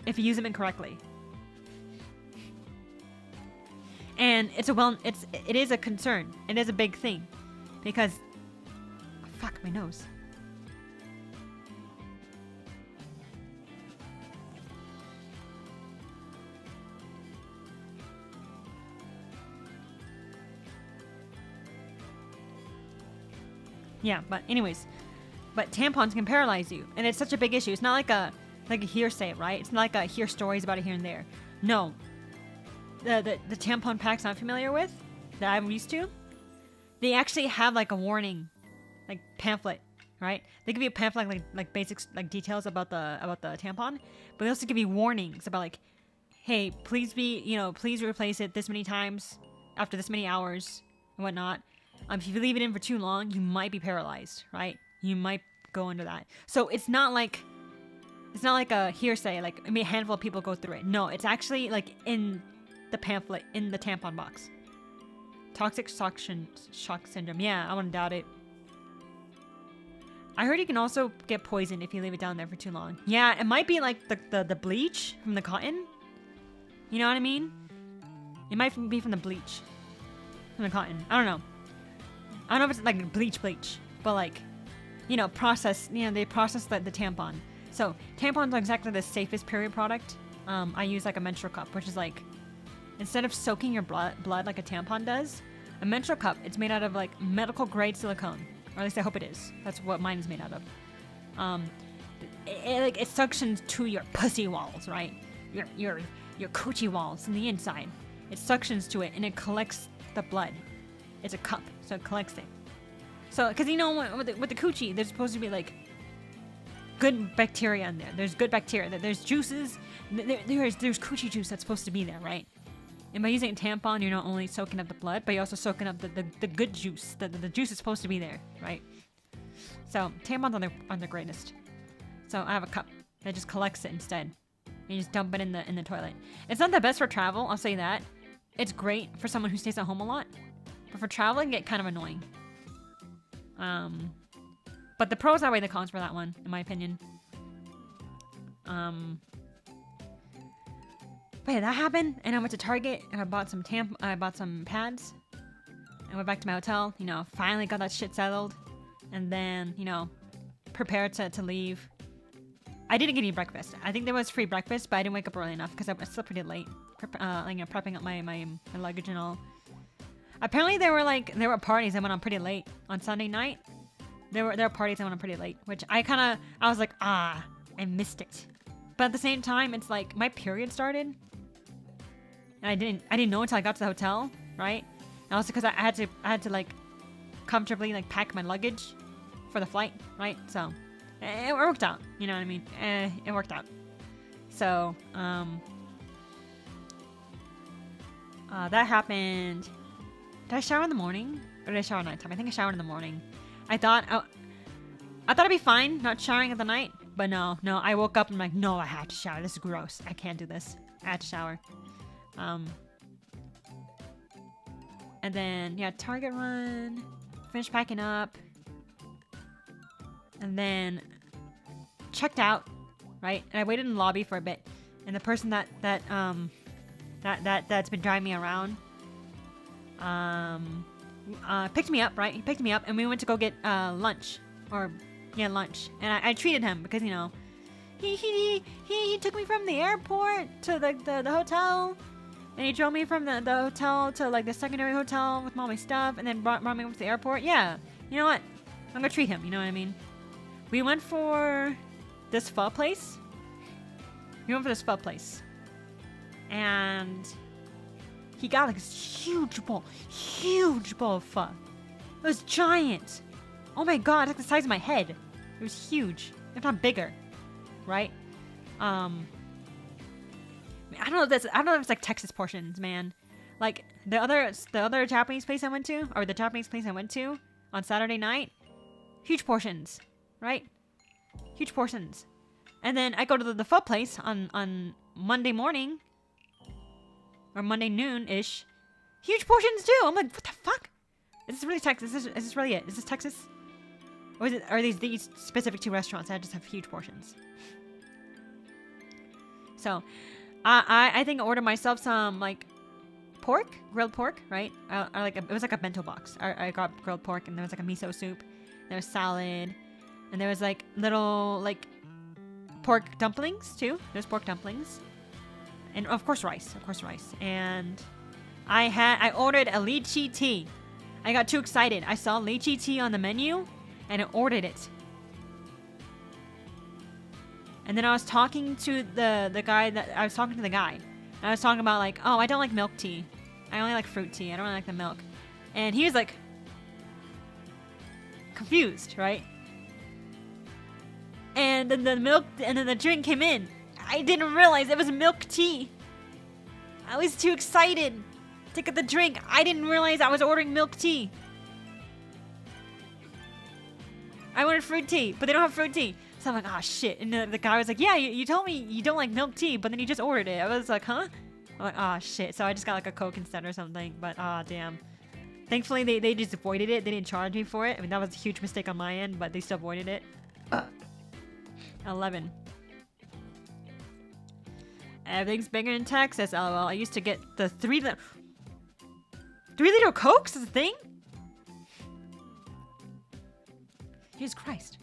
if you use them incorrectly. And it is a concern. It is a big thing. Because, fuck, my nose. Yeah, but anyways, but tampons can paralyze you, and it's such a big issue. It's not like a hearsay, right? It's not like a hear stories about it here and there. No, the tampon packs I'm familiar with, that I'm used to, they actually have like a warning, like pamphlet, right? They give you a pamphlet like basics, like details about the tampon, but they also give you warnings about like, hey, please please replace it this many times after this many hours and whatnot. If you leave it in for too long, you might be paralyzed, right? You might go into that. So it's not like a hearsay, like I mean a handful of people go through it. No, it's actually like in the pamphlet, in the tampon box. Toxic shock syndrome. Yeah, I wouldn't doubt it. I heard you can also get poisoned if you leave it down there for too long. Yeah, it might be like the bleach from the cotton. You know what I mean? It might be from the bleach from the cotton. I don't know. I don't know if it's like bleach, but like, they process the tampon. So tampons are exactly the safest period product. I use like a menstrual cup, which is like, instead of soaking your blood like a tampon does, a menstrual cup, it's made out of like medical grade silicone, or at least I hope it is. That's what mine is made out of. It suctions to your pussy walls, right? Your coochie walls in the inside. It suctions to it and it collects the blood. It's a cup, so it collects it. So, because with the coochie, there's supposed to be like good bacteria in there. There's good bacteria. There's juices. There's coochie juice that's supposed to be there, right? And by using a tampon, you're not only soaking up the blood, but you're also soaking up the good juice. The juice is supposed to be there, right? So tampons are the greatest. So I have a cup that just collects it instead. And you just dump it in the toilet. It's not the best for travel, I'll say that. It's great for someone who stays at home a lot. But for traveling, it can get kind of annoying. But the pros outweigh the cons for that one, in my opinion. But yeah, that happened, and I went to Target and I bought some pads. I went back to my hotel, finally got that shit settled, and then, prepared to leave. I didn't get any breakfast. I think there was free breakfast, but I didn't wake up early enough because I slept pretty late, prepping up my luggage and all. Apparently there were parties that went on pretty late on Sunday night. There were parties that went on pretty late, which I was like, I missed it. But at the same time, it's like my period started, and I didn't know until I got to the hotel, right? And also because I had to like comfortably like pack my luggage for the flight, right? So it worked out, you know what I mean? It worked out. So that happened. Did I shower in the morning? Or did I shower at nighttime? I think I showered in the morning. I thought I'd be fine not showering at the night. But no. I woke up and I'm like, no, I have to shower. This is gross. I can't do this. I had to shower. And then, yeah, Target run. Finished packing up. And then checked out, right? And I waited in the lobby for a bit. And the person that's been driving me around picked me up, right? He picked me up and we went to go get lunch. Lunch. And I treated him because, he took me from the airport to the hotel. And he drove me from the hotel to like the secondary hotel with all my stuff and then brought me up to the airport. Yeah. You know what? I'm gonna treat him, you know what I mean? We went for this pho place. And he got like this huge bowl of pho. It was giant. Oh my god, it's like the size of my head. It was huge, if not bigger, right? I don't know if it's like Texas portions, man. Like the other Japanese place I went to, or the Japanese place I went to on Saturday night, huge portions, right? Huge portions. And then I go to the pho place on Monday morning, or Monday noon-ish, huge portions too. I'm like, what the fuck? Is this really Texas? Is this really it? Is this Texas? Or are these specific two restaurants that just have huge portions? So, I think I ordered myself some like pork, grilled pork, right? It was like a bento box. I got grilled pork, and there was like a miso soup. There was salad, and there was like little like pork dumplings too. There's pork dumplings, and of course rice. And I ordered a lychee tea. I got too excited. I saw lychee tea on the menu, and I ordered it. And then I was talking to the guy and I was talking about like, oh, I don't like milk tea. I only like fruit tea. I don't really like the milk. And he was like confused, right? And then the drink came in. I didn't realize it was milk tea. I was too excited to get the drink. I didn't realize I was ordering milk tea. I wanted fruit tea, but they don't have fruit tea. So I'm like, oh shit. And the guy was like, yeah, you told me you don't like milk tea, but then you just ordered it. I was like, huh? I'm like, oh shit. So I just got like a Coke instead or something, but damn. Thankfully, they just avoided it. They didn't charge me for it. I mean, that was a huge mistake on my end, but they still avoided it. 11. Everything's bigger in Texas, lol. I used to get the 3-liter Cokes is a thing? Jesus Christ.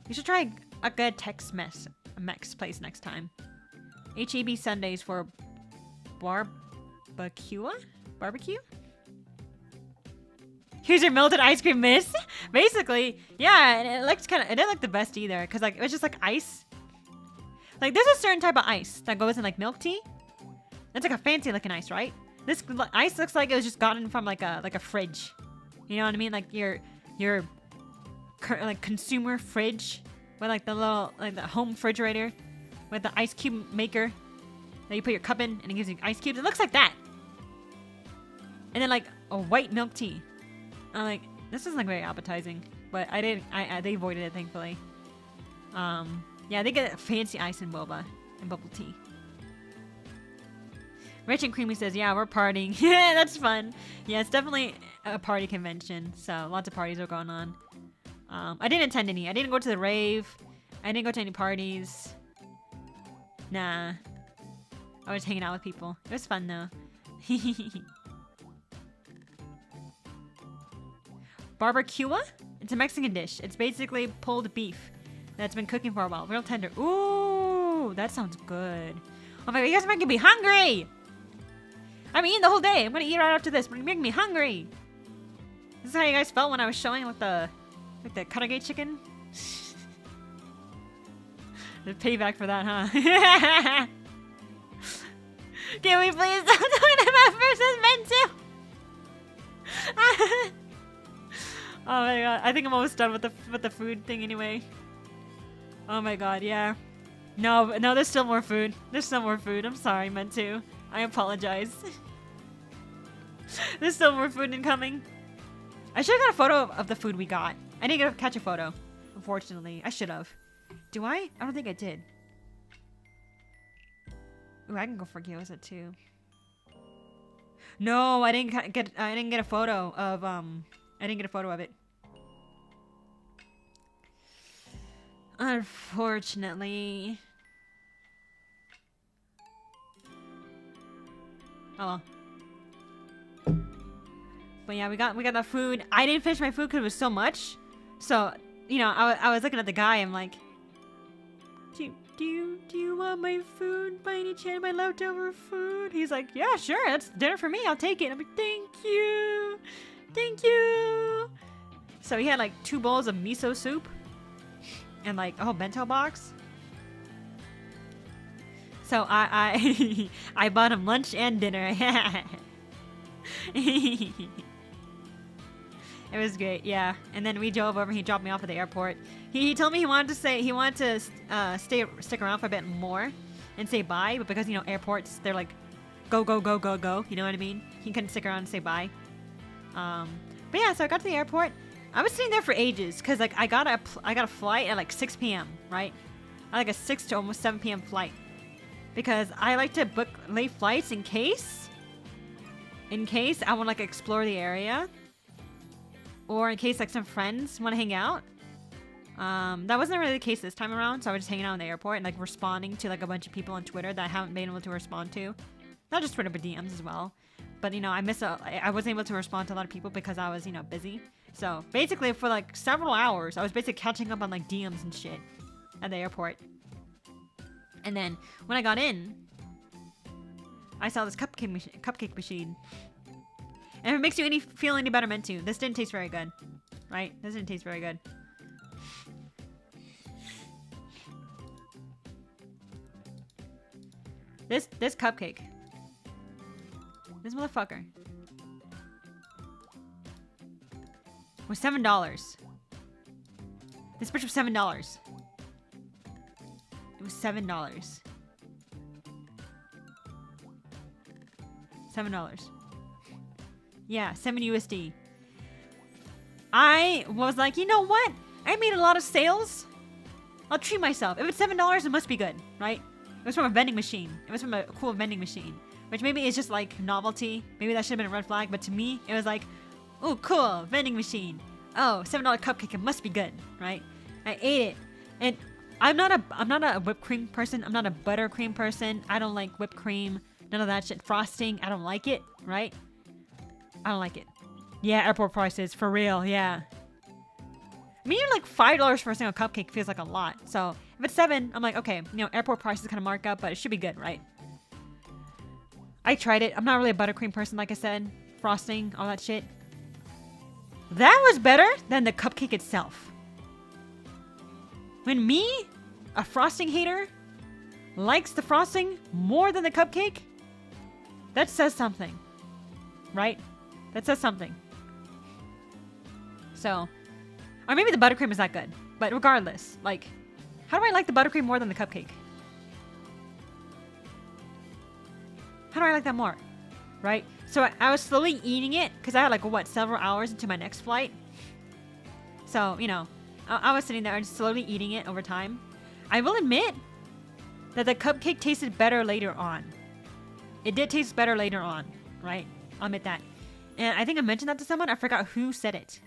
You should try a good Tex-Mex place next time. HEB Sundays for barbecue? Here's your melted ice cream, miss. Basically, yeah, and it didn't look the best either, because like it was just like ice. Like there's a certain type of ice that goes in like milk tea. It's like a fancy looking ice, right? This ice looks like it was just gotten from like a fridge. You know what I mean? Like your like consumer fridge with like the little like the home refrigerator with the ice cube maker that you put your cup in and it gives you ice cubes. It looks like that. And then like a white milk tea. I'm like, this isn't like very appetizing, but they avoided it thankfully. Yeah, they get fancy ice and boba and bubble tea. Rich and Creamy says, yeah, we're partying. Yeah, that's fun. Yeah, it's definitely a party convention, so lots of parties are going on. I didn't attend any. I didn't go to the rave. I didn't go to any parties. Nah. I was hanging out with people. It was fun though. Barbecue? It's a Mexican dish. It's basically pulled beef that's been cooking for a while. Real tender. Ooh, that sounds good. Oh my god, you guys are making me hungry! I'm eating the whole day. I'm gonna eat right after this, but you're making me hungry. This is how you guys felt when I was showing with the Karage chicken? The payback for that, huh? Can we please stop doing MF versus Men too? Oh my god, I think I'm almost done with the food thing anyway. Oh my god, yeah. No, there's still more food. There's still more food. I'm sorry, meant to. I apologize. There's still more food incoming. I should have got a photo of the food we got. I didn't get to catch a photo, unfortunately. I should have. Do I? I don't think I did. Ooh, I can go for gyoza too. No, I didn't get a photo of it. Unfortunately. Oh well. But yeah, we got the food. I didn't finish my food because it was so much. So, you know, I was looking at the guy. I'm like, do you want my food by any chance? My leftover food? He's like, yeah, sure. That's dinner for me. I'll take it. I'm like, thank you. So he had like 2 bowls of miso soup and like a whole bento box. So I bought him lunch and dinner. It was great, yeah. And then we drove over. He dropped me off at the airport. He told me he wanted to stick around for a bit more and say bye, but because, you know, airports, they're like go. You know what I mean? He couldn't stick around and say bye. But yeah, so I got to the airport. I was sitting there for ages because like I got a flight at like 6 p.m. right? I like a 6 to almost 7 p.m. flight because I like to book late flights in case I want to like explore the area. Or in case like some friends want to hang out. That wasn't really the case this time around, so I was just hanging out in the airport and like responding to like a bunch of people on Twitter that I haven't been able to respond to. Not just Twitter, but DMs as well. But, you know, I wasn't able to respond to a lot of people because I was, you know, busy. So, basically, for, like, several hours, I was basically catching up on, like, DMs and shit at the airport. And then, when I got in, I saw this cupcake machine. And if it makes you feel any better, meant to. This didn't taste very good. Right? This didn't taste very good. This cupcake. This motherfucker. Was $7. This bitch was $7. It was $7. $7. Yeah, 7 USD. I was like, you know what? I made a lot of sales. I'll treat myself. If it's $7, it must be good, right? It was from a vending machine. It was from a cool vending machine. Which maybe is just like novelty. Maybe that should have been a red flag. But to me, it was like, oh, cool, vending machine. Oh, $7 cupcake. It must be good, right? I ate it. And I'm not a whipped cream person. I'm not a buttercream person. I don't like whipped cream. None of that shit. Frosting. I don't like it, right? I don't like it. Yeah, airport prices. For real, yeah. I mean, even like $5 for a single cupcake feels like a lot. So if it's $7, I'm like, okay, you know, airport prices kind of mark up, but it should be good, right? I tried it. I'm not really a buttercream person, like I said. Frosting, all that shit. That was better than the cupcake itself. When me, a frosting hater, likes the frosting more than the cupcake, that says something. Right? That says something. So, or maybe the buttercream is not good. But regardless, like, how do I like the buttercream more than the cupcake? How do I like that more? Right? So I was slowly eating it because I had like, what, several hours into my next flight. So, you know, I was sitting there and slowly eating it over time. I will admit that the cupcake tasted better later on. It did taste better later on, right? I'll admit that. And I think I mentioned that to someone. I forgot who said it.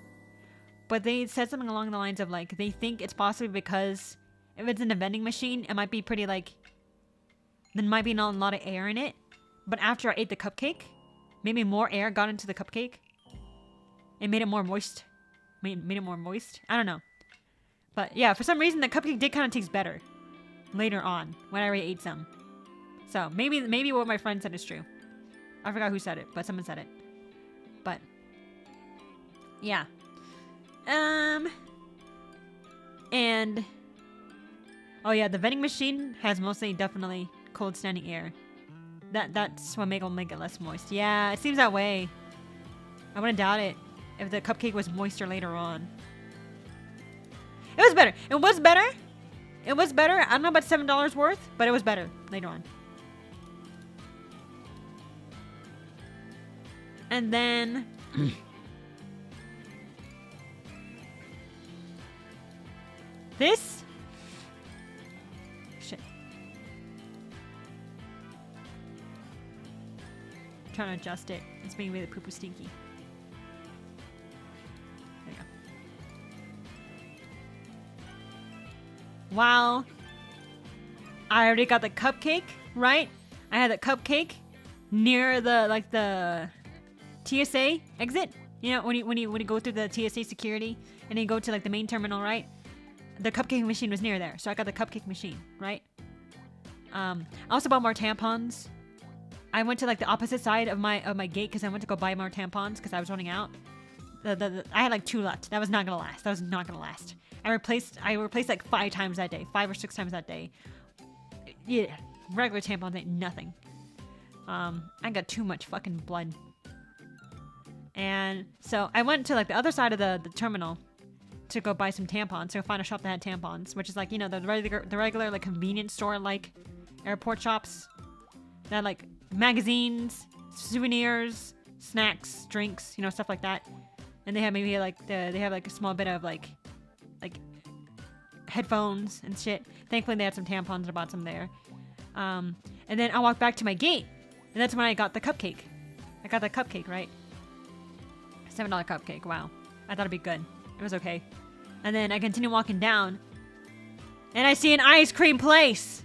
But they said something along the lines of like, they think it's possibly because if it's in a vending machine, it might be pretty like, there might be not a lot of air in it. But after I ate the cupcake, maybe more air got into the cupcake. It made it more moist. Made it more moist. I don't know. But yeah, for some reason, the cupcake did kind of taste better later on when I already ate some. So maybe what my friend said is true. I forgot who said it, but someone said it. But yeah. And oh yeah, the vending machine has mostly definitely cold standing air. That's what will make it less moist. Yeah, it seems that way. I wouldn't doubt it if the cupcake was moister later on. It was better. It was better. It was better. I don't know about $7 worth, but it was better later on. And then this shit. I'm trying to adjust it. It's being really poo-poo stinky. There you go. Wow. I already got the cupcake, right? I had the cupcake near the TSA exit. You know, when you go through the TSA security and then you go to like the main terminal, right? The cupcake machine was near there, so I got the cupcake machine, right? I also bought more tampons. I went to like the opposite side of my gate because I went to go buy more tampons because I was running out. I had like 2 left. That was not gonna last. That was not gonna last. I replaced like 5 times that day, 5 or 6 times that day. Yeah, regular tampons ain't nothing. I got too much fucking blood. And so I went to like the other side of the terminal to go buy some tampons. So find a shop that had tampons, which is like, you know, the regular like convenience store like airport shops that had, like magazines, souvenirs, snacks, drinks, you know, stuff like that. And they have maybe like they have like a small bit of like headphones and shit. Thankfully they had some tampons. I bought some there. And then I walked back to my gate, and that's when I got the cupcake. I got the cupcake, right? $7 cupcake. Wow. I thought it'd be good. It was okay. And then I continue walking down, and I see an ice cream place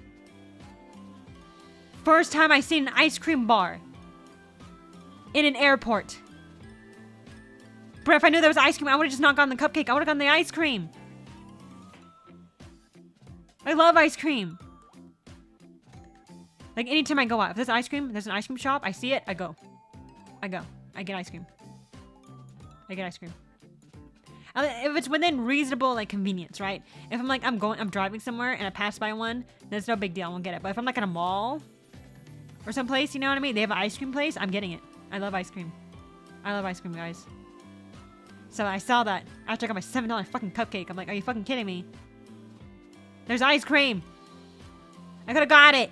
first time I seen an ice cream bar in an airport. But if I knew there was ice cream, I would have just not gotten the cupcake. I would have gotten the ice cream. I love ice cream. Like, anytime I go out, if there's ice cream, there's an ice cream shop, I see it, I go. I go. I get ice cream. I get ice cream. If it's within reasonable, like, convenience, right? If I'm like, I'm driving somewhere and I pass by one, then it's no big deal, I won't get it. But if I'm like at a mall or someplace, you know what I mean? They have an ice cream place, I'm getting it. I love ice cream. I love ice cream, guys. So I saw that after I got my $7 fucking cupcake. I'm like, are you fucking kidding me? There's ice cream. I could have got it.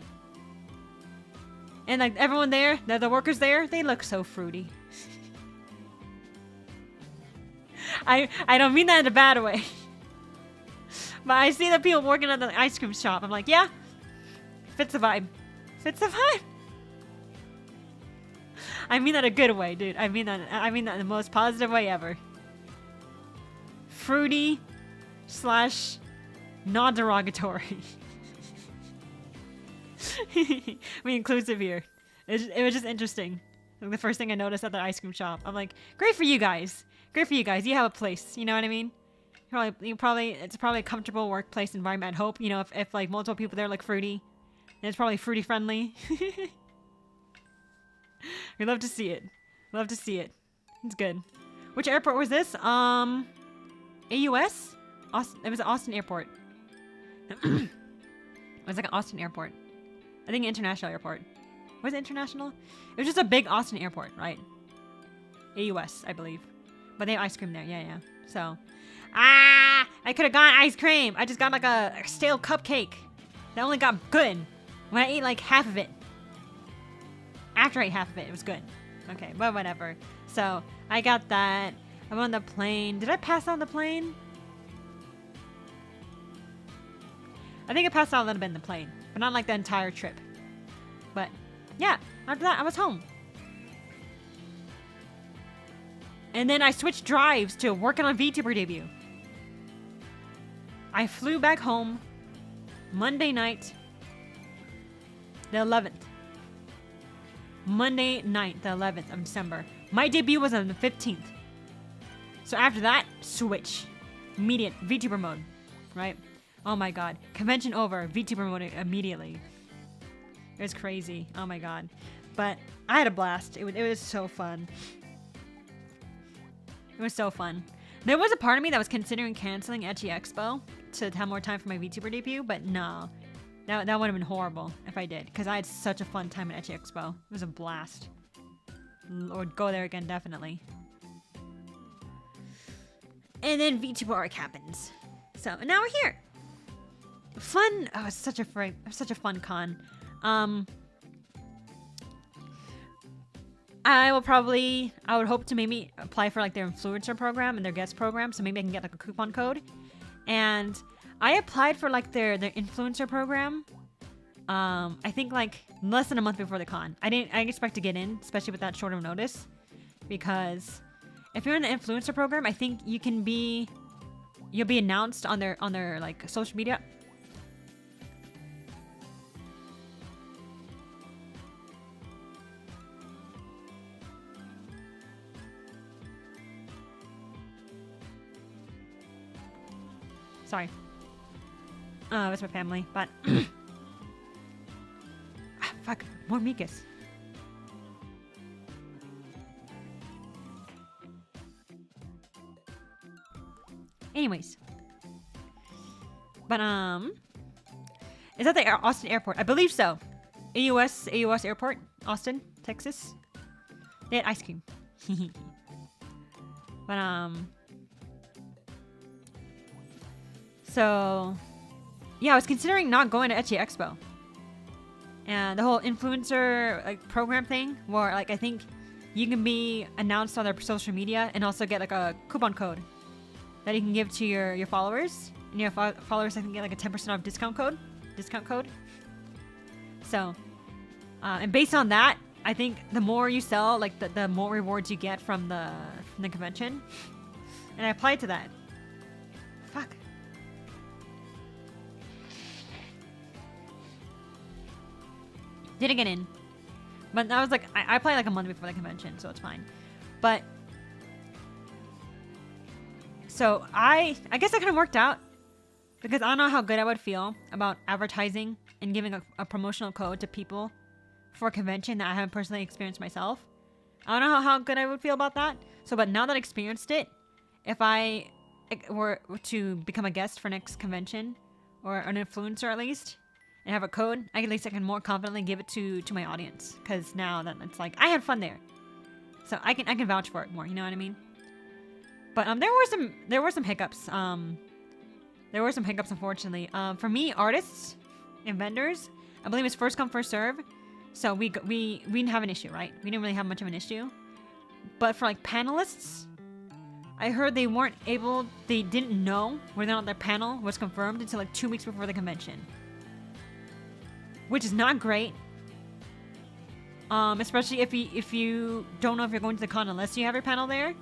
And like everyone there, the workers there, they look so fruity. I don't mean that in a bad way. But I see the people working at the ice cream shop. I'm like, yeah, fits the vibe. Fits the vibe. I mean that in a good way, dude. I mean that in the most positive way ever. Fruity / non-derogatory. Be inclusive here. It was just interesting. Like the first thing I noticed at the ice cream shop. I'm like, great for you guys. Great for you guys. You have a place. You know what I mean? It's probably a comfortable workplace environment. I hope, you know, if like multiple people there like fruity, then it's probably fruity friendly. We love to see it. Love to see it. It's good. Which airport was this? AUS? Austin. It was Austin Airport. It was like an Austin Airport. I think an international airport. Was it international? It was just a big Austin airport, right? AUS, I believe. But they have ice cream there. Yeah, yeah. So, I could have gotten ice cream. I just got like a stale cupcake that only got good when I ate like half of it. After I ate half of it, it was good. Okay, but whatever. So, I got that. I'm on the plane. Did I pass out on the plane? I think I passed out a little bit in the plane, but not like the entire trip. But yeah, after that, I was home. And then I switched drives to working on VTuber debut. I flew back home Monday night, the 11th. Monday night, the 11th of December. My debut was on the 15th. So after that, switch. Immediate VTuber mode, right? Oh my god. Convention over, VTuber mode immediately. It was crazy. Oh my god. But I had a blast. It was so fun. It was so fun. There was a part of me that was considering canceling Ecchi Expo to have more time for my VTuber debut, but no. That would have been horrible if I did, because I had such a fun time at Ecchi Expo. It was a blast. I would go there again, definitely. And then VTuber Arc happens. So, and now we're here. Fun. Oh, it's such a fun con. I would hope to maybe apply for like their influencer program and their guest program, so maybe I can get like a coupon code. And I applied for like their influencer program. I think like less than a month before the con. I didn't expect to get in, especially with that short of notice, because if you're in the influencer program, I think you'll be announced on their like social media. Sorry. It's my family, but fuck, more mucus. Anyways, but is that the Austin airport? I believe so. AUS airport, Austin, Texas. They had ice cream. But so yeah, I was considering not going to Ecchi Expo. And the whole influencer like program thing, where like I think you can be announced on their social media and also get like a coupon code that you can give to your followers, and your followers I can get like a 10% off discount code. So, and based on that, I think the more you sell, like the more rewards you get from the convention. And I applied to that. Fuck. Didn't get in. But that was like, I applied like a month before the convention, so it's fine. But, so I guess that kind of worked out. Because I don't know how good I would feel about advertising and giving a promotional code to people for a convention that I haven't personally experienced myself. I don't know how good I would feel about that. So, but now that I experienced it, if I were to become a guest for next convention, or an influencer at least, and have a code, at least I can more confidently give it to my audience. Because now that it's like, I had fun there. So I can vouch for it more, you know what I mean? But there were some hiccups. There were some hiccups, unfortunately. For me, artists and vendors, I believe it's first come, first serve. So we didn't have an issue, right? We didn't really have much of an issue. But for like panelists, I heard they didn't know whether or not their panel was confirmed until like 2 weeks before the convention. Which is not great. Especially if you don't know if you're going to the con unless you have your panel there.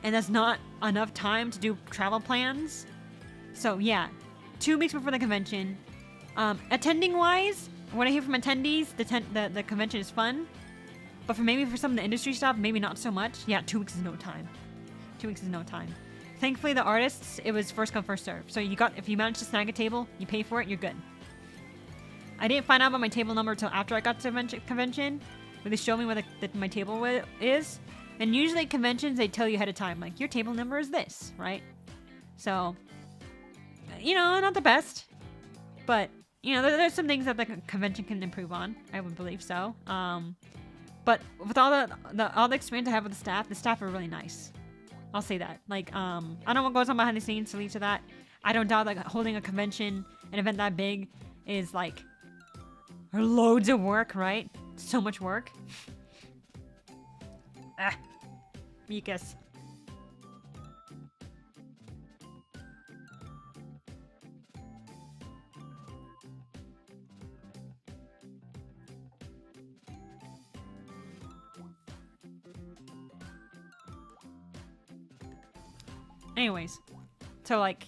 And that's not enough time to do travel plans. So yeah, 2 weeks before the convention. Attending wise, what I hear from attendees, the convention is fun. But for some of the industry stuff, maybe not so much. Yeah, 2 weeks is no time. 2 weeks is no time. Thankfully, the artists, it was first come, first serve. So if you manage to snag a table, you pay for it, you're good. I didn't find out about my table number until after I got to the convention. Where they showed me where my table is. And usually conventions, they tell you ahead of time, like, your table number is this, right? So, you know, not the best. But, you know, there's some things that the convention can improve on. I would believe so. But with all the experience I have with the staff are really nice. I'll say that. Like, I don't know what goes on behind the scenes to lead to that. I don't doubt, like, holding a convention, an event that big, is, like, loads of work, right? So much work. Mucus. Anyways, so like,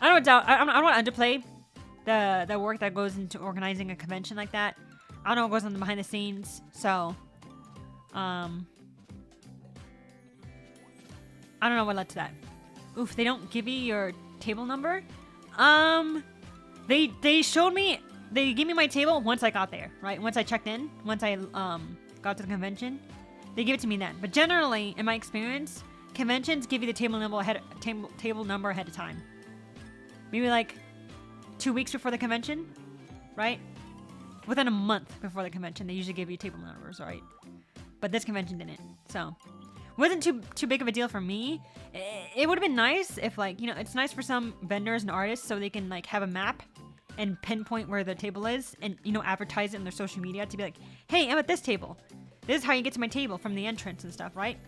I don't want to underplay the work that goes into organizing a convention like that. I don't know what goes on behind the scenes, so I don't know what led to that. Oof, they don't give you your table number. They showed me, they gave me my table once I got there, right? Once I checked in, once I got to the convention, they give it to me then. But generally, in my experience, conventions give you the table number ahead of time. Maybe like 2 weeks before the convention, right? Within a month before the convention, they usually give you table numbers, right? But this convention didn't, so it wasn't too big of a deal for me. It would have been nice if, like, you know, it's nice for some vendors and artists so they can like have a map and pinpoint where the table is and, you know, advertise it in their social media to be like, hey, I'm at this table. This is how you get to my table from the entrance and stuff, right?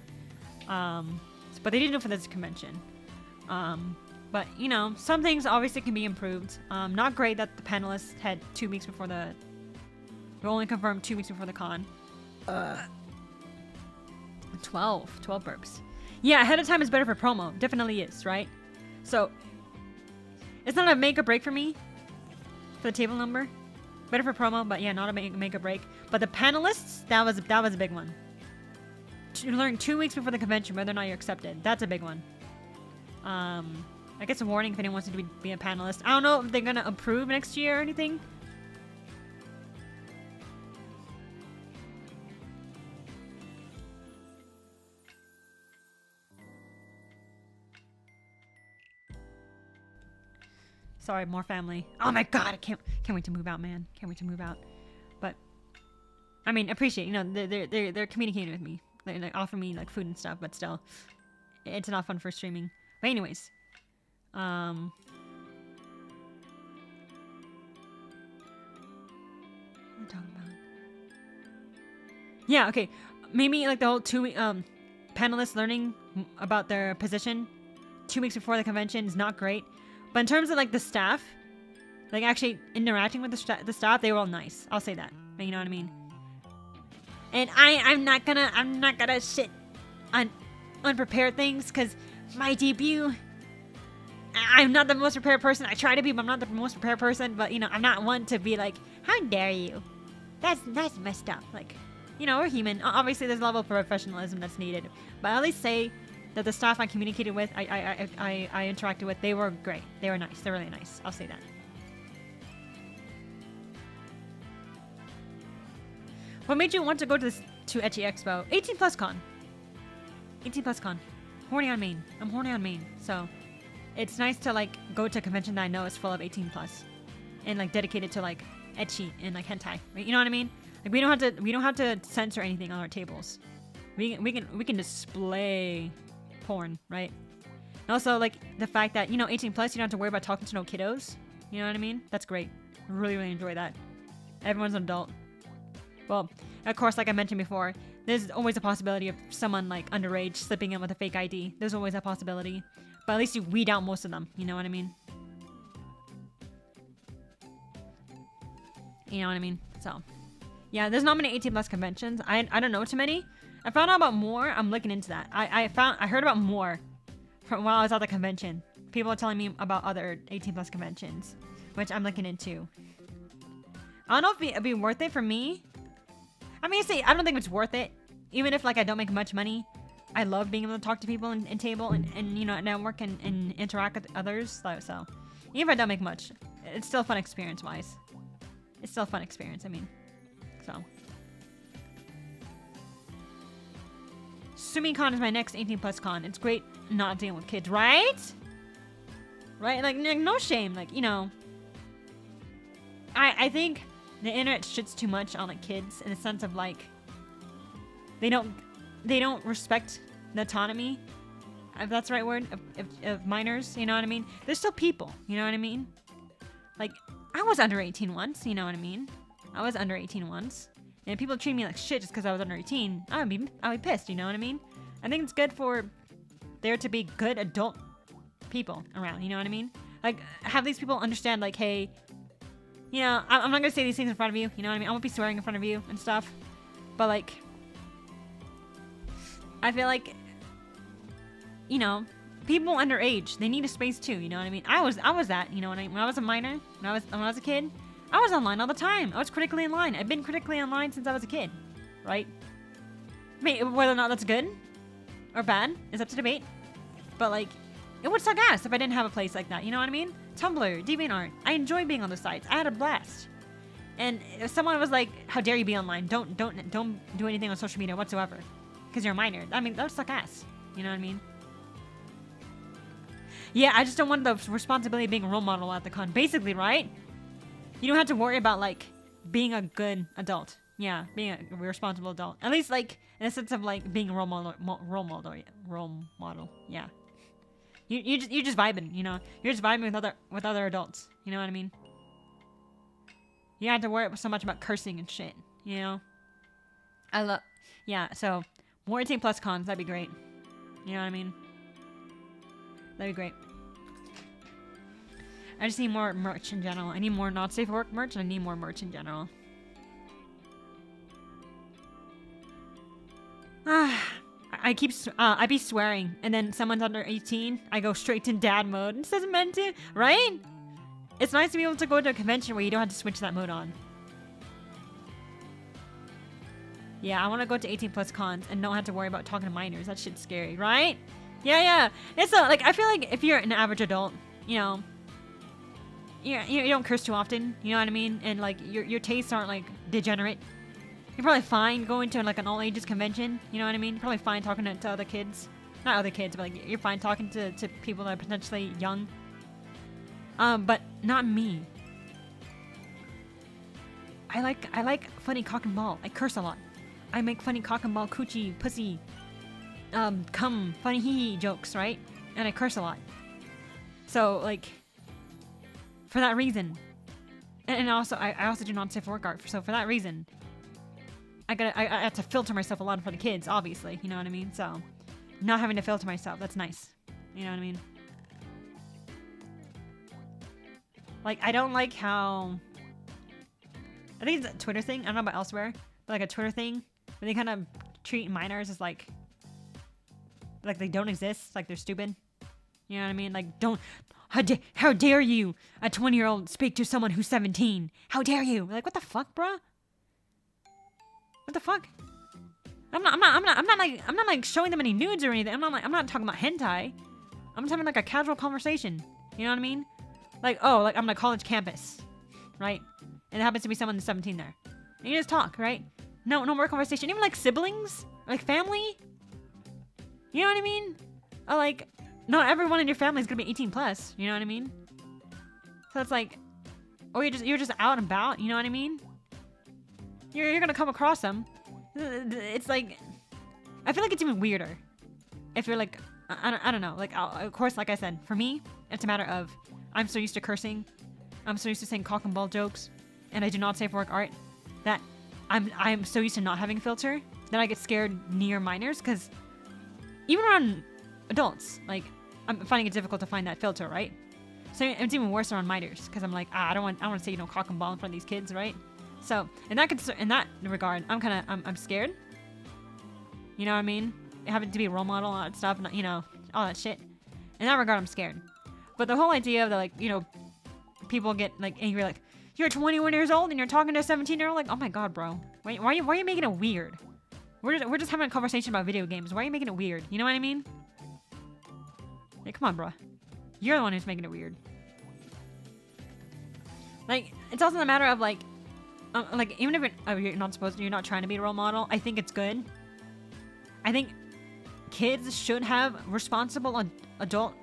But they didn't do it for this convention. But, you know, some things obviously can be improved. Not great that the panelists had 2 weeks before they only confirmed 2 weeks before the con. 12 burps. Yeah, ahead of time is better for promo. Definitely is, right? So, it's not a make or break for me. For the table number. Better for promo, but yeah, not a make or break. But the panelists, that was a big one. You learn 2 weeks before the convention whether or not you're accepted. That's a big one. I guess a warning if anyone wants to be a panelist. I don't know if they're gonna approve next year or anything. Sorry, more family. Oh my god, I can't wait to move out, man. Can't wait to move out. But I mean, appreciate, you know, they're communicating with me. They offer me like food and stuff, but still, it's not fun for streaming. But anyways, what am I talking about? Yeah, okay. Maybe like the whole 2 week panelists learning about their position 2 weeks before the convention is not great. But in terms of like the staff, like actually interacting with the staff, they were all nice. I'll say that. But you know what I mean? And I'm not gonna shit on unprepared things because my debut, I'm not the most prepared person. I try to be, but I'm not the most prepared person. But you know, I'm not one to be like, how dare you? That's messed up. Like, you know, we're human. Obviously, there's a level of professionalism that's needed. But at least say that the staff I communicated with, I interacted with, they were great. They were nice. They're really nice. I'll say that. What made you want to go to Ecchi Expo? 18 plus con. 18 plus con. Horny on main. I'm horny on main. So it's nice to like go to a convention that I know is full of 18 plus and like dedicated to like ecchi and like hentai. Right? You know what I mean? Like we don't have to censor anything on our tables. We can display porn, right? And also like the fact that, you know, 18 plus, you don't have to worry about talking to no kiddos. You know what I mean? That's great. Really, really enjoy that. Everyone's an adult. Well, of course, like I mentioned before, there's always a possibility of someone like underage slipping in with a fake ID. There's always a possibility. But at least you weed out most of them. You know what I mean? You know what I mean? So, yeah, there's not many 18 plus conventions. I don't know too many. I found out about more. I'm looking into that. I heard about more from while I was at the convention. People are telling me about other 18 plus conventions, which I'm looking into. I don't know if it'd be worth it for me. I mean, I don't think it's worth it. Even if like I don't make much money, I love being able to talk to people and table and you know, network and interact with others. So even if I don't make much, it's still a fun experience wise. It's still a fun experience, I mean. So SumiCon is my next 18 plus con. It's great not dealing with kids, right? Right? Like no shame. Like, you know, I think the internet shits too much on like kids in the sense of like they don't respect the autonomy, if that's the right word, of minors. You know what I mean? They're still people. You know what I mean? Like I was under 18 once. You know what I mean? I was under 18 once, and if people treat me like shit just because I was under 18, I'd be pissed. You know what I mean? I think it's good for there to be good adult people around. You know what I mean? Like have these people understand like, hey, you know, I'm not gonna say these things in front of you. You know what I mean? I won't be swearing in front of you and stuff. But like, I feel like, you know, people underage, they need a space too. You know what I mean? I was that. You know, when I was a minor, when I was a kid, I was online all the time. I was critically in line. I've been critically online since I was a kid, right? I mean, whether or not that's good or bad is up to debate. But like, it would suck ass if I didn't have a place like that. You know what I mean? Tumblr, DeviantArt. I enjoy being on those sites. I had a blast. And if someone was like, "How dare you be online? Don't do anything on social media whatsoever, because you're a minor." I mean, that would suck ass. You know what I mean? Yeah, I just don't want the responsibility of being a role model at the con. Basically, right? You don't have to worry about like being a good adult. Yeah, being a responsible adult. At least like in the sense of like being a role model. Yeah. You're just vibing, you know. You're just vibing with other adults. You know what I mean? You don't have to worry so much about cursing and shit. You know. Yeah. So more 18 plus cons. That'd be great. You know what I mean? That'd be great. I just need more merch in general. I need more not safe for work merch, and I need more merch in general. I be swearing, and then someone's under 18, I go straight to dad mode. It says meant to, right? It's nice to be able to go to a convention where you don't have to switch that mode on. Yeah, I want to go to 18 plus cons and don't have to worry about talking to minors. That shit's scary, right? Yeah. It's like, I feel like if you're an average adult, you know, you don't curse too often, you know what I mean? And like your tastes aren't like degenerate. You're probably fine going to like an all ages convention, you know what I mean? You're probably fine talking to other kids. Not other kids, but like you're fine talking to people that are potentially young. But not me. I like funny cock and ball. I curse a lot. I make funny cock and ball, coochie, pussy, cum, funny hee hee jokes, right? And I curse a lot. So like, for that reason, and also I also do non-safe work art. So for that reason, I have to filter myself a lot for the kids, obviously. You know what I mean? So not having to filter myself, that's nice. You know what I mean? Like, I don't like how, I think it's a Twitter thing. I don't know about elsewhere, but like a Twitter thing where they kind of treat minors as like they don't exist, like they're stupid. You know what I mean? Like, how dare you, a 20-year-old, speak to someone who's 17? How dare you? Like, what the fuck, bruh? What the fuck? I'm not like showing them any nudes or anything. I'm not talking about hentai. I'm just having like a casual conversation. You know what I mean? Like, oh, like I'm on a college campus, right? And there happens to be someone that's 17 there. And you just talk, right? No more conversation. Even like siblings, or like family. You know what I mean? Or like, not everyone in your family is gonna be 18 plus. You know what I mean? So it's like, or you're just out and about. You know what I mean? You're gonna come across them. It's like, I feel like it's even weirder if you're like, I don't know. Like, of course, like I said, for me, it's a matter of I'm so used to cursing. I'm so used to saying cock and ball jokes, and I do not say for work art, that I'm so used to not having a filter that I get scared near minors, because even around adults, like, I'm finding it difficult to find that filter, right? So it's even worse around minors, because I'm like, I don't want to say, you know, cock and ball in front of these kids, right? So in that regard, I'm scared. You know what I mean? Having to be a role model, all that stuff, and, you know, all that shit. In that regard, I'm scared. But the whole idea of the, like, you know, people get like angry, like, you're 21 years old and you're talking to a 17-year-old, like, oh my god, bro, why are you making it weird? We're just having a conversation about video games. Why are you making it weird? You know what I mean? Like, come on, bro. You're the one who's making it weird. Like, it's also a matter of like even if you're not supposed to, you're not trying to be a role model, I think it's good. I think kids should have responsible adult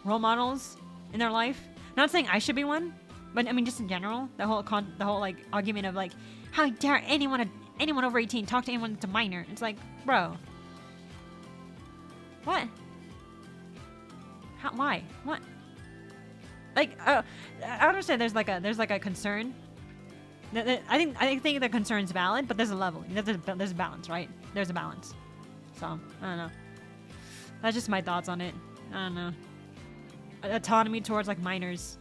role models in their life. Not saying I should be one, but I mean just in general, the whole like argument of like, how dare anyone over 18 talk to anyone that's a minor? It's like, bro, what? How? Why? What? Like, I understand there's like a concern. I think the concern's valid, but there's a level. There's a balance, right? There's a balance. So I don't know. That's just my thoughts on it. I don't know. Autonomy towards like minors.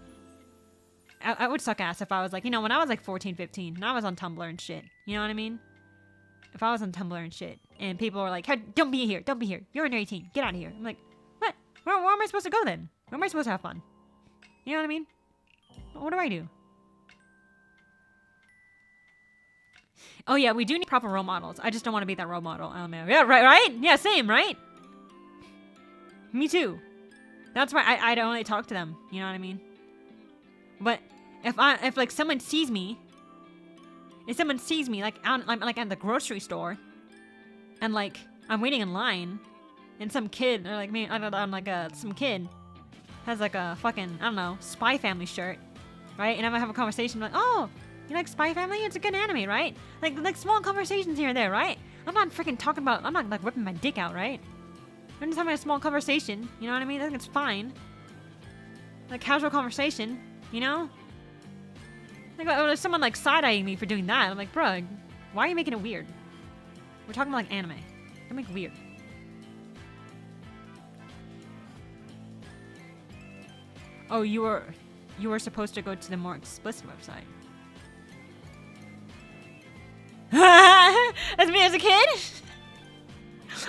I would suck ass if I was like, you know, when I was like 14, 15, and I was on Tumblr and shit. You know what I mean? If I was on Tumblr and shit, and people were like, hey, don't be here. You're under 18. Get out of here. I'm like, what? Where am I supposed to go then? Where am I supposed to have fun? You know what I mean? What do I do? Oh yeah, we do need proper role models. I just don't want to be that role model. Oh man. Yeah, right? Yeah, same, right? Me too. That's why I don't really talk to them. You know what I mean? But if like someone sees me, like out, like at the grocery store, and like I'm waiting in line, and some kid, or like me, I'm like some kid has like a fucking, I don't know, Spy Family shirt, right? And I'm gonna have a conversation like, oh, you like Spy Family? It's a good anime, right? Like small conversations here and there, right? I'm not freaking talking about, I'm not like whipping my dick out, right? I'm just having a small conversation, you know what I mean? I think it's fine. Like casual conversation, you know? Like if someone like side-eyeing me for doing that, I'm like, bro, why are you making it weird? We're talking about like anime. Don't make it weird. Oh, you were supposed to go to the more explicit website. As me as a kid?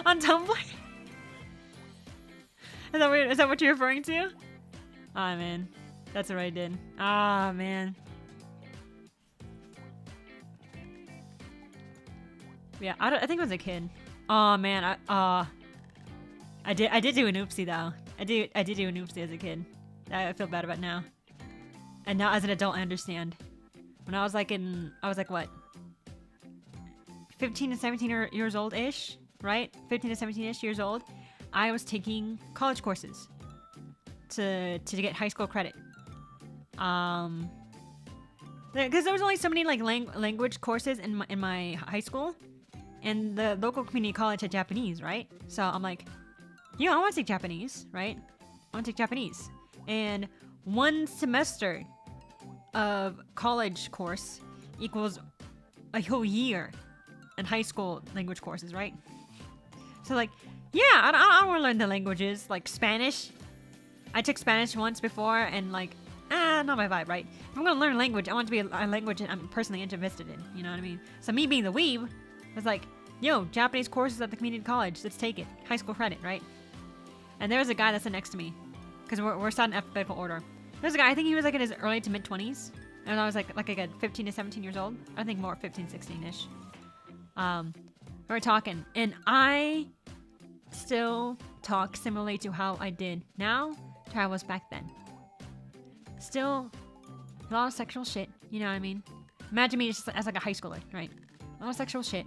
On Tumblr? Is that what you're referring to? Ah, man. That's what I did. Ah, man. Yeah, I think it was a kid. Oh, man. I did do an oopsie, though. I did do an oopsie as a kid. I feel bad about it now. And now as an adult, I understand. When I was like what? 15 to 17 years old-ish, right? 15 to 17-ish years old. I was taking college courses to get high school credit. Because there was only so many like language courses in my high school, and the local community college had Japanese, right? So I'm like, yeah, I want to take Japanese, right? I want to take Japanese. And one semester of college course equals a whole year in high school language courses, right? So like, yeah, I want to learn the languages, like Spanish. I took Spanish once before, and like, not my vibe, right? If I'm gonna learn a language, I want it to be a language I'm personally interested in, you know what I mean? So me being the weeb, was like, yo, Japanese courses at the community college, let's take it. High school credit, right? And there was a guy that sat next to me, because we're sat in alphabetical order. There's a guy, I think he was like in his early to mid-20s, and I was like 15 to 17 years old. I think more 15, 16-ish. We were talking, and I still talk similarly to how I did now to how I was back then. Still, a lot of sexual shit, you know what I mean? Imagine me just as like a high schooler, right? A lot of sexual shit.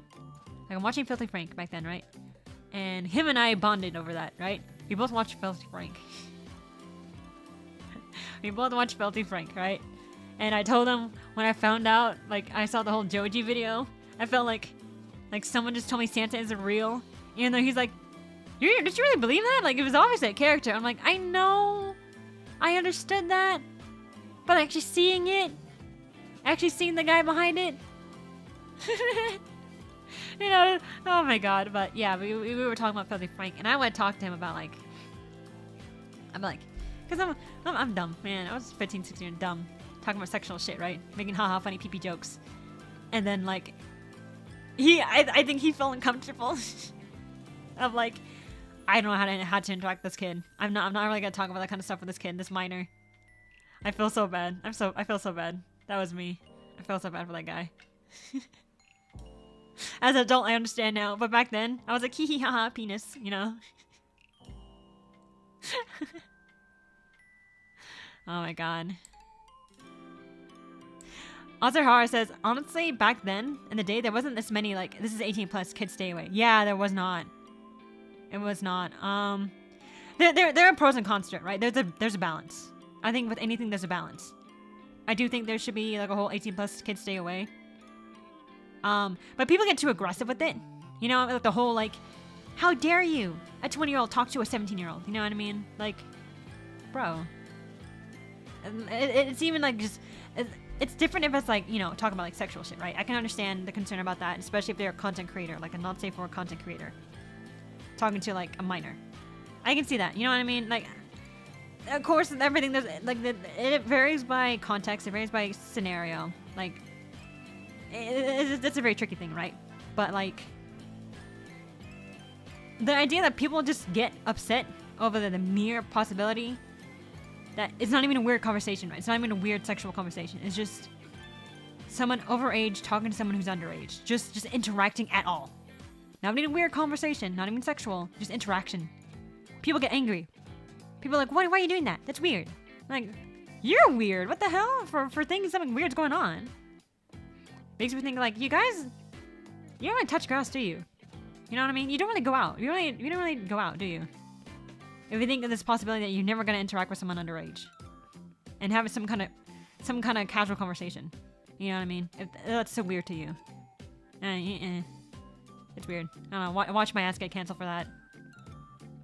Like I'm watching Filthy Frank back then, right? And him and I bonded over that, right? We both watched Filthy Frank. We both watched Filthy Frank, right? And I told him when I found out, like I saw the whole Joji video, I felt like someone just told me Santa isn't real. Even though he's like, did you really believe that? Like it was obviously a character. I'm like, I know, I understood that, but actually seeing it, actually seeing the guy behind it, you know, oh my god. But yeah, we were talking about Filthy Frank, and I went to talk to him about like, because I'm dumb, man. I was 15, 16 and dumb, talking about sexual shit, right? Making haha funny pee-pee jokes, and then like, I think he felt uncomfortable. Of like, I don't know how to interact with this kid. I'm not really gonna talk about that kind of stuff with this kid, this minor. I feel so bad. I feel so bad. That was me. I feel so bad for that guy. As an adult, I understand now, but back then, I was like, hee hee haha, penis, you know? Oh my god. Ozarhara says, honestly, back then, in the day, there wasn't this many, like, this is 18 plus, kids stay away. Yeah, there was not. It was not. There are pros and cons to it, right? There's a balance. I think with anything, there's a balance. I do think there should be, like, a whole 18 plus, kids stay away. But people get too aggressive with it. You know, like the whole, like, how dare you, a 20-year-old talk to a 17-year-old? You know what I mean? Like, bro. It's even, like, just... It's different if it's like, you know, talking about like sexual shit, right? I can understand the concern about that, especially if they're a content creator, like a not safe for a content creator. Talking to like a minor. I can see that, you know what I mean? Like, of course, everything, there's like, it varies by context, it varies by scenario. Like, it's a very tricky thing, right? But like, the idea that people just get upset over the mere possibility that it's not even a weird conversation, right? It's not even a weird sexual conversation. It's just someone overage talking to someone who's underage. Just interacting at all. Not even a weird conversation, not even sexual, just interaction. People get angry. People are like, why are you doing that? That's weird. Like, you're weird. What the hell? For thinking something weird's going on. Makes me think like, you guys, you don't really touch grass, do you? You know what I mean? You don't really go out. You don't really go out, do you? If you think of this possibility that you're never gonna interact with someone underage, and have some kind of casual conversation, you know what I mean? If that's so weird to you, it's weird. I don't know. Watch my ass get canceled for that.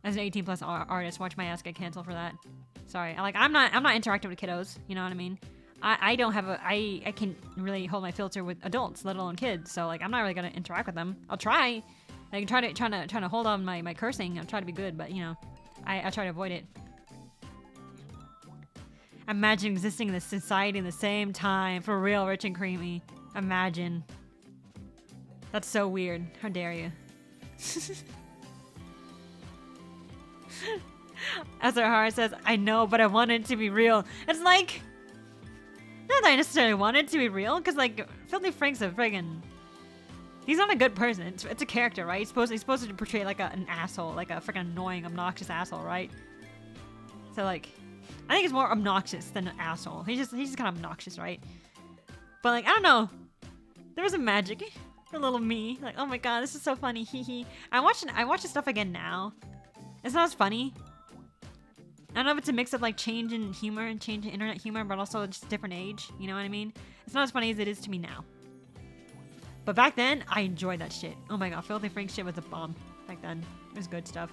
As an 18 plus artist, watch my ass get canceled for that. Sorry, I'm not interacting with kiddos. You know what I mean? I don't have I can't really hold my filter with adults, let alone kids. So like I'm not really gonna interact with them. I'll try. I can trying to hold on my cursing. I'll try to be good, but you know. I try to avoid it. Imagine existing in this society in the same time. For real, Rich and Creamy. Imagine. That's so weird. How dare you? Azarhara says, I know, but I want it to be real. It's like... Not that I necessarily want it to be real, because like, Filthy Frank's a friggin'... He's not a good person. It's a character, right? He's supposed to portray like an asshole, like a freaking annoying, obnoxious asshole, right? So like, I think it's more obnoxious than an asshole. He's just kind of obnoxious, right? But like, I don't know. There was a magic for little me. Like, oh my god, this is so funny. Hee hee. I watch the stuff again now. It's not as funny. I don't know if it's a mix of like change in humor and change in internet humor, but also just a different age. You know what I mean? It's not as funny as it is to me now. But back then, I enjoyed that shit. Oh my god, Filthy Frank shit was a bomb back then. It was good stuff.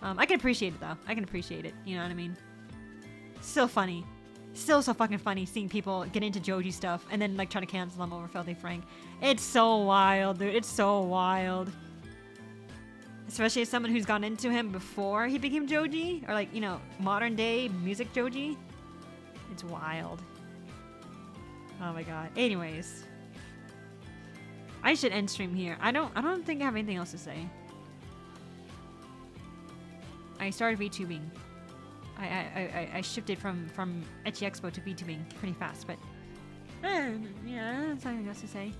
I can appreciate it though. I can appreciate it. You know what I mean? Still funny. Still so fucking funny seeing people get into Joji stuff and then like try to cancel them over Filthy Frank. It's so wild, dude. It's so wild. Especially as someone who's gone into him before he became Joji. Or like, you know, modern day music Joji. It's wild. Oh my god. Anyways. I should end stream here. I don't think I have anything else to say. I started VTubing. I shifted from Ecchi Expo to VTubing pretty fast, but yeah, that's nothing else to say.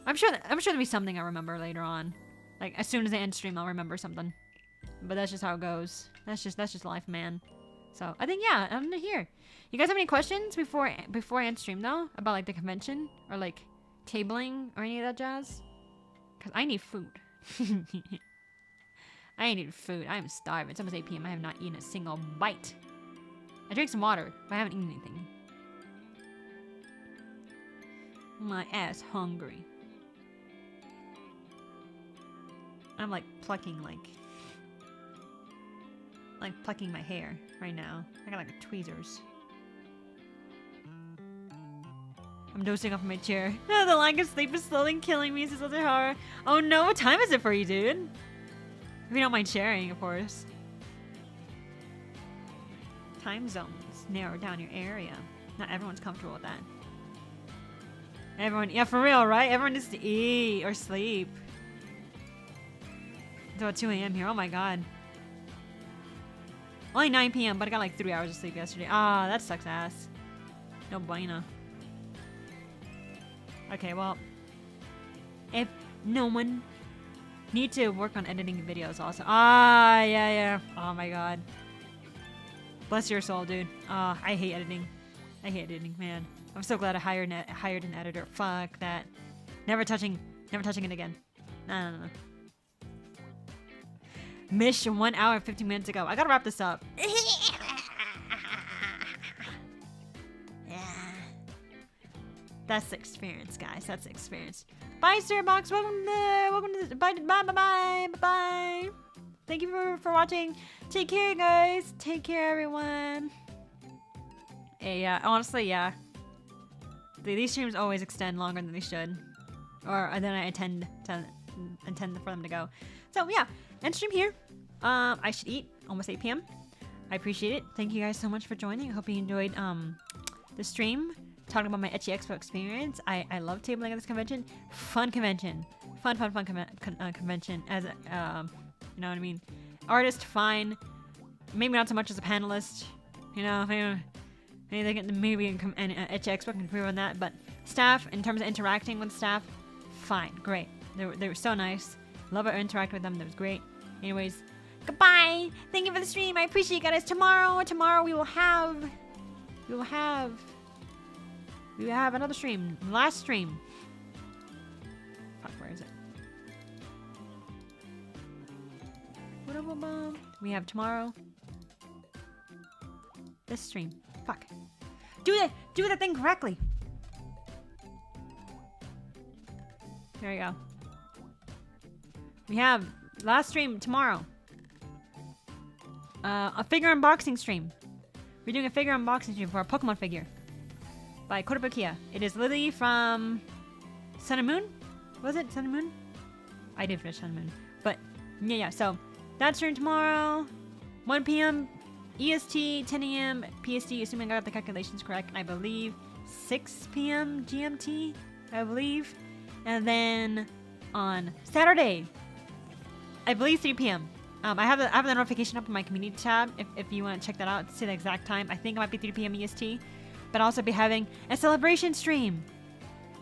I'm sure there'll be something I remember later on. Like as soon as I end stream, I'll remember something. But that's just how it goes. That's just life, man. So I think yeah, I'm here. You guys have any questions before I end stream though about like the convention or like tabling or any of that jazz? Cause I need food. I need food. I am starving. It's almost 8 p.m. I have not eaten a single bite. I drank some water, but I haven't eaten anything. My ass hungry. I'm like plucking plucking my hair right now. I got like tweezers. I'm dozing off in my chair. The lack of sleep is slowly killing me, says Other Horror. Oh no, what time is it for you, dude? If you don't mind sharing, of course. Time zones. Narrow down your area. Not everyone's comfortable with that. Everyone, yeah, for real, right? Everyone needs to eat or sleep. It's about 2 a.m. here. Oh my god. Only 9 p.m., but I got like 3 hours of sleep yesterday. Ah, that sucks ass. No bueno. Okay, well. If no one... Need to work on editing videos also. Ah, yeah. Oh my god. Bless your soul, dude. Ah, I hate editing. I hate editing, man. I'm so glad I hired an editor. Fuck that. Never touching it again. No. Mish 1 hour and 15 minutes ago. I gotta wrap this up. That's the experience, guys. That's the experience. Bye, Starbox. Welcome to bye. Thank you for watching. Take care, guys. Take care, everyone. Hey, yeah, honestly, yeah. These streams always extend longer than they should, or than I intend for them to go. So yeah, end stream here. I should eat. Almost 8 p.m. I appreciate it. Thank you guys so much for joining. I hope you enjoyed the stream. Talking about my Ecchi Expo experience. I love tabling at this convention. Fun convention. Fun convention. As you know what I mean. Artist, fine. Maybe not so much as a panelist. You know, maybe Ecchi Expo can improve on that. But staff, in terms of interacting with staff, fine, great. They were so nice. Love it interacting with them. That was great. Anyways, goodbye. Thank you for the stream. I appreciate you guys. Tomorrow we will have another stream. Last stream. Fuck, where is it? We have tomorrow. This stream. Fuck. Do the thing correctly. There we go. We have last stream tomorrow. A figure unboxing stream. We're doing a figure unboxing stream for a Pokemon figure. By 𝗭𝗧𝗧𝗏. It is Lily from Sun and Moon? Was it Sun and Moon? I did finish Sun and Moon. But, yeah, so that's stream tomorrow. 1 p.m. EST, 10 a.m. PST, assuming I got the calculations correct. I believe 6 p.m. GMT, I believe. And then on Saturday, I believe 3 p.m. I have the notification up in my community tab if you want to check that out to see the exact time. I think it might be 3 p.m. EST. But I'll also be having a celebration stream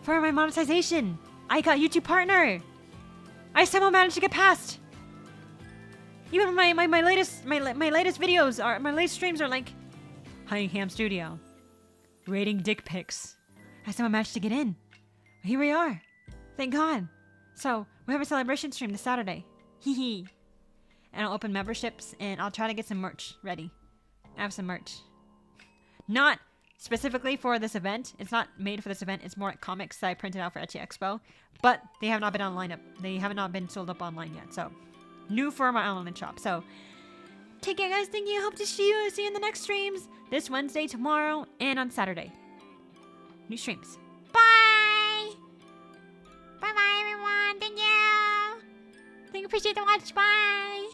for my monetization. I got YouTube partner. I somehow managed to get past. Even my latest videos are my latest streams are like Honeycam Studio, rating dick pics. I somehow managed to get in. Here we are. Thank God. So we have a celebration stream this Saturday. Hee hee. And I'll open memberships and I'll try to get some merch ready. I have some merch. Not specifically for this event. It's not made for this event. It's more like comics that I printed out for Ety Expo. But they have not been online. They have not been sold up online yet. So, new for my online shop. So, take care, guys. Thank you. Hope to see you in the next streams. This Wednesday, tomorrow, and on Saturday. New streams. Bye! Bye-bye, everyone. Thank you. Thank you. Appreciate the watch. Bye!